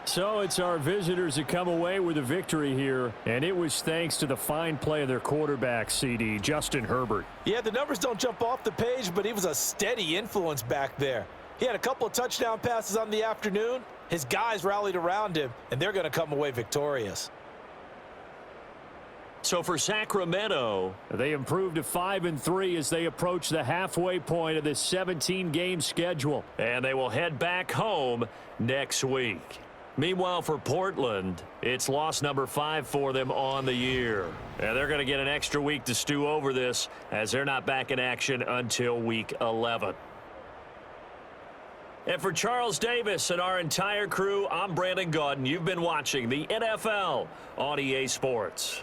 H: So it's our visitors that come away with a victory here, and it was thanks to the fine play of their quarterback, CD, Justin Herbert.
I: Yeah, the numbers don't jump off the page, but he was a steady influence back there. He had a couple of touchdown passes on the afternoon. His guys rallied around him, and they're going to come away victorious.
H: So for Sacramento, they improved to 5-3 as they approach the halfway point of this 17-game schedule, and they will head back home next week. Meanwhile, for Portland, it's loss number 5 for them on the year. And they're going to get an extra week to stew over this as they're not back in action until week 11. And for Charles Davis and our entire crew, I'm Brandon Gaudin. You've been watching the NFL on EA Sports.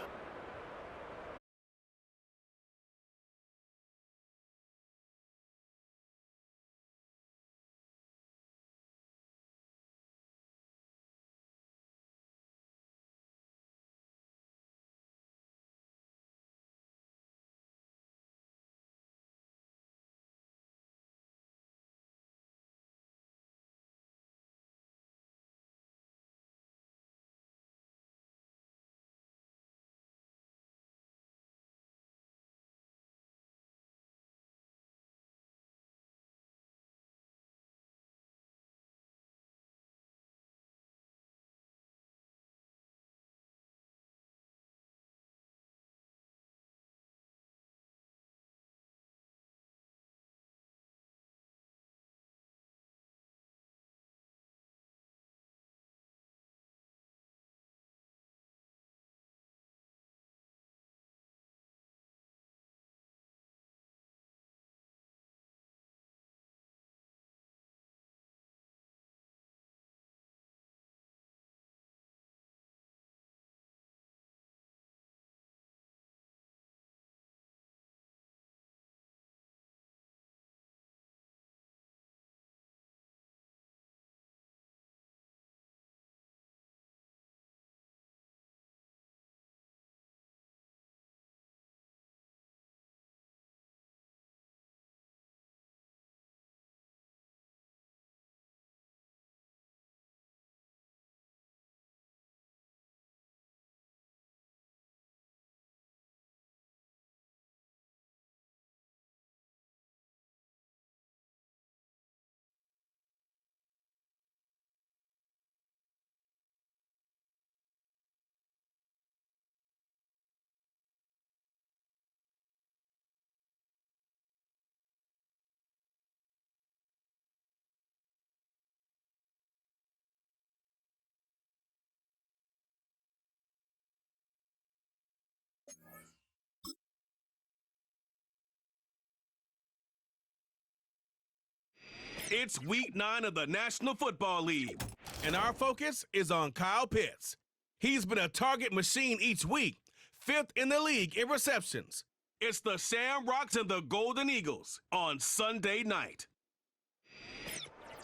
A: It's week 9 of the National Football League, and our focus is on Kyle Pitts. He's been a target machine each week, 5th in the league in receptions. It's the Shamrocks and the Golden Eagles on Sunday night.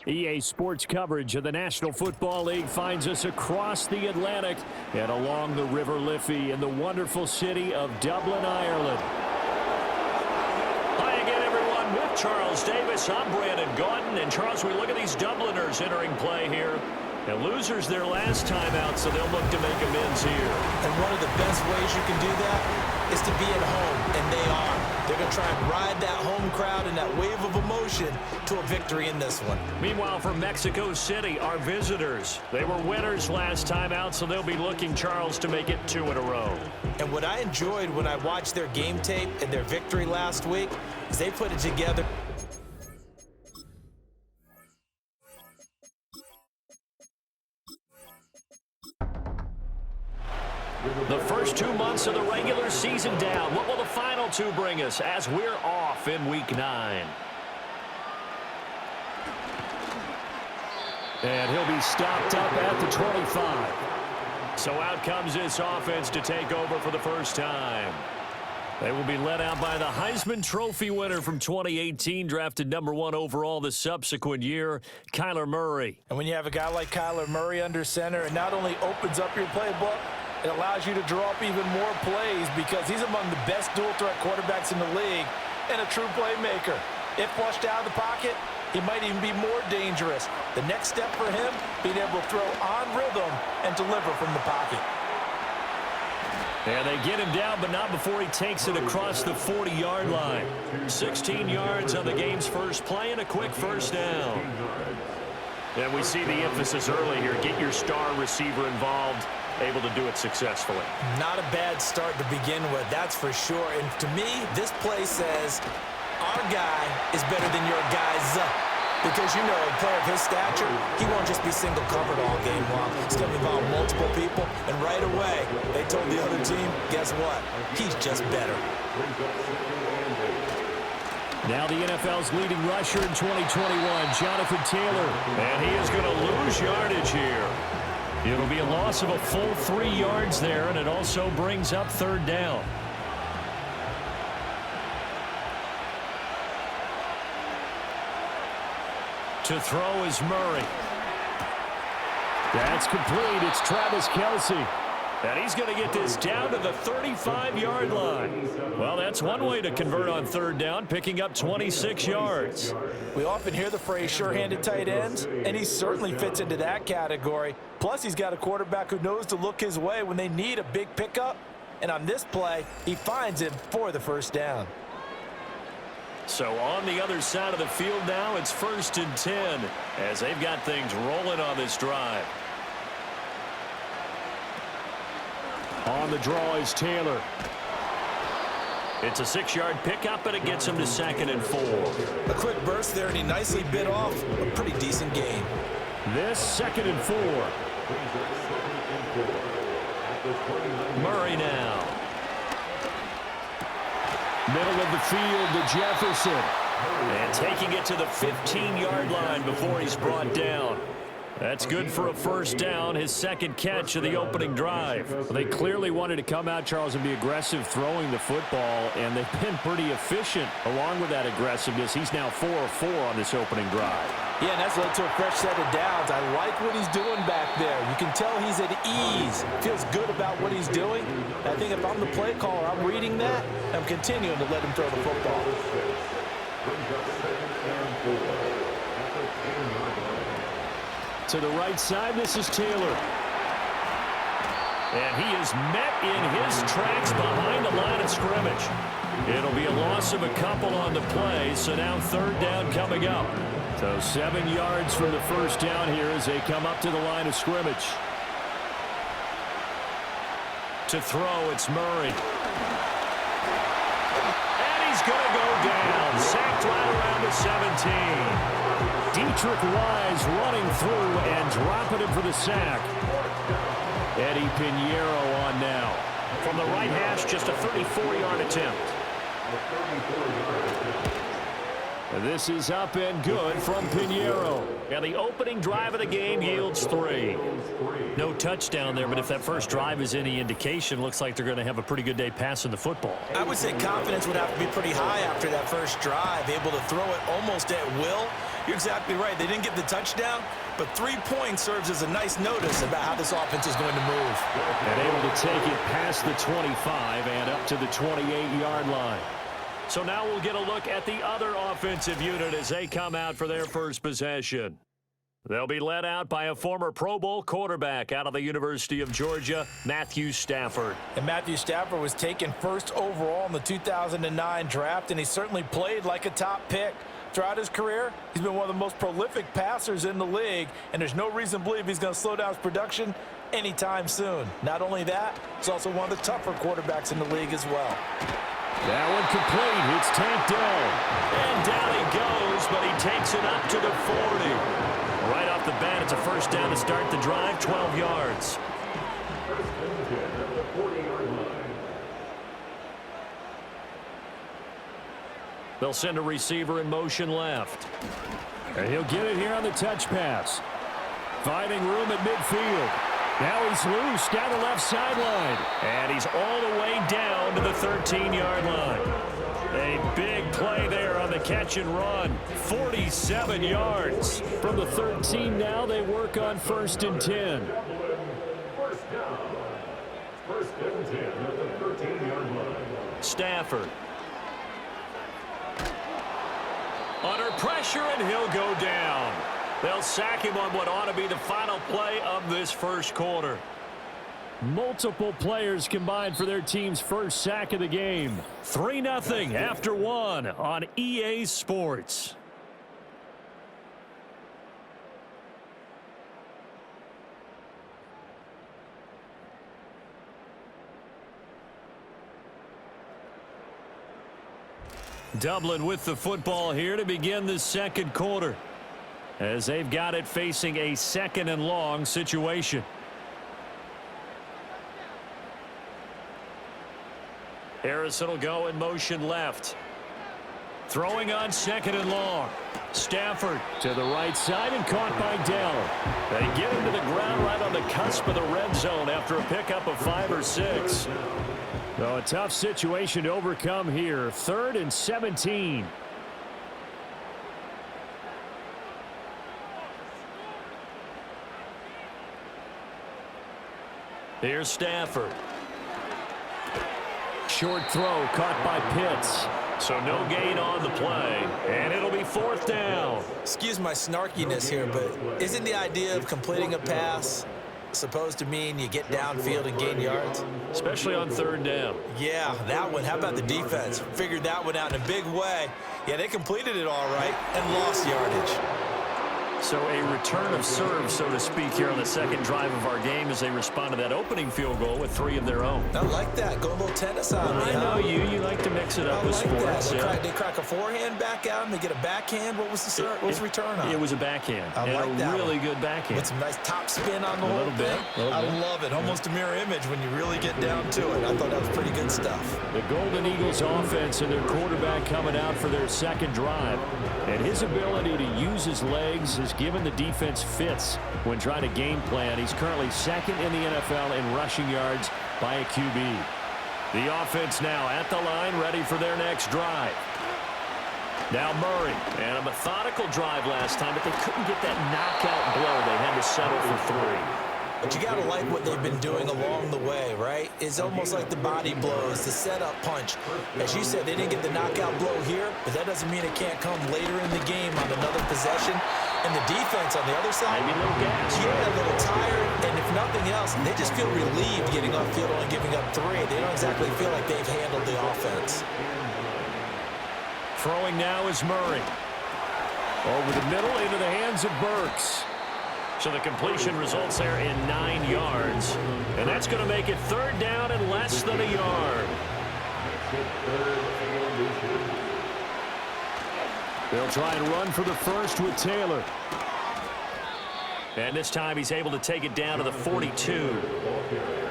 H: EA Sports coverage of the National Football League finds us across the Atlantic and along the River Liffey in the wonderful city of Dublin, Ireland.
K: Hi again, everyone. With Charles Davis, I'm Brandon Gaudin. And Charles, we look at these Dubliners entering play here. And losers their last time out, so they'll look to make amends here.
I: And one of the best ways you can do that is to be at home, and they are. They're going to try and ride that home crowd and that wave of emotion to a victory in this one.
K: Meanwhile, from Mexico City, our visitors. They were winners last time out, so they'll be looking, Charles, to make it 2 in a row.
I: And what I enjoyed when I watched their game tape and their victory last week is they put it together.
K: The first 2 months of the regular season down. What will the final 2 bring us as we're off in week 9?
H: And he'll be stopped up at the 25.
K: So out comes this offense to take over for the first time. They will be led out by the Heisman Trophy winner from 2018, drafted #1 overall the subsequent year, Kyler Murray.
I: And when you have a guy like Kyler Murray under center, it not only opens up your playbook, it allows you to draw up even more plays because he's among the best dual-threat quarterbacks in the league and a true playmaker. If flushed out of the pocket, he might even be more dangerous. The next step for him, being able to throw on rhythm and deliver from the pocket.
K: And they get him down, but not before he takes it across the 40-yard line. 16 yards on the game's first play and a quick first down. And we see the emphasis early here. Get your star receiver involved. Able to do it successfully.
I: Not a bad start to begin with, that's for sure. And to me, this play says our guy is better than your guy's. Because, you know, a player of his stature, he won't just be single covered all game long. He's going to involve multiple people. And right away, they told the other team, guess what? He's just better.
H: Now the NFL's leading rusher in 2021, Jonathan Taylor.
K: And he is going to lose yardage here. It'll be a loss of a full 3 yards there, and it also brings up 3rd down. To throw is Murray.
H: That's complete. It's Travis Kelce.
K: And he's going to get this down to the 35-yard line. Well, that's one way to convert on 3rd down, picking up 26 yards.
I: We often hear the phrase sure-handed tight ends, and he certainly fits into that category. Plus, he's got a quarterback who knows to look his way when they need a big pickup. And on this play, he finds him for the first down.
K: So on the other side of the field now, it's 1st and 10 as they've got things rolling on this drive.
H: On the draw is Taylor.
K: It's a 6-yard pickup, and it gets him to 2nd and 4.
I: A quick burst there, and he nicely bit off a pretty decent gain.
H: This 2nd and 4.
K: Murray now.
H: Middle of the field to Jefferson.
K: And taking it to the 15-yard line before he's brought down. That's good for a first down, his 2nd catch of the opening drive.
H: Well, they clearly wanted to come out, Charles, and be aggressive throwing the football, and they've been pretty efficient along with that aggressiveness. He's now 4 of 4 on this opening drive.
I: Yeah, and that's led to a fresh set of downs. I like what he's doing back there. You can tell he's at ease. Feels good about what he's doing. I think if I'm the play caller, I'm reading that, and I'm continuing to let him throw the football.
H: To the right side, this is Taylor.
K: And he is met in his tracks behind the line of scrimmage. It'll be a loss of a couple on the play, so now 3rd down coming up.
H: So 7 yards for the first down here as they come up to the line of scrimmage.
K: To throw, it's Murray. And he's going to go down. Sacked right around the 17.
H: Dietrich Wise running through and dropping him for the sack. Eddie Pinheiro on now.
K: From the right hash, just a 34-yard attempt.
H: This is up and good from Pinheiro.
K: And the opening drive of the game yields 3. No touchdown there, but if that first drive is any indication, looks like they're going to have a pretty good day passing the football.
I: I would say confidence would have to be pretty high after that first drive, able to throw it almost at will. You're exactly right. They didn't get the touchdown, but 3 points serves as a nice notice about how this offense is going to move.
H: And able to take it past the 25 and up to the 28-yard line.
K: So now we'll get a look at the other offensive unit as they come out for their first possession. They'll be led out by a former Pro Bowl quarterback out of the University of Georgia, Matthew Stafford.
I: And Matthew Stafford was taken first overall in the 2009 draft, and he certainly played like a top pick. Throughout his career, he's been one of the most prolific passers in the league, and there's no reason to believe he's going to slow down his production anytime soon. Not only that, he's also one of the tougher quarterbacks in the league as well.
H: That one complete. It's tapped down.
K: And down he goes, but he takes it up to the 40. Right off the bat, it's a first down to start the drive, 12 yards. They'll send a receiver in motion left.
H: And he'll get it here on the touch pass. Finding room at midfield. Now he's loose down the left sideline.
K: And he's all the way down to the 13-yard line. A big play there on the catch and run. 47 yards.
H: From the 13 now, they work on 1st and 10.
D: First and 10 at the 13-yard line.
K: Stafford. Under pressure, and he'll go down. They'll sack him on what ought to be the final play of this first quarter.
H: Multiple players combined for their team's first sack of the game.
K: 3-0 after 1 on EA Sports. Dublin with the football here to begin the second quarter, as they've got it facing a 2nd and long situation. Harrison will go in motion left. Throwing on 2nd and long. Stafford
H: to the right side and caught by Dell.
K: They get him to the ground right on the cusp of the red zone after a pickup of 5 or 6.
H: So a tough situation to overcome here. 3rd and 17.
K: Here's Stafford.
H: Short throw caught by Pitts.
K: So no gain on the play, and it'll be 4th down.
I: Excuse my snarkiness here, but isn't the idea of completing a pass supposed to mean you get downfield and gain yards?
K: Especially on 3rd down.
I: Yeah, that one. How about the defense? Figured that one out in a big way. Yeah, they completed it all right and lost yardage.
K: So a return of serve, so to speak, here on the second drive of our game as they respond to that opening field goal with 3 of their own.
I: I like that. Go a little tennis on me.
K: I know you. You like to mix it up with sports.
I: They crack a forehand back out and they get a backhand. What was the return on?
K: It was a backhand.
I: I like that.
K: Really good backhand.
I: With some nice top spin on the whole thing. I love it. Almost a mirror image when you really get down to it. I thought that was pretty good stuff.
H: The Golden Eagles offense and their quarterback coming out for their second drive. And his ability to use his legs has given the defense fits when trying to game plan. He's currently 2nd in the NFL in rushing yards by a QB. The offense now at the line, ready for their next drive. Now Murray. And a methodical drive last time, but they couldn't get that knockout blow. They had to settle for 3.
I: But you got to like what they've been doing along the way, right? It's almost like the body blows, the setup punch. As you said, they didn't get the knockout blow here, but that doesn't mean it can't come later in the game on another possession. And the defense on the other side,
K: maybe a little gas.
I: Yeah, a little tired, and if nothing else, they just feel relieved getting off field and giving up 3. They don't exactly feel like they've handled the offense.
K: Throwing now is Murray.
H: Over the middle into the hands of Burks.
K: So the completion results there in 9 yards. And that's going to make it 3rd down and less than a yard.
H: They'll try and run for the first with Taylor.
K: And this time he's able to take it down to the 42.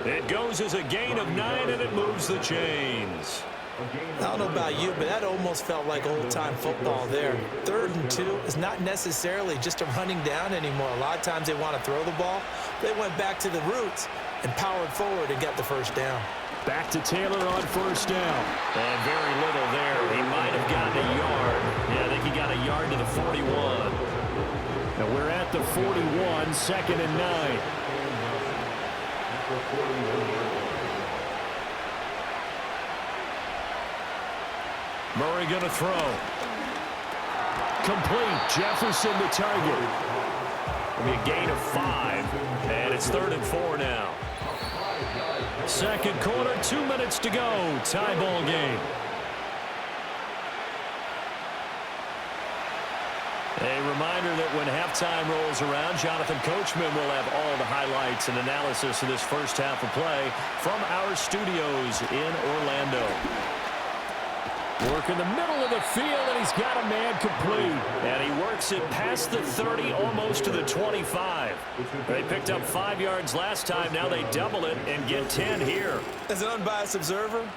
K: It goes as a gain of 9, and it moves the chains.
I: I don't know about you, but that almost felt like old-time football there. 3rd and 2 is not necessarily just a running down anymore. A lot of times they want to throw the ball. They went back to the roots and powered forward and got the first down.
H: Back to Taylor on first down. And very little there. He might have gotten a yard. Yeah, I think he got a yard to the 41. And we're at the 41, 2nd and 9. Murray going to throw. Complete. Jefferson the target. It'll be a gain of 5. And it's 3rd and 4 now. Second quarter, 2 minutes to go. Tie ball game. A reminder that when halftime rolls around, Jonathan Coachman will have all the highlights and analysis of this first half of play from our studios in Orlando. Work in the middle of the field, and he's got a man complete. And he works it past the 30, almost to the 25. They picked up 5 yards last time. Now they double it and get 10 here.
I: As an unbiased observer,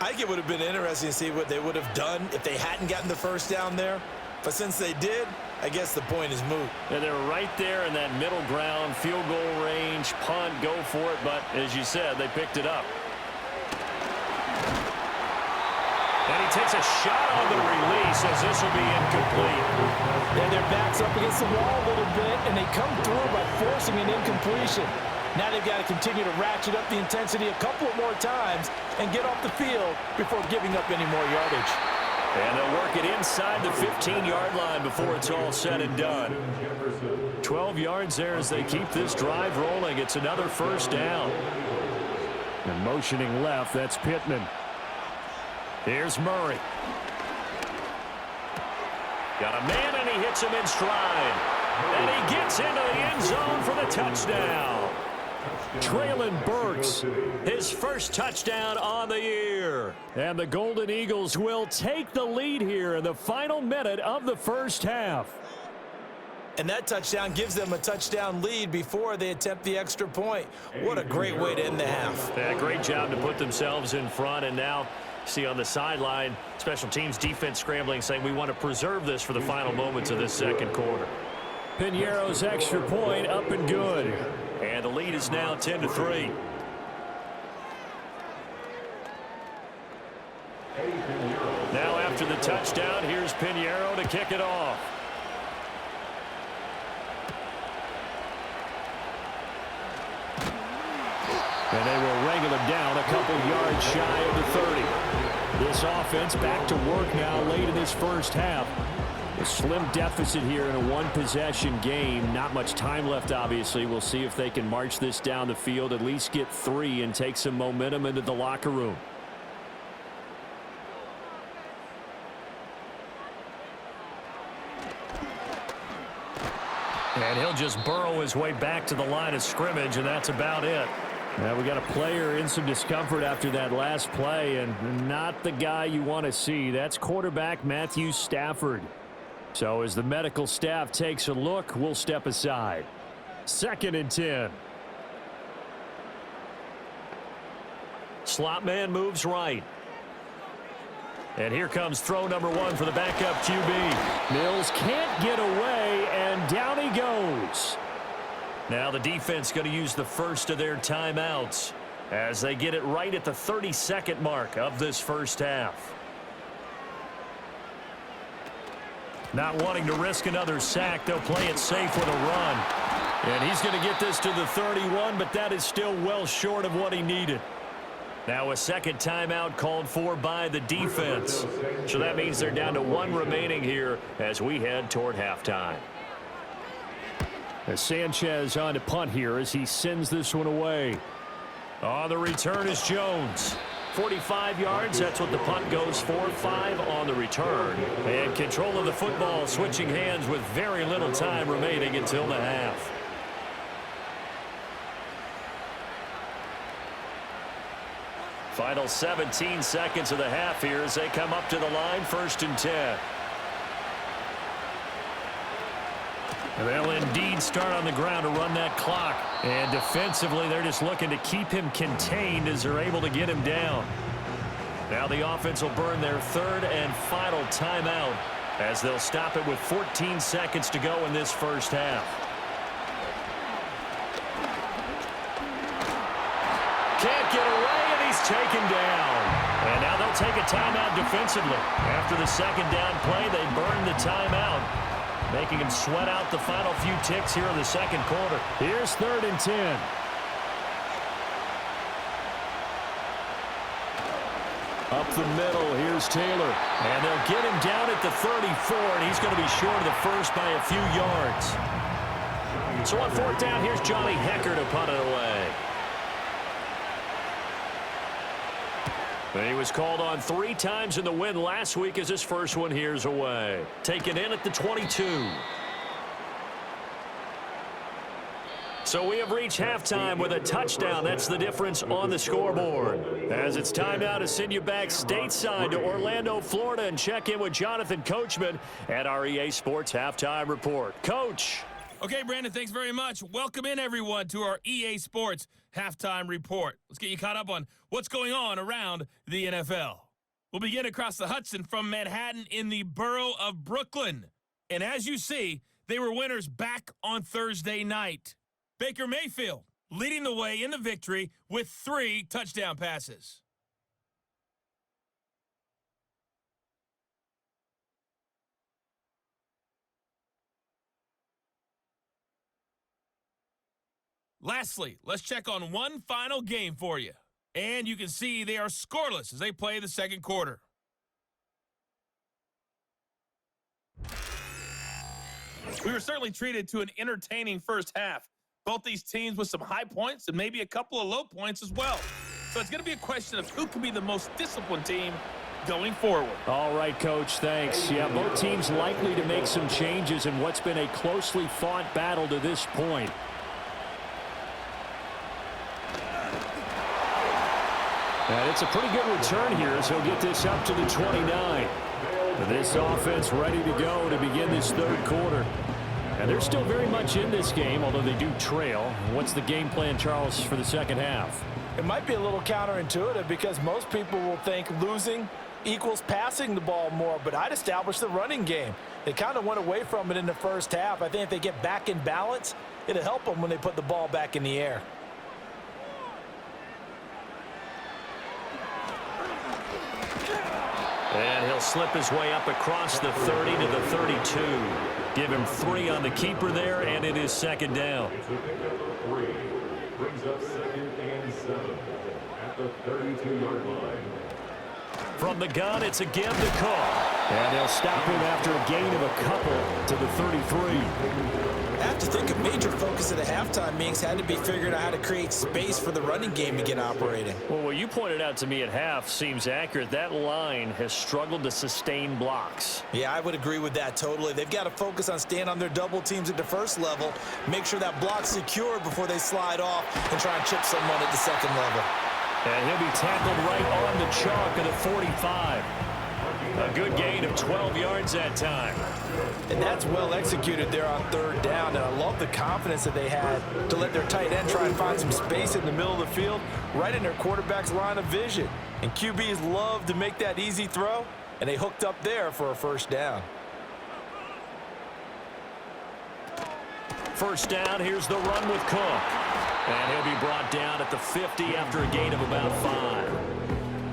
I: I think it would have been interesting to see what they would have done if they hadn't gotten the first down there. But since they did, I guess the point is moot.
H: And they're right there in that middle ground, field goal range, punt, go for it. But as you said, they picked it up. And he takes a shot on the release as this will be incomplete.
I: And their backs up against the wall a little bit, and they come through by forcing an incompletion. Now they've got to continue to ratchet up the intensity a couple of more times and get off the field before giving up any more yardage.
H: And they'll work it inside the 15-yard line before it's all said and done. 12 yards there as they keep this drive rolling. It's another first down. And motioning left, that's Pittman. Here's Murray. Got a man, and he hits him in stride. And he gets into the end zone for the touchdown. Traylon Burks, his first touchdown on the year. And the Golden Eagles will take the lead here in the final minute of the first half.
I: And that touchdown gives them a touchdown lead before they attempt the extra point. What a great way to end the half.
H: Yeah, great job to put themselves in front, and now see on the sideline, special teams defense scrambling, saying we want to preserve this for the final moments of this second quarter. Piñeiro's extra point up and good. And the lead is now 10-3. Now after the touchdown, here's Piñeiro to kick it off. And they will wrangle him down a couple yards shy of the 30. This offense back to work now late in this first half. A slim deficit here in a one-possession game. Not much time left, obviously. We'll see if they can march this down the field, at least get 3 and take some momentum into the locker room. And he'll just burrow his way back to the line of scrimmage, and that's about it. Now we got a player in some discomfort after that last play, and not the guy you want to see. That's quarterback Matthew Stafford. So as the medical staff takes a look, we'll step aside. 2nd and 10. Slot man moves right. And here comes throw number 1 for the backup QB. Mills can't get away, and down he goes. Now the defense going to use the first of their timeouts as they get it right at the 32nd mark of this first half. Not wanting to risk another sack, they'll play it safe with a run. And he's going to get this to the 31, but that is still well short of what he needed. Now a second timeout called for by the defense. So that means they're down to 1 remaining here as we head toward halftime. As Sanchez on to punt here as he sends this one away. On the return is Jones. 45 yards, that's what the punt goes for. 5 on the return. And control of the football switching hands with very little time remaining until the half. Final 17 seconds of the half here as they come up to the line, 1st and 10. And they'll indeed start on the ground to run that clock. And defensively, they're just looking to keep him contained as they're able to get him down.
K: Now the offense will burn their third and final timeout as they'll stop it with 14 seconds to go in this first half. Can't get away, and he's taken down. And now they'll take a timeout defensively. After the second down play, they burn the timeout, making him sweat out the final few ticks here in the second quarter.
H: Here's 3rd and 10. Up the middle, here's Taylor.
K: And they'll get him down at the 34, and he's going to be short of the first by a few yards. So on 4th down, here's Johnny Hecker to punt it away. He was called on 3 times in the win last week as his first one here's away. Taken in at the 22. So we have reached halftime with a touchdown. That's the difference on the scoreboard. As it's time now to send you back stateside to Orlando, Florida, and check in with Jonathan Coachman at our EA Sports Halftime Report. Coach.
E: Okay, Brandon, thanks very much. Welcome in, everyone, to our EA Sports Halftime Report. Let's get you caught up on what's going on around the NFL. We'll begin across the Hudson from Manhattan in the borough of Brooklyn. And as you see, they were winners back on Thursday night. Baker Mayfield leading the way in the victory with 3 touchdown passes. Lastly, let's check on one final game for you. And you can see they are scoreless as they play the second quarter. We were certainly treated to an entertaining first half. Both these teams with some high points and maybe a couple of low points as well. So it's going to be a question of who can be the most disciplined team going forward.
H: All right, Coach, thanks. Yeah, both teams likely to make some changes in what's been a closely fought battle to this point. And it's a pretty good return here as he'll get this up to the 29. This offense ready to go to begin this third quarter. And they're still very much in this game, although they do trail. What's the game plan, Charles, for the second half?
I: It might be a little counterintuitive because most people will think losing equals passing the ball more, but I'd establish the running game. They kind of went away from it in the first half. I think if they get back in balance, it'll help them when they put the ball back in the air.
K: And he'll slip his way up across the 30 to the 32. Give him 3 on the keeper there, and it is second down.
D: It's a pickup of 3. Brings up 2nd and 7 at the 32-yard line.
K: From the gun, it's a give to Cook.
H: And they'll stop him after a gain of a couple to the 33.
I: I have to think a major focus of the halftime meetings had to be figuring out how to create space for the running game to get operating.
K: Well, what you pointed out to me at half seems accurate. That line has struggled to sustain blocks.
I: Yeah, I would agree with that totally. They've got to focus on staying on their double teams at the first level, make sure that block's secured before they slide off and try and chip someone at the second level.
K: And he'll be tackled right on the chalk of the 45. A good gain of 12 yards that time.
I: And that's well executed there on 3rd down. And I love the confidence that they had to let their tight end try and find some space in the middle of the field, right in their quarterback's line of vision. And QBs love to make that easy throw, and they hooked up there for a first down.
K: First down, here's the run with Cook. And he'll be brought down at the 50 after a gain of about 5.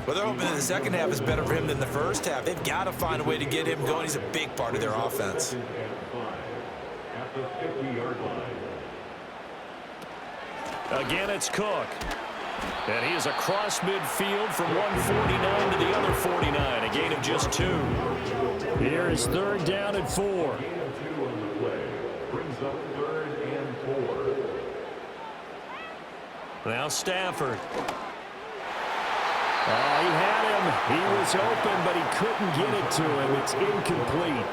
I: Well, they're hoping that the second half is better for him than the first half. They've got to find a way to get him going. He's a big part of their offense.
D: At the 50-yard line.
K: Again, it's Cook. And he is across midfield from 149 to the other 49. A gain of just 2.
H: Here is 3rd down and 4.
D: Gain of 2 on the play. Brings up 3rd and 4.
K: Now Stafford.
H: He had him. He was open, but he couldn't get it to him. It's incomplete.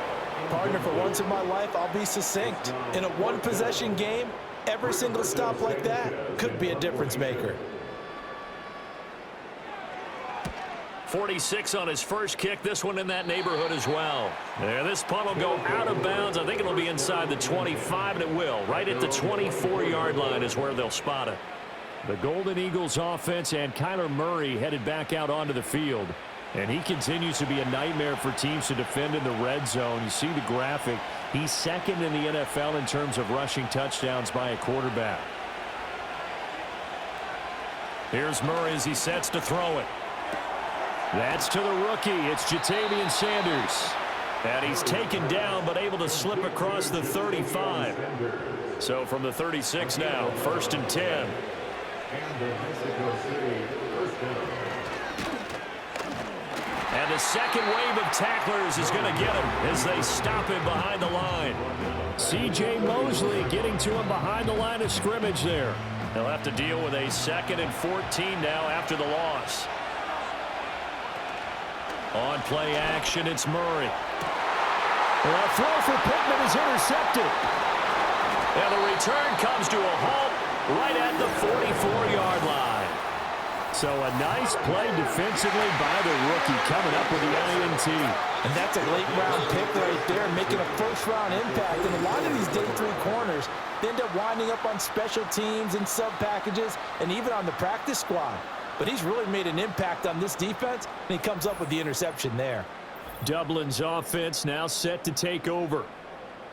I: Partner, for once in my life, I'll be succinct. In a one-possession game, every single stop like that could be a difference maker.
K: 46 on his first kick. This one in that neighborhood as well. And this punt will go out of bounds. I think it'll be inside the 25, and it will. Right at the 24-yard line is where they'll spot it.
H: The Golden Eagles offense and Kyler Murray headed back out onto the field. And he continues to be a nightmare for teams to defend in the red zone. You see the graphic. He's second in the NFL in terms of rushing touchdowns by a quarterback. Here's Murray as he sets to throw it. That's to the rookie. It's Jatavian Sanders. And he's taken down but able to slip across the 35. So from the 36 now, 1st and 10. And the second wave of tacklers is going to get him as they stop him behind the line. C.J. Mosley getting to him behind the line of scrimmage there. They'll have to deal with a 2nd and 14 now after the loss. On play action, it's Murray. Well, a throw for Pittman is intercepted. And the return comes to a halt right at the 44-yard line. So a nice play defensively by the rookie coming up with the INT.
I: And that's a late-round pick right there, making a first-round impact. And a lot of these day 3 corners, they end up winding up on special teams and sub-packages and even on the practice squad. But he's really made an impact on this defense, and he comes up with the interception there.
H: Dublin's offense now set to take over.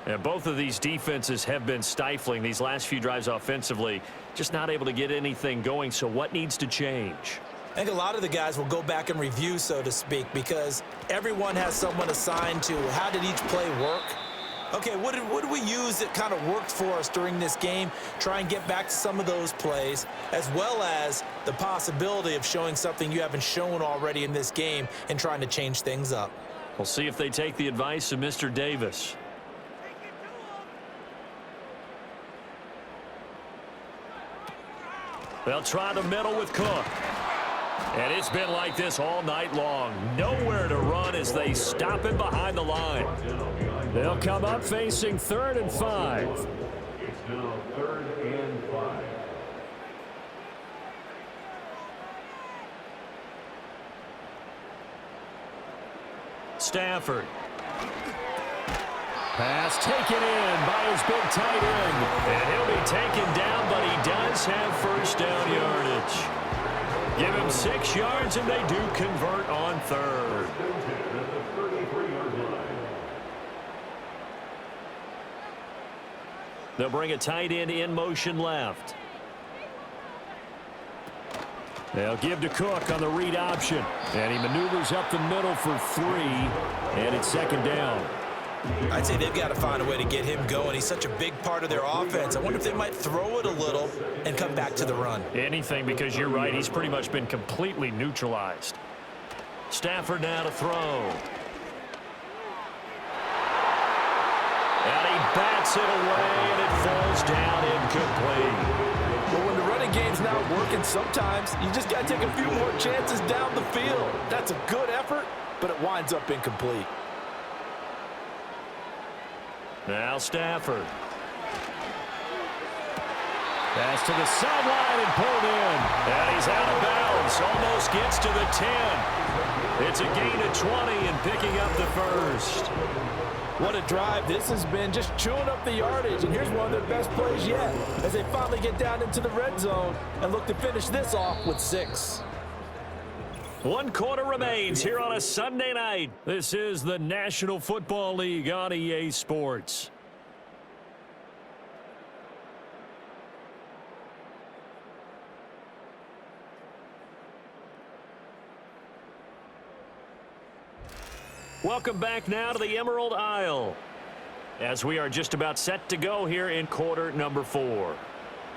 H: And both of these defenses have been stifling these last few drives offensively, just not able to get anything going. So what needs to change?
I: I think a lot of the guys will go back and review, so to speak, because everyone has someone assigned to how did each play work. Okay, what did we use that kind of worked for us during this game? Try and get back to some of those plays, as well as the possibility of showing something you haven't shown already in this game and trying to change things up.
H: We'll see if they take the advice of Mr. Davis. They'll try the middle with Cook. And it's been like this all night long. Nowhere to run as they stop him behind the line. They'll come up facing 3rd and 5.
D: It's now 3rd and 5.
H: Stafford. Pass taken in by his big tight end. And he'll be taken down, but he does have 1st down yardage. Give him 6 yards, and they do convert on 3rd. They'll bring a tight end in motion left. They'll give to Cook on the read option. And he maneuvers up the middle for 3. And it's 2nd down.
I: I'd say they've got to find a way to get him going. He's such a big part of their offense. I wonder if they might throw it a little and come back to the run.
H: Anything, because you're right. He's pretty much been completely neutralized. Stafford now to throw. And he bats it away, and it falls down incomplete.
I: But when the running game's not working, sometimes you just got to take a few more chances down the field. That's a good effort, but it winds up incomplete.
H: Now Stafford. Pass to the sideline and pulled in. And he's out of bounds. Almost gets to the 10. It's a gain of 20 and picking up the 1st.
I: What a drive this has been, just chewing up the yardage. And here's one of their best plays yet as they finally get down into the red zone and look to finish this off with 6.
H: 1 quarter remains here on a Sunday night. This is the National Football League on EA Sports. Welcome back now to the Emerald Isle, as we are just about set to go here in quarter number 4.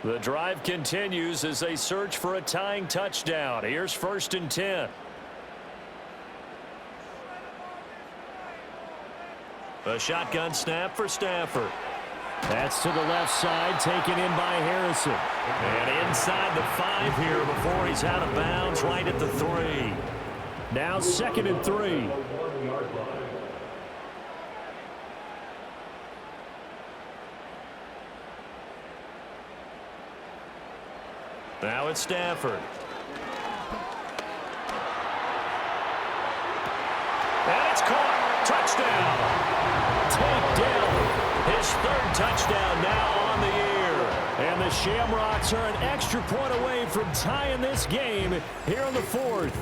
H: The drive continues as they search for a tying touchdown. Here's 1st and 10. A shotgun snap for Stafford. That's to the left side, taken in by Harrison. And inside the 5 here before he's out of bounds, right at the 3. Now 2nd and 3. Now it's Stafford. And it's caught. Touchdown. Take down. His 3rd touchdown now on the year. And the Shamrocks are an extra point away from tying this game here in the fourth.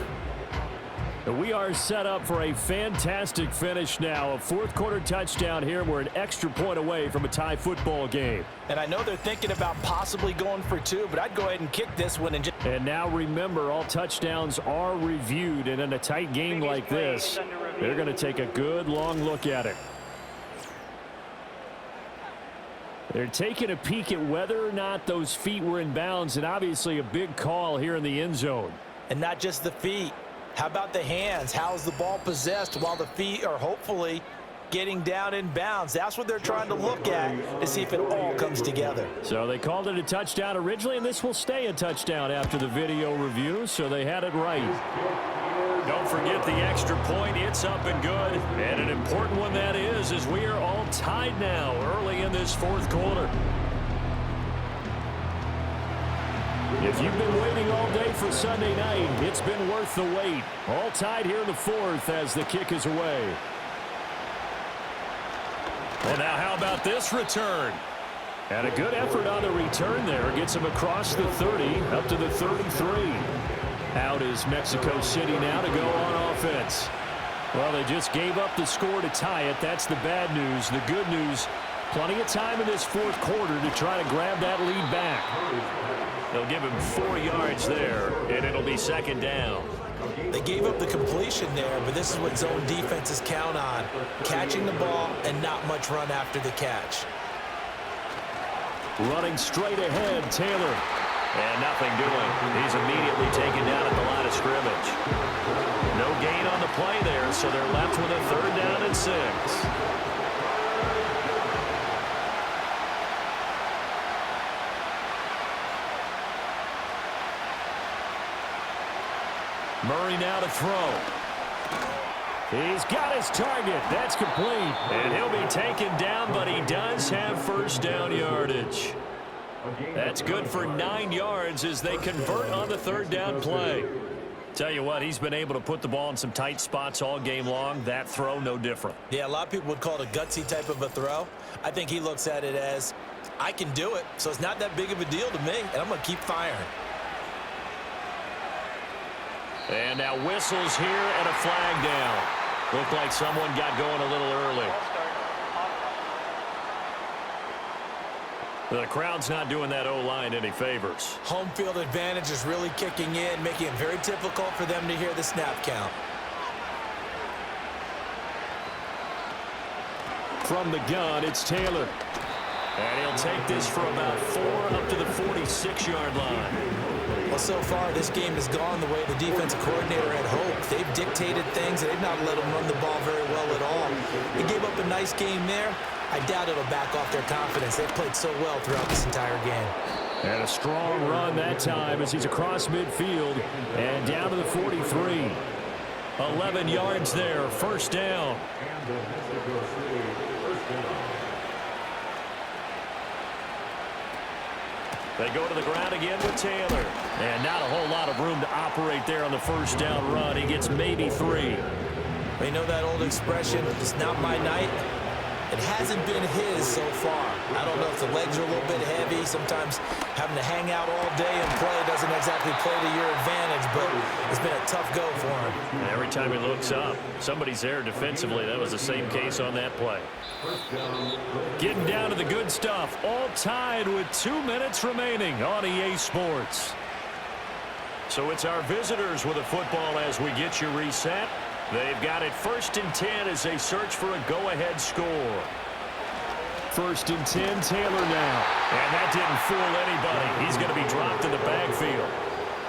H: We are set up for a fantastic finish now. A fourth-quarter touchdown here. We're an extra point away from a tie football game.
I: And I know they're thinking about possibly going for two, but I'd go ahead and kick this one.
H: And now remember, all touchdowns are reviewed. And in a tight game like this, they're going to take a good long look at it. They're taking a peek at whether or not those feet were in bounds, and obviously a big call here in the end zone.
I: And not just the feet. How about the hands? How's the ball possessed while the feet are hopefully getting down in bounds? That's what they're trying to look at to see if it all comes together.
H: So they called it a touchdown originally, and this will stay a touchdown after the video review, so they had it right. Don't forget the extra point. It's up and good. And an important one that is, as we are all tied now early in this fourth quarter. If you've been waiting all day for Sunday night, it's been worth the wait. All tied here in the fourth as the kick is away. Well, now how about this return? And a good effort on the return there. Gets him across the 30, up to the 33. Out is Mexico City now to go on offense. Well, they just gave up the score to tie it. That's the bad news. The good news, plenty of time in this fourth quarter to try to grab that lead back. They'll give him 4 yards there, and it'll be second down.
I: They gave up the completion there, but this is what zone defenses count on. Catching the ball and not much run after the catch.
H: Running straight ahead, Taylor. And nothing doing. He's immediately taken down at the line of scrimmage. No gain on the play there, so they're left with a third down and 6. Murray now to throw. He's got his target. That's complete. And he'll be taken down, but he does have first down yardage. That's good for 9 yards as they convert on the third down play. Tell you what, he's been able to put the ball in some tight spots all game long. That throw, no different.
I: Yeah, a lot of people would call it a gutsy type of a throw. I think he looks at it as, I can do it, so it's not that big of a deal to me, and I'm going to keep firing.
H: And now whistles here and a flag down. Looked like someone got going a little early. The crowd's not doing that O-line any favors.
I: Home field advantage is really kicking in, making it very difficult for them to hear the snap count.
H: From the gun, it's Taylor. And he'll take this for about 4 up to the 46-yard line.
I: Well, so far, this game has gone the way the defensive coordinator had hoped. They've dictated things, and they've not let them run the ball very well at all. They gave up a nice game there. I doubt it'll back off their confidence. They've played so well throughout this entire game.
H: And a strong run that time as he's across midfield and down to the 43. 11 yards there, first down. They go to the ground again with Taylor. And not a whole lot of room to operate there on the first down run. He gets maybe 3.
I: You know that old expression, it's not my night? It hasn't been his so far. I don't know if the legs are a little bit heavy. Sometimes having to hang out all day and play doesn't exactly play to your advantage, but it's been a tough go for him.
H: And every time he looks up, somebody's there defensively. That was the same case on that play. Getting down to the good stuff. All tied with 2 minutes remaining on EA Sports. So it's our visitors with a football as we get you reset. They've got it 1st and 10 as they search for a go-ahead score. 1st and 10, Taylor now. And that didn't fool anybody. He's going to be dropped in the backfield.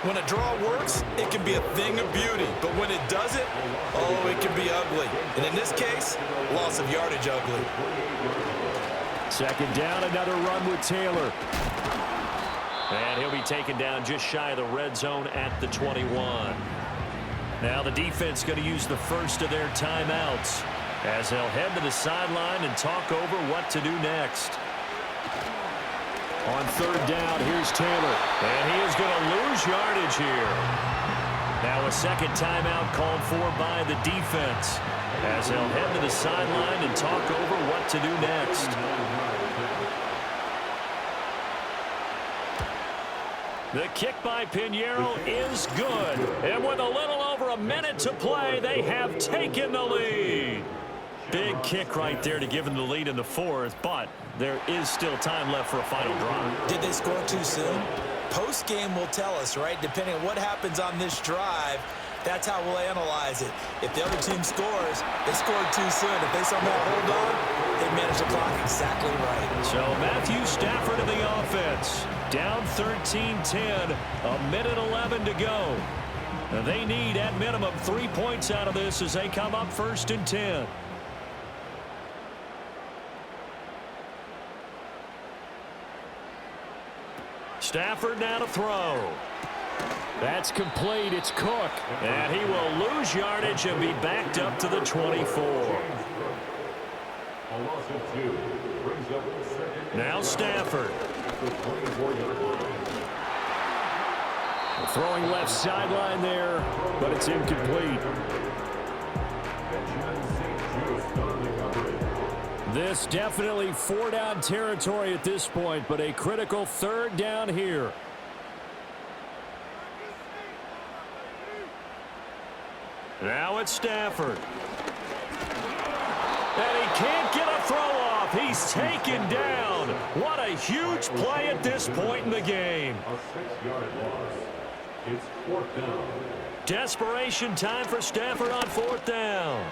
I: When a draw works, it can be a thing of beauty. But when it doesn't, oh, it can be ugly. And in this case, loss of yardage ugly.
H: 2nd down, another run with Taylor. And he'll be taken down just shy of the red zone at the 21. Now the defense going to use the first of their timeouts as they'll head to the sideline and talk over what to do next. On 3rd down, here's Taylor. And he is going to lose yardage here. Now a 2nd timeout called for by the defense as they'll head to the sideline and talk over what to do next.
K: The kick by Pinheiro is good. And with a little over a minute to play, they have taken the lead. Big kick right there to give them the lead in the fourth, but there is still time left for a final drive.
I: Did they score too soon? Post-game will tell us, right? Depending on what happens on this drive, that's how we'll analyze it. If the other team scores, they scored too soon. If they somehow hold on, they manage the clock exactly right.
K: So Matthew Stafford in the offense. Down 13-10, a minute 11 to go. They need, at minimum, 3 points out of this as they come up 1st and 10. Stafford now to throw. That's complete. It's Cook. And he will lose yardage and be backed up to the 24. Now Stafford.
H: Throwing left sideline there, but it's incomplete. This definitely 4-down territory at this point, but a critical 3rd down here.
K: Now it's Stafford. And he can't get a throw off. He's taken down. What a huge play at this point in the game.
D: A 6-yard loss. It's 4th down.
K: Desperation time for Stafford on 4th down.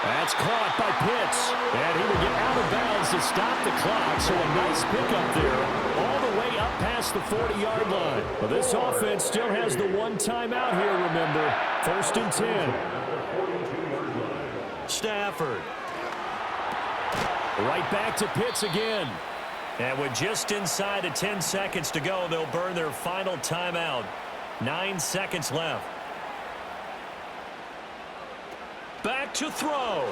H: That's caught by Pitts. And he will get out of bounds to stop the clock. So a nice pickup there all the way up past the 40-yard line. But this offense still has the one timeout here, remember. 1st and 10.
K: Stafford.
H: Right back to Pitts again.
K: And with just inside of 10 seconds to go, they'll burn their final timeout. 9 seconds left. Back to throw.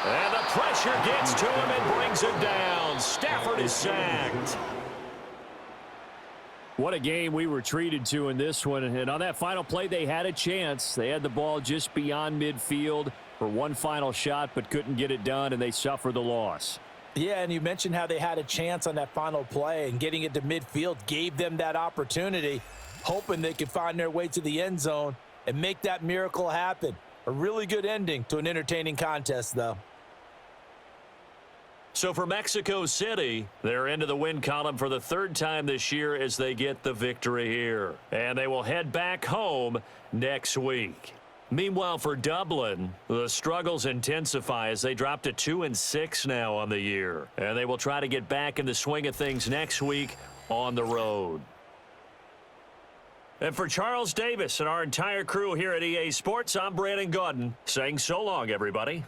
K: And the pressure gets to him and brings him down. Stafford is sacked.
H: What a game we were treated to in this one. And on that final play, they had a chance. They had the ball just beyond midfield for one final shot, but couldn't get it done, and they suffer the loss.
I: Yeah, and you mentioned how they had a chance on that final play, and getting it to midfield gave them that opportunity, hoping they could find their way to the end zone and make that miracle happen. A really good ending to an entertaining contest, though.
K: So for Mexico City, they're into the win column for the 3rd time this year as they get the victory here. And they will head back home next week. Meanwhile, for Dublin, the struggles intensify as they drop to 2-6 now on the year. And they will try to get back in the swing of things next week on the road. And for Charles Davis and our entire crew here at EA Sports, I'm Brandon Gaudin saying so long, everybody.